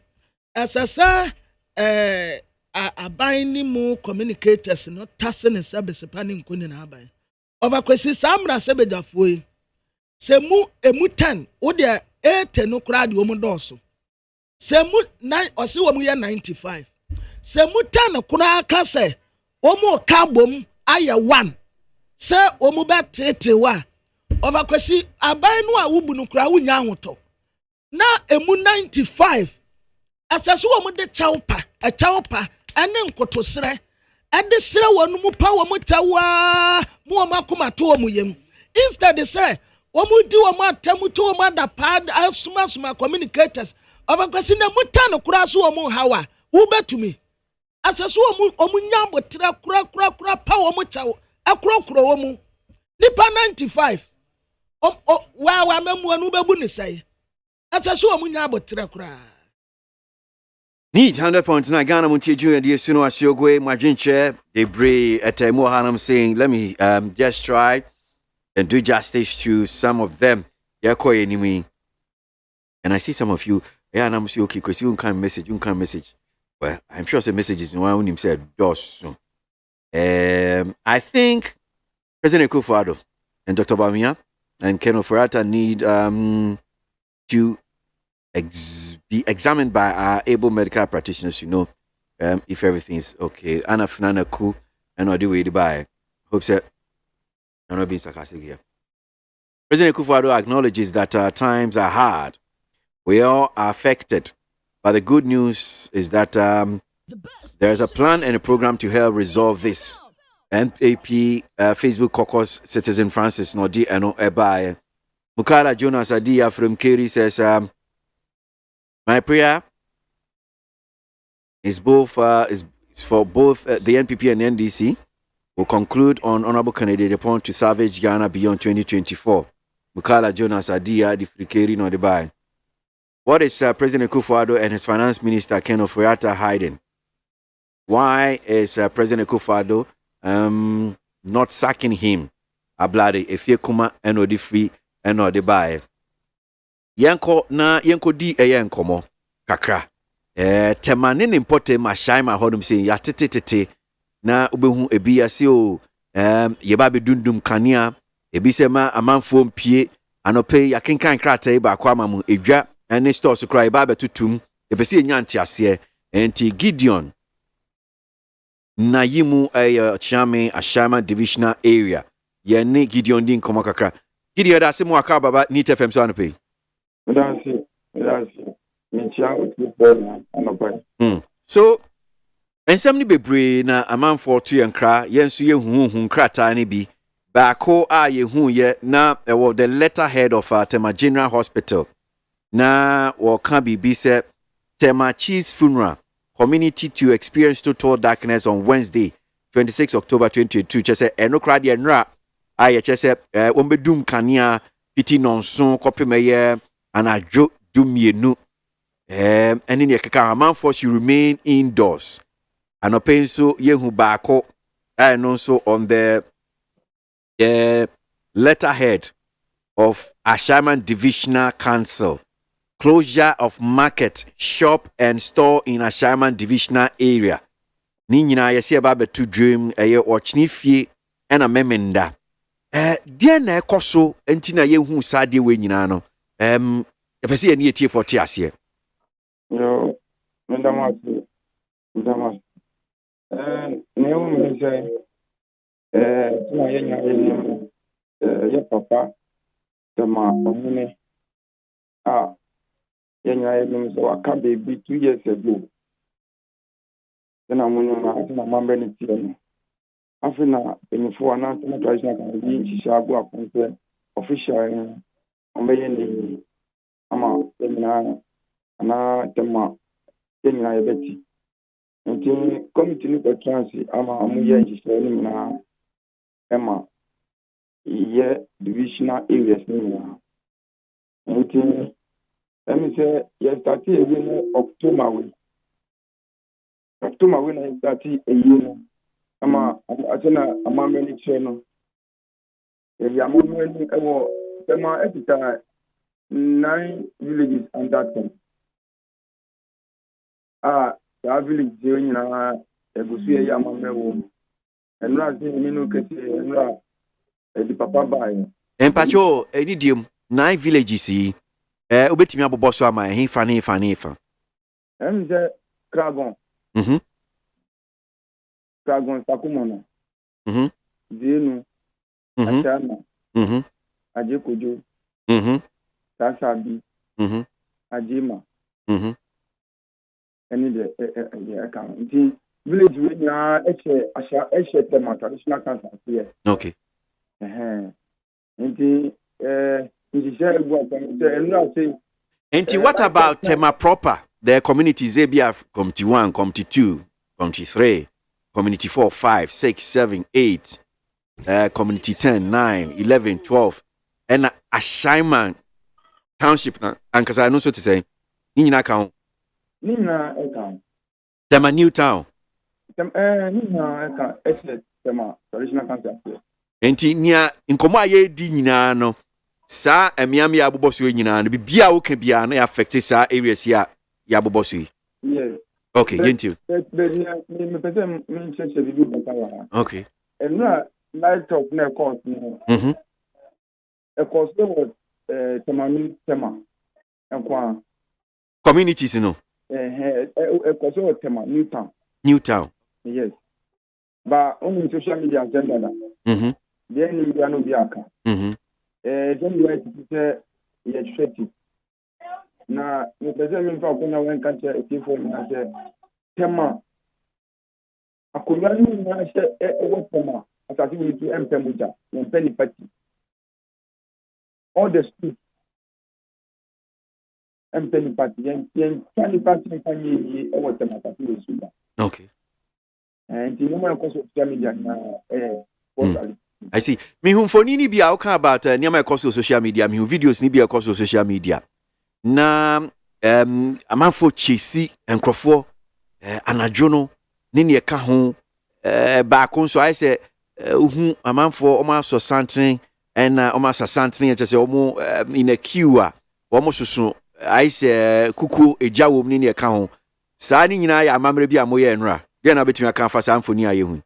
Asasa abinding more communicators not tassing and service panning kunin abai. Over kwesi samra sebejafwe. Semu emutan odia 8 no crowd womodoso. Semu 9 or see womu 95. Semu 10 kuna kase omo kabom aya 1. Se omu betete wa. Over kwesi abainu a wubu no kra wunya hoto. Na emu 95. Asaso wo de chawpa ene nkotosre ade sre wonu mu pa wo mu tawa mu o makoma to wo mu yem instead say wo mu di wo mu atamu to wo mu da pad asuma communicators obakwasi na muta no kura so wo mu hawa wo betumi asaso wo mu nyambo tra kura pa wo mu chaw akrokro wo mu nipa 95 wa memu anu bebu ni sai asaso wo mu nyambo tra kura. Need 100.9 Ghana Montie Junior Sunu Asiogwe Majinche Debre at Mohanam saying, let me just try and do justice to some of them. Yakoi anyway. And I see some of you, yeah, and I'm saying, okay, because you can't message. Well, I'm sure the message is one him said, so. I think President Akufo-Addo and Dr. Bawumia and Ken Ofori-Atta need to be examined by our able medical practitioners, if everything is okay. Anna Funana Ku and I do it by. Hope that I'm not being sarcastic here. President Akufo-Addo acknowledges that times are hard. We all are affected. But the good news is that there is a plan and a program to help resolve this. NAP Facebook caucus citizen Francis Nodi Eno Ebaye. Mukala Jonas Adia from Keri says, my prayer is for both the NPP and NDC will conclude on honorable candidate upon to salvage Ghana beyond 2024. Mukala Jonas Adia di Frikeri no Dubai. What is President Akufo-Addo and his finance minister Ken Ofori-Atta hiding? Why is President Akufo-Addo not sacking him? Ablade efie kuma eno di free eno de bae. Yanko di yenkomo kakra. Temane nimpote ma shaima hodum sin ya tete na ubehu ebi ya si o yeba be dundum kanea ebi se ma amanfo mpie anope yakenkan krata ba kwa mamu edwa ene stores kra yeba be tutum epese enya ntiase enti Gideon na yimu chame Ashama divisional area ye ne Gideon din komo kakra Gideon da se mu aka baba Neat FM so anope so ensem ni bebre na amanfo to yenkra yenso ye huhu krata ni bi baako a ye hu ye na the letterhead of Tema General Hospital na wo kan bibi se Tema Chief's funeral community to experience total darkness on Wednesday 26 October 2022 chese enokra de enra a ye chese ombedum kanea piti nonson kopemeye anadwo dumienu eni ne keka amanfo should remain indoors anope so yehu baako and also on the letterhead of Ashaiman Divisional Council closure of market shop and store in Ashaiman Divisional area ni nyina yesi eba betu dream ochni fie ena memenda dia na ekoso enti na yehu sade we nyina no epese ye ni etie for tie ase yo ndamasi Neo Minister, your papa, the man, so I can't be 2 years ago. Then I'm going to remember it. After now, in 4 announcement, can be Chicago appointed official on the Ama, Tema, Betty. Nti committee ni patransi ama amuye njisoni na ema ye divisional areas ni na nti emi se ye start again October na start again ama atena ama many cheno ya mumweni ewo ema epita 9 villages under 10 village doing na egusu ya mamewo enra se minu kete enra di papa bai empacho enidium 9 villages yi obetimi abobo so ama hefa emze Kragon Kragon Sakumono Zenu Achana Ajekojo Tasabi Ajima any the account. Village with na Tema traditional council here. Okay. And what about Tema proper? The communities ABF Committee 1, Committee 2, Committee 3, Community 4, 5, 6, 7, 8, Community 10, 9, 11, 12, and Ashaiman Township and because I know so to say in account. Nina account. Tema New Town. Nina account. Tema traditional council. Enti nia nkomo aye di nyina no sa emiam ya aboboso nyina no bibia wo ka bia na affect sa areas ya aboboso. Yes. Okay, yentu. Me pese me cheche bibi bata. Okay. And na light up na course no. A course was Tema and communities no. A course was Tema New Town. Yes. But on social media agenda. Then you are no biaka. Then you have to say yes, na me pese me fa ko na wen kan che tifo na se Tema akonya ni na se wo Tema asati we to empemuja on penny party all the streets penny party and penny party fanyi e wo Tema asati we suba. Okay. And you know ko social media na I see. Me humfoni ni bia oka about niam across social media, me videos ni bia across social media. Na amanfo chesi enkrofo anadwono ni ne ka ho ba kon so I say uhu amanfo o ma so santen and o ma sa santen e chese o mo in a queue a o mo susu I say kuku ejawo ni ne ka ho sa ni nyina ya amamre bia mo ye enra bia na betumi aka fa sa amfoni aye hu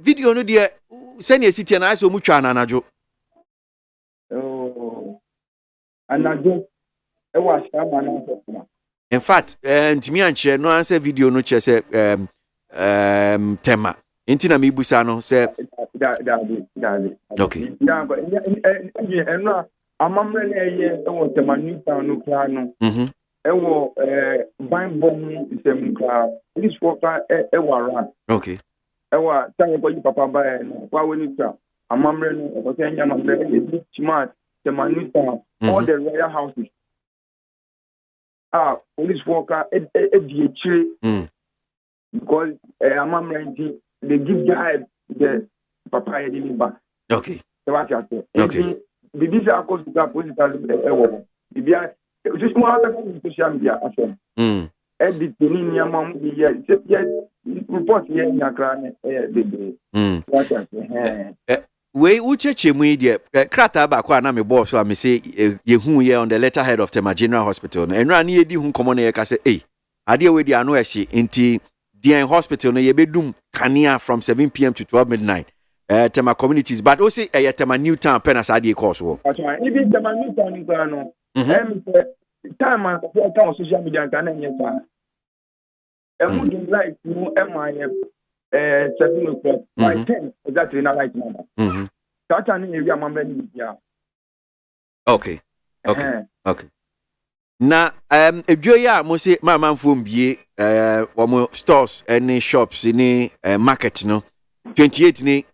Video no dear send a city and I so much anajo. Oh, anajo. I was In fact, to me and share no answer video no chese tema. Intina mi busano say okay. Yeah, but amamre na eye ewo tema new town no kra no. Ewo ban bom isem kra. This worker ewo around. Okay. Ewa tango ko papa ba no kwa woni ta. Amamre no ko say nya amamre e chima tema new town. All the royal houses. Police worker because amamre they give the papa back. Okay. Okay. This are called police just more social media. Edit the mom report here in we ucheche mu ide krata ba kwa na me boss so me say ye hu ye on the letterhead of Tema General Hospital no enra na ye di hu komo na ye ka say ade we di ano ehye nti the hospital no ye bedum kania from 7 p.m. to 12 midnight Tema communities but also Tema Newtown penas ade course wo even Tema Newtown no time on social media can anything would like to MIF 7 o'clock by 10 exactly na right number. That time area yeah. Okay. Na edwo ya mo se mama mfo mbie wo stores any shops any market no 28 ni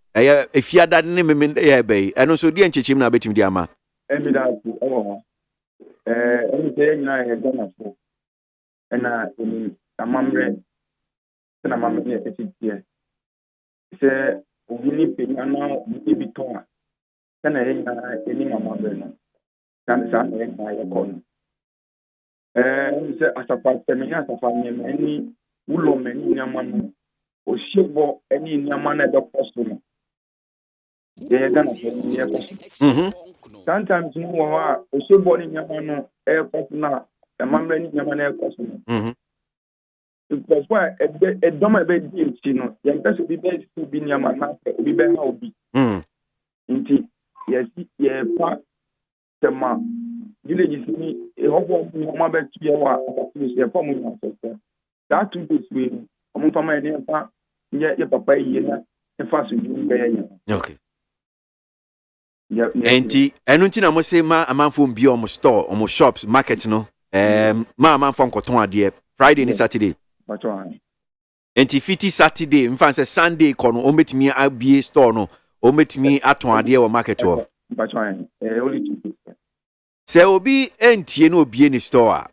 efiada ne meme ya be eno so die nchechim na betim di ama. Emi da emi say nyina he gona so. Na amamre na mamre efitie. Se ogini penyana bibiton kana yena eni mamre no. Kan sa na ye kon. Se asafa temenya asafa nyemeni ulo meni nyamanu o shebo eni nyamana da posto. Ye gana ye sometimes no wa o shebo ni nyamanu e posto na mamre ni nyamana e posto. Because why a doma be di no ye pese bi be si bi nyamana bi be ha obi. Nti yes ye pa tema village ni e hobo mo be tu ye wa ye pa mo na so that two days we mo pa ma ye pa ye papa ye na e fa so ju be ye. Okay. Enti enu nti na mo se ma amanfo bi o mo store o mo shops market no ma amanfo nkoton ade Friday ni Saturday. Enti fiti Saturday mfa se Sunday kono o metimi abie store no o metimi aton ade wo market wo. Se obi entie no obi ni store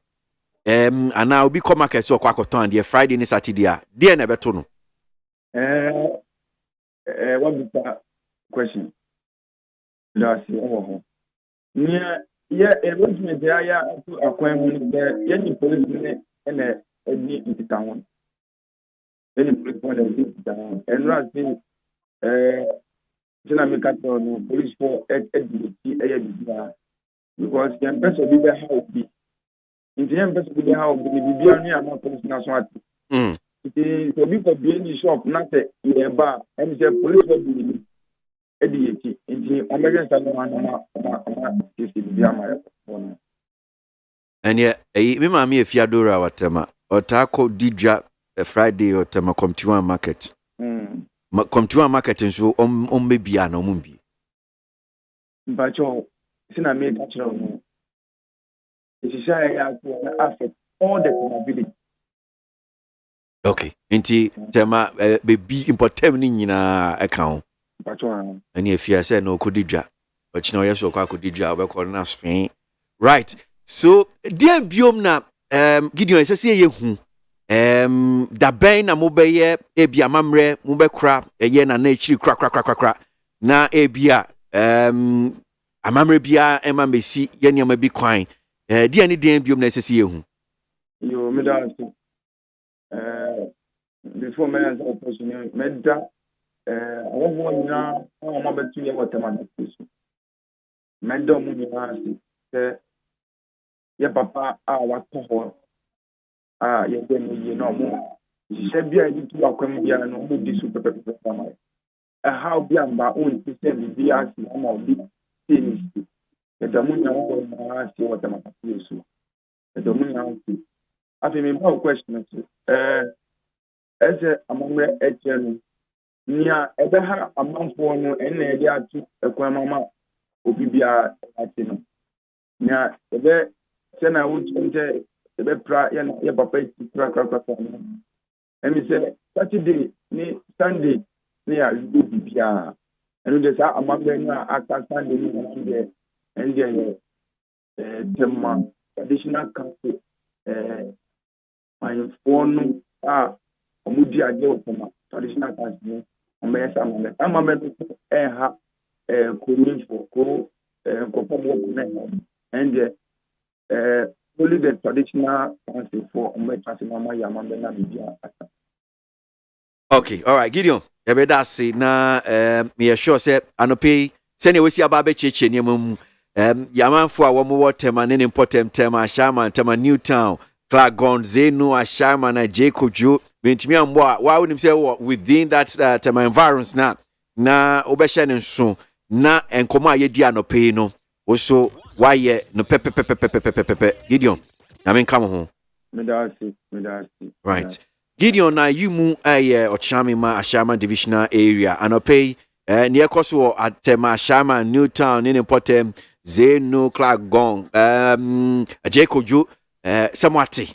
ana obi come market so kwa akoton ade Friday ni Saturday a de na beto no. What is that question? That's yeah, arrangement there to acquaintance there. Any police and a town. Any police down. And Rassi, Jinamicato, police for because the empress will be the house. In the empress will be how the Biania not police national. It is a bit of being shop, not a bar, and the police will be. In the American and yeah, me mama Fiadora watema otako didja Friday otema comtiwa market. Comtiwa market nso ombebia na omumbi. Bacho sina me natural no. It is to affect all the mobility. Okay. Inti tema baby importem ni nyina account. And if you say no kudija, but you know yes okwa kudija we call na sfin. Right. So dear biom na Gideon say ye hu da ben na mo be ye ebia mamre mo be kra ye na chiri kra na ebia amamre bia ema mesi ye ne ma bi kwan dear ni den biom na say ye hu. Yo me da before me as opposition me da I want now I'm about to what I'm Madam your papa what you know more Shabia di tu akwam bia no mo di super pepe sama how bia mba on ti se bi asi na obi tenis da munya wo na asi wo ta maka yesu da munya asi afi me ba question ese amamre echenu nia ebe ha amanfo no ene edi atu ekwan mama obi bia ati no nia ebe se na wo nje ebe pra ye papa ti pra no and me say Saturday ni Sunday ni a do bibia and we say amagbe na aka Sunday ni na and the traditional council my phone omudi age o traditional council o me say amame ha korin for ko ko and only the traditional council for Mama Yamamena Media. Okay, all right, Gideon. Everybody say na me sure say anope send we see ababe cheche ni mum yamanfo a wo mo tema ne important tema Ashama tema Newtown Clark Gonzeno Ashama na Jekojo bentimi ambo a wa wonim say within that tema environs na obehye ne nso na enkomo ayedi anope no also why no pepe Gideon I mean come home Medasi right Gideon na you mu Ochami ma Ashama divisional area anope near Koso at tema Ashama Newtown in important Zeno Clark Gong Ajekoju Samwati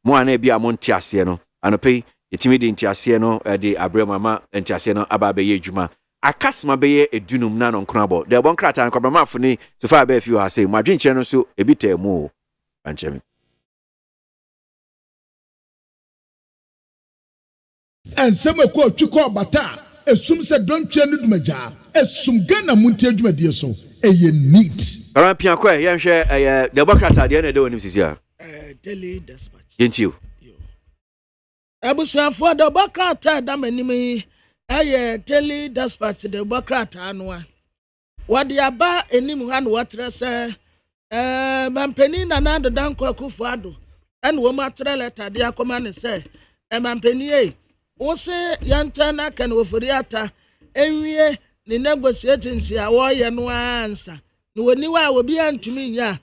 mo ana bia MONTIE ase no anope yetimi de ntiase no de abre mama ntiase no aba be yedwuma akasma beye edunum na no nkrabo de bon krata an kwabama funi so fa ba fi ha say madwenche no so ebitemu anchemi ensem ko twiko bata esum se dontwe no dumaja esum Ghana MONTIE adwumadie so eye neat aran pia kwa ye hwe de bon krata de na de wonim sisi a daily dispatch yentiu abusuafo de bon krata da manimi daily dispatch de bon krata anwa wadi aba enim ha no watre se mampeni na na do danko akufo ado en wo matre letter de akoma ne se mampeni wo se yanta na kan wo furiata enwie ni negotiating a wo ye no ansa ni woni wa wo bi antumi nya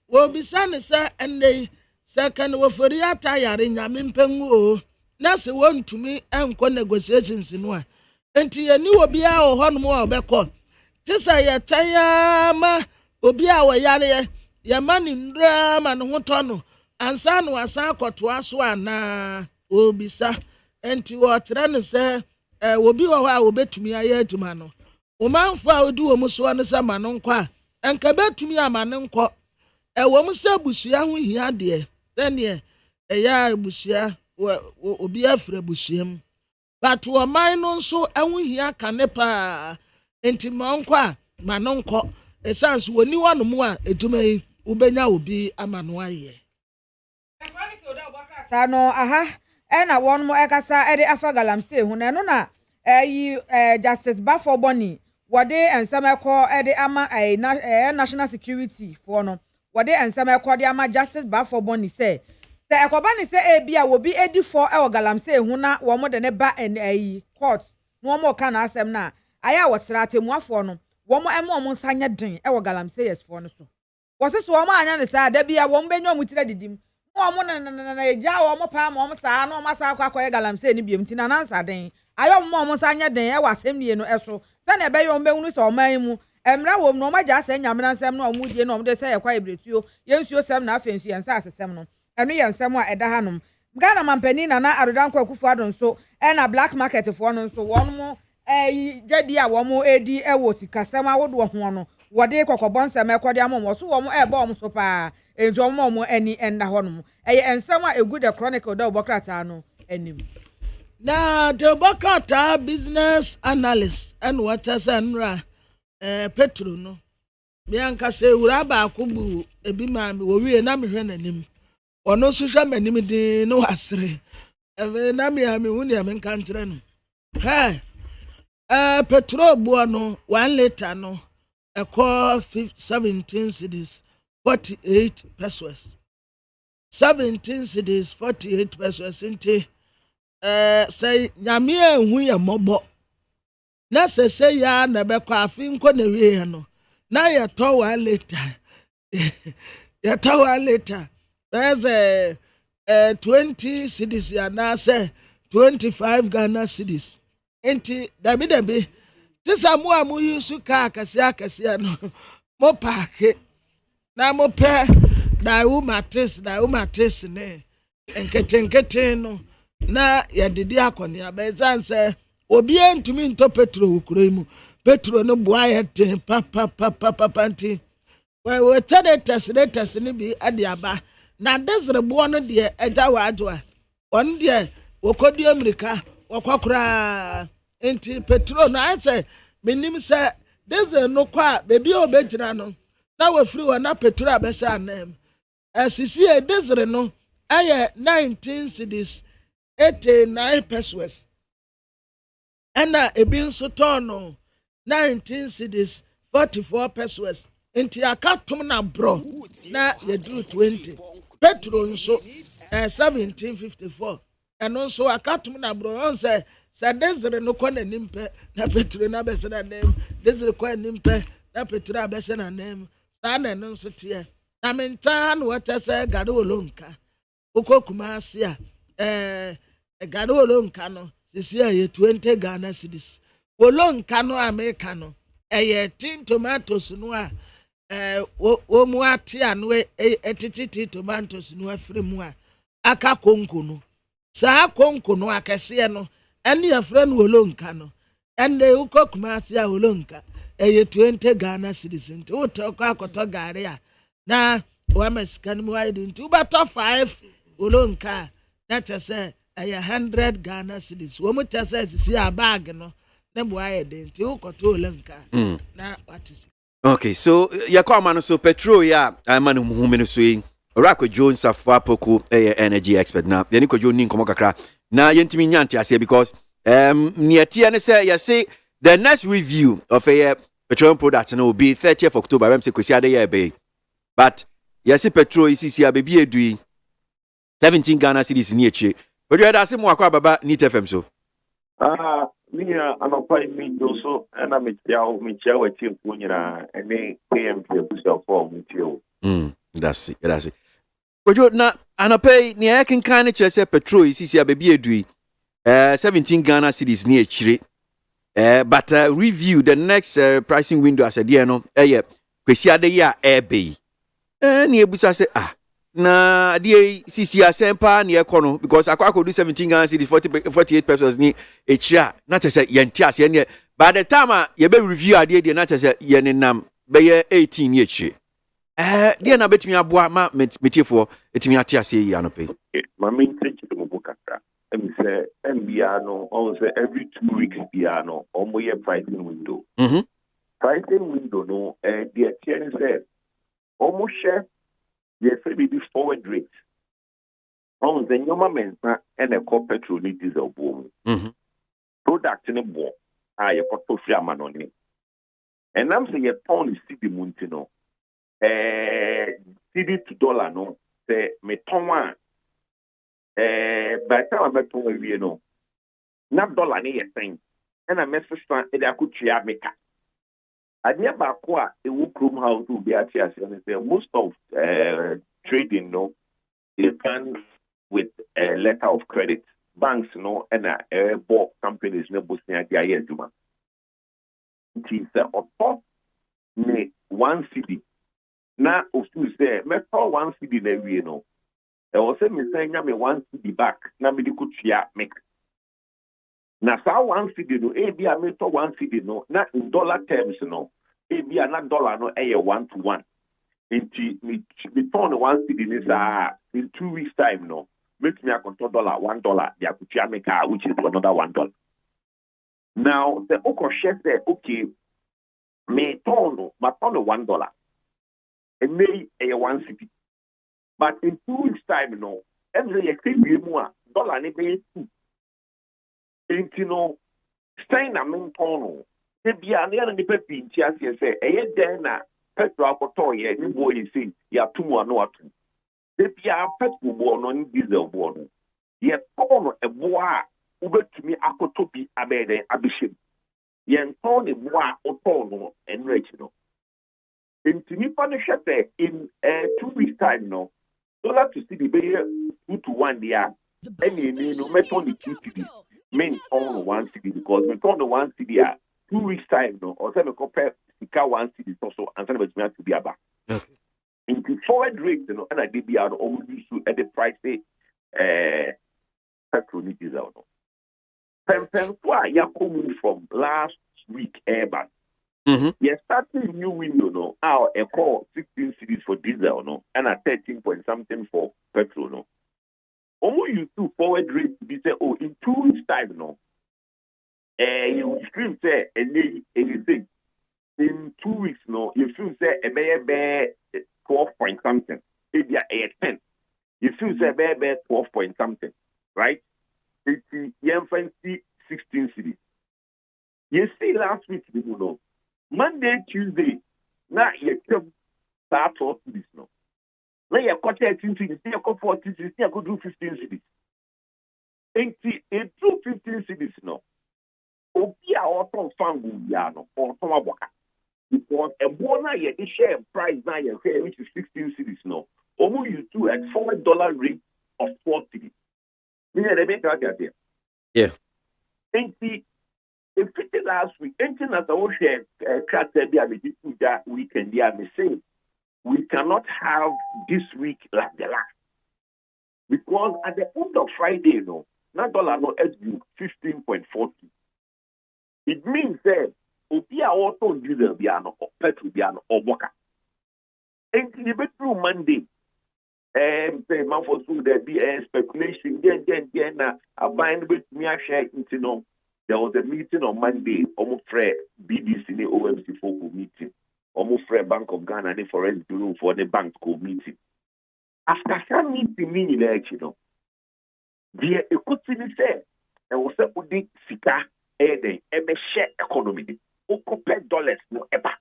wo bisa ne se enne se kan wo furiata yare nyame mpengu o na se wo ntumi enko negotiations no a enti ye ni wo bia wo ho no mo obekọ tisa ye tanya ma obi a wo yare ye mani ndra ma no hoto no ansa no asa akoto aso ana obisa enti wo tra ne se obi wo ha obetumi aye atuma no o manfo a odi wo muso no se ma no nkwa enka betumi ama ne nkọ wo muso busua ho hia de ene ya busua obi afre busuam but wo man no nso ho hia kane pa enti ma nkwa ma no nkọ esanso woni wonu mu a etuma yi ubenya obi ama no aye no aha na won mo ekasa ede afa galamsey hu na no na yi justice bafo boni wode ensem ekọ ede ama national security for no wode ensem ekọ de ama justice bafo boni se ekoba ni se ebia wo bi edi for e galamsey hu na wo mo de ne ba court no mo ka na asem na aya wo tratemu afo no wo mo mo nsanya den e galamsey yes for no so wo se so wo ma anya ne sa da bia wo mbenyo mu tira didim mo na eja wo mo pa mo saa no masa akwa galamsey ni biem ti na nansa den ayo mo nsanya den e wasem nie no eso se na be yo mbehunu so man mu emra wo no maja asa nyamena nsem no mo die no mo de se ye kwa ibretuo yensuo sem na afensu yensa asesem no enu yensem a eda hanom Ghana mampani na arodanko akufo adon so na black market fo no so won mo dwadi a wo mo edi wo sikasem awodo ho no wode kokobonsem ekode amom so wo mo eba om so pa enjo mo ani enda honom ensem a egu the chronicle da obokrata no anim na the obokrata business analyst and what as anra petro no me anka se wura ba akubu ebi ma me wo wie na me hwe nanim ono so hwa manim din no asre na me ha me hu ne me nka nkyere no petro buo no 1 liter no ekọ 17 cedis 48 pesos 17 cedis 48 pesos inte say nyame ehu ye mobo na say ya na be kwa afi nko na wie no na ye to wa later ye to wa later there's a 20 cities ya na say 25 Ghana cedis enti dabi tisa mu amu yusu ka akase no mo paake na mo pe da umatis ne enkete no na yadidi akoni abezan se obi entumi nto petro wukuro mu petro no boa yete pa nti we test ne bi ade aba na desre bo no de eja waadwa on de wokodi amerika wokwakura enti petro no ase menim se desre no kwa bebi obejira no na wafiri wa na petro abesa anem asisi e desre no aye 19 cities 89 pesos ana ebi nso tono 19 cities 44 pesos enti akatom na bro na yedru 20 petro nso 1754 eno nso akatom na bro on say desre no kwa nimpe na petro na besa na nem desre kwa nimpe na petro abesa na nem sana no nso tie na menta no wata say gade wolonka okokuma asia gade wolonka no sisi aye 20 Ghana cedis wolonka no America no tin tomatoes no a wo mu atia no etititi tomatoes no afre mu a aka konko no saa konko no akese no ene afre no wolonka no ene ukokuma asia wolonka 20 Ghana cedis nti utoko akoto gare a na wa meskan mu wide nti ubato 5 wolonka na tese 100 Ghana cedis wo mu tese sisi a bag no na mu wide nti ukoto wolonka na what is okay, so yakoma so petrol ya amanu muhume no so yi Orako Jones afwa poku energy expert na yani ko Jones nkomo kakra na yentimi nyante ase because niatia ne say you say the next review of a petroleum product will be 30th of October when say kwesi ade ya be but you see petrol isi abebi edui 17 Ghana cedis ni eche but you da say mo akwa baba Neat FM so Mia anopai mi doso na metia wati kunyira ene KMP ebusa for mutio that's it Ojo na anopai ni akin kan kire say petrol isi abebi edui 17 Ghana cedis ni echire but review the next pricing window as a dear no kwesi ade ya ebe ni ebusa say na die sisi asempa na ekono because akwa do 17 Ghana cedis 48 pesos ni echira na tese yenti ase ne by the time ye be review ade die na tese ye nenam be ye 18 ni echi die na betimi aboa ma metiefo etimi ate ase yi anope ma mentre mo bukaka em say mbia no on say every 2 weeks bia no omo ye pricing window pricing window no die tiene say omo share yes, maybe the forward rate. On the normal mensa and a copper petrol diesel boom. Product in a boom. I put to Fiaman on it. And I'm saying a pound is CD Muntino. CD to dollar no. Say me ton by the time I met you know. Not dollar near thing. And I message one and I could share make up. I never quite a workroom house to be at most of trading no depends with a letter of credit. Banks no and bulk companies no boosting at the ISDuma. It is a me 1 CD. Now of two say me for 1 CD every you know. I was saying me saying me 1 CD back. Now me could share make. Now so 1 CD no be I me for 1 CD no not in dollar terms no. Be another dollar no 1-to-1. Into me turn 1 CD is in 2 weeks time no. Make me a control $1. They could make which is another $1. Now the Oko chef said, okay, me turn $1. And may a 1 CD. But in 2 weeks time no, every exchange more dollar ne pay 2. Into no stein a main turn. Be an enemy pepin, say, a dena, petrol toy, any boy is saying, ya 2 or no 2. They be a petrol born on diesel born. Yet, all a boa over to me, Akotopi, Abede, Abishim. Yen torn a boa or torn and regional. In Timipani Shate in 2 weeks' time, no, dollar to see the bear 2 to 1 year. Any no metal 2 cities. Men on 1 city because we turn the 1 city 2 weeks' time, no, or 7 compare Sika 1 city also, and some of it to be about. In the forward rate, you know, and I did be out almost at the price, petrol diesel. Pen ya coming from last week, but yes, starting new window, no, our a call 16 cities for diesel, no, and a 13 point something for petrol, no. Almost you two forward rate to be say, oh, in 2 weeks' time, no, you scream say, anything. In 2 weeks, no, you feel say a bear 12 point something, maybe a 10. You feel say bear 12 point something, right? It's the 16 cities. You see last week, you know, Monday, Tuesday, now you come start 12 cities, no. Now you got 13 cities, you got 14 cities, you go do 15 cities. In 15 cities, no. Obia auto fangu no or from Aboka. Because a bona ye share price now you share which is 16 cities, no. Almost you two at $4 rate of 4 cities. Yeah. And see, if it last week, anything as I share, cat said, that weekend, they are saying we cannot have this week like the last. Because at the end of Friday, no, not dollar no SU 15.40. It means that Opia auto diesel biano or petrol biano or boka. And the bedroom Monday. Say, man, for so there be a speculation. Then, I bind with me. I share it. You know, there was a meeting on Monday. Almost for BBC, the OMC Focal meeting. Almost for Bank of Ghana, the Forex Bureau for the bank co meeting. After some meeting, meaning you know, the equity said, and was a good sika, share economy. O compare dollars no ever.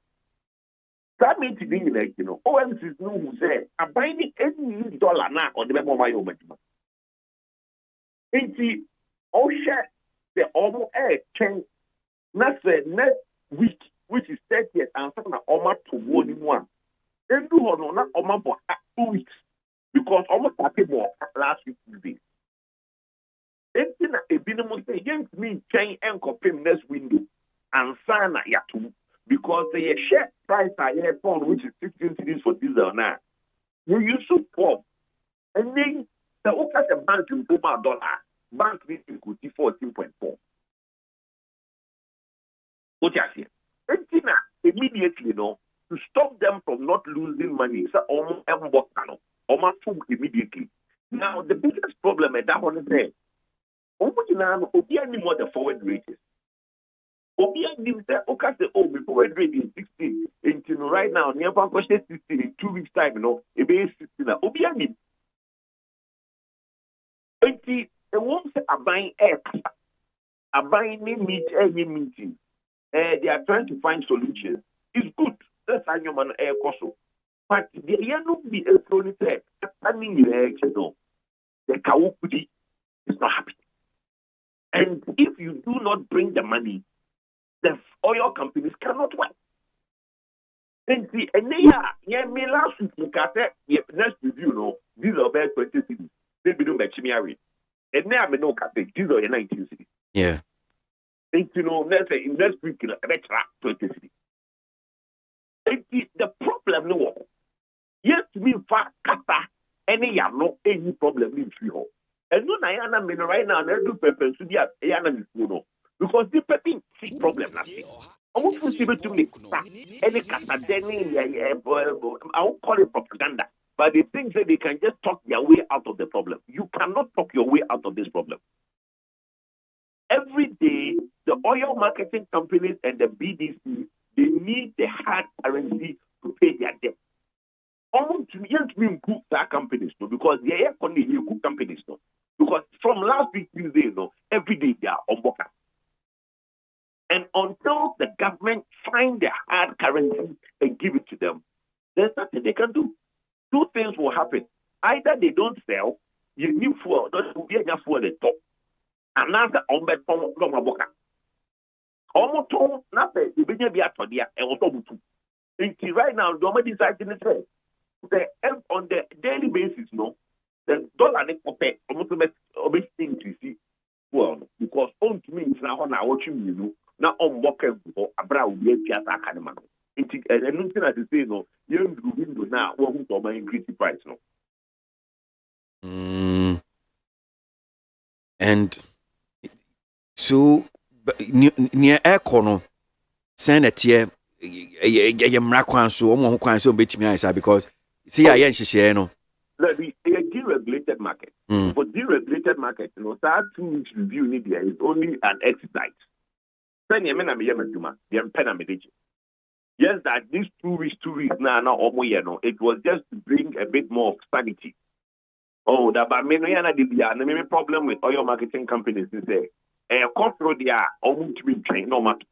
That means to be like, you know, OMC is no who say, I'm buying any dollar now on the member of my own. And see, all share the almost change. That's the next week, which is 30th, and some are almost to 1. Then do not almost for 2 weeks because almost more last week today. Anything a minimum say against me, change and compare next window and sign yatu. Because the share price I have found, which is 16 cities for diesel now, you use to form. And then the Okas bank in $4, bank meeting could be 14.4. What you say? Immediately, no, to stop them from not losing money, so almost immediately. Now, the biggest problem at that one is there. Only more the forward rates. Obia gives that okay, before we're ready 16. And right now, near question 16 in 2 weeks' time, you know, it be 16. Obia need. And see, the ones that are buying air, are buying any meeting. They are trying to find solutions. It's good. That's how you man air coso. But the not be electronic standing in election, no. The Kawukudi is not happy. And if you do not bring the money, the oil companies cannot work. And see, and me last week, next review, no, these are about 20 cities. They be doing Chimiari. And now I know, these are 19 cities. Yeah. And you know, next week, 20 cities. And see, the problem, no, yes, we fast kata, any problem in free home. And no, I am right now, and I do pepper, so yeah, I am no. Because the people see problem nothing. Almost possible to make any I won't call it propaganda, but they think that they can just talk their way out of the problem. You cannot talk your way out of this problem. Every day, the oil marketing companies and the BDC, they need the hard currency to pay their debt. Almost to mean good companies, no, because they are only good companies, no. Because from last week Tuesday, no, every day they are on board. And until the government find the hard currency and give it to them, there's nothing they can do. Two things will happen. Either they don't sell you need fuel, don't be enough fuel at top. Another on bed from Boca. Almost nothing, you begin to be at the right now, the moment deciding the on the daily basis, no, the dollar almost increase. Well, because on to me is now on our watching you now on walking for a brown Piazza Academy. And nothing as you say, no, you window now, who's on my increase price, no. And so near air corner, send a tier a mrakwan so almost quite so bit me answer because see I share no. Let me a deregulated market. For deregulated market, you know, that 2 weeks review need there is only an exercise. Yes, that these 2 weeks now it was just to bring a bit more of sanity. Oh, that but maybe problem with oil marketing companies is there. Control their almost to be trained no matter.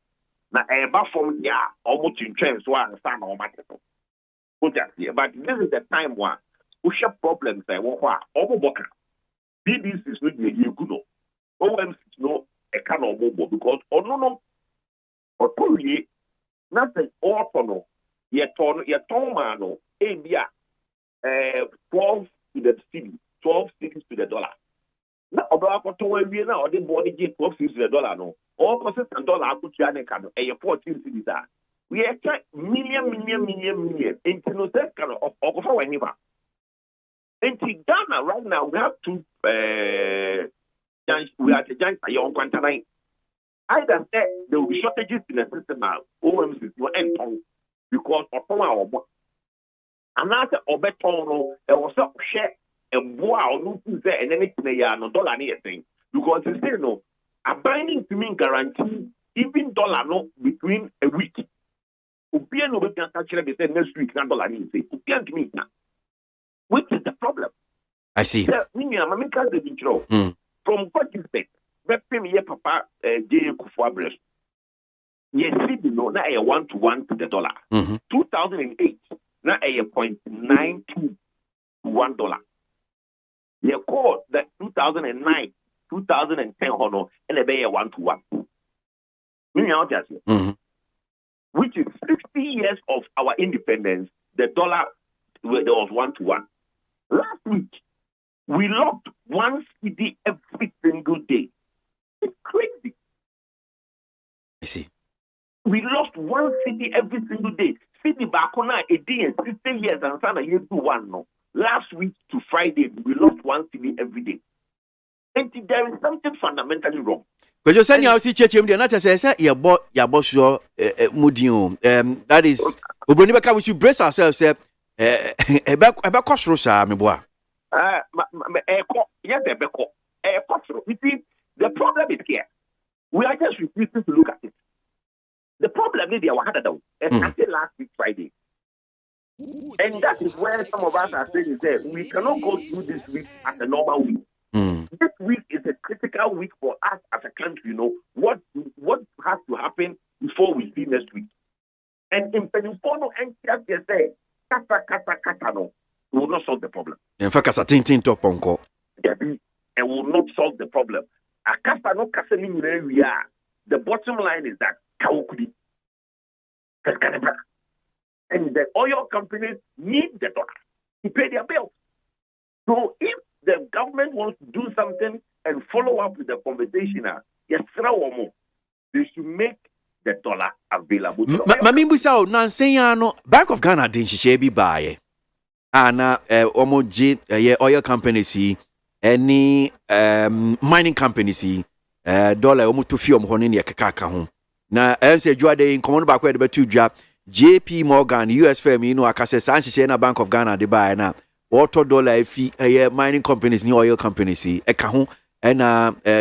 Now a from their almost in train so I understand no matter. But this is the time one. We have problems there. BDC is not a good. OMC is not a kind of mobile because no, or probably nothing orphan. Yet mano, India 12 to the city, 12 cities to the dollar. Now, about what we now, the body get 12 cities to the dollar. No, all consistent dollar put you a 14 cities. We are million. Into no kind of anywhere. In Ghana right now, we have two. We are the giant young quantity. Either there will be shortages in the system now. OMC will end because of our another obeton. There was a share and wow, no there and anything no dollar anything because you say no. A binding to me guarantee even dollar no between a week. Ubia no we can actually be said next week. Dollar need say ubia to me now. Which is the problem? I see. From what you said, Papa J. Kufuabres. Yes, you know, now a 1-to-1 to the dollar. 2008, now a 0.92 to $1. You call that 2009, 2010 honor, and a 1-to-1. Which is 60 years of our independence, the dollar there was 1-to-1. Last week, we lost 1 CD every single day. It's crazy. I see. We lost 1 CD every single day. CD Bakona a day and 60 years and Sana you do one no. Last week to Friday, we lost 1 CD every day. And there is something fundamentally wrong. But you send your church and not say your boss your mudium. That is we should brace ourselves. About cost rosa, me boy. Yes, you see, the problem is here. We are just refusing to look at it. The problem is they were harder down, especially last week Friday. And that is where some of us are saying that we cannot go through this week as a normal week. This week is a critical week for us as a country. You know what has to happen before we see next week. And in Peninsula and they say. Kata will not solve the problem. In fact, as a tin top onko. It will not solve the problem. The bottom line is that and the oil companies need the dollar to pay their bills. So if the government wants to do something and follow up with the conversation, they should make the dollar available. Mami Busao, Nansayano, Bank of Ghana didn't she be buy Anna Omoji oil companies, any mining companies, dollar almost to film honey kaka home. Now, I say you are the in common back where the two job JP Morgan, US firm, you know, I can say Sansi Bank of Ghana they buy now. Auto dollar fee mining companies, new oil companies, Ekahon, and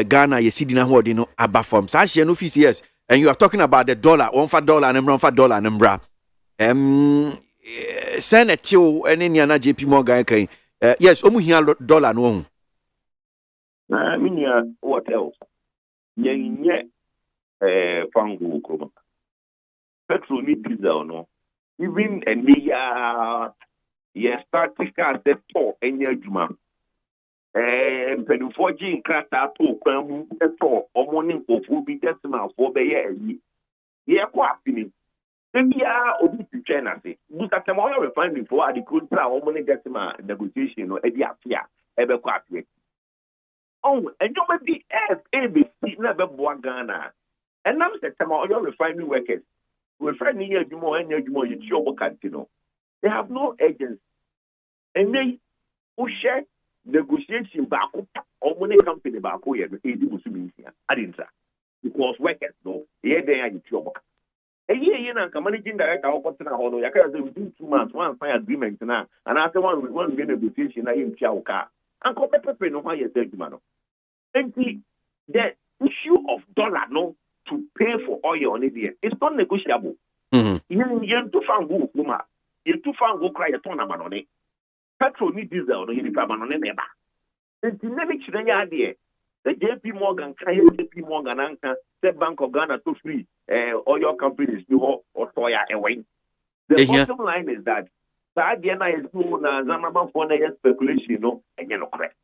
Ghana, you see, dinner holding no above from Sansi no fees, yes. And you are talking about the dollar, $1 and $1 and bra. Send a chill and any other JP Morgan. Yes, $1 no. I mean, what else? Yeah, Pango, petrol need diesel, no. Even a near, yes, start to start the 4 and your juma. mpanyinfoɔ gye nkrataa to kwan mu ɛtɔ ɔmo ne nkɔfoɔ bi dɛsimafoɔ bɛyɛ ayi yɛkɔ apini ebia obi twitwa na se busasɛm ɔyɛ refinery for adikuru a ɔmo ne dɛsima negotiation no ɛdi afe a ɛbɛkɔ afe ɛnyɔma bi ɛbɛsi na ɛbɛboa Ghana ɛnam sɛtɛm a ɔyɛ refinery workers refinery yɛ adwuma ɔnyɛ adwuma ɔyɛ twi ɔmo kanti no they have no agency ɛnɛ wohyɛ negotiation baako ɔmo ne company baako yɛ no ɛdi musu nsia adinsa because workers no yɛ dɛn ayɛ twi ɔmo kanti ɛyɛ na nka managing director ɔkɔtena hɔ no yɛka sɛ within 2 months one sign agreement na anaasɛ one negotiation na yɛntua wo kaa anka ɔbɛpɛpɛ no ho ayɛ sɛ adwuma no nti the issue of dollar no to pay for oil on it it's not negotiable yɛntu fa ngo wɔ kurom a yɛntu fa ngo kora yɛtɔn amanɔne petrol ne diesel no yɛde fa amanɔne na ɛba nti na ne kyerɛ yɛ adeɛ sɛ JP Morgan ka yɛ JP Morgan anka sɛ Bank of Ghana to free oil companies ni hɔ ɔtɔ yɛ ɛwɛn the bottom line is that saa adeɛ na yɛsu na zamamanfoɔ na yɛ speculation no ɛnyɛ no correct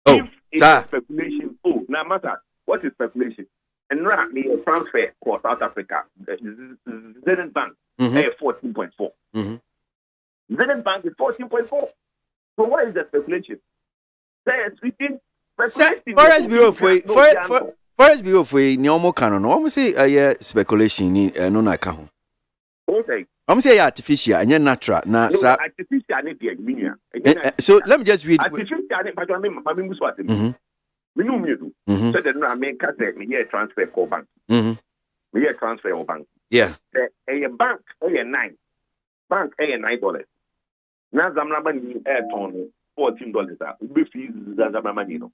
if it's speculation now matter what is speculation and now the transfer for South Africa Zenith Bank 14.4 Zenith Bank is 14.4 so what is the speculation Forest Bureau Forest Bureau for ni omo kan no omo say speculation ni no na ka ho okay I'm saying artificial and natural. Now, artificial so let me just read. Artificial, but I mean, we know me do. So that I mean, cut me transfer for bank. Me transfer or bank. Yeah. A bank, $9. Bank, $9. Now, Zamraman ton $14. Ubi fees Zamamanino.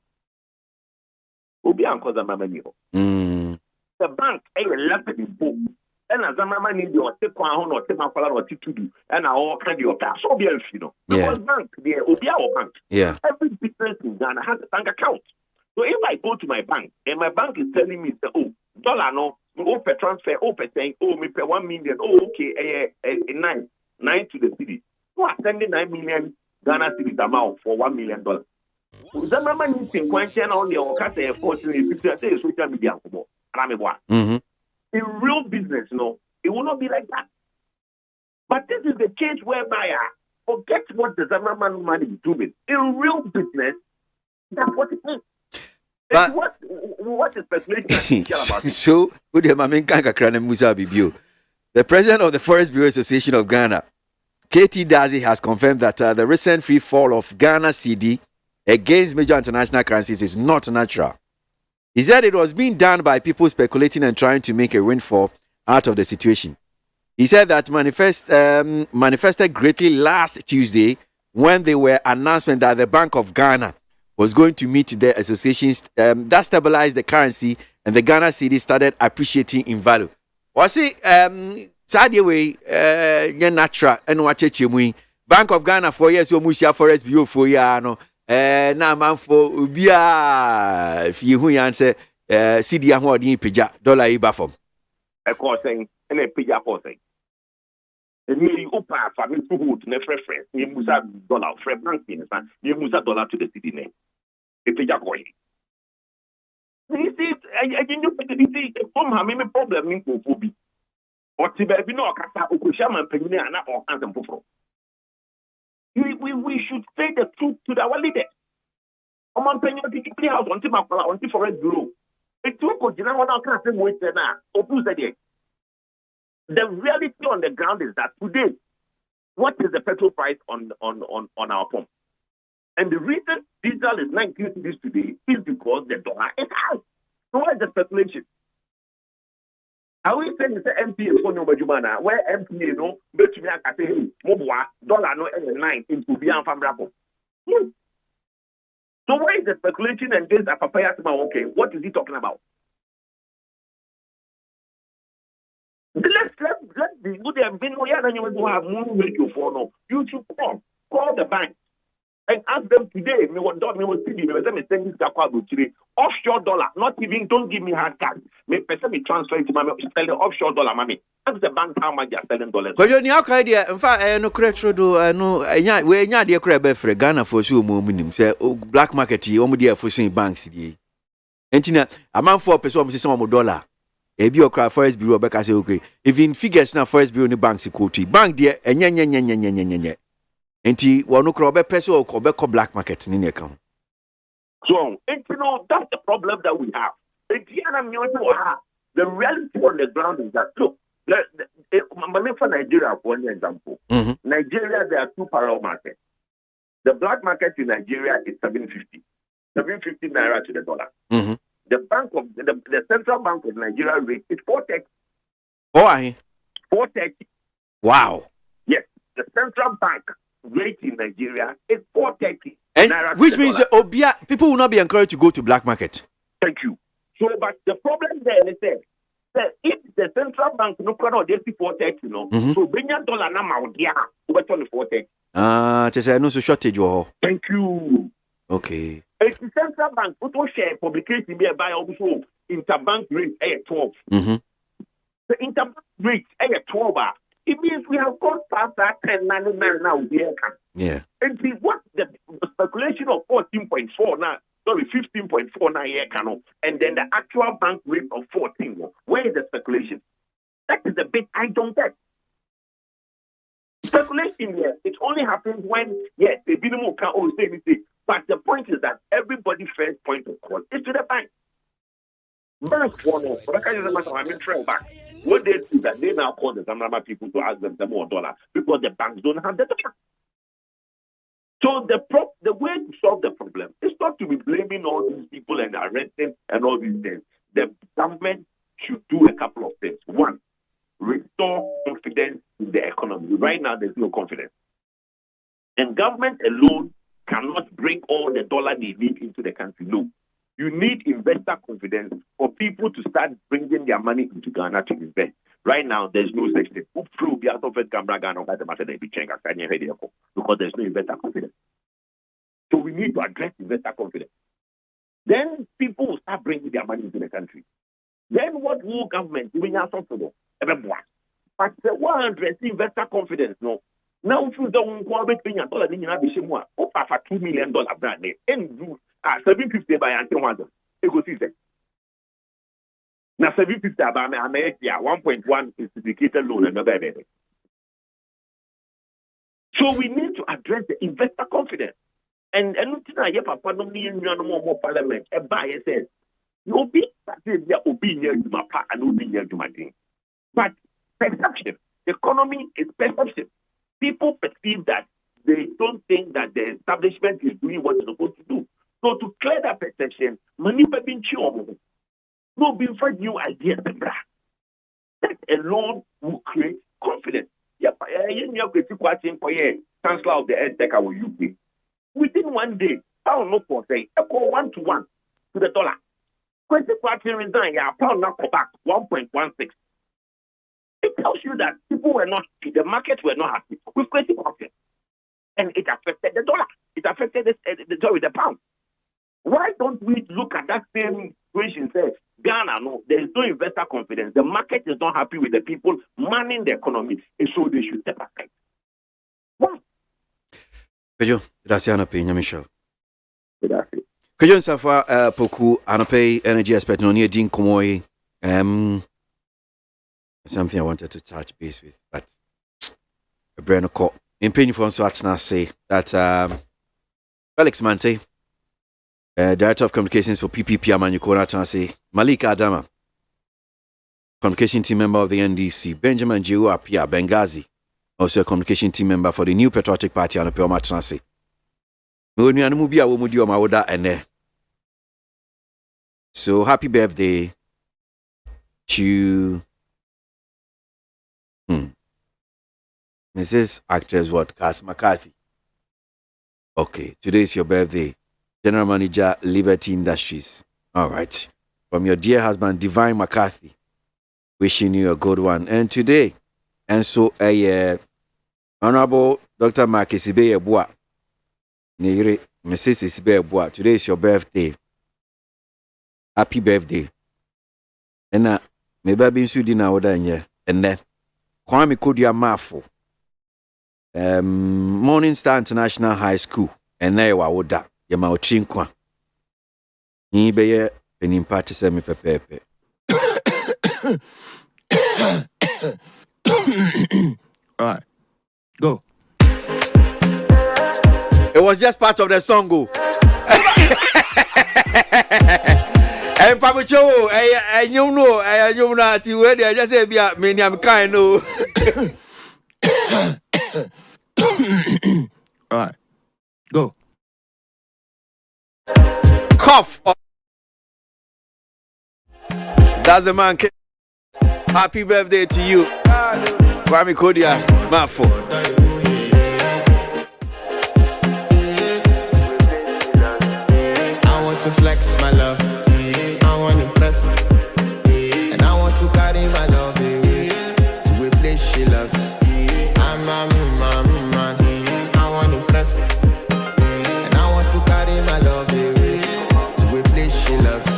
Ubi uncle Zamamanino. The bank, $11 book. And as a man in your take one or take my father or to do, and I all kind of so be you know. Because bank, the Obiao bank, every business in Ghana has a bank account. So if I go to my bank and my bank is telling me, oh, dollar no, per transfer, per saying, oh, me pay 1 million, oh, okay, 9 to the city. So I send 9 million Ghana cities amount for $1 million. The man needs to question on the Okata 14 social media. In real business, no, it will not be like that. But this is the case whereby forget what the Zimmerman man is doing. In real business, that's what it is. But what is speculation about? So, the president of the Forest Bureau Association of Ghana, KT Dazi, has confirmed that the recent free fall of Ghana CD against major international currencies is not natural. He said it was being done by people speculating and trying to make a windfall out of the situation. He said that manifested greatly last Tuesday when there were announcements that the Bank of Ghana was going to meet the associations that stabilized the currency and the Ghana cedi started appreciating in value. Was it sadly way natural and what Bank of Ghana 4 years Musia Forest Bureau 4 years no. Na manfo ubia if you answer CD and what pija dollar iba from a course saying and a pija for saying it may open for me to hold ne preference you musa dollar for banking you musa dollar to the city name a pija coin you see I didn't from how many problem in Kofobi or Tibet no kasa okushaman penina and or answer for we should say the truth to our leaders. I'm on penny house until my Forest Bureau. It took what you know what I can't say with now. The reality on the ground is that today, what is the petrol price on our pump? And the reason diesel is 19 cities today is because the dollar is high. So what is the speculation? I will say it's MPA for no Majumana, where MPA no, but you can say, hey, Mobwa, dollar no 9 into beyond from Rapo. So why is the speculation and this a papaya okay? What is he talking about? Let's be good and be no yeah, then you will have more radio for no. You should call the bank. and ask them today, me what see me send this offshore dollar, not even don't give me hard cash. Me person me transfer it to my sell the offshore dollar, mommy. Ask the bank how much they are selling dollars. Because you know idea, in fact, no credit do no we nya de credit be free Ghana for so mo minim say black market yi omo dey for sin banks dey. Entina amount for person say some dollar. Ebi okra Forex bureau be ka say okay. Even figures na Forex bureau ni banks quote. Bank there enye. Enti wonu kro be person or be ko black market ni ne kan. So, and you know, that's the problem that we have. The reality on the ground is that, look, for Nigeria, for an example, Nigeria, there are two parallel markets. The black market in Nigeria is 750 naira to the dollar. The bank of the central bank of Nigeria rate is 430. Why? 430. Wow. Yes, the central bank rate in Nigeria is 430. And which means people will not be encouraged to go to black market. Thank you. So, but the problem there is that if the central bank no cannot get 430, so bring your dollar now out there over 430. To say no so shortage. Thank you. Okay. If the central bank put on share publication be by also interbank rate at 12. The interbank rate at 12. It means we have gone past that 10 now. Yeah. And see what the speculation of 14.4 now, sorry, 15.4 now here can, and then the actual bank rate of 14. Where is the speculation? That is the bit I don't get. Speculation here, it only happens when, yes, the minimum can always say anything. But the point is that everybody's first point of call is to the bank. Bank one of back. What they do that they now call the Zamrama people to ask them more dollar because the banks don't have the dollar. So the way to solve the problem is not to be blaming all these people and arresting and all these things. The government should do a couple of things. One, restore confidence in the economy. Right now, there's no confidence. And government alone cannot bring all the dollar they need into the country. No. You need investor confidence for people to start bringing their money into Ghana to invest. Right now, there's no such thing. Because there's no investor confidence. So we need to address investor confidence. Then people will start bringing their money into the country. Then what will government doing? But the 100 investor confidence, no. Now, if you don't want to pay $2 million brand name, and 750 by Anton ecosystem. Now 750 by America 1.1 is syndicated loan and another baby. So we need to address the investor confidence. And looking at your papa no more parliament. A buyer says, "You be your opinion to my part and opinion to my thing." But perception, economy is perception. People perceive that they don't think that the establishment is doing what it's supposed to do. So to clear that perception, money being children, no being for new ideas, that alone will create confidence. Chancellor of the EdTech our UK. Within 1 day, I don't know for say, equal 1-to-1 to the dollar. Question resign, pound now back 1.16. It tells you that people were not, the markets were not happy with credit confidence. And it affected the dollar. It affected the pound. Why don't we look at that same situation? Says Ghana, no, there is no investor confidence. The market is not happy with the people manning the economy, and so they should step aside. Why? Pejo, gracias na pe nyamisha. Gracias. Pejo Safa poku anope energy expert no ne din komoyi. Something I wanted to touch base with, but a brain call. In painful so I say that Felix MONTIE, Director of Communications for PPP Amanyukona say Malik Adama, Communication Team Member of the NDC, Benjamin Jiu Apia Benghazi, also a Communication Team Member for the New Patriotic Party and Pio Matranse. So happy birthday to Mrs. Actress Cass McCarthy. Okay, today is your birthday. General Manager, Liberty Industries. All right. From your dear husband, Divine McCarthy. Wishing you a good one. And today, and so Honorable Dr. Mark Isibe Yeboah, Nere, Mrs. Beboa, today is your birthday. Happy birthday. And me baby sudi na oda nye. And then Kwame Kodia Mafo. Morning Star International High School. And there wa oda. Yama ochinkwa. Ni beye penimparty se me pepepe. All right. Go. It was just part of the song. Go. And Papa Cho, and you know, where they just say, many I'm kind of. All right. Go. Cough. That's the man. Happy birthday to you. Kwame Kodia, Mafo. I want to flex my love. I want to impress. And I want to carry my love to a place she loves. I'm a man. I want to impress. And I want to carry my love to a place she loves.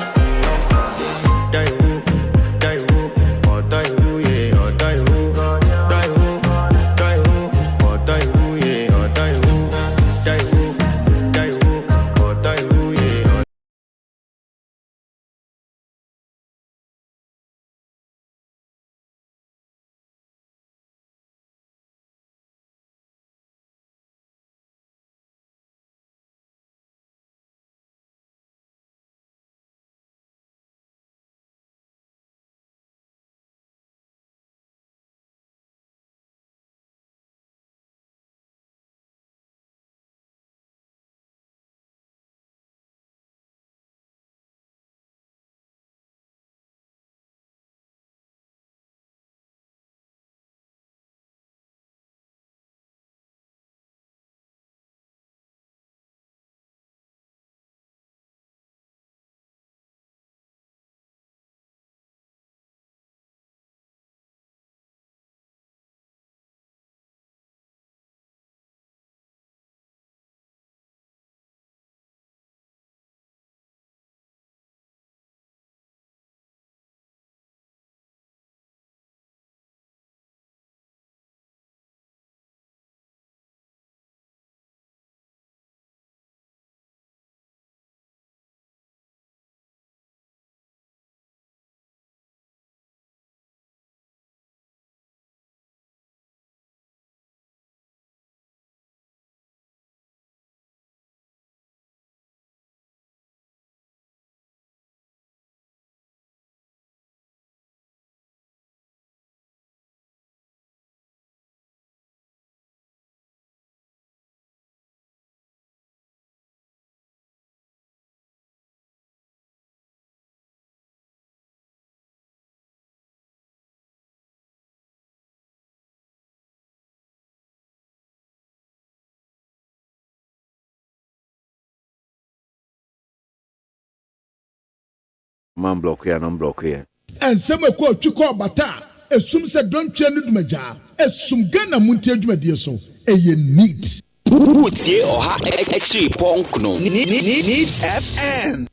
Man block here, non block here. And some of what you call bata, assume said don't train with Maja, assume Ghana Montie Jumedia so, a neat. MONTIE or actually punk no. Needs FM.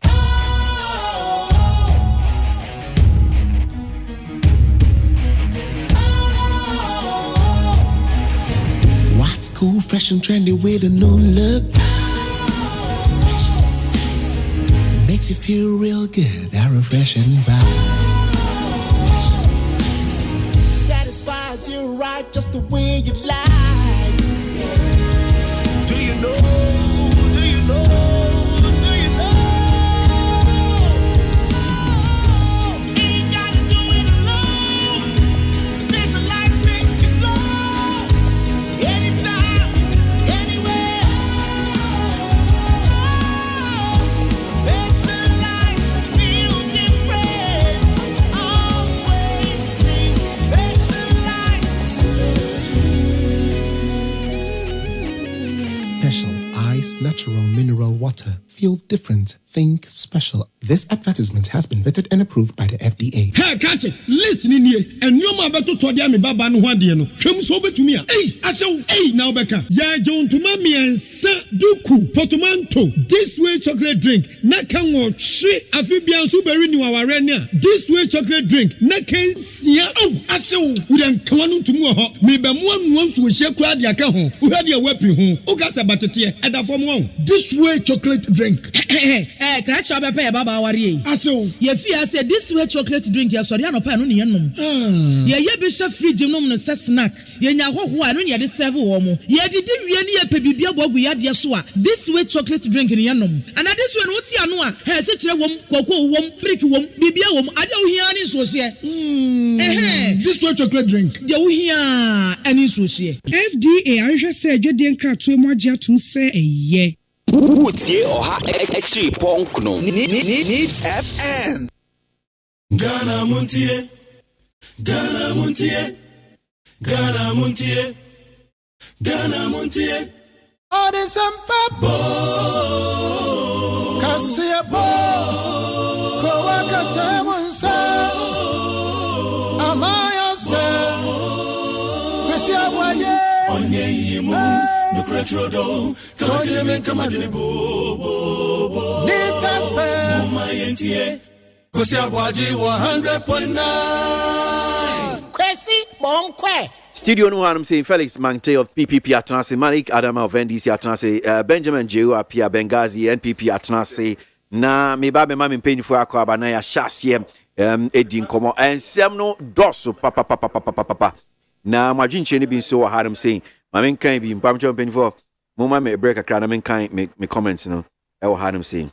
What's cool, fresh and trendy with a new look? Makes you feel real good, that refreshing vibe. Satisfies you right just the way you like. Do you know? Do you know? Do you know? Ain't gotta do it alone. Specialized makes you flow. Anytime, anywhere. Specialized feel different. Always think specialized. Special Ice Natural Mineral Water. Feel different. Think special. This advertisement has been vetted and approved by the FDA. Hey, catch it. Listen in here. And you ma beto to dia me baba no hwade no. Hwem so betumi a. Hey, asho. Hey, now beka. Ya John to mami ensa duku portmanteau. This way chocolate drink. Na kan wo hwe afibia so beri ni waware ne a. This way chocolate drink. Na kan sia. Oh, asho. Wo den kan no tumu ho. Me be mo anu nso hye kura dia ka ho. Wo hwa dia wapi ho. O ka sa batete e da fom ho. This way chocolate drink. Crash up a baba worry. Ye fear said this way chocolate drink, ya sorry, no pan on yenum. Ye bishop free genome no snack. Ye yaho who I don't yet serve womo. Ye did any a pebibia boguya yasua. This way chocolate drink in yenum. And at this one, what's yanua? Has such a wom, cocoa wom, prick wom, bibia wom. I don't hear any social. This way chocolate drink. You hear any social. FDA, I just said you didn't crack to more to say a ye. Woodie or actually punk no needs FM. Ghana Montie, Ghana Montie, Ghana Montie, Ghana Montie. All the sampa Kasia bo Kowaka Tamunsa Amaya se Kasia Waye Onye Yimu Nukratrodo Kagremen Kamadini Bo Nita Fe Muma Yentie Kasia Waje 100.9 Kwesi Bonkwe. Studio no I'm saying Felix Mante of PPP Atnase, Malik Adama of NDC Atnase, Benjamin Jeu Apia Benghazi NPP Atnase. Na me ba me ma me mpanyifo akọ aba na ya hyase edi nkomo ensem no doso papa na madwinche ne bi nso wa haram saying ma me nkan bi mpamcho mpanyifo mo ma me break akra na me nkan me comments no e wa haram saying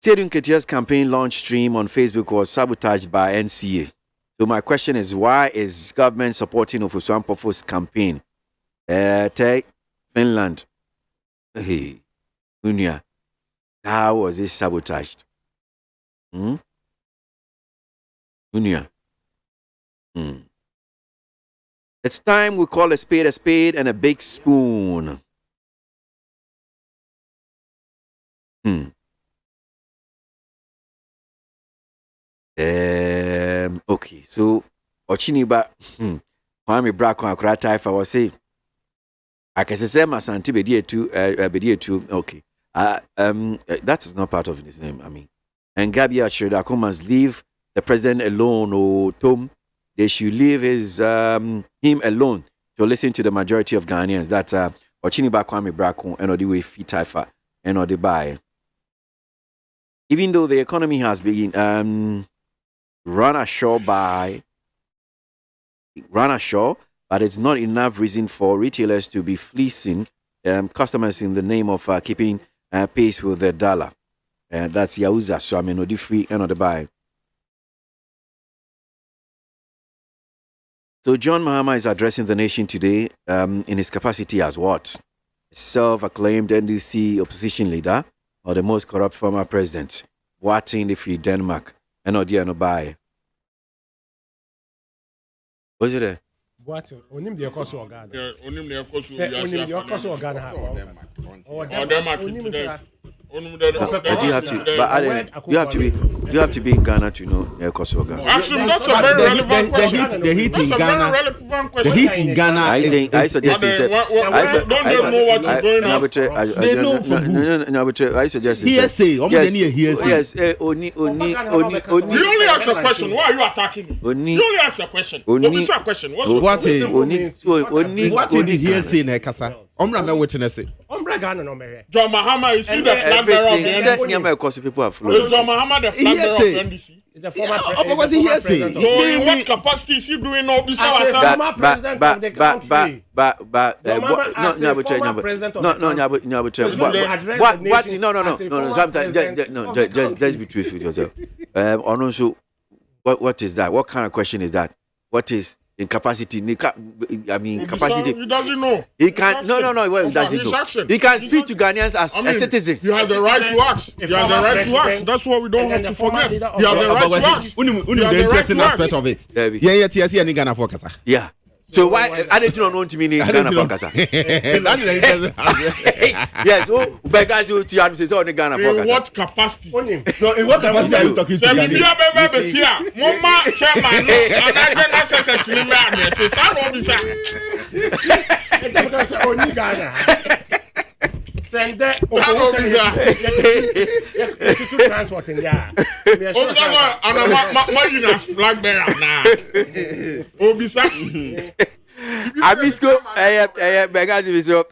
Tedun Ketia's campaign launch stream on Facebook was sabotaged by NCA. So my question is, why is government supporting Ofosu Ampofo's campaign? Take Finland. Hey, Unia, how was it sabotaged? Unia. It's time we call a spade and a big spoon. Okay, so Ochiniba Kwame Brako Akra Taifa was say I can say Ashanti Bedia too. Okay. That is not part of his name. I mean, and Gabia Shredako must leave the president alone or Tom. They should leave him alone to listen to the majority of Ghanaians. That Ochiniba Kwame Brako and the way Fit Taifa and the buy. Even though the economy has been run ashore, but it's not enough reason for retailers to be fleecing customers in the name of keeping pace with the dollar. That's Yauza, so I mean, no free and the buy. So John Mahama is addressing the nation today in his capacity as what? Self-acclaimed NDC opposition leader or the most corrupt former president, watching the free Denmark. And no dear no buy. What's it there? What? Onim the Okosu organ. Yeah, Onim the Okosu. Onim the Okosu organ. Do you have to be in Ghana to know the Okosu organ? Actually, that's a very relevant question. The heat in Ghana. The heat in Ghana. I suggest he said. Don't they know what is going on? No, but I suggest he said. Yes. You only ask a question. Why are you attacking me? You only ask a question. What's your question? What is the hearsay in Ekasa? Omra witness it. Omra Ghana no mere. John Mahama is the flag bearer of the NDC. People have is John Mahama the flag bearer of the NDC? The former president. So in what capacity is he doing all this? Former president of the country. Sometimes just be truthful with yourself. Also, what is that? What kind of question is that? What is incapacity? I mean, capacity. He doesn't know. He can't. No. Well, he doesn't know. He can speak to Ghanaians as a citizen. You have the right to ask. You have the right to ask. That's what we don't have to forget. You have the right to ask. The interesting aspect of it. Yeah. So why I didn't know to mean in Ghana for Kasa? Yes, oh, because you say on the Ghana for Kasa. What capacity? No, in what capacity are you talking to? Mama chairman, and I get secretary man. So some officer. Only Ghana. Send that transport in there. Flag bearer now.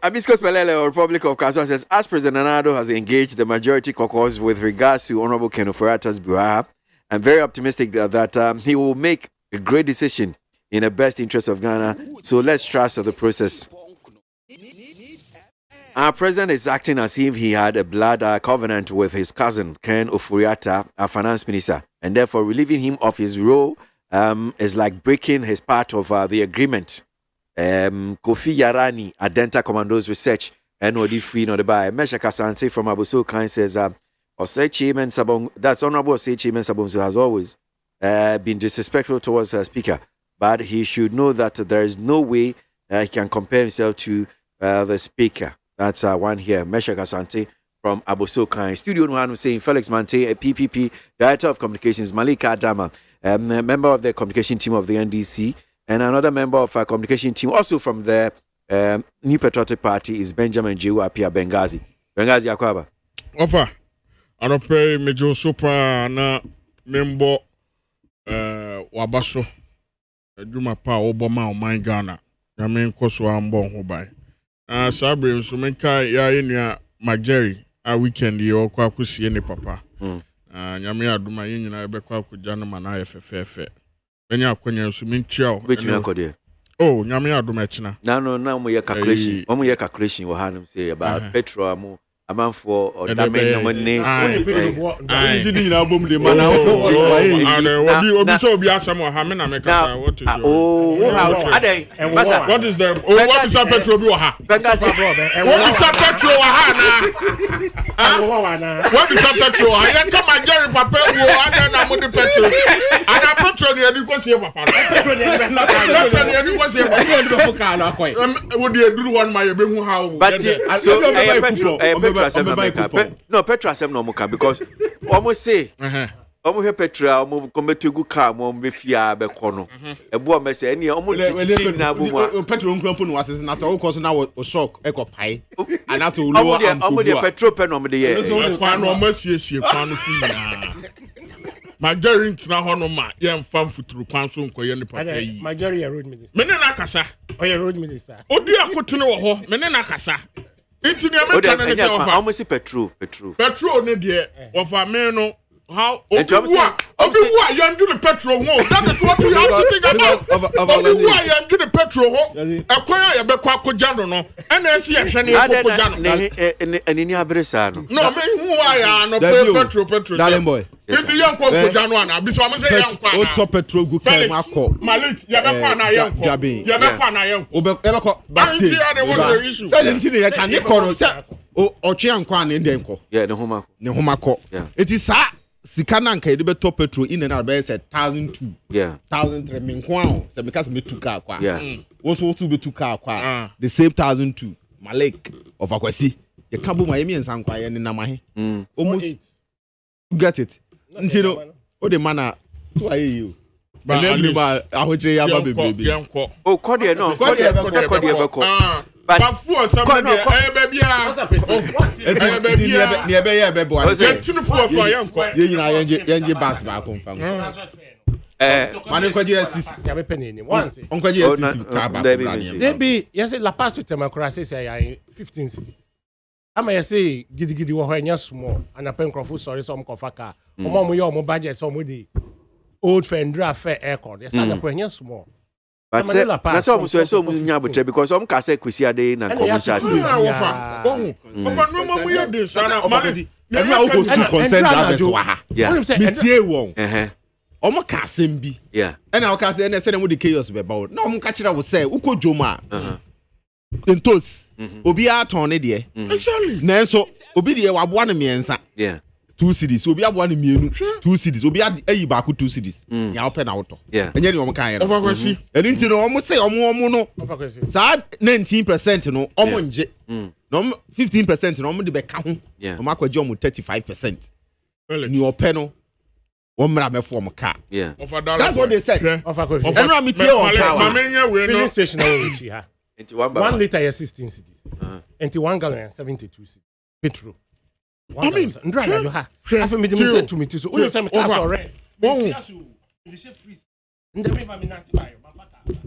Abisco Spelele or Republic of Kansas says, as President Nado has engaged the majority caucus with regards to Honorable Ken Ofori-Atta's Buha, I'm very optimistic that he will make a great decision in the best interest of Ghana. So let's trust the process. Our president is acting as if he had a blood covenant with his cousin, Ken Ofori-Atta, our finance minister, and therefore relieving him of his role is like breaking his part of the agreement. Kofi Yarani, Adenta Commandos Research, NOD Free, no the buy. Mesha Kasante from Abuso Khan says, that's Honorable Osei Mensah has always been disrespectful towards the speaker, but he should know that there is no way he can compare himself to the speaker. That's one here. Mesha Kasante from Abuso Khan. Studio One saying Felix Mante, a PPP, Director of Communications, Malika Adama, a member of the communication team of the NDC, and another member of our communication team, also from the New Patriotic Party, is Benjamin Jiu Apia Benghazi. Benghazi Akwaba. Ofa, Anope Mejo Sopa na member Wabaso, Juma Pa Obama o my Ghana. Yamen Koso Ambo Hobai. Sabre so menka ya enua Mageri a weekend ye okwa akusie ne papa. Nyame aduma yin nyina ebekwa akugya no mana ayefefefe. Enya akonya so mentua o. Betimi akode. Oh, nyame aduma echina. Na mo ye calculation. Mo ye calculation wo hanum say about petrol amu amanfo odamen no money. Injini nyina bom de mana o. Obi so obi asam o ha me na me kasa what is what is the what is the petrol bi o ha? What is the petrol o ha na? What is the petrol? I come and Jerry papa wo ada na mo de petrol. Ana petrol ni edi ko sie papa. Petrol ni edi ko sie papa. Wo de eduru one ma ye be hu ha o. But so petrol no petrol asem no muka because almost say omo he petrol omo kometugu car mo be fia be kono ebo o mese ene omo titi na bo mo petrol nkrampo no wasese na so wo na wo shock e ko pai ana so lo omo de petrol pe no omo de ye kwa no omo siesie kwa no fi na Mageri ntina ho no ma ye mfa mfuturu kwan so nkoye ne papa yi Mageri road minister me ne na kasa road minister odi akotene wo ho me ne na kasa Inti ni America na se ofa almost petrol ne de ofa me no how obi wa yandu the petrol ho that is what you have to think about obi wa yandu the petrol ho ekwan ya be kwa akogya no na esi ye hwe ne akogya no ni abresa no me hu wa ya no petrol darling boy If you yanko akogya no ana biso am say yanko ana o to petrol gu kan akọ Malik ya be kwa na yanko ya be kwa na yanko o be ko back say say nti ne kan ne ko no say o twe yanko ana ndem ko yeah ne homa ko it is sika na nka de be to petrol in na be say 1002 yeah 1003 me nko an say me ka say me tu car kwa wo so be tu car kwa the same 1002 Malik of Akwasi ye ka bo ma ye me nsan kwa ye ne na mahe almost get it ntino o de mana so aye you ba ahochire ya ba bebe o kode no kode be ko but fu on some dey baby ni ebe ye be bo an tinu fu for yanko ye nyina yenje bass ba ko mfa mane kwaji STC ya be penini one kwaji STC ka ba they be yes la pass to democracy say ya 15 cities ama you say gidigidi wo ho enya small ana pen crofo sorry some kofaka omo yo omo budget so omo dey old Fendra fair aircon yes ana ko enya small but na so omo nya botre because omo ka say kwesi ade na commercial no mo ye dey sana mali enu a go su consent drivers wa ha me tie won omo ka asem bi ena o ka say ene say dem dey chaos be bawo na omo ka kira wo say ukodwoma entos obi a ton ne de actually na so obi de wabo na miensa 2 cities. Obi aboa ne mienu 2 cities. Obi ayi baako 2 cities. Ya open na auto. Enye ni omo kan yero. Overquesi. Eni nti no omo say omo no. Overquesi. Sa 19% no omo nje. No 15% no omo de be ka ho. Omo akwaje omo 35%. Ni open no. Omra me form car. Yeah. That's what they said. Overquesi. Enra mi tie on power. Filling station we ha. 1 liter is 16 cities. And 1 gallon 72 cities. Petrol. I mean, Ndra you ha. After me dem say to me so. You say me cast already.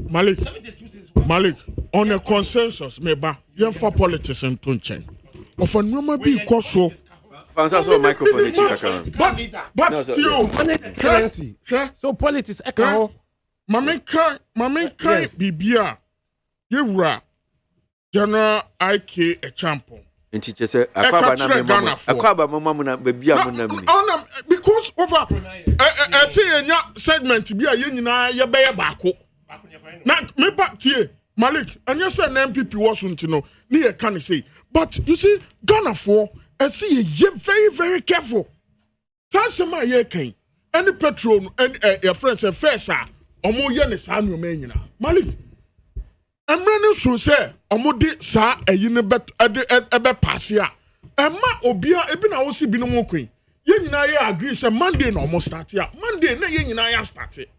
Malik, on a consensus, meba, you for politics and tunchen. Of a normal be so. Fancy so microphone but still, currency. So politics, echo. Maminka, Bibia, Yura, General IK a champion. And teacher said, Akwaba mama na baby because over a segment to be a union, ya bear bako. Now, me back to you, Malik, and you said MPP wasn't to know, near can say. But you see, Ghana for I see you very, very careful. Transfer my year came. Any petrol and your friends and fair, sir, or more years, I'm remaining. Malik. I'm running so say, Omodi sa a unibet ebe passia. And ma obia ebina osi bino mo queen. Yen na ya agree say Monday no almost start here. Monday na yen na ya start it.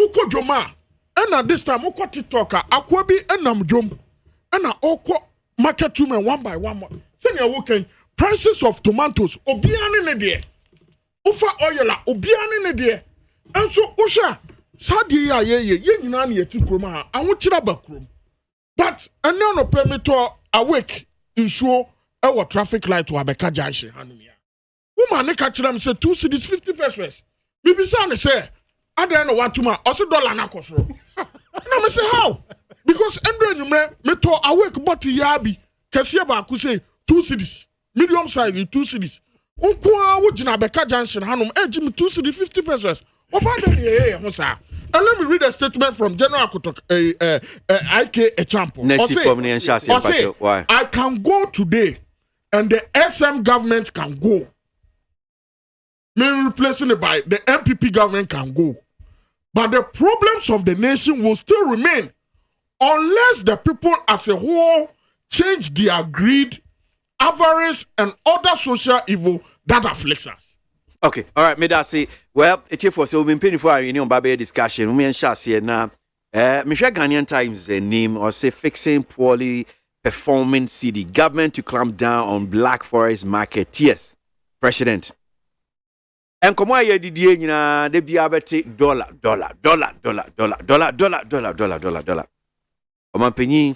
Uko joma. And at this time uko TikToker akwabi enam jom. And na oko market women one by one. Senior working prices of tomatoes obiani ne de. Ufa oil obiani ne de. And so usha Sadi ya ye nyina na yeti kroma ha anwo kira ba krom but eno no permit to awake nsuo e wo traffic light wa beka junction hanom ya woman ne ka kira me say 2 cities 50 pesos bibisa ne say adan no watuma o se dollar na kosoro na me say how because endo enumre me to awake but ya bi kese ba ku say 2 cities medium size 2 cities unko a wo gina beka junction hanom e gi me 2 cities 50 pesos o fa dem ye ho sa. And let me read a statement from General Akutok, IK Echampo. Why? I can go today, and the SM government can go. Maybe replacing it by the MPP government can go. But the problems of the nation will still remain unless the people as a whole change their greed, avarice, and other social evil that afflicts us. Okay, all right, me that say, well, it's for so we've been paying for our union Babe discussion. We and Shasi now. Michelle Ghanaian Times name or say fixing poorly performing city government to clamp down on Black Forest market. Yes, President. And come on, you did they be able to dollar. Oman penny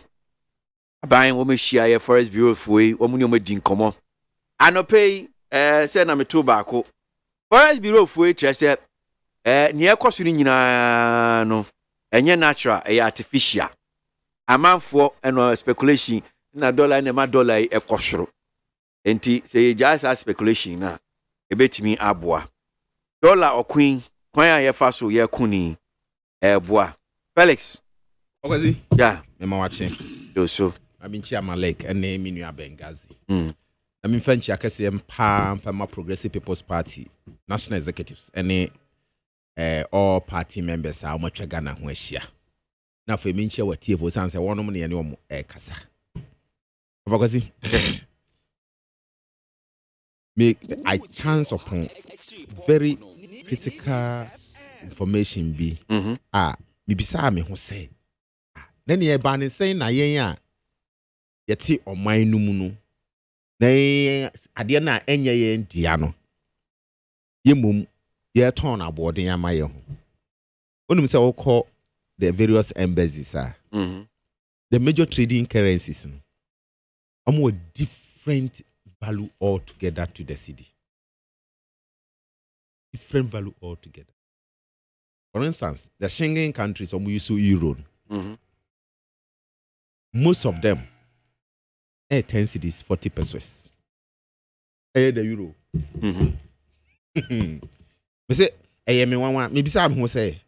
buying woman share Forest Bureau for woman me din komo. I no pay say na me two baako. Forest Bureau for it said near cost nyina no enye natural artificial amanfo and speculation na dollar na ma dollar e kosoro enti say just speculation na e betimi aboa dollar okun kwan ya ye fa so ye kuni boa Felix okazi yeah me ma wache do so abinchi amalek ene minu abengazi I mean, French, I can say, my Progressive People's Party, National Executives, any all party members are much Ghana who is here. Now, for me, what TV was answer one money and one Kasa. Yes. Make I chance upon very critical information be Bibisa me who say, then ye ban saying, na ye yet see on my numunu. Nay, adia na enye ye ndia no. Ye mum ye turn aboard in yamayo. Onum say we call the various embassies the major trading currencies are more different value altogether to the city. Different value altogether. For instance, the Schengen countries are use euro. Most of them 10 cities, 40 pesos. The euro. Me say, maybe some who say,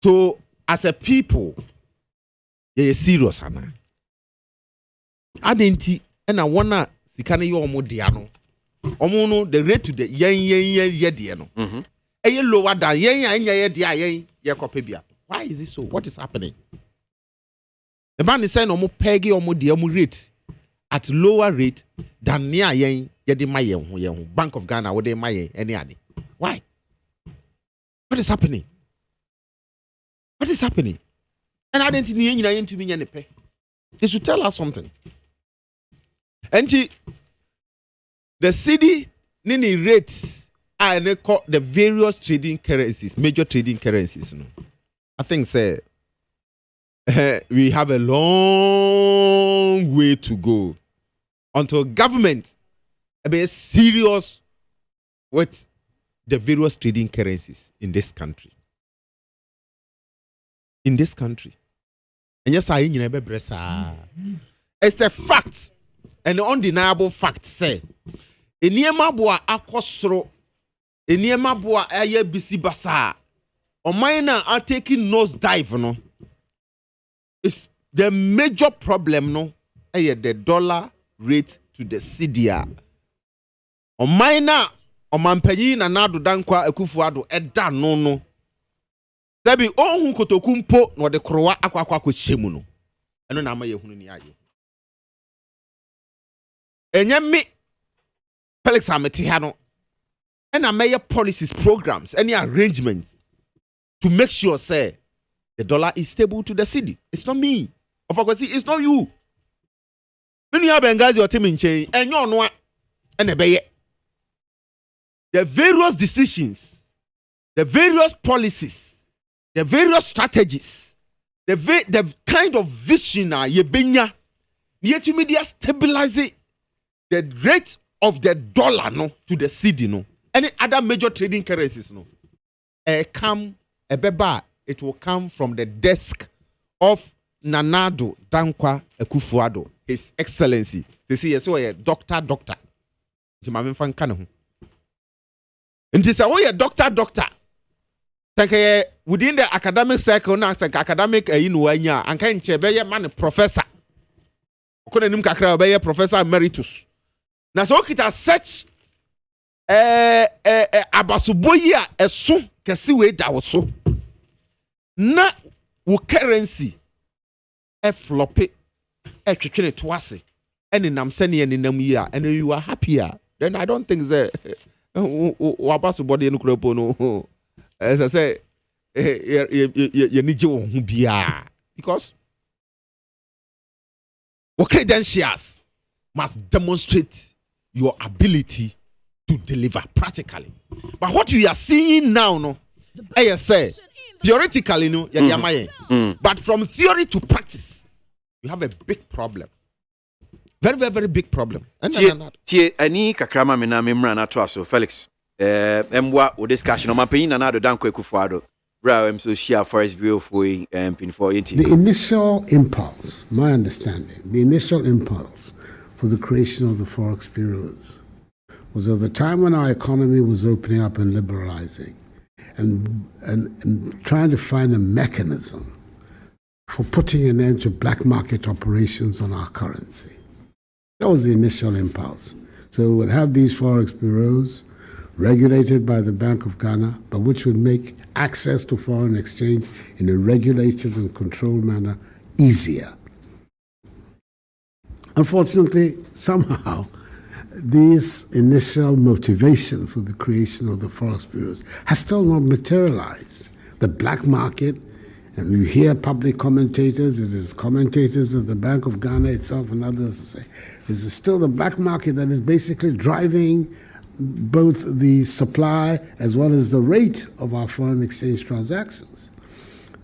so as a people, you're serious, Anna. I didn't, and I wanna see can you almost diano. Omo the rate to the yen no. Lower than yen Why is it so? What is happening? The man is saying omo peggy omo the omo rate at lower rate than near yen Bank of Ghana would they my any ade. Why? What is happening? What is happening? And I didn't need to me any pay. They should tell us something. And the city nini rates are the various trading currencies, major trading currencies. No? I think say we have a long way to go until government be serious with the various trading currencies in this country. And yes, it's a fact, an undeniable fact. Say, Eniemabua akosro, Eniemabua aye bisi basa. Omaina are taking nose dive, no. It's the major problem, no. Aye the dollar rate to the CDR. Omaina, Omampeyi na nadu dankwa ekufuado eda no. Debi ohun kotokumpo no de krowa akwa shemu no. Eno na amaye hunu ni aye. Enyemi Felix Ameti ha no. Ena maye policies, programs, any arrangements to make sure say the dollar is stable to the city. It's not me. Of course, it's not you. When you have Bengazi or Timinche, and you know and the various decisions, the various policies, the various strategies, the kind of vision ye benya, yet you media stabilize it, the rate of the dollar no to the cedi no, any other major trading currencies no, it will come from the desk of Nanado Dankwa Ekufuado, His Excellency. They say yes, a doctor. Timamim fan kanu. And this is doctor. Think within the academic circle now, academic inuanya, and can chebe man professor. Okone nim kakra be professor emeritus. Na so kita search abasuboya esu kesi we da woso. Na wo currency floppy twetwe to ase ene nam sene ene nam yi a and you are happier, then I don't think that wabasubody no kropo no as I say you need you bia because what credentials must demonstrate your ability to deliver practically. But what you are seeing now, no, I say theoretically, no, but from theory to practice, you have a big problem. Very big problem. Tie ani kakrama me na memra na to aso Felix. Emwa o discussion o mapanyin na do danko ekufuado. Bra so share Forex Bureau for pin for it. The initial impulse, my understanding, the initial impulse for the creation of the Forex bureaus was at the time when our economy was opening up and liberalizing and trying to find a mechanism for putting an end to black market operations on our currency. That was the initial impulse. So we would have these Forex bureaus regulated by the Bank of Ghana, but which would make access to foreign exchange in a regulated and controlled manner easier. Unfortunately, somehow, this initial motivation for the creation of the Forex bureaus has still not materialized. The black market, and you hear public commentators, it is commentators of the Bank of Ghana itself and others say, this is still the black market that is basically driving both the supply as well as the rate of our foreign exchange transactions.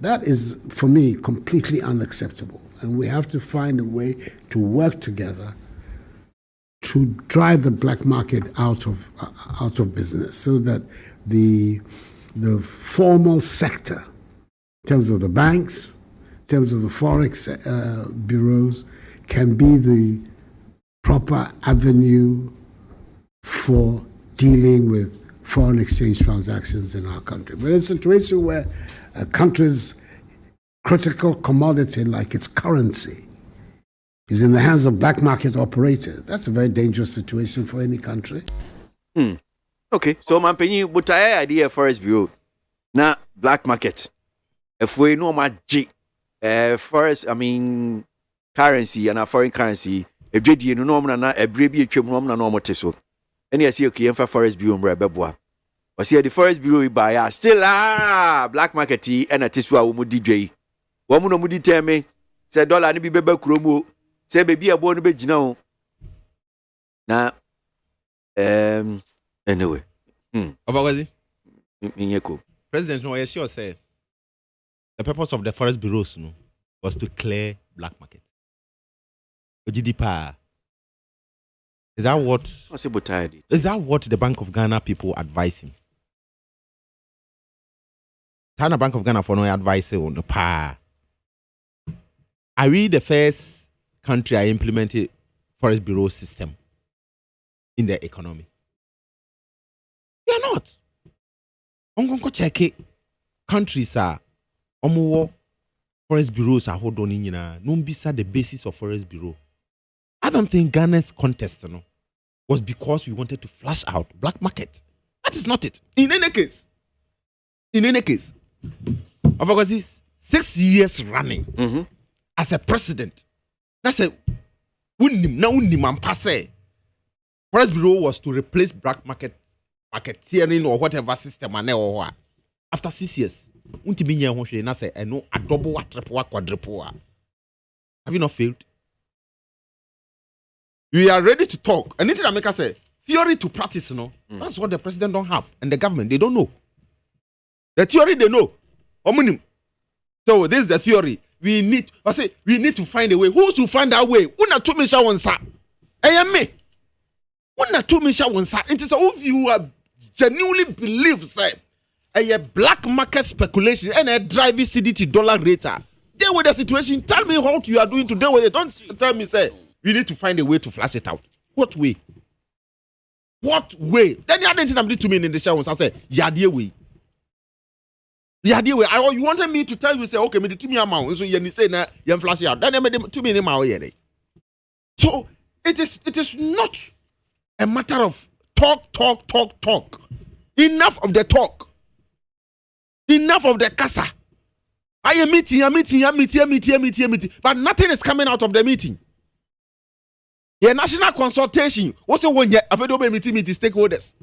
That is, for me, completely unacceptable. And we have to find a way to work together to drive the black market out of business so that the formal sector, in terms of the banks, in terms of the Forex bureaus, can be the proper avenue for dealing with foreign exchange transactions in our country. But in a situation where a country's critical commodity, like its currency, is in the hands of black market operators, that's a very dangerous situation for any country. Okay, so mampenyi butaye idea Forest Bureau na black market. If we know my G forest, I mean currency and a foreign currency, if JD no na a brebi twem no na mote so. Any see okay for Forest Bureau mra beboa. But see the Forest Bureau buy still black market and a tisu a wo mu DJ. Wo mu no mu diteme say dollar ni bi beba kuromo, say baby abo no be gina o. Na anyway. Abagwazi. Minyeko. President no sure say the purpose of the Forest Bureaus was to clear black market. OGDPA. Is that what? Is that what the Bank of Ghana people advise him? Tana Bank of Ghana for no advice on the PA. Are we the first country I implemented Forest Bureau system in the economy? We are not. I'm going to check it. Countries are Forest Bureaus are hold on in Numbisa the basis of Forest Bureau. I don't think Ghana's contest was because we wanted to flush out black market. That is not it. In any case, of 6 years running as a president, that's a Forest Bureau was to replace black marketeering or whatever system after 6 years. A double, a triple, a quadruple. Have you not failed? We are ready to talk. And anything that make us say theory to practice, that's what the president don't have, and the government they don't know. The theory they know. So this is the theory. We need to find a way. Who should find that way? Una two me one sa. Me. Una two me one sa. It is if you genuinely believe say a black market speculation and a driving CDT dollar rate. Deal with the situation. Tell me how you are doing to deal with it. Don't tell me say we need to find a way to flash it out. What way? What way? Then you hadn't done to me in the show. I said, "Yadia way." Yadia way. You wanted me to tell you say, "Okay, me the 2 million amount." So you say na you flash it out. Then you made 2 million amount here. So it is not a matter of talk. Enough of the talk. Enough of the casa. I am meeting, but nothing is coming out of the meeting. Yeah, national consultation. Also, when you have a meeting stakeholders.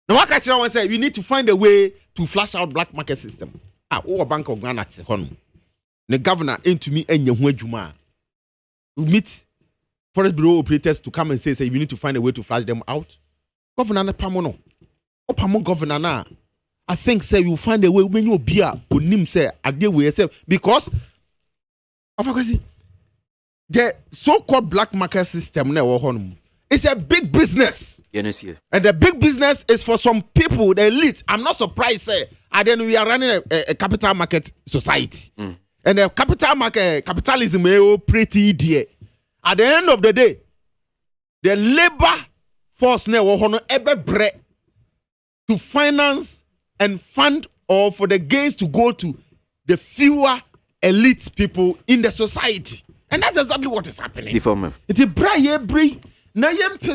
Now, what I want to say, we need to find a way to flush out black market system. Bank of Ghana, the governor into me and Juma. We meet Forest Bureau operators to come and say, we need to find a way to flush them out. Governor Pamono, Governor na. I think say you find a way when you be a unim say I deal with yourself because of course the so-called black market system it's a big business. Yes. And the big business is for some people, the elite. I'm not surprised say and then we are running a capital market society. And the capital market capitalism is pretty dear. At the end of the day, the labor force to finance and fund or for the gains to go to the fewer elite people in the society. And that's exactly what is happening. It's a bring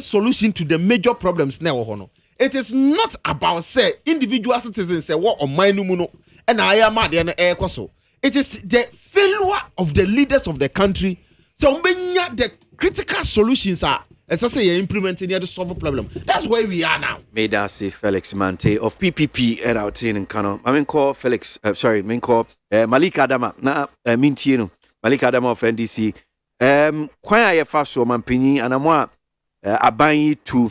solution to the major problems now. It is not about say individual citizens say what on my numuno and I am at the air coso. It is the failure of the leaders of the country. So the critical solutions are as I say, implementing here to solve a problem. That's where we are now. May I say Felix Mante of PPP and out in Kano. I mean, call Felix. Malik Adama. Na Mintino. Malik Adama of NDC. Kwaya ya faso mampini anamwa abayi to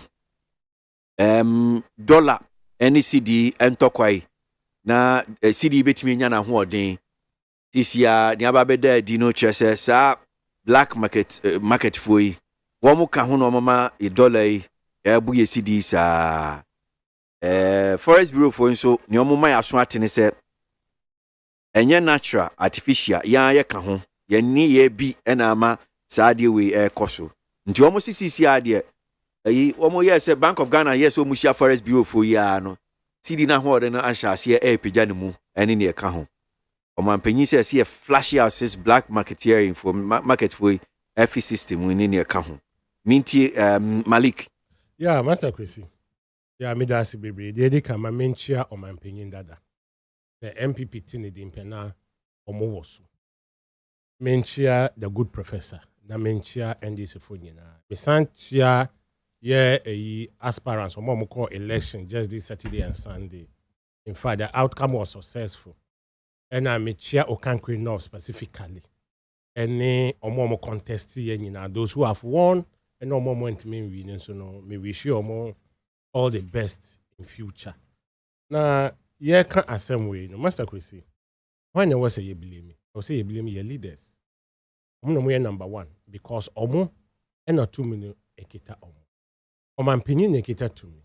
dollar any CD entokwai na CD betimi nya na ho odin. This year the ababeda dino chese sa black market foi. Wamu kahuno mama $1 buye CD sa Forest Bureau for so ni omuma ya so atene se enye natural artificial ya kaho ye ni ye bi ena ama sa de we koso nti omo sisi ade ayi omo ye se Bank of Ghana yes omo share Forest Bureau for ya no CD na ho de no ahya se pagya ne mu ene ne ka ho omo ampanyi se flash out this black marketeering for market for FE system we ne ka ho Mintie Malik. Yeah, Master Kwesi. Yeah, me that's baby. They can my menchia or my opinion dada. The MPP tini di impena omo wosu. Menchia the good professor. Na menchia NDC funyina. Misanchia aspirants or more call election just this Saturday and Sunday. In fact, the outcome was successful. And I menchia Okankwe North specifically. Any or contestee those who have won and no more went to me winning. So no, me wish you more all the best in future. Now, yeah, can't assume way. No, Master Kwesi. When you say you believe me, I say you believe me, your leaders. I'm no more number one because omo and not 2 million ekita omo. Omo opinion ekita to me.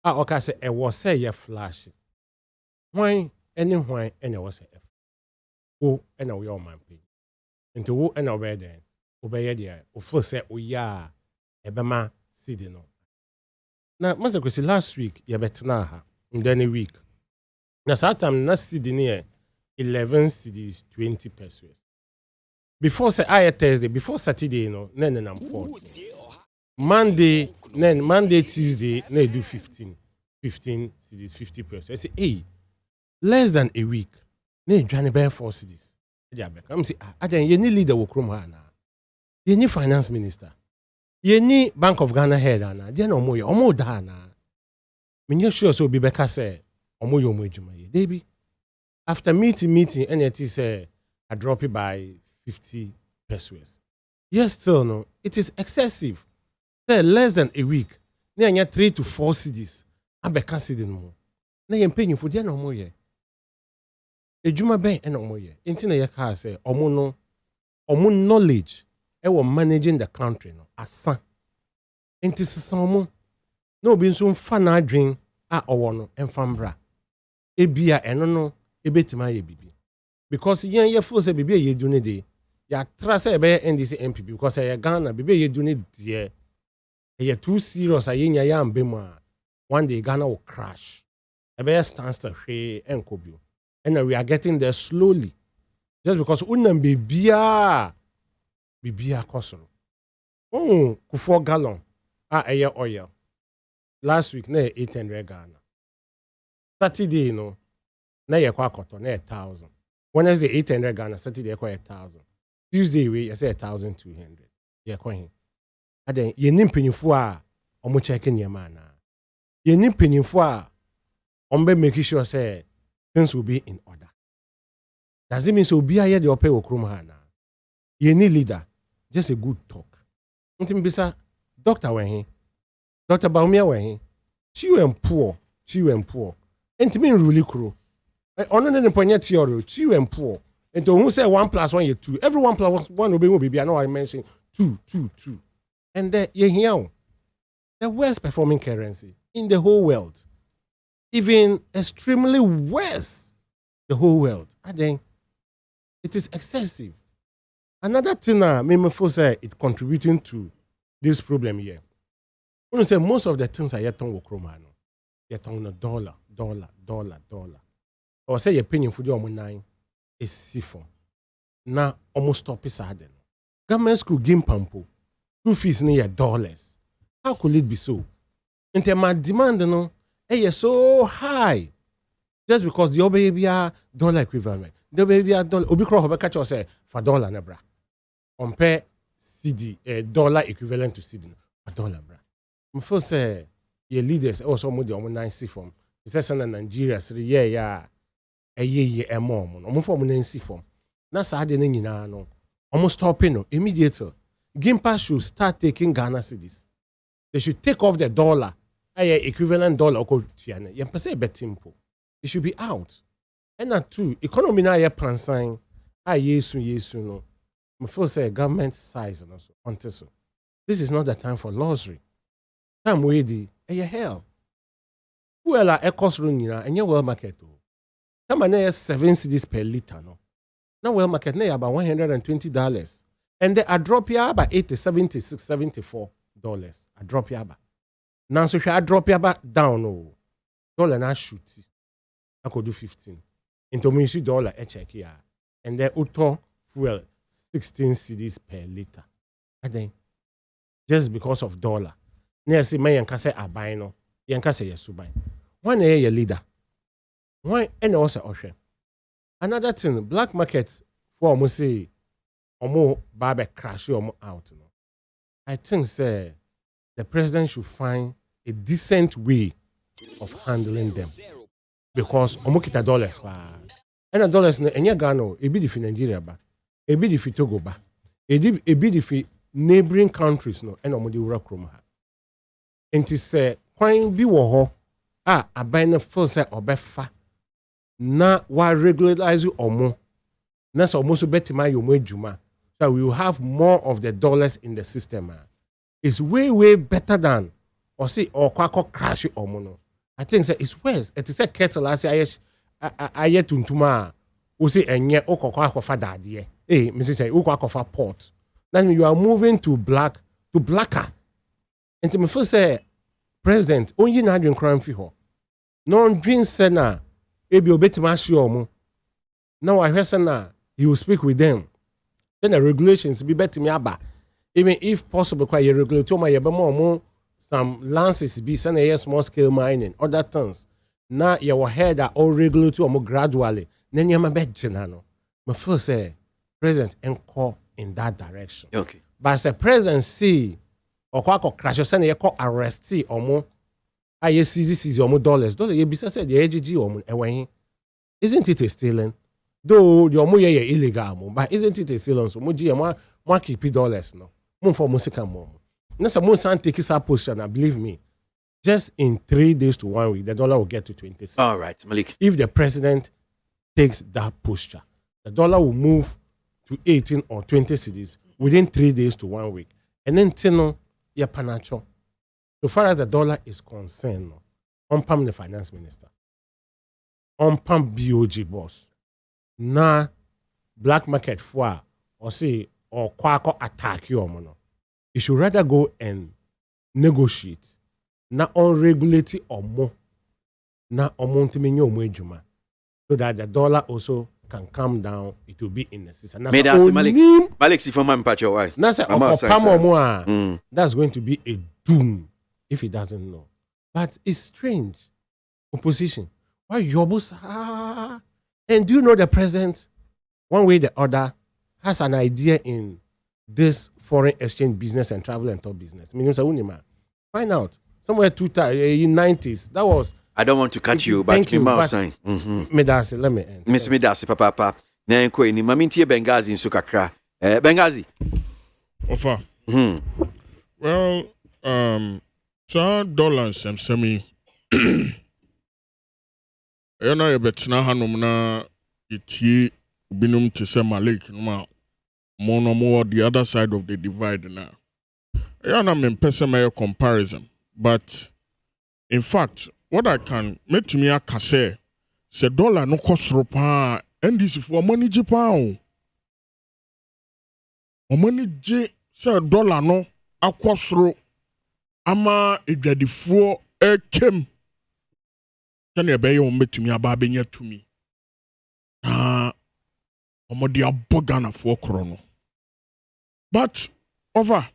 Okay, say I was say you flash. Why any why and I was say F. Oh, and we all my opinion. Into who and over then. Obey there. Of first say oh yeah, ebema city no. Now, Master Kwesi, last week, you better now, in any week. Now, sometimes, last city near 11 cities, 20 pesos. Before say Thursday, before Saturday, then I'm 40. Monday, Tuesday, then do 15 cities, 50 pesos. I say, hey, less than a week, then you buy 4 cities. I'm say, you need leader Wokrum you need finance minister. You need Bank of Ghana head ana. They no more. Omo da na. Me sure so be beka say omo yo mo ejuma ye. Debi. After meeting, and it say I drop it by 50 pesos. Yes, still no. It is excessive. Say less than a week. Na anya 3 to 4 cedis. Abeka cedi no. Na ye paying for dia no more ye. Ejuma ben e no more ye. Enti na ye ka say omo knowledge were managing the country no asa enti sisamu no obi nso mfa na adwen a owo no emfambra ebia eno no ebetima ye bibi because yen ye feel say bibi ye do ne dey ya tra say be NDC MPP because ye Ghana bibi ye do ne dey ye too serious ayenya ya mbemu a one day Ghana will crash ebe stand still hwe enkobi and we are getting there slowly just because unam bibia kosoro. Kufo gallon. Aye oil. Last week, na 800 Ghana. Saturday, no. Na ye kwa koto, na 1,000. Wednesday, 800 Ghana. Saturday, kwa 1,000. Tuesday, we, I say 1,200. Ye kwa hin. Aden, ye nimpenyufu a, omo checking ye mana. Ye nimpenyufu a, ombe making sure say, things will be in order. Does it mean so be a ye de ope okrum hana? Ye need leader. Just a good talk. Bisa doctor when he, Dr. Baumia when he, she went poor. And to me really cruel. On the point theory, she went poor. And to who say 1 + 1 is 2. Every 1 + 1 will be. I know I mentioned 2. And there you hear the worst performing currency in the whole world, even extremely worse. The whole world. I think it is excessive. Another thing me feel say it contributing to this problem here. When you say most of the things are yet on Wokroma, yet on a dollar. Or say you're paying for the almost 9 is siphon. Now almost stop is sudden. Government school game pampo. School fees near dollars. How could it be so? In terms of demand, is so high. Just because the baby are dollar equivalent. The baby are dollar. Obikro Hobeka catch say for dollar nebra. Compare CD, dollar equivalent to CD for dollar bra. My first say your leaders also more the 9 form. It says in Nigeria, so yeah, a year more. Almost for 9 form. That's how they no. Almost stopping no immediately. Gimpa should start taking Ghana cedis. They should take off the dollar, equivalent dollar. You can say betimpo. It should be out. And that too, economy na ye pansign. Yesu no. I feel say government size and also until so. This is not the time for luxury. Time ready, hell. Who are a cost room and your well market? Come on, 7 cedis per liter no. Now well market now about $120, and they are drop here about $80, $76, $74. I drop here about. Now so I drop here about down no. Dollar now shoot. I could do 15. Into me $dollar a check here, and then auto fuel 16 cedis per liter. I think just because of dollar. Near see me and can say I buy no. Yanka say Subai. One a leader. One and also Osha. Another thing, black market for almost say or more barber crash or more out. I think say the president should find a decent way of handling them. Because omokita dollars and the dollars na enya Ghana e bi di fi Nigeria ba e bi di fi Togo ba e bi di fi neighboring countries no and omodi wura krom ha enti se kwan bi wo ho a aban na feel say obefa na wa regularize omo na so omo so betima yomo adwuma so we will have more of the dollars in the system. It's way better than or see or kwako crash omo no. I think say it's worse. It is a kettle as aye tuntuma o say enye okoko akofa dadie. Mrs. say okoko akofa port. Then you are moving to blacker. And to me first say president only na adwen kran fi ho. No dream say na ebi obetima hye omo. Now I hear say na he will speak with them. Then the regulations be betimi aba. Even if possible quite you regulate my more some lances be send a small scale mining, other things. Now your head are all regulatory or more gradually. Then you have a bad general. My first say, President and call in that direction. Okay. But as a president see or crash or send a call arrest or more. I see or more dollars. Dollars you be said the AGG or more. Isn't it a stealing? Though your more illegal, but isn't it a stealing? So more keep dollars no. More for music more. Now, some son take his position, and believe me, just in 3 days to 1 week, the dollar will get to 26. All right, Malik. If the president takes that posture, the dollar will move to 18 or 20 cedis within 3 days to 1 week. And then, Tino, your panacho. So far as the dollar is concerned, on Pam the finance minister, on Pam BOG boss, na black market for or say or quack attack you or mono. You should rather go and negotiate. Na unregulated or more. Na omontiminyo mwejuma. So that the dollar also can come down. It will be in the system. Malik si former mpacho why? That's going to be a doom if he doesn't know. But it's strange. Opposition. Why yobos? And do you know the president, one way or the other, has an idea in this foreign exchange business and travel and tour business. Find out. Somewhere in 90s. That was. I don't want to catch you, but me mouth sign. Medasi, let me end. Miss Medasi, papa. Nanko ni mamintie Benghazi in Sukakra. Benghazi. Offer. Well, $2 and semi. You know, you bet na hanumna iti binum to say Malik no more the other side of the divide now. I am in personal comparison, but in fact, what I can make to me a say dollar no cost ropa and this for money Japan. Money J say dollar no a cost ro ama edwadifo kem. Can you be on to me about being to me? Omodi abogana for chrono. But over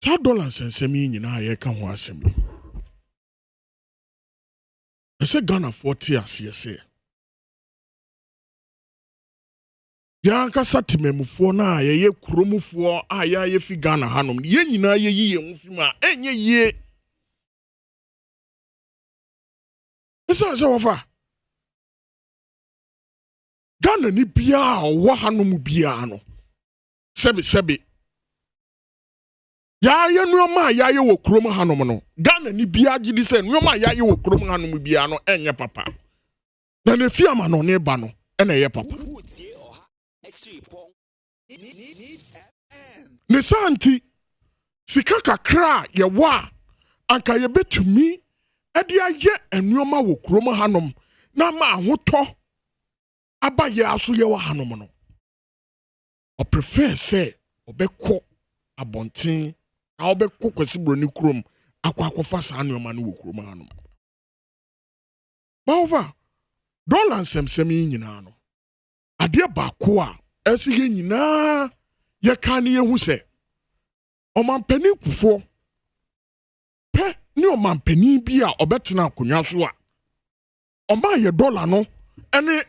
$2 and semi in I can was assembly. I said Ghana 40 years, yes. Yanka satime mufona ye kromu fo aya ye fi Ghana hanom ye nyina ye yi mufima enye ye. Esa so wafa. Ghana ni bia wo hanom bia no. Sebi. Ya ye nuoma ya ye wo krom hanom no. Ghana ni bia gidi se nuoma ya ye wo krom hanom bia no enye papa. Na ne fiama no ne ba no ena ye papa. Ne santi sika kakra ye wa anka ye betumi ade aye enuoma wo krom hanom na ma ahoto aba ye aso ye wa hanom no. O prefer say obekọ abontin na obekọ kwesi broni krom akwa sa anuoma no wo krom hanom. Ba over dollar semsemi nyina no ade ba ko a esi ye nyina ye ka ne ye hu se o man pani kufo pe ni omampani bi a obetena akonwa so a ọma ye dollar no ene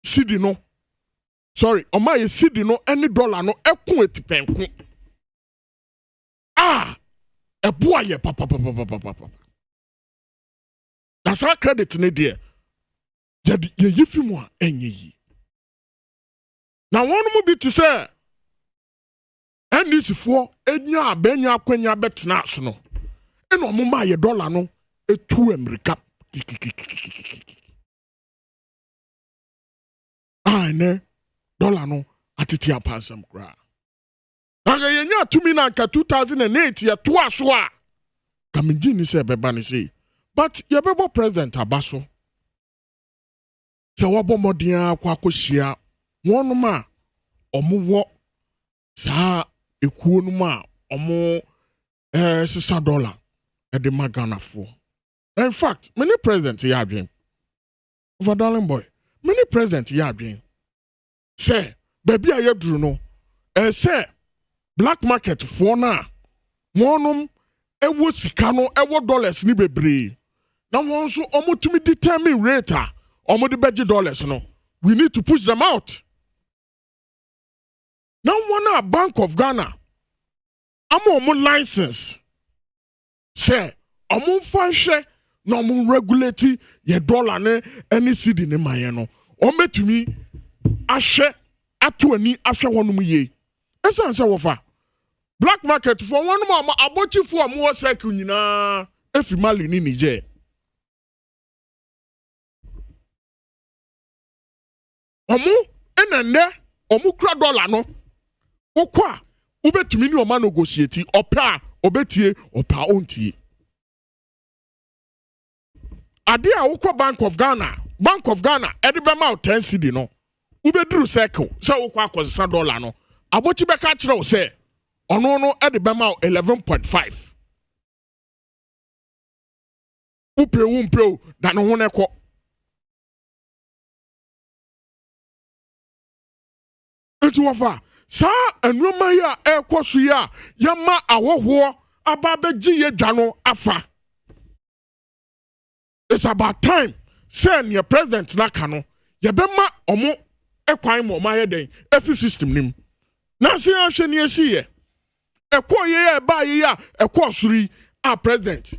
cedi no sorry ọma ye cedi no ene dollar no ekun etipenku eboa ye papa that's our credit ne there ye yifi mu a enye yi na wonu mu bi to say NDC4 enya abenya akwenya betena so no eno mo ma ye dollar no etu America ne dollar no atiti apansam kra aga yenya tumi na nka 2008 ya to aso a kamiji ni se beba ni say but ye bebo president abaso se wabo modin akwa akohia wonu ma omuwo sa ekuo no ma omo $6 e de magana fo. In fact, many presidents ya adwen over darling boy many presidents ya adwen say baby a yaduru no say black market for na wonum ewo sika no ewo dollars ni bebre na won so omotumi determine rate a omodi beji dollars no we need to push them out. Now one Bank of Ghana amo license say omo fanhwe na omo regulate ye dollar ne any cedi ne maye no ometumi ahwe ato ani ahwe wonum ye esan se wofa black market for wonum abochi for omo cycle nyina efi Mali ni Niger omo enende omo kura dollar no okwa ubetumi ni oma negotiate opa obetie opa ontie ade a wokọ Bank of Ghana edibema o 10 cedi no ubeduru circle se wokọ akosa dollar no abochi beka kire o se ono no edibema o 11.5 umpre da no ho neko etu wafa sa enuma ya ekosu ya yama awoho aba beji ye dwano afa. It's about time send your president nakano ye bema omo ekwan mo ma ye den efi system nim na se ahwe ne esi ye ekwo ye ba ye ya ekwo suri a president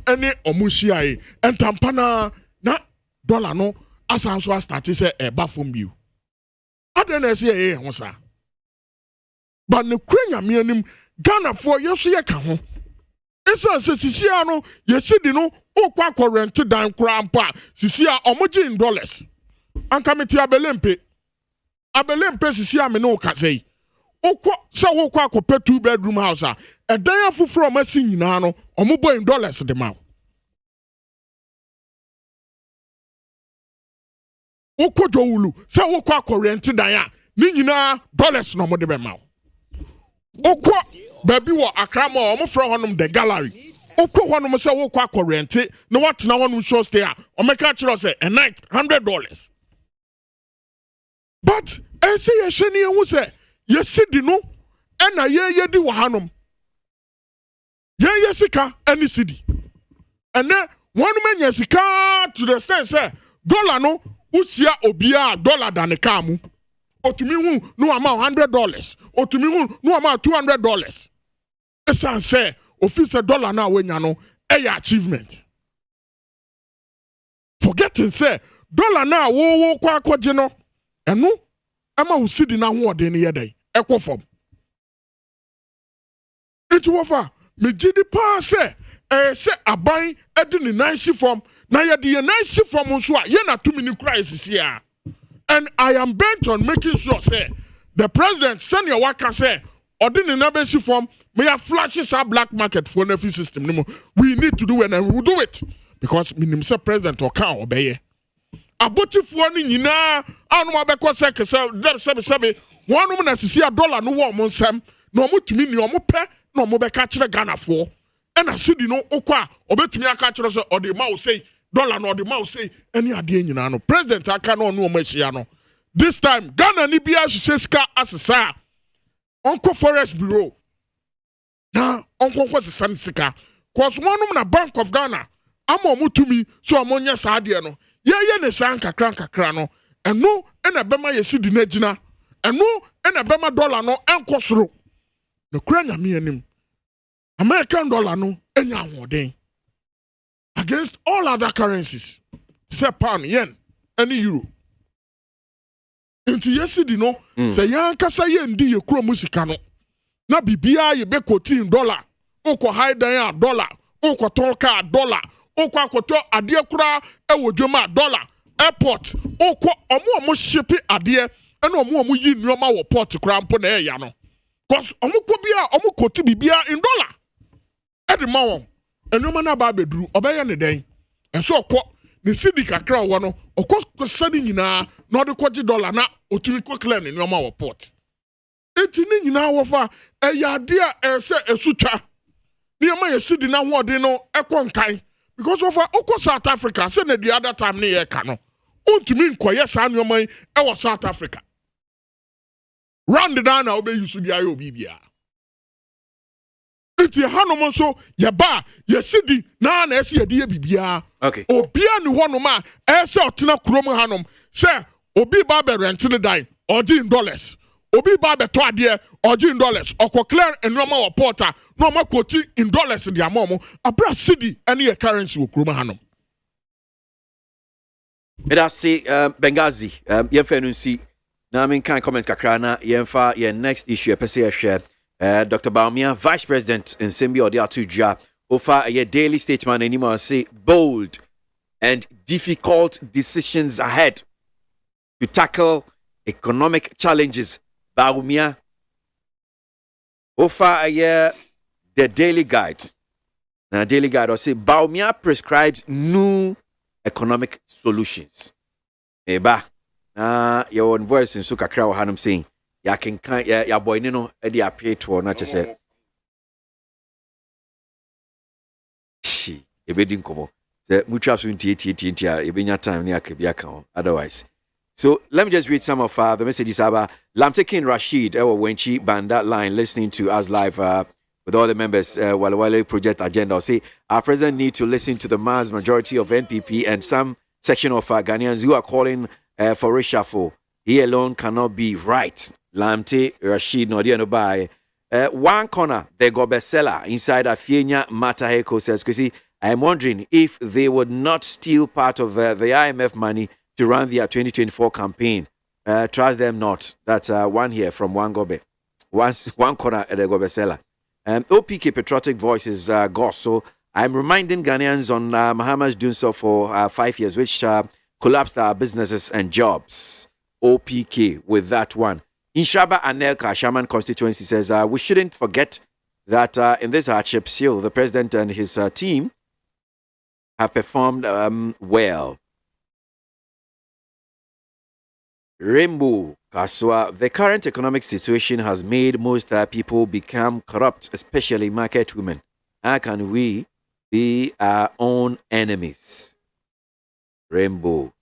ene omo hia ye entampana na dollar no asanso start say e ba from you aden na se ye ho sa but ne kwenya me anim Ghana for yeso ye ka ho esa se sisia no ye sidi no okwa current dan krampa sisia omoji in dollars anka meti abelempe sisia me no kasei okwa se okwa akopɛ 2 bedroom house a edan afufuro masi nyina no omobo in dollars de ma okwa dowulu se okwa current dan a ni nyina dollars no mo de be ma okwa baby wo akrama omo fro honum the gallery okwa honum se wo kwa current na what na honum show stay a o make kire say a night $100 but e say ye hye ne hu say ye sidi no e na ye di wo hanum ye sika any sidi ene wonu manya sika to the extent say dollar no usia obia dollar dan ka mu otumi hu no ama $100 otumi hu no ama $200 esan say officer dollar na wenya no e achievement forgetting say dollar na wo kwa akọje no eno ama usidi na ho ode ne yedai ekofom itu wofa me gidi pa say say aban edi ni nice form na yede ye nice form so a ye na tumi ni crisis here. And I am bent on making sure, say, the president send your worker say, ordinary nabesi form, may have flashes our black market for every system. We need to do it and we will do it. Because minimum say president or can obey. Aboti for ni na anu abeko seke se one woman as see $1 no one monsem no mo tumi ni omo pe no mo beka kire Ghana for. And I see no okwa obetumi aka kire say or the ma say dollar no the mouse say any ade nyina no president aka no no machia no this time Ghana ni bia hweska asesa onko Forex bureau na onko sika cause one na Bank of Ghana ama omo tumi so omo nya saa de no ye ne san kakra no eno na bema ye sidi na gina eno na bema dollar no enkosoro na kura nyame anim American dollar no enya ahoden against all other currencies say pound yen any euro into yesidi no say yan kasa ye ndi ye kuro musika no na bibia ye be quoting dollar oko high dan dollar oko tonka dollar oko akoto ade kura ewo dwoma dollar airport oko omo shipi ade ena omo yi nneoma wo port kura mpo na eya no cause omo ko bia omo quote bibia in dollar ede ma won nneoma na ba beduru obeye ne den enso okọ ne sidi kakra wo no okọ sadi nyina na ode kwaji dollar na otumi ko clear ne nneoma wo port eti ni nyina wo fa eya ade a ese esutwa nneoma ye sidi na ho ode no ekọ nkan because of okọ South Africa say na the other time ne ye ka no ontumi nkoye sa nneoma yi e South Africa round down na obe use di ayo bibia eti hanom so ye ba ye sidi na ese ye de bibia okay obia ni honom a ese otena kurom hanom say obi ba be rent ne dan oji in dollars obi ba be to ade oji in dollars okọ clear enoma wo porter no ma quote in dollars di amomo abra sidi any a currency wo kurom hanom. It has say Benghazi yefenu si na min kan comment kakra na yemfa ye next issue pese share Dr. Baumia, Vice President in Simbi Odi Atuja, offer a daily statement anymore say bold and difficult decisions ahead to tackle economic challenges. Baumia offer the daily guide. Now daily guide or say Baumia prescribes new economic solutions. Eba your own voice in Sukakra or Hanum saying ya can ya boy no e dey appear to na chese e be din komo the mutual so nti e be nya time ne akabia kan otherwise. So let me just read some of the messages about Lamtekin Rashid Ewa Wenchi Banda line listening to us live with all the members Wale project agenda. Say our president need to listen to the mass majority of NPP and some section of Ghanaians who are calling for reshuffle. He alone cannot be right. Lamte Rashid Nodiano by one corner, the go bestseller inside Afienya Mataheko says, Kwesi, I am wondering if they would not steal part of the IMF money to run their 2024 campaign. Trust them not. That's one here from one gobe. One corner at the go bestseller. OPK Patriotic Voices Goss. So I'm reminding Ghanaians on Mahama's doing so for 5 years, which collapsed our businesses and jobs. OPK with that one. Inshaba Anelka Shaman constituency says we shouldn't forget that in this hardship still the president and his team have performed well. Rainbow Kaswa, the current economic situation has made most people become corrupt, especially market women. How can we be our own enemies? Rainbow.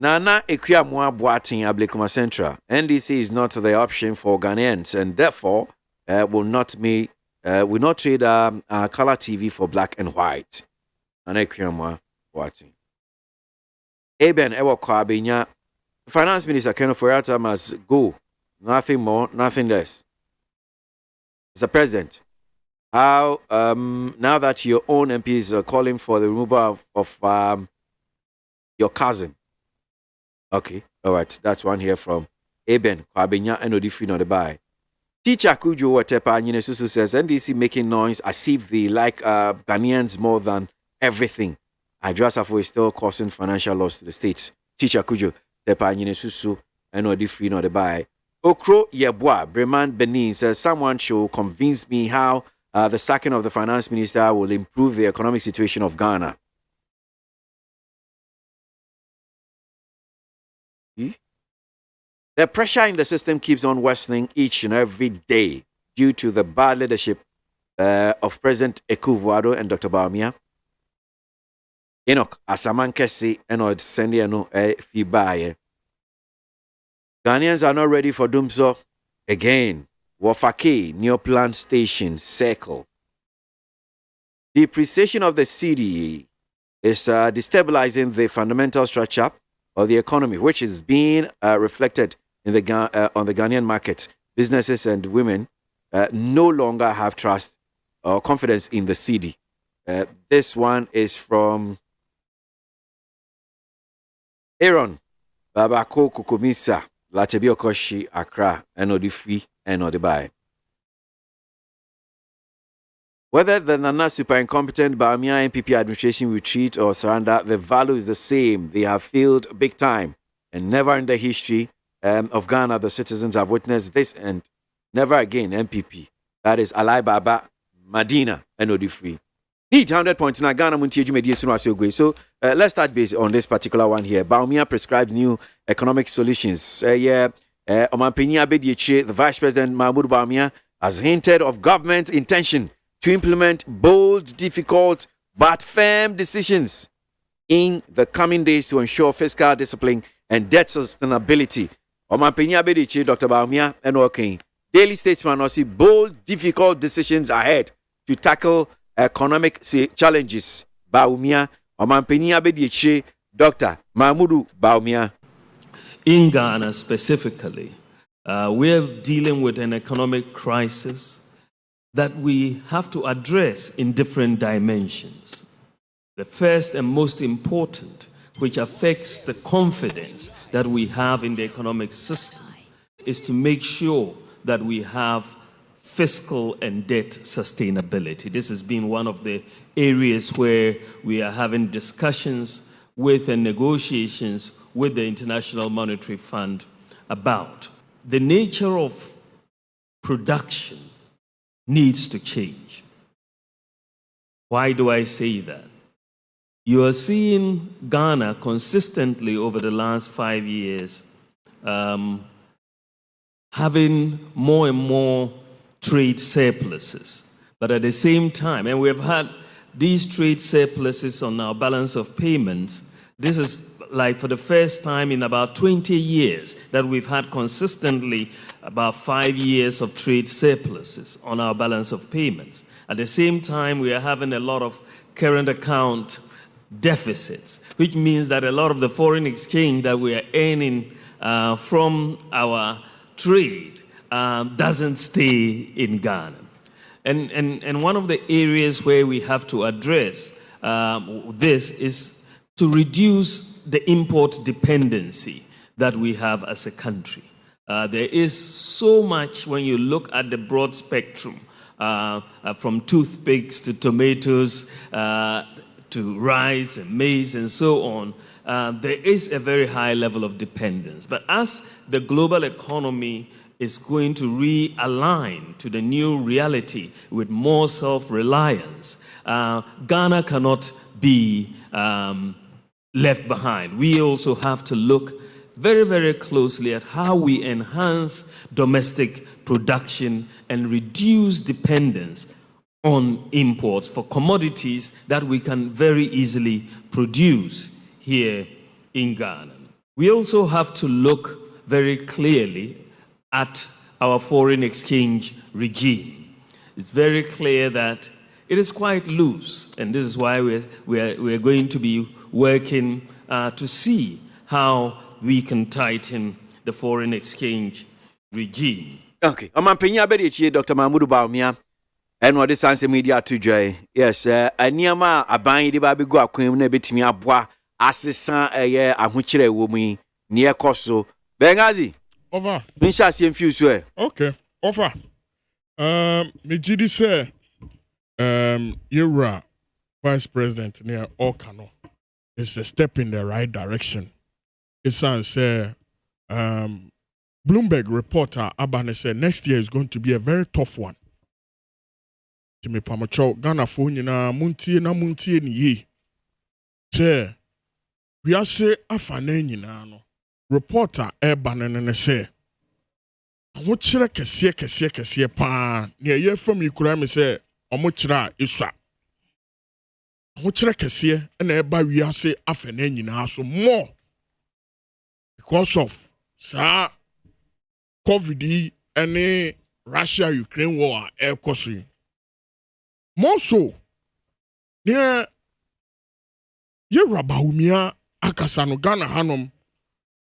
Nana Equiamwa Boating Ablikuma Central. NDC is not the option for Ghanaians and therefore will not trade color TV for black and white. Nana Equiamwa Boating. Eben Ewa Kwabinya. Finance Minister Ken Oforiatta must go. Nothing more, nothing less. Mr. President, how now that your own MPs are calling for the removal of your cousin. Okay, all right. That's one here from Eben Kwabinya and Odifino the buy. Teacher Kujo Watepa Nyinesusu says NDC making noise as if they like Ghanaians more than everything. Adrasafo is still causing financial loss to the state. Teacher Kujo Tepa Nyinesusu and Odifino the buy. Okro Yeboah Breman Benin says someone should convince me how the sacking of the finance minister will improve the economic situation of Ghana. The pressure in the system keeps on worsening each and every day due to the bad leadership of President Ekufuado and Dr. Baumia. Enoch Asaman Kesi and Sendiano Fibaye. Ghanaians are not ready for Dumso again. Wafake, New Plant Station, Circle. depreciation of the cedi is destabilizing the fundamental structure of the economy, which is being reflected in on the Ghanaian market. Businesses and women no longer have trust or confidence in the cedi. This one is from Aaron Babako Kukumisa, Latebio Koshi, Accra, and Odifri, and Odibai. Whether the Nana super incompetent Bamia NPP administration retreat or surrender, the value is the same. They have failed big time, and never in the history of Ghana the citizens have witnessed this, and never again NPP. That is Alai Baba, Madina, and Odifri. Need 100 points in Ghana Muntie Jumedi Sunwasio. So let's start based on this particular one here. Bawumia prescribes new economic solutions. Omanpinya Bedieche, the Vice President Mahmoud Bawumia, has hinted of government intention to implement bold, difficult, but firm decisions in the coming days to ensure fiscal discipline and debt sustainability. Omanpinya Bedieche, Dr. Bawumia, and working. Daily Statesman also see bold, difficult decisions ahead to tackle economic challenges. Bawumia, Omanpinya Bedieche, Dr. Mahmoud Bawumia. In Ghana specifically, we're dealing with an economic crisis that we have to address in different dimensions. The first and most important, which affects the confidence that we have in the economic system, is to make sure that we have fiscal and debt sustainability. This has been one of the areas where we are having discussions with and negotiations with the International Monetary Fund about. The nature of production needs to change. Why do I say that? You are seeing Ghana consistently over the last 5 years having more and more trade surpluses. But at the same time, and we have had these trade surpluses on our balance of payments, this is like for the first time in about 20 years that we've had consistently about 5 years of trade surpluses on our balance of payments. At the same time, we are having a lot of current account deficits, which means that a lot of the foreign exchange that we are earning from our trade doesn't stay in Ghana. And one of the areas where we have to address this is to reduce the import dependency that we have as a country. There is so much when you look at the broad spectrum, from toothpicks to tomatoes to rice and maize and so on. There is a very high level of dependence. But as the global economy is going to realign to the new reality with more self-reliance, Ghana cannot be left behind. We also have to look very, very closely at how we enhance domestic production and reduce dependence on imports for commodities that we can very easily produce here in Ghana. We also have to look very clearly at our foreign exchange regime. It's very clear that it is quite loose, and this is why we're going to be working to see how we can tighten the foreign exchange regime. Okay, Omanpinya Bedieche, Dr. Mahmoud Bawumia, and what is answer media to joy. Yes, Anyama Aban de Babi go akwem na betimi aboa asesa eye ahokyere womu near koso. Bengazi. Over. Minsha si enfuse e. Okay. Over. Me gidi say Yura Vice President near Okano is a step in the right direction. It sounds say Bloomberg reporter Abane said next year is going to be a very tough one. Jimmy Pamacho Ghana phone na muntie ni ye. Say we are say afane nyina no. Reporter Ebanene say omo kire kese pa ne ye from ikura me say omo kire iswa. Omo kire kese na eba we are say afane nyina so more because of sa COVID and Russia-Ukraine war air crossing. More so, ne ye Rabaumia akasano Ghana hanom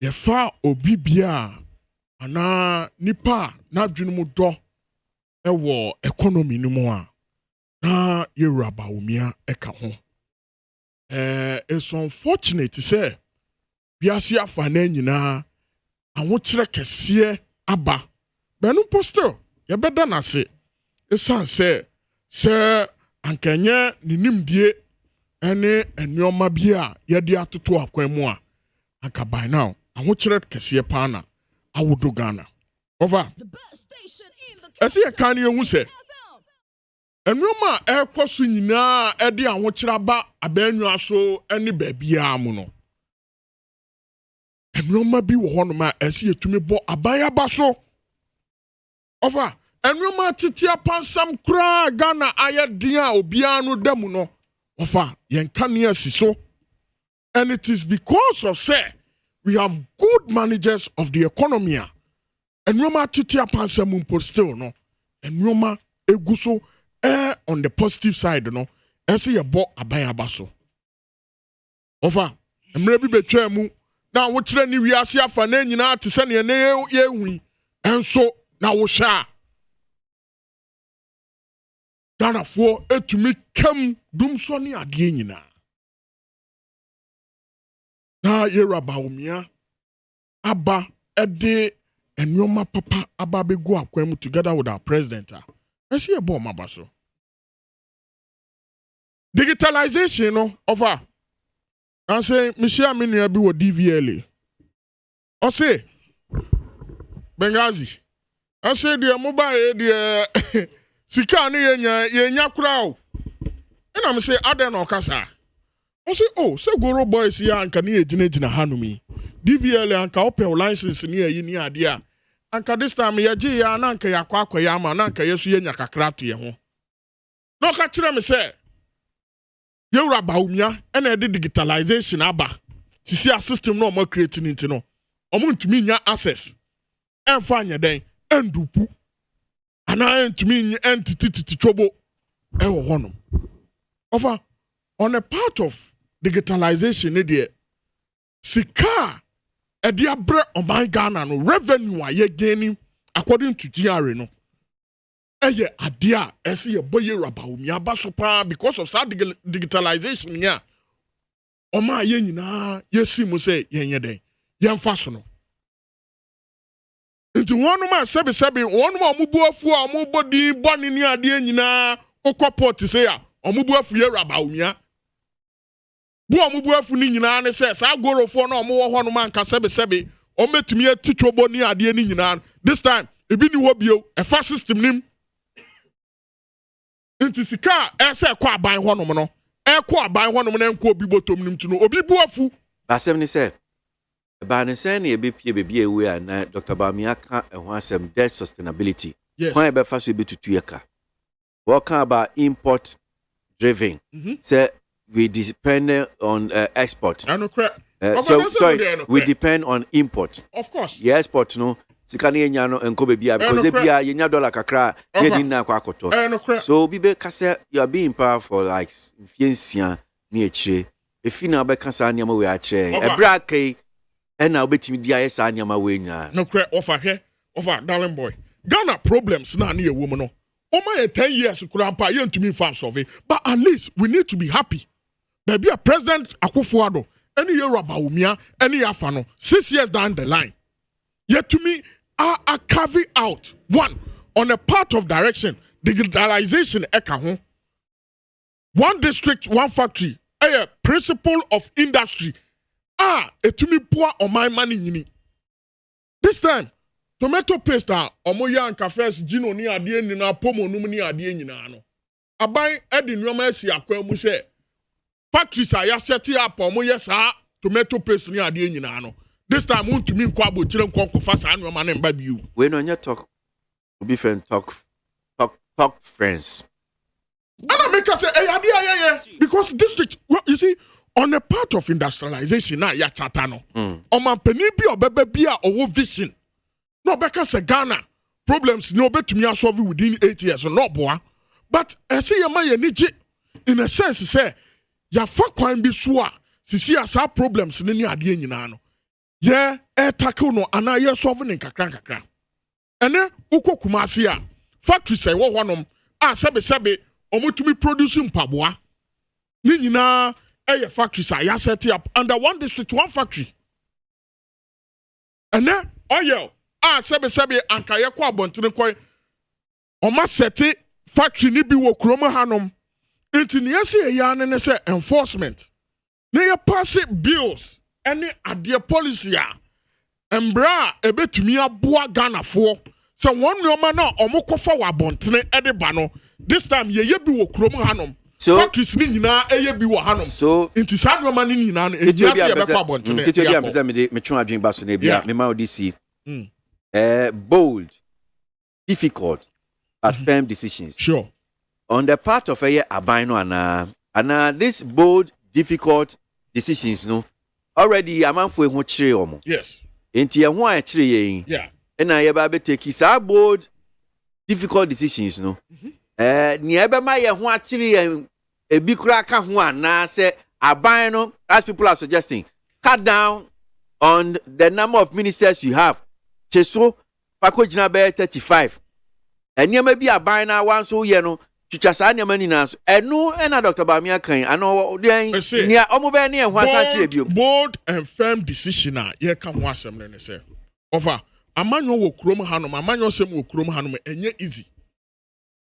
ye fa obi bia ana nipa na dwene mu do ewo economy ni mu a na ye Rabaumia eka ho it's unfortunate to say biasi afa na nyina awokyere kese aba benu postel ye beda na se esan se ankanye ninimdie ene enyoma bia ye de atoto akwan mu a aka by now awokyere kese pa na awodo Ghana over ese ye kan ye hu se enyoma ekwoso nyina e de awokyere ba abanyu aso ene baabia mu no enyoma bi wo hono ma ese yetumi bo abaya ba so over enwoma titia pansam kra Ghana ayadia obia no damu no ofa yenka ne asiso, and it is because of say we have good managers of the economy enwoma titia pansam mpo still no enwoma eguso on the positive side no ese ye bo abaya baso ofa emre bi betwa mu na wo kire ni wiase afa na nyina te se ne ye hui enso na wo sha Ghana for etumi kam dum so ne ade nyina na ye Rabaumia aba ede enwoma papa aba begu akwam together with our president ese ye bo mabaso digitalization no over I say Michelle Minia bi wo DVLA I say Benghazi I say the mobile the sika ne yenya kura o ena me say aden no kasa I say oh say Goro boys ya anka ne yegina hanumi DVLA anka opel license ne yi ni ade a anka this time ye gi ya na anka yakwa ya ma na anka yesu yenya kakra to ye ho no ka kire me say ye Rabaumia ena de digitalization aba sisi a system no mo creating into no omo ntumi nya access enfa anya den endupu ana ntumi entity chobo ewo hono over on a part of digitalization ne de sika e de abre on my Ghana no revenue a ye gaining according to GRA no eye adia ese ye boye Rabaumia basopa because of that digitalization nya o ma ye nyina yesi mu say yenye den yemfa so no nti wonu ma sebi wonu ma omubuafu a omubodi boni ni ade nyina okoport say a omubuafu ye Rabaumia bu omubuafu ni nyina ne say sa gorofo na omo ho no ma nka sebi o metumi atitwobo ni ade ni nyina this time ebi ni wo bio e fa system nim nti sika ese kwa aban ho no kwa aban ho no na nko obi botom nim tuno obi buafu basem ni say ba ne say na ebepie bebia ewe a na Dr. Bamia ka ho asem debt sustainability kwan e be fa so ebetutu yeka what can about import driven say we depend on export we depend on import of course export no sika na yenya no enko bebia because bebia yenya dollar kakra ye din na kwa akoto so bibe kase you are being power for like fiensia na echire efina be kasa na ma we a kire ebra kai na obetimi dia esa na ma we nya no kre offer darling boy Ghana problems na na ewo mu no o ma 10 years kura pa ye ntumi fa solve but at least we need to be happy baby a president Akufo-Addo any ye Rabaumia any afa no 6 years down the line yet to me are carving out one on a part of direction digitalization eka ho one district one factory a principle of industry etumi poa on my money nyini this time tomato paste omoya anka first gino ni ade ni na pomo num ni ade nyina no aban edi nneoma asi akwa mu se factories ya set up omoya sa tomato paste ni ade nyina no this time want to mean kwa bochire nkonko fa sa nneoma na mba biu we no nya talk be friend talk friends and I make us say ade because district well, you see on a part of industrialization na ya chata no o man pani bi obebe bi a owo vision no beka se Ghana problems no betumi solve within 8 years no boa but ese ye ma ye niji in a sense say ya fa kwan bi so a sisi asa problems ne ni ade nyina no ye tackle no ana ye solve ne kakra ene ukokuma ase a factory say wo honom a sebe omutumi producing mpaboa ni nyina eye factory say ya set up under one district one factory ene oil a sebe anka ye kwa abontene koy oma seti factory ni bi wo kromo hanom inti ne yesi ya ne say enforcement ne ye pass bills any ade policy a embra ebetumi aboa Ghana for so one nyoma na omokofa wa abontene ede ba no this time ye bi wo kromo hanom so factories ni nyina eye bi wo hanom so inti sa nyoma ni nyina no e dia ye be kwa abontene ketu bia mpesa me twa adwen ba so na bia me ma odisi bold difficult but firm decisions sure on the part of a aban no ana this bold difficult decisions no already amanfo ehu kire omo yes enti ehu a kire yen yeah na ye ba be take sa bold difficult decisions no ni ebe ma ye hu a kire yen ebi kura ka hu ana say aban no as people are suggesting cut down on the number of ministers you have cheso pako jina be 35 eniema bi aban na wan so ye no chicha sa eniema ni na so enu na Dr. Bamia kan ano den ni omo be ne ehun asan kire biom bold and firm decision a ye ka ho asem ne say over amanyo wo krom hanom amanyo sem wo krom hanom enye easy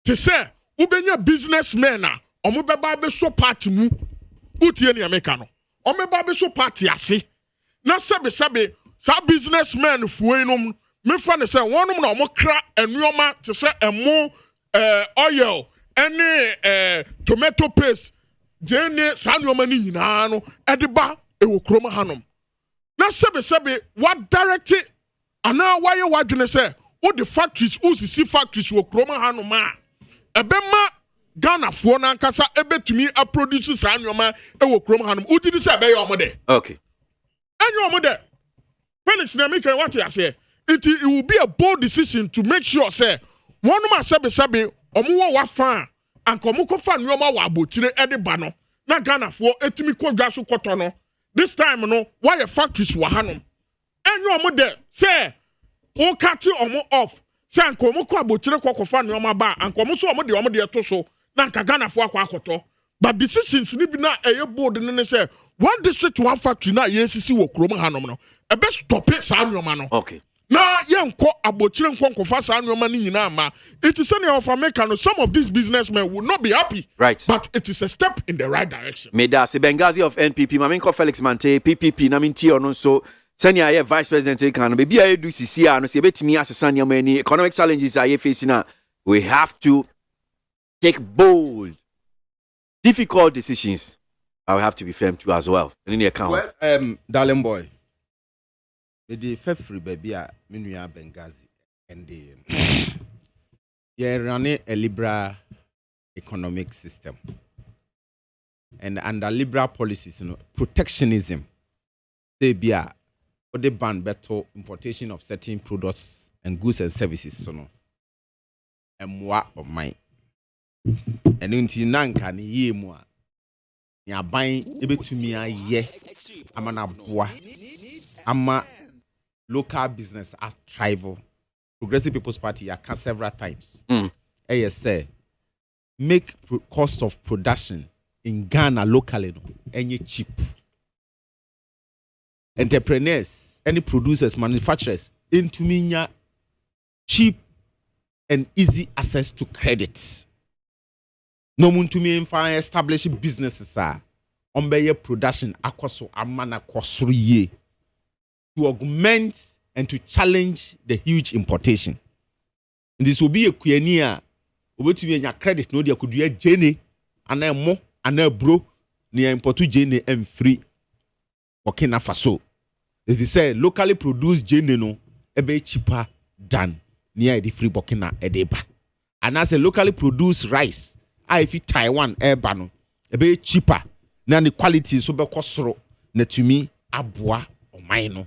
te say ubenya businessmen a omo be ba be so party mu utie ne ameka no omo be ba so party ase na sebe sa businessmen fuenom me fa ne say wonom na omo kra enuoma te say emo oil any tomato paste jene sa enuoma ni nyina no ediba ewo kroma hanom na sebe what direct ana why you wadwene say wo the factories usisi factories wo kroma hanom a ebema Ghana fo na nkasa ebetumi a produce sa enuoma ewo kroma hanom udidi say be yo mo de okay enyo mo de Felix na make what you say it will be a bold decision to make sure say one ma sebe omo wa fa anka omo ko fa nyoma wa abotire ede ba no na Ghana fo etimi ko dwa so koto no this time no why your factories wa hanom enyo omo de say o cut omo off say anka omo ko abotire ko fa nyoma ba anka omo so omo de to so na anka Ghana fo akwa akoto but decisions ni bi na eye bold ne say one district one factory na yesisi wo krom hanom no e be stop it sa nyoma no okay na yenko abochire nkonkofa sa nyoma ni nyina ama it is any of America no some of these businessmen will not be happy right but it is a step in the right direction Medasi Bengazi of NPP Maminko Felix Mante PPP na minti ono so senior ye vice president kan be bia edu sisi ano se betimi asesa nyama ni economic challenges are facing now we have to take bold difficult decisions. I will have to be firm too as well. Well, darling boy, the free baby, Minuya Bengazi, and you're running a liberal economic system, and under liberal policies, protectionism, they be a or they ban better importation of certain products and goods and services, so no, and moi of mine, and until nanka ni ye moi. Ya ban ebetumi aye amana boa ama local business as thrive. Progressive People's Party I can several times. Say make cost of production in Ghana locally no any cheap. Entrepreneurs, any producers, manufacturers into minya cheap and easy access to credit. No muntu mi mfa establish businesses on be production akoso amana kwosuru to augment and to challenge the huge importation. And this will be a kuania obetumi nya credit no dia kodua jene ana mo ana bro ni importu jene and free Burkina Faso. If you say locally produced jene no ebe cheaper than near the free Burkina edeba. And as a locally produced rice if Taiwan no be cheaper na the quality so be kosoro na tumi aboa oman no.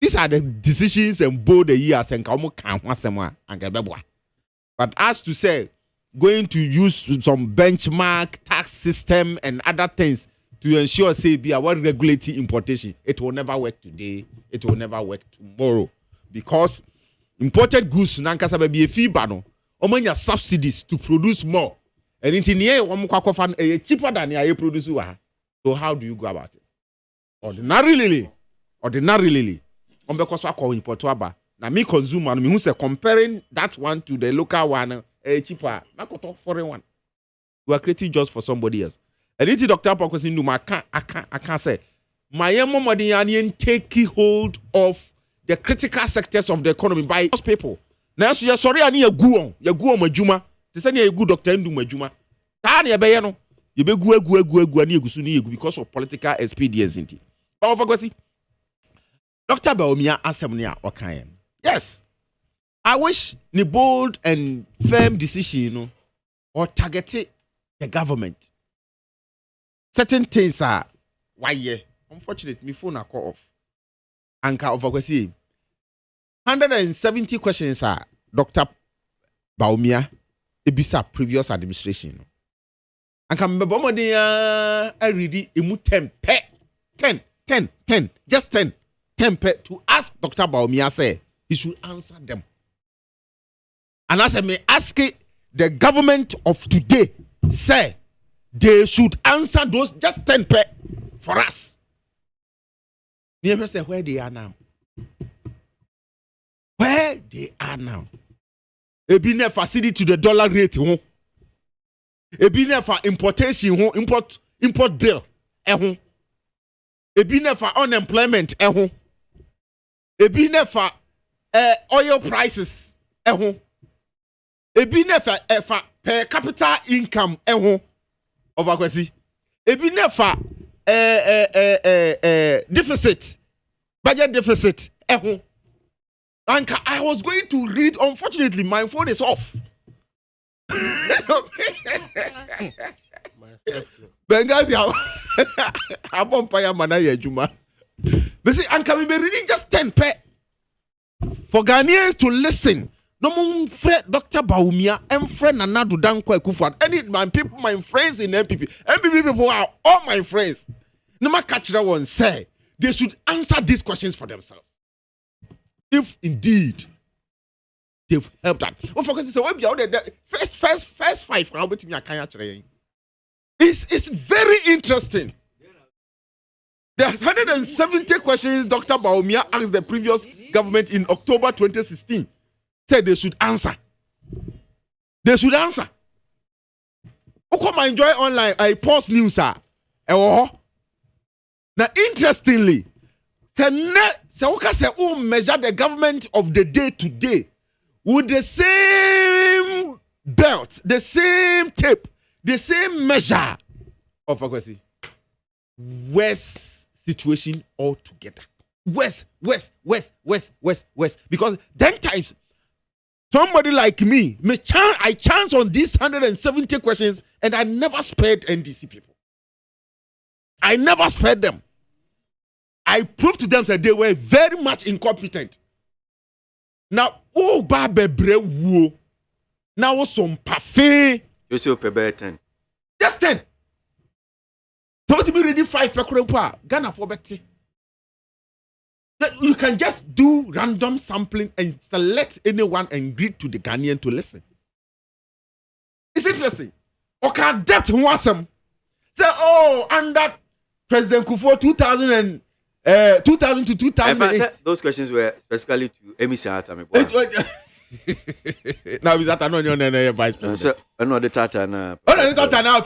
These are the decisions and bold the years and ka omo kan ho asem a anka beboa. But as to say going to use some benchmark tax system and other things to ensure, say, be our regulating importation. It will never work today. It will never work tomorrow. Because imported goods, nankasa be a fee bano, omanya subsidies to produce more. And in the year, cheaper than you produce. So how do you go about it? Ordinarily, because I call import now me consumer, me who say comparing that one to the local one, cheaper, not foreign one. We are creating jobs for somebody else. And it's Dr. Pokosin Numa, I can't say my Modianian take hold of the critical sectors of the economy by those people. Now, so you're sorry, I need a guo majuma. To send you a good doctor into majuma. Tani a bayano. You be gu because of political expediency. Oh, for Gosi. Dr. Baumia Asemnia Okayan. Yes. I wish the bold and firm decision, or targeted the government. Certain things are why yeah. Unfortunately, my phone are cut off. Anka of Gosi. 170 questions are Dr. Baumia Ebisa previous administration. And can remember I read it 10, just 10 to ask Dr. Baumia say he should answer them. And as I may ask it, the government of today say they should answer those just 10 for us. Never say where they are now. Where they are now. A been facility to the dollar rate. A been for importation, import bill. A been for unemployment. A been for oil prices. A been for per capita income. Of Akwasi. A been for deficit, budget deficit. And I was going to read. Unfortunately, my phone is off. Bengazi, I'm on fire, manaya Juma. But see, and can we be reading just 10 for Ghanaians to listen? No more friend Dr. Baumia and friend Nanadu Dankwa Kufan. Any my people, my friends in MPP. MPP people are all my friends. No matter catch that one say they should answer these questions for themselves. If indeed they've helped that. Oh, for because it's first 5 now, but it's very interesting. There's 170 questions Dr. Baumia asked the previous government in October 2016. Said they should answer. They should answer. Who come and enjoy online? I post news, sir. Now, interestingly, say measure the government of the day to day with the same belt, the same tape, the same measure of Akwasi. West situation altogether. West. Because 10 times somebody like me, I chance on these 170 questions and I never spared NDC people. I never spared them. I proved to them that they were very much incompetent. Now, oh, Babe Brewo. Now, some parfait. You say pay 10. Just 10. So, to be ready 5 per crore. Ghana for better. You can just do random sampling and select anyone and greet to the Ghanaian to listen. It's interesting. Okay, depth wasam. Say, oh, under President Kufuor 2000 to 2008. Those questions were specifically to Emi Senator. Now is that another vice president? Another Tata now. Another Tata now.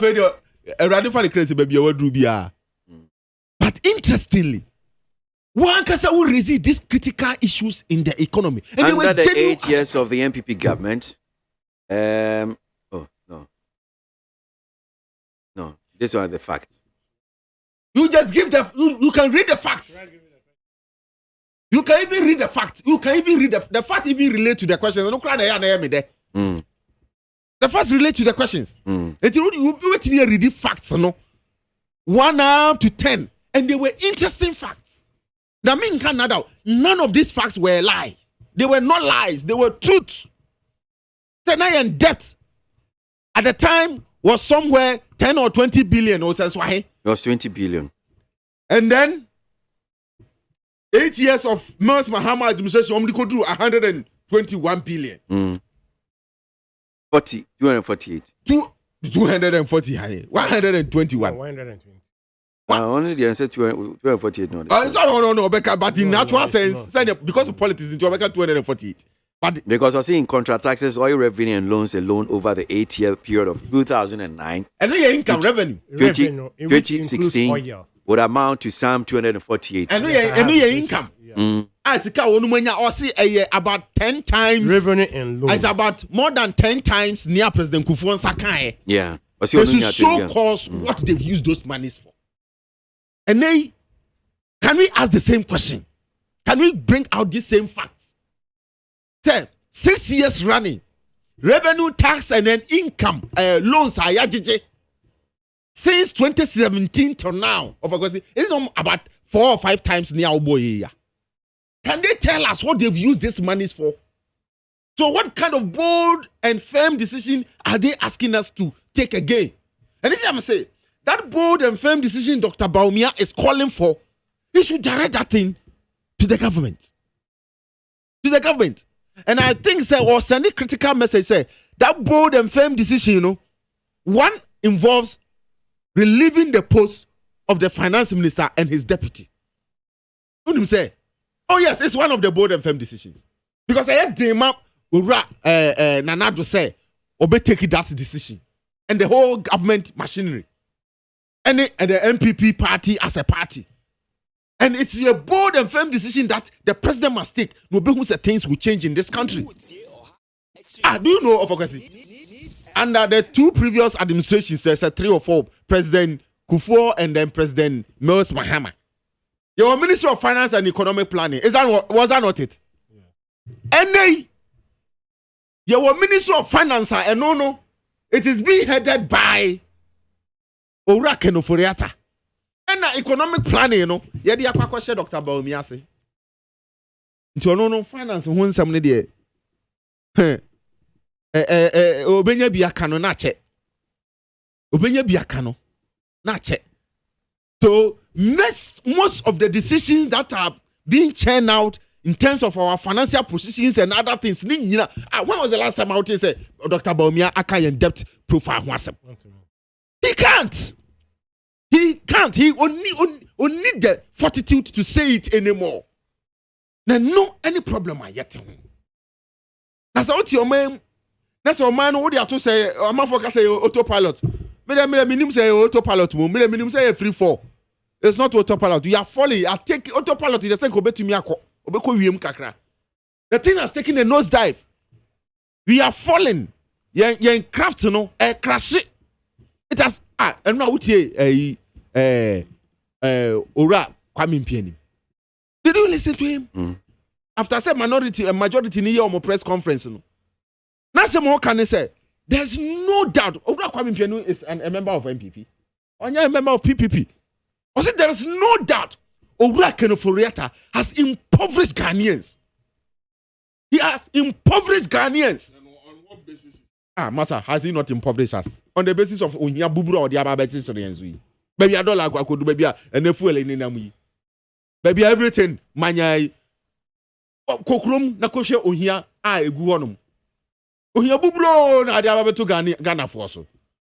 Rather for the crazy baby, what do be? But interestingly, one can will resist these critical issues in the economy. And under the 8 years of the MPP government, no, this one is the fact. You just give you can read the facts. You can even read the facts. You can even read the facts even relate to the questions. The facts relate to the questions. You wait to read the facts, no? 1 up to 10. And they were interesting facts. That means none of these facts were lies. They were not lies, they were truths. Then I in depth. at the time was somewhere 10 or 20 billion. It was 20 billion. And then 8 years of Mers Mahama administration, only could do 121 billion. 248. 240 high. 121. 120. Only the answer 248. No, but in natural sense, because of politics, into 248. But because I see in contra taxes, oil revenue and loans alone over the 8-year period of 2009 and the income revenue 2016 would amount to some 248. And the income. As a cow, or see about 10 times revenue and loans. It's about more than 10 times near President Kufuor Sakai. Yeah. This is show cause what they've used those monies for. And they can we ask the same question? Can we bring out this same fact? 6 years running, revenue tax and then income loans are since 2017 to now. Of course, it's not about 4 or 5 times near Oboye. Can they tell us what they've used this monies for? So, what kind of bold and firm decision are they asking us to take again? And this I'm saying, that bold and firm decision Dr. Bawumia is calling for, he should direct that thing to the government. To the government. And I think, or send a critical message, that bold and firm decision, one involves relieving the post of the finance minister and his deputy. You say, oh yes, it's one of the bold and firm decisions. Because I had Dema Nanado say, Obe take that decision. And the whole government machinery. And the MPP party as a party. And it's a bold and firm decision that the president must take. No be who say things will change in this country. Do you know of Okwesi? Under the 2 previous administrations, there's 3 or 4, President Kufuor and then President Mers Mahama. Your Ministry of Finance and Economic Planning, was that not it? Yeah. And then your Ministry of Finance, and no, it is being headed by Owura Kenoforiata. And economic planning, yadi akwa share Dr. Bawumia say. Nti no finance ho nsam ne de. Obenya biaka no na che. Obenya biaka no na che. So most of the decisions that are being churned out in terms of our financial positions and other things, when was the last time I would say Dr. Bawumia aka debt profile ho asem? He can't. He can't. He only the fortitude to say it anymore. Now, no any problem yet. That's what your man. That's your man. What you have to say? I'm not focused say autopilot. Me say autopilot. Me say free fall. It's not autopilot. You are falling. I take autopilot. You just go to me. The thing has taken a nosedive. We are falling. You're in craft, crash it. It has and now Owura Kwame Mpiani. Did you listen to him? After I said minority and majority in your press conference, now some more can say there's no doubt Owura Kwame Mpiani is a member of MPP. Or a member of PPP. I said there is no doubt Owura Kenoforiata has impoverished Ghanaians. He has impoverished Ghanaians. On what basis? Massa, has he not impoverished us? On the basis of Unya Bubura or the Ababetis. Baby, I don't like what I could do, baby, and the fuel in Namui. Baby, everything, Manya Kokrum, Nakosha, Unya, I Guanum. Unya Bubro, the Ababeto Ghana for so.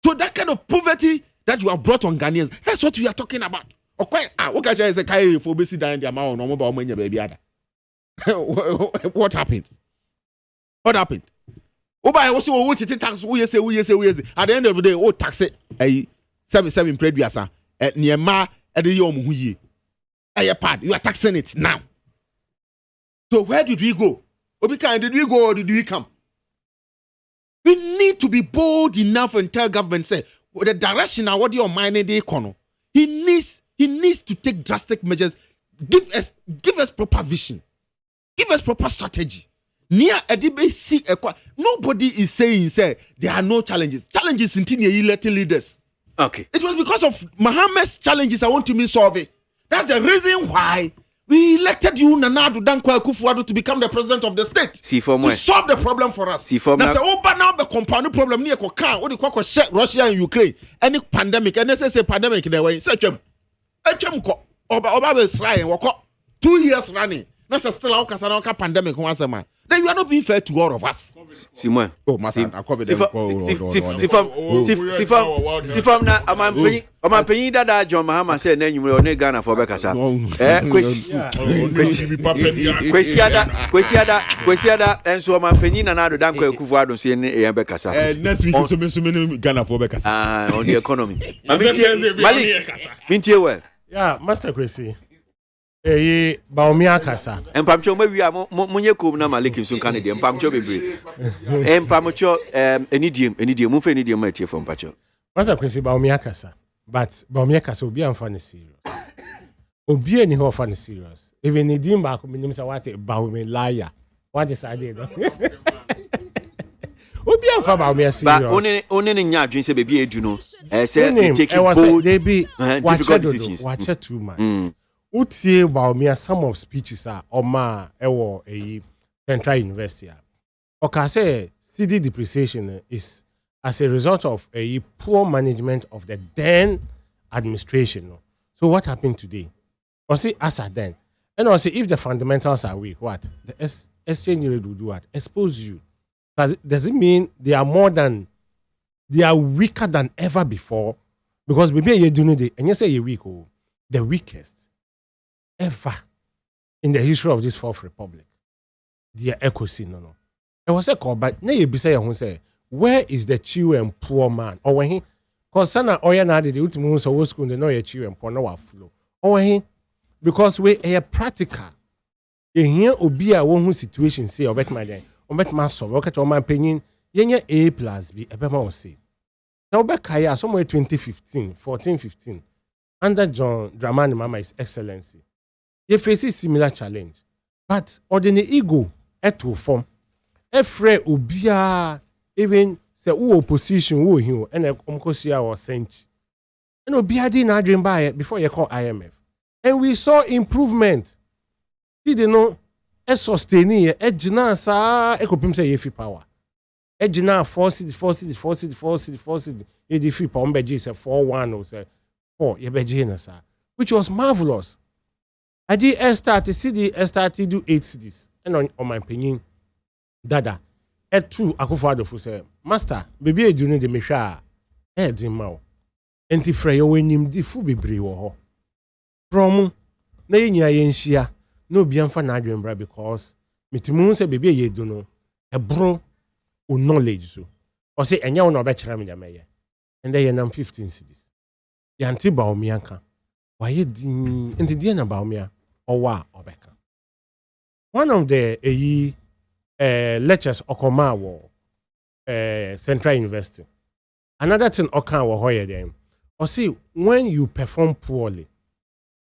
So that kind of poverty that you have brought on Ghanaians, that's what we are talking about. Okay, what can I say? Kai for basic down the amount no more money, baby. What happened? What happened? Oba was so what it tax we say at the end of the day, tax it a 7 previous at near ma at the yom huye. You are taxing it now. So where did we go? Obika, did we go or did we come? We need to be bold enough and tell government say the direction now what your mind in the economy. He needs to take drastic measures. Give us proper vision. Give us proper strategy. Near nobody is saying there are no challenges. Challenges in elected leaders. Okay. It was because of Mohammed's challenges I want to solve it. That's the reason why We elected you, Nana Dankwa Akufo-Addo, to become the president of the state. To solve the problem for us. That's now the compound problem near Kokan, what do you call Russia and Ukraine? Any pandemic, and say pandemic in the way. Such a Oba 2 years running. That's still our Casanova pandemic once a month. Then you are not being fair to all of us. Simon. Oh, my son, I covered them. Sifam na am paying that John Mahama said, then you will only Ghana for Becassa. Quesiada, and so I'm paying another Danko Akufo-Addo saying a Becassa. Next week, so many Ghana for Becassa. On the economy. Malik, yeah, Master Kwesi. Baumia Kasa. And Pamcho, maybe I'm Munyaku na Malik in Canada, and Pamcho Baby. And Pamcho, an idiom, move an idiom, my from Pacho. Master Kwesi Baumia Kasa, but Baumia Kasa will be unfunny serious. Will be any whole funny serious. Even idiom back, means what a Baumi liar. What is I did? Will be unfunny serious. But only in your dreams, baby, you know. I said, take bold, difficult decisions. Watch it too much. Utie Baumia some of speeches are Oma Ewo a Central University. Okay, say CD depreciation is as a result of a poor management of the then administration. So what happened today? Or see as at then. And also if the fundamentals are weak, what? The exchange rate will do what? Expose you. Does it mean they are weaker than ever before? Because maybe you do know and you say you're weak, the weakest ever in the history of this Fourth Republic. The echo scene, no. I was a call, but now you be saying, where is the chew and poor man? Or when he, because Sana Oyana did the ultimate so school, they know your chew and poor no flow. Or when he, because we are practical. You hear Obia one who situation say, or bet my day, or bet my soul, look at my opinion, yenye A plus B, a better say. Now back here, somewhere 14-15, under John Dramani Mama His Excellency. You face a similar challenge, but ordinary ego to form. Every ubia even say who opposition who him and a umkosia or sent. And ubia did not dream by it before you call IMF, and we saw improvement. Did you know? A sustaining a jina sa ekopim say yefi power. A jina force it. You defeat Pombeji say 4-1 or say 4 yebejina sa, which was marvelous. I did start to see the do 8 cities. And on my opinion, Dada, at 2 Akufo-Addo for say, Master, baby, you need the Misha, Mao. And if Freyo when him the fu be brew from Naya Yenshia, no Bianfa Nadrian because Mitimun say baby, you do know a bro or knowledge so. Or say, and you know better than the mayor. And they are 15 cities. Yanti Baumianka. Why you in the dinner about me or what or Becca? One of the lectures Okoma Central University. Another thing Okan will hire them. Or see, when you perform poorly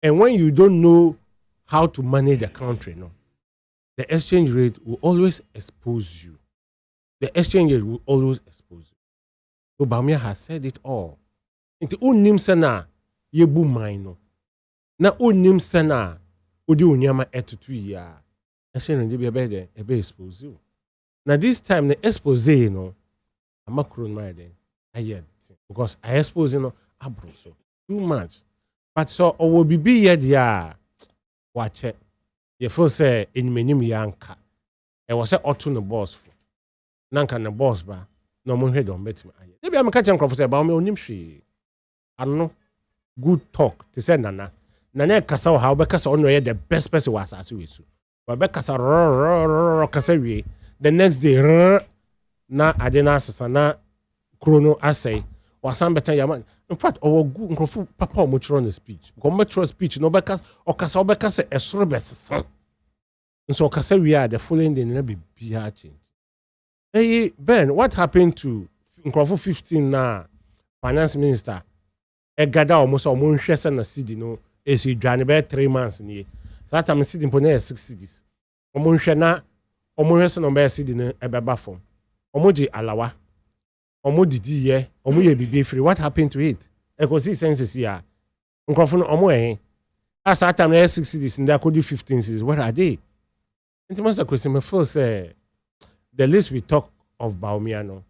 and when you don't know how to manage the country, no, the exchange rate will always expose you. The exchange rate will always expose you. So Baumia has said it all. Into unim sana yebu maino. Na unim sana udi unyama etutu ya. Exchange rate be better ebe expose you. Now this time the expose no, I'm a crown my day. Because I expose abro so too much. But so I will be here there. Watch it. You feel say in menu yanka. I was say auto no boss for. Nanka na boss ba. No mo head on bet me. Maybe I'm catching crop say about me onim hwe. I don't know. Good talk. To say nana. Nana kasa how be kasa on the best person was as we so. But be kasa kasa we. The next day na adena sasana chrono assay. Wasan better yaman. In fact, our good nkrofo papa o much run the speech. Because much run speech no bekas o kasa obeka se esoro besa. So kasa we are the following day na be bia change. Hey Ben, what happened to nkrofo 15 na finance minister? E gada almost o mo nhwese na cedi no e si dwane be 3 months ni. That time cedi mpo na 6 cedis. O mo nhwe na o mo nhwese no be cedi na e beba form. O mo ji alawa. Omo didi ye, omo ye bibi free. What happened to it? Ecosi senses here. Nkrofo no omo As at time, 6 cities, and they could do 15 cities. Where are they? And the question, my first say, the least we talk of Baumiano,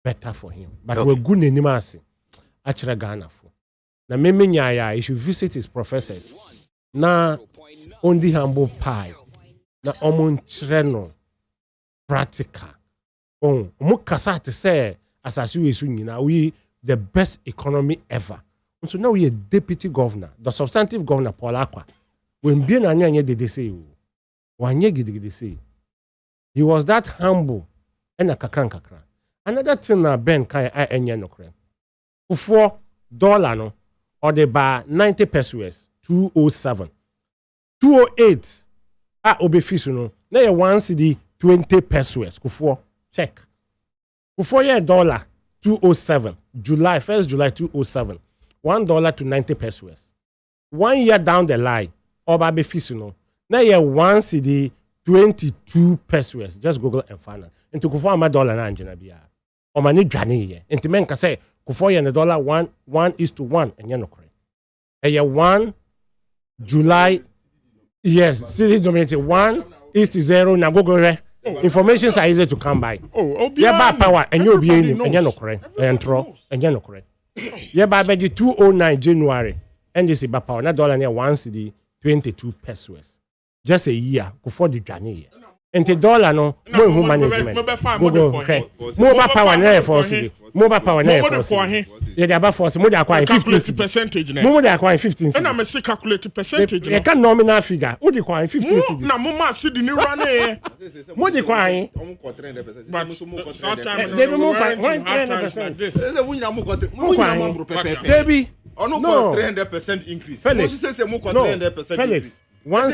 better for him. But we're good in Nimasi. Actually, Ghana for. Now, Meminya, you should visit his professors. Now, on the humble pie. Now, Omon Treno. Practical. Oh, Mukasa to say, as we the best economy ever. So now we a deputy governor, the substantive governor, Paul Akwa. When being a nyanya did they say, they say, he was that humble and a kakran. Another thing na Ben kai I enya no kren. $4 no or they buy 90 pesos 207. 208 obefisu no. Na ye 1 cedi 20 pesos. Kufo check. Kufo ye dollar 207. July 1st July 207. $1 to 90 pesos. 1 year down the line, Oba Befisuno. Now you 1 cedi 22 pesos. Just Google and find it. And to Kufo $1 na Angela Bia. Or mani Jani ye. And to men can say Kufo yen $1 1:1 and yen no credit. And you 1 July. Yes, city dominated 1:0. Now Google re. Informations are easy to come by. Yeah, bad power and you'll be in and yen no credit. And throw and yen no credit. Yeah, by 209 January, and this is about power. Not dollar near 1 cedi 22 pesos. Just a year before the January. And the dollar no more management. Go okay. More power near for city. More power near for city. Yeah, they about for more than acquiring 15 percentage. More than acquiring 15. And I'm a calculate percentage. You can nominal figure. What they acquiring 15 cities. Now, Mama see the new run here. What they acquiring? But sometimes they don't move 100%. Baby. No 300% increase. Felix, Felix. 1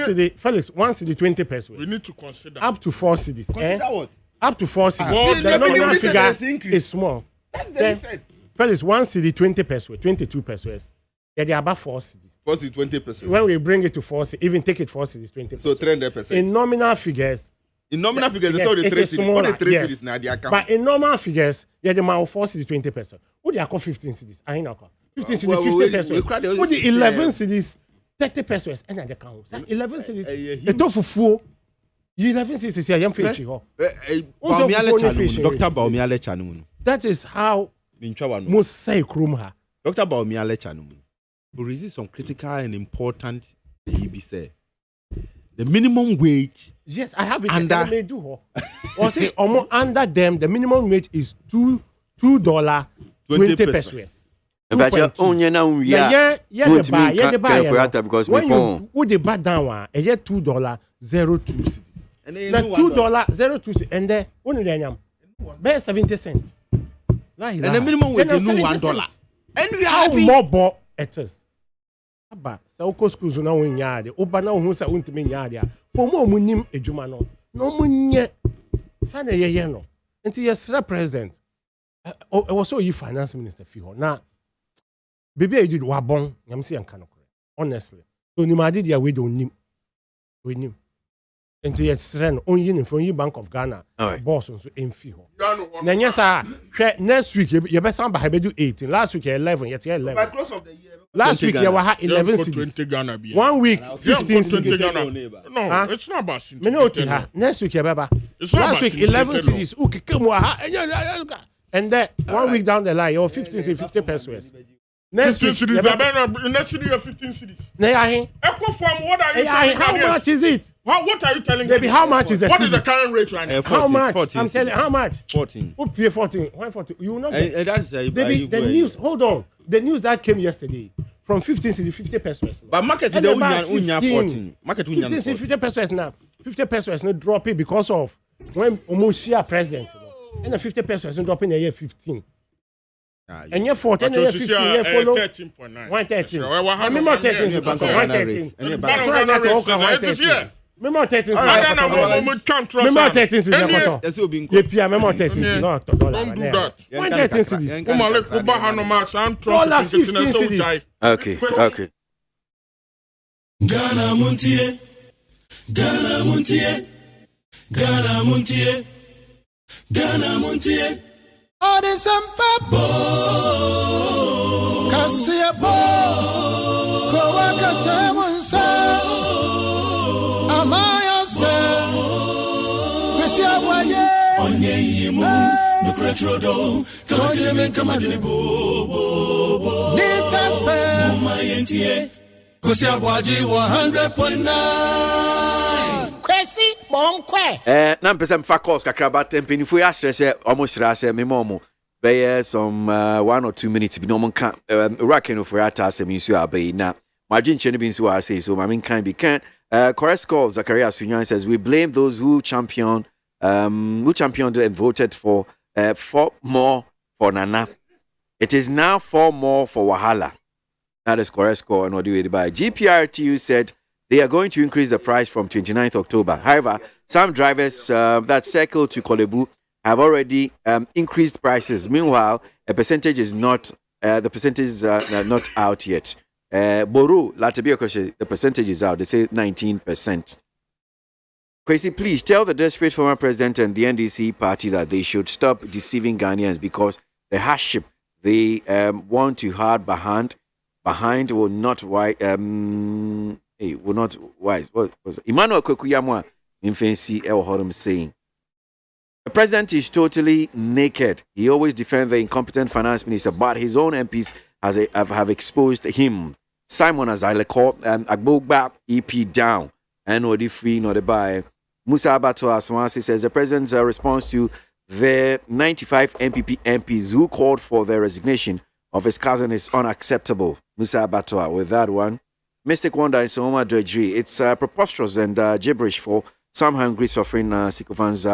cedi 20 pesos. We need to consider up to 4 cities. Consider what? Up to 4 cities. Well, the nominal figure is small. That's the effect. Felix, 1 cedi 20 pesos, 22 pesos. Yeah, they are about 4 cities. 4 cedi 20 pesos. When we bring it to 4 cities, even take it 4 cities 20 pesos. So 300%. In nominal figures. In nominal figures, it's all the 3 cities. All the 3 cities now they account. But in normal figures, yeah, the amount of 4 cedi 20 pesos. What they are called 15 cities? I know. 15 cities 50 pesos. What the 11 cities? 30 pesos and the count. 11 cities. The top of 4. 11 cities. I am fishing. Dr. Baumiale Chanum. That is how most say Krumha. Dr. Baumiale Chanum. To resist some critical and important, he say the minimum wage. Yes, I have it. Under or say under them, the minimum wage is $2 20 pesos. But you only now we are because when you would the bad down a year $2.02 cities. And $2.02 and then only then bear 70 cents. And the minimum wage is $1. And we are more bought it is. Aba so schools now in yard. Oba now who say won't mean yard. For more munim ejumano. No munye. Sana ye no. Until yes president. Also you finance minister Fiho. Now baby, I did wabon. I'm saying honestly. So you did your way don't nim. We knew. And to yes, only from you Bank of Ghana. Boss on so in Fiho. Then yes, next week you better buy do 18. Last week 11. Yet 11. By close of the year. Last week you were 11 cities. 1 week 15 cities. No, it's not about cities. Next week you better. Last week 11 cities. And then 1 week down the line you're 15 cities 50 pesos. Next week, cities, next city you 15 cities. Echo form, what are you telling me? How much is it? What are you telling me? How much is the What is the current rate right now? 14, how much? 14 I'm telling you, how much? 14. Who pay 14? Why 14? You will not get that's the news. Hold on. The news that came yesterday from 15 to 50 pesos. But market today unya 14. Market unya 15 to 50 pesos now. 50 pesos no drop it because of when Omoshia president. And the 50 pesos no dropping a year 15. And you're 14, and you're 15, you're follow 13.9. 113. I remember 13. 113. That's why I not talk about 113. Remember 13. Remember 13 is not. Remember 13 is not. Don't do that. 113 cities. $15 cities. Okay. Ghana Montie. Ghana Montie. Ghana Montie. Ghana Montie. Ode Sampabo Kasiabo Kowaka Tamansa Amaya say, Kwesi Aboagye, Onye Yimu, Nukretrodo, Kamadine Bo, Nitape, Mayentie, Kwesi Aboagye 100.9. Kwesi Bonkwe. Na mpesa mfa calls kakra ba tempinifo ya stress almost stress me momo. Be some 1 or 2 minutes bi no mon kan racking for at asem nsu abai na. Margin chene bi nsu say so ma kan bi kan correct call Zakaria Sunyan says we blame those who championed and voted for 4 more for Nana. It is now 4 more for Wahala. That is correct score and what do it by GPRTU said they are going to increase the price from 29th October. However, some drivers that circle to Kolebu have already increased prices. Meanwhile, the percentage is not out yet. Boru, Latabia, the percentage is out. They say 19%. Kwesi, please tell the desperate former president and the NDC party that they should stop deceiving Ghanaians because the hardship they want to hide behind will not wise. What was Emmanuel Kokuyamwa in fancy El saying? The president is totally naked. He always defends the incompetent finance minister, but his own MPs have exposed him. Simon Azaleko and Agbogba EP down. And Odi free, not a buy. Musa Abato Aswasi says the president's response to the 95 MPP MPs who called for the resignation of his cousin is unacceptable. Musa Abato with that one. Mystic Wonder in Sonoma Dredri. It's preposterous and gibberish for some hungry, suffering sycophants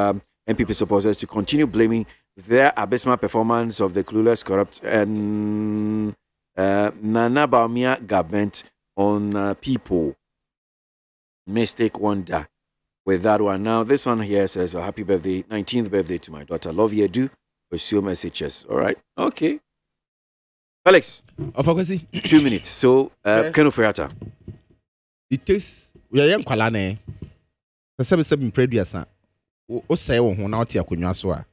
MPP supporters to continue blaming their abysmal performance of the clueless, corrupt, and Nana Baumia government on people. Mystic Wonder with that one. Now, this one here says, happy birthday, 19th birthday to my daughter. Love you, do. Pursue messages. All right. Okay. Alex. Of course. 2 minutes. So, Keno Ferrata. It takes, we are young Kalane. The 7 previous. O say wo ho na o te akonwa so a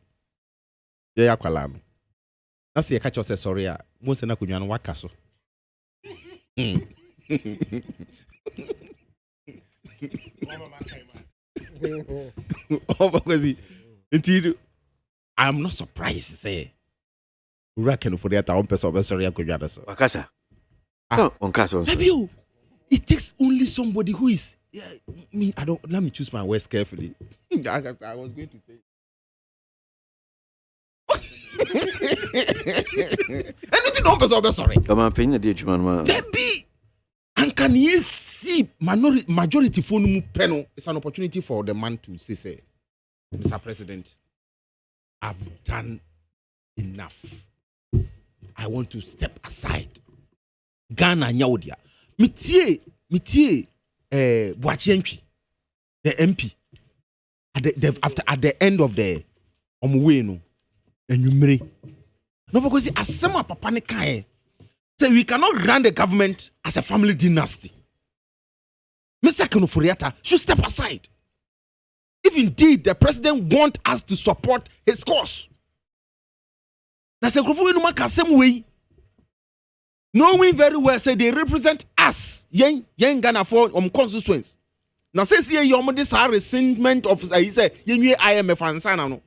ye yakwala no na se ye ka cho say sorry a mo se na akonwa no waka so I'm not surprised say Uraken for that one person sorry akonwa so wakasa on kaso it takes only somebody who is me, let me choose my words carefully. I was going to say. Anything don't sorry. Come on, paying the ditch, man. Debbie, and can you see majority phone panel? It's an opportunity for the man to say, Mr. President, I've done enough. I want to step aside. Ghana Nyaudia. Mitie. Boachientwi, the MP, at the end of the Omweno, and you no, because as some papa ne kai say we cannot run the government as a family dynasty. Mr. Kenoforiata should step aside. If indeed the president wants us to support his cause, that's a group of same way. Knowing very well, say they represent us, young Ghana for constituents. Now, says here, you this resentment of he said, IMF and Sana.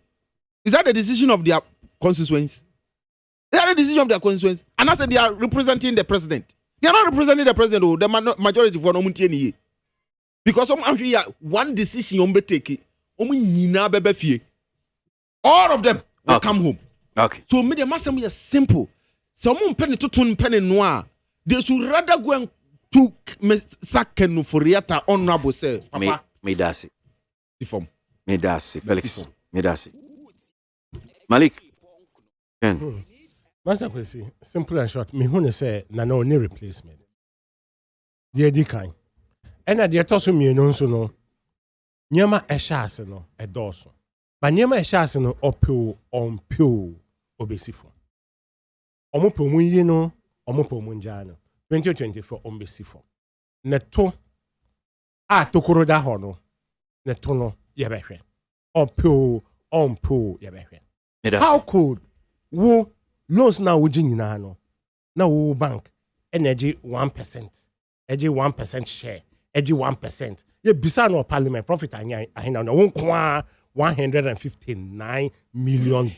Is that the decision of their constituents? Is that the decision of their constituents? And I said they are representing the president. They are not representing the president, or the majority for MONTIE. Because one decision take all of them will come home. Okay. So, me the master is simple. Someone penny to tune penny noir. They should rather go and to Saken for Riata honorable say. Papa. Me dasi. Form. Me dasi. Felix. Me dasi. Malik. Ken. Master Kwesi, simple and short. Me who say na no any replacement. The di kind. And at the tosu me no so no. Nyama eshase no edoso. But nyama eshase no opio on pio obesifo. Omopo munyi no, omopo munja no. 2024 ombesifo. Neto a tokoro da ho no. Neto no yebehwe. Opio onpo yebehwe. How could wo loans na woji nyina no? Na wo bank energy 1%. Energy 1% share. Energy 1%. ye bisa no parliament profit anya ahina no won kwa $159 million.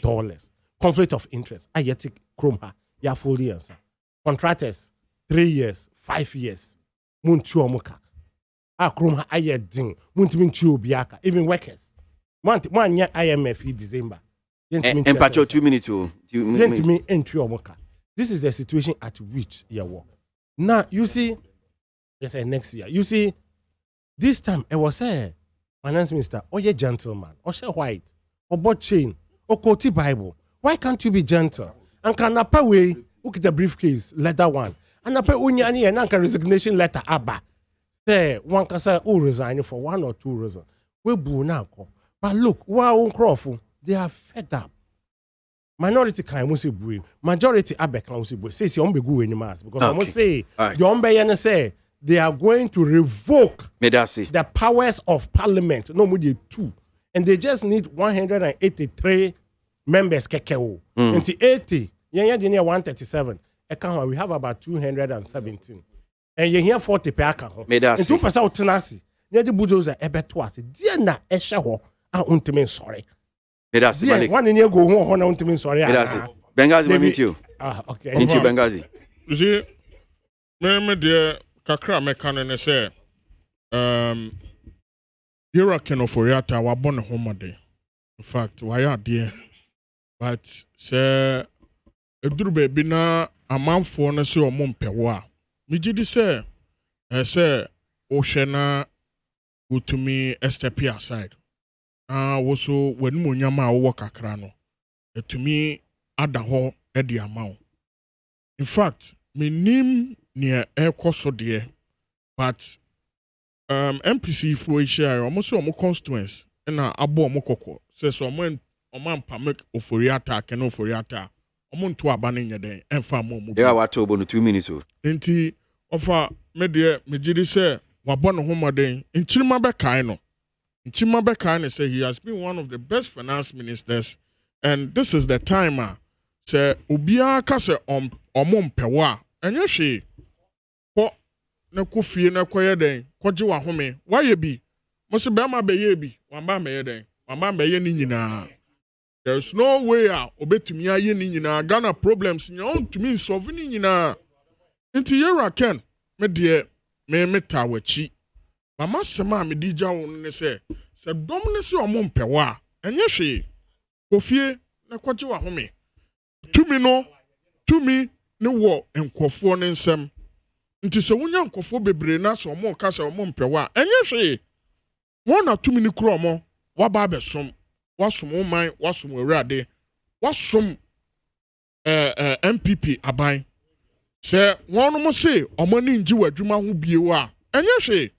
Conflict of interest. Ayetik Chrome ha ya fully answer. Contractors 3 years, 5 years. Muntu omuka. Chrome ha ayedin. Muntu minchu obiaka. Even workers. One year IMF in December. And Pacho 2 minutes to entry omuka. This is the situation at which you work. Now you see, let's say next year. You see, this time it was a finance minister, or a gentleman, or share white, or bought chain, or quote Bible. Why can't you be gentle? And can a way look at the briefcase, letter 1, and a unyani and anka resignation letter abba. Say one can say oh resign for 1 or 2 reasons. We boo now. But look, wow Crawford, they are fed up. Minority can must be majority abek can must be says you go any mass because I must say the say they are going to revoke the powers of parliament. No more 2, and they just need 183 members. Kekeo 80, yeah, 137. We have about 217, and you hear 40 per account. And 2% tenacity. Yeah, the bulldozer ebetwas. Dear na eshaho untimen sorry. One in your go home untimen sorry. Benghazi meet you. Okay. Into Benghazi. You see, me dear kakra me can say Yura Kenoforiata wa born home day. In fact, why are dear? But say eduru baby na amanfo na se omompe wa. Me gidi say oshena to me step aside. Also when munyama wo kakra no to me adaho e di amount. In fact, me nim near air cost there, but MPC for share almost almost constituents and abo mokoko says someone oman pamek oforiata can oforiata omon to abanin yede emfa mo mu. Yeah, what over 2 minutes. Enti offer media me jidi say wabon homoden nchirima be kai no. Nchirima be kai say he has been one of the best finance ministers, and this is the time say obia ka say omon pewa enye hwe ko na kofie na koye den koje wa home waye bi mo se be ma be ye bi wamba me ye den wamba me ye ni nyina. There's no way obetumi aye ni nyina. Ghana problems nyina on to me solve ni nyina. Nti yera ken me de me meta wachi mama sema me di jawo ne se dom ne se omon pewa enye hwe kofie na koje wa home tumi ne wo enkofo ne nsem nti se wonya enkofo bebre na so mo ka se mo mpewa enye hwe won na tumi ne kro mo waba besom wasom man wasom awurade wasom MPP aban se won mo se omani nji wadwuma ho biewo a enye hwe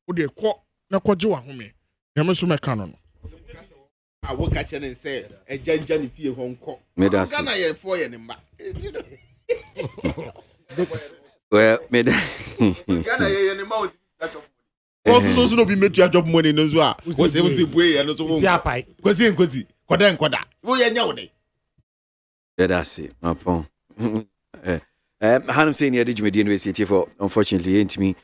wo de kɔ na kɔgye wa home na me so meka no awo ka che ne se ejanjan ne fie ho nkɔ medasi Ghana ye for ye ne mba well Ghana ye ne mba also no be make job money no so a wo se buye ye no so wo ti apai kwesi koda wo ye nya wo de medasi upon Hanum saying, yeah, did you make the university for unfortunately, ain't me.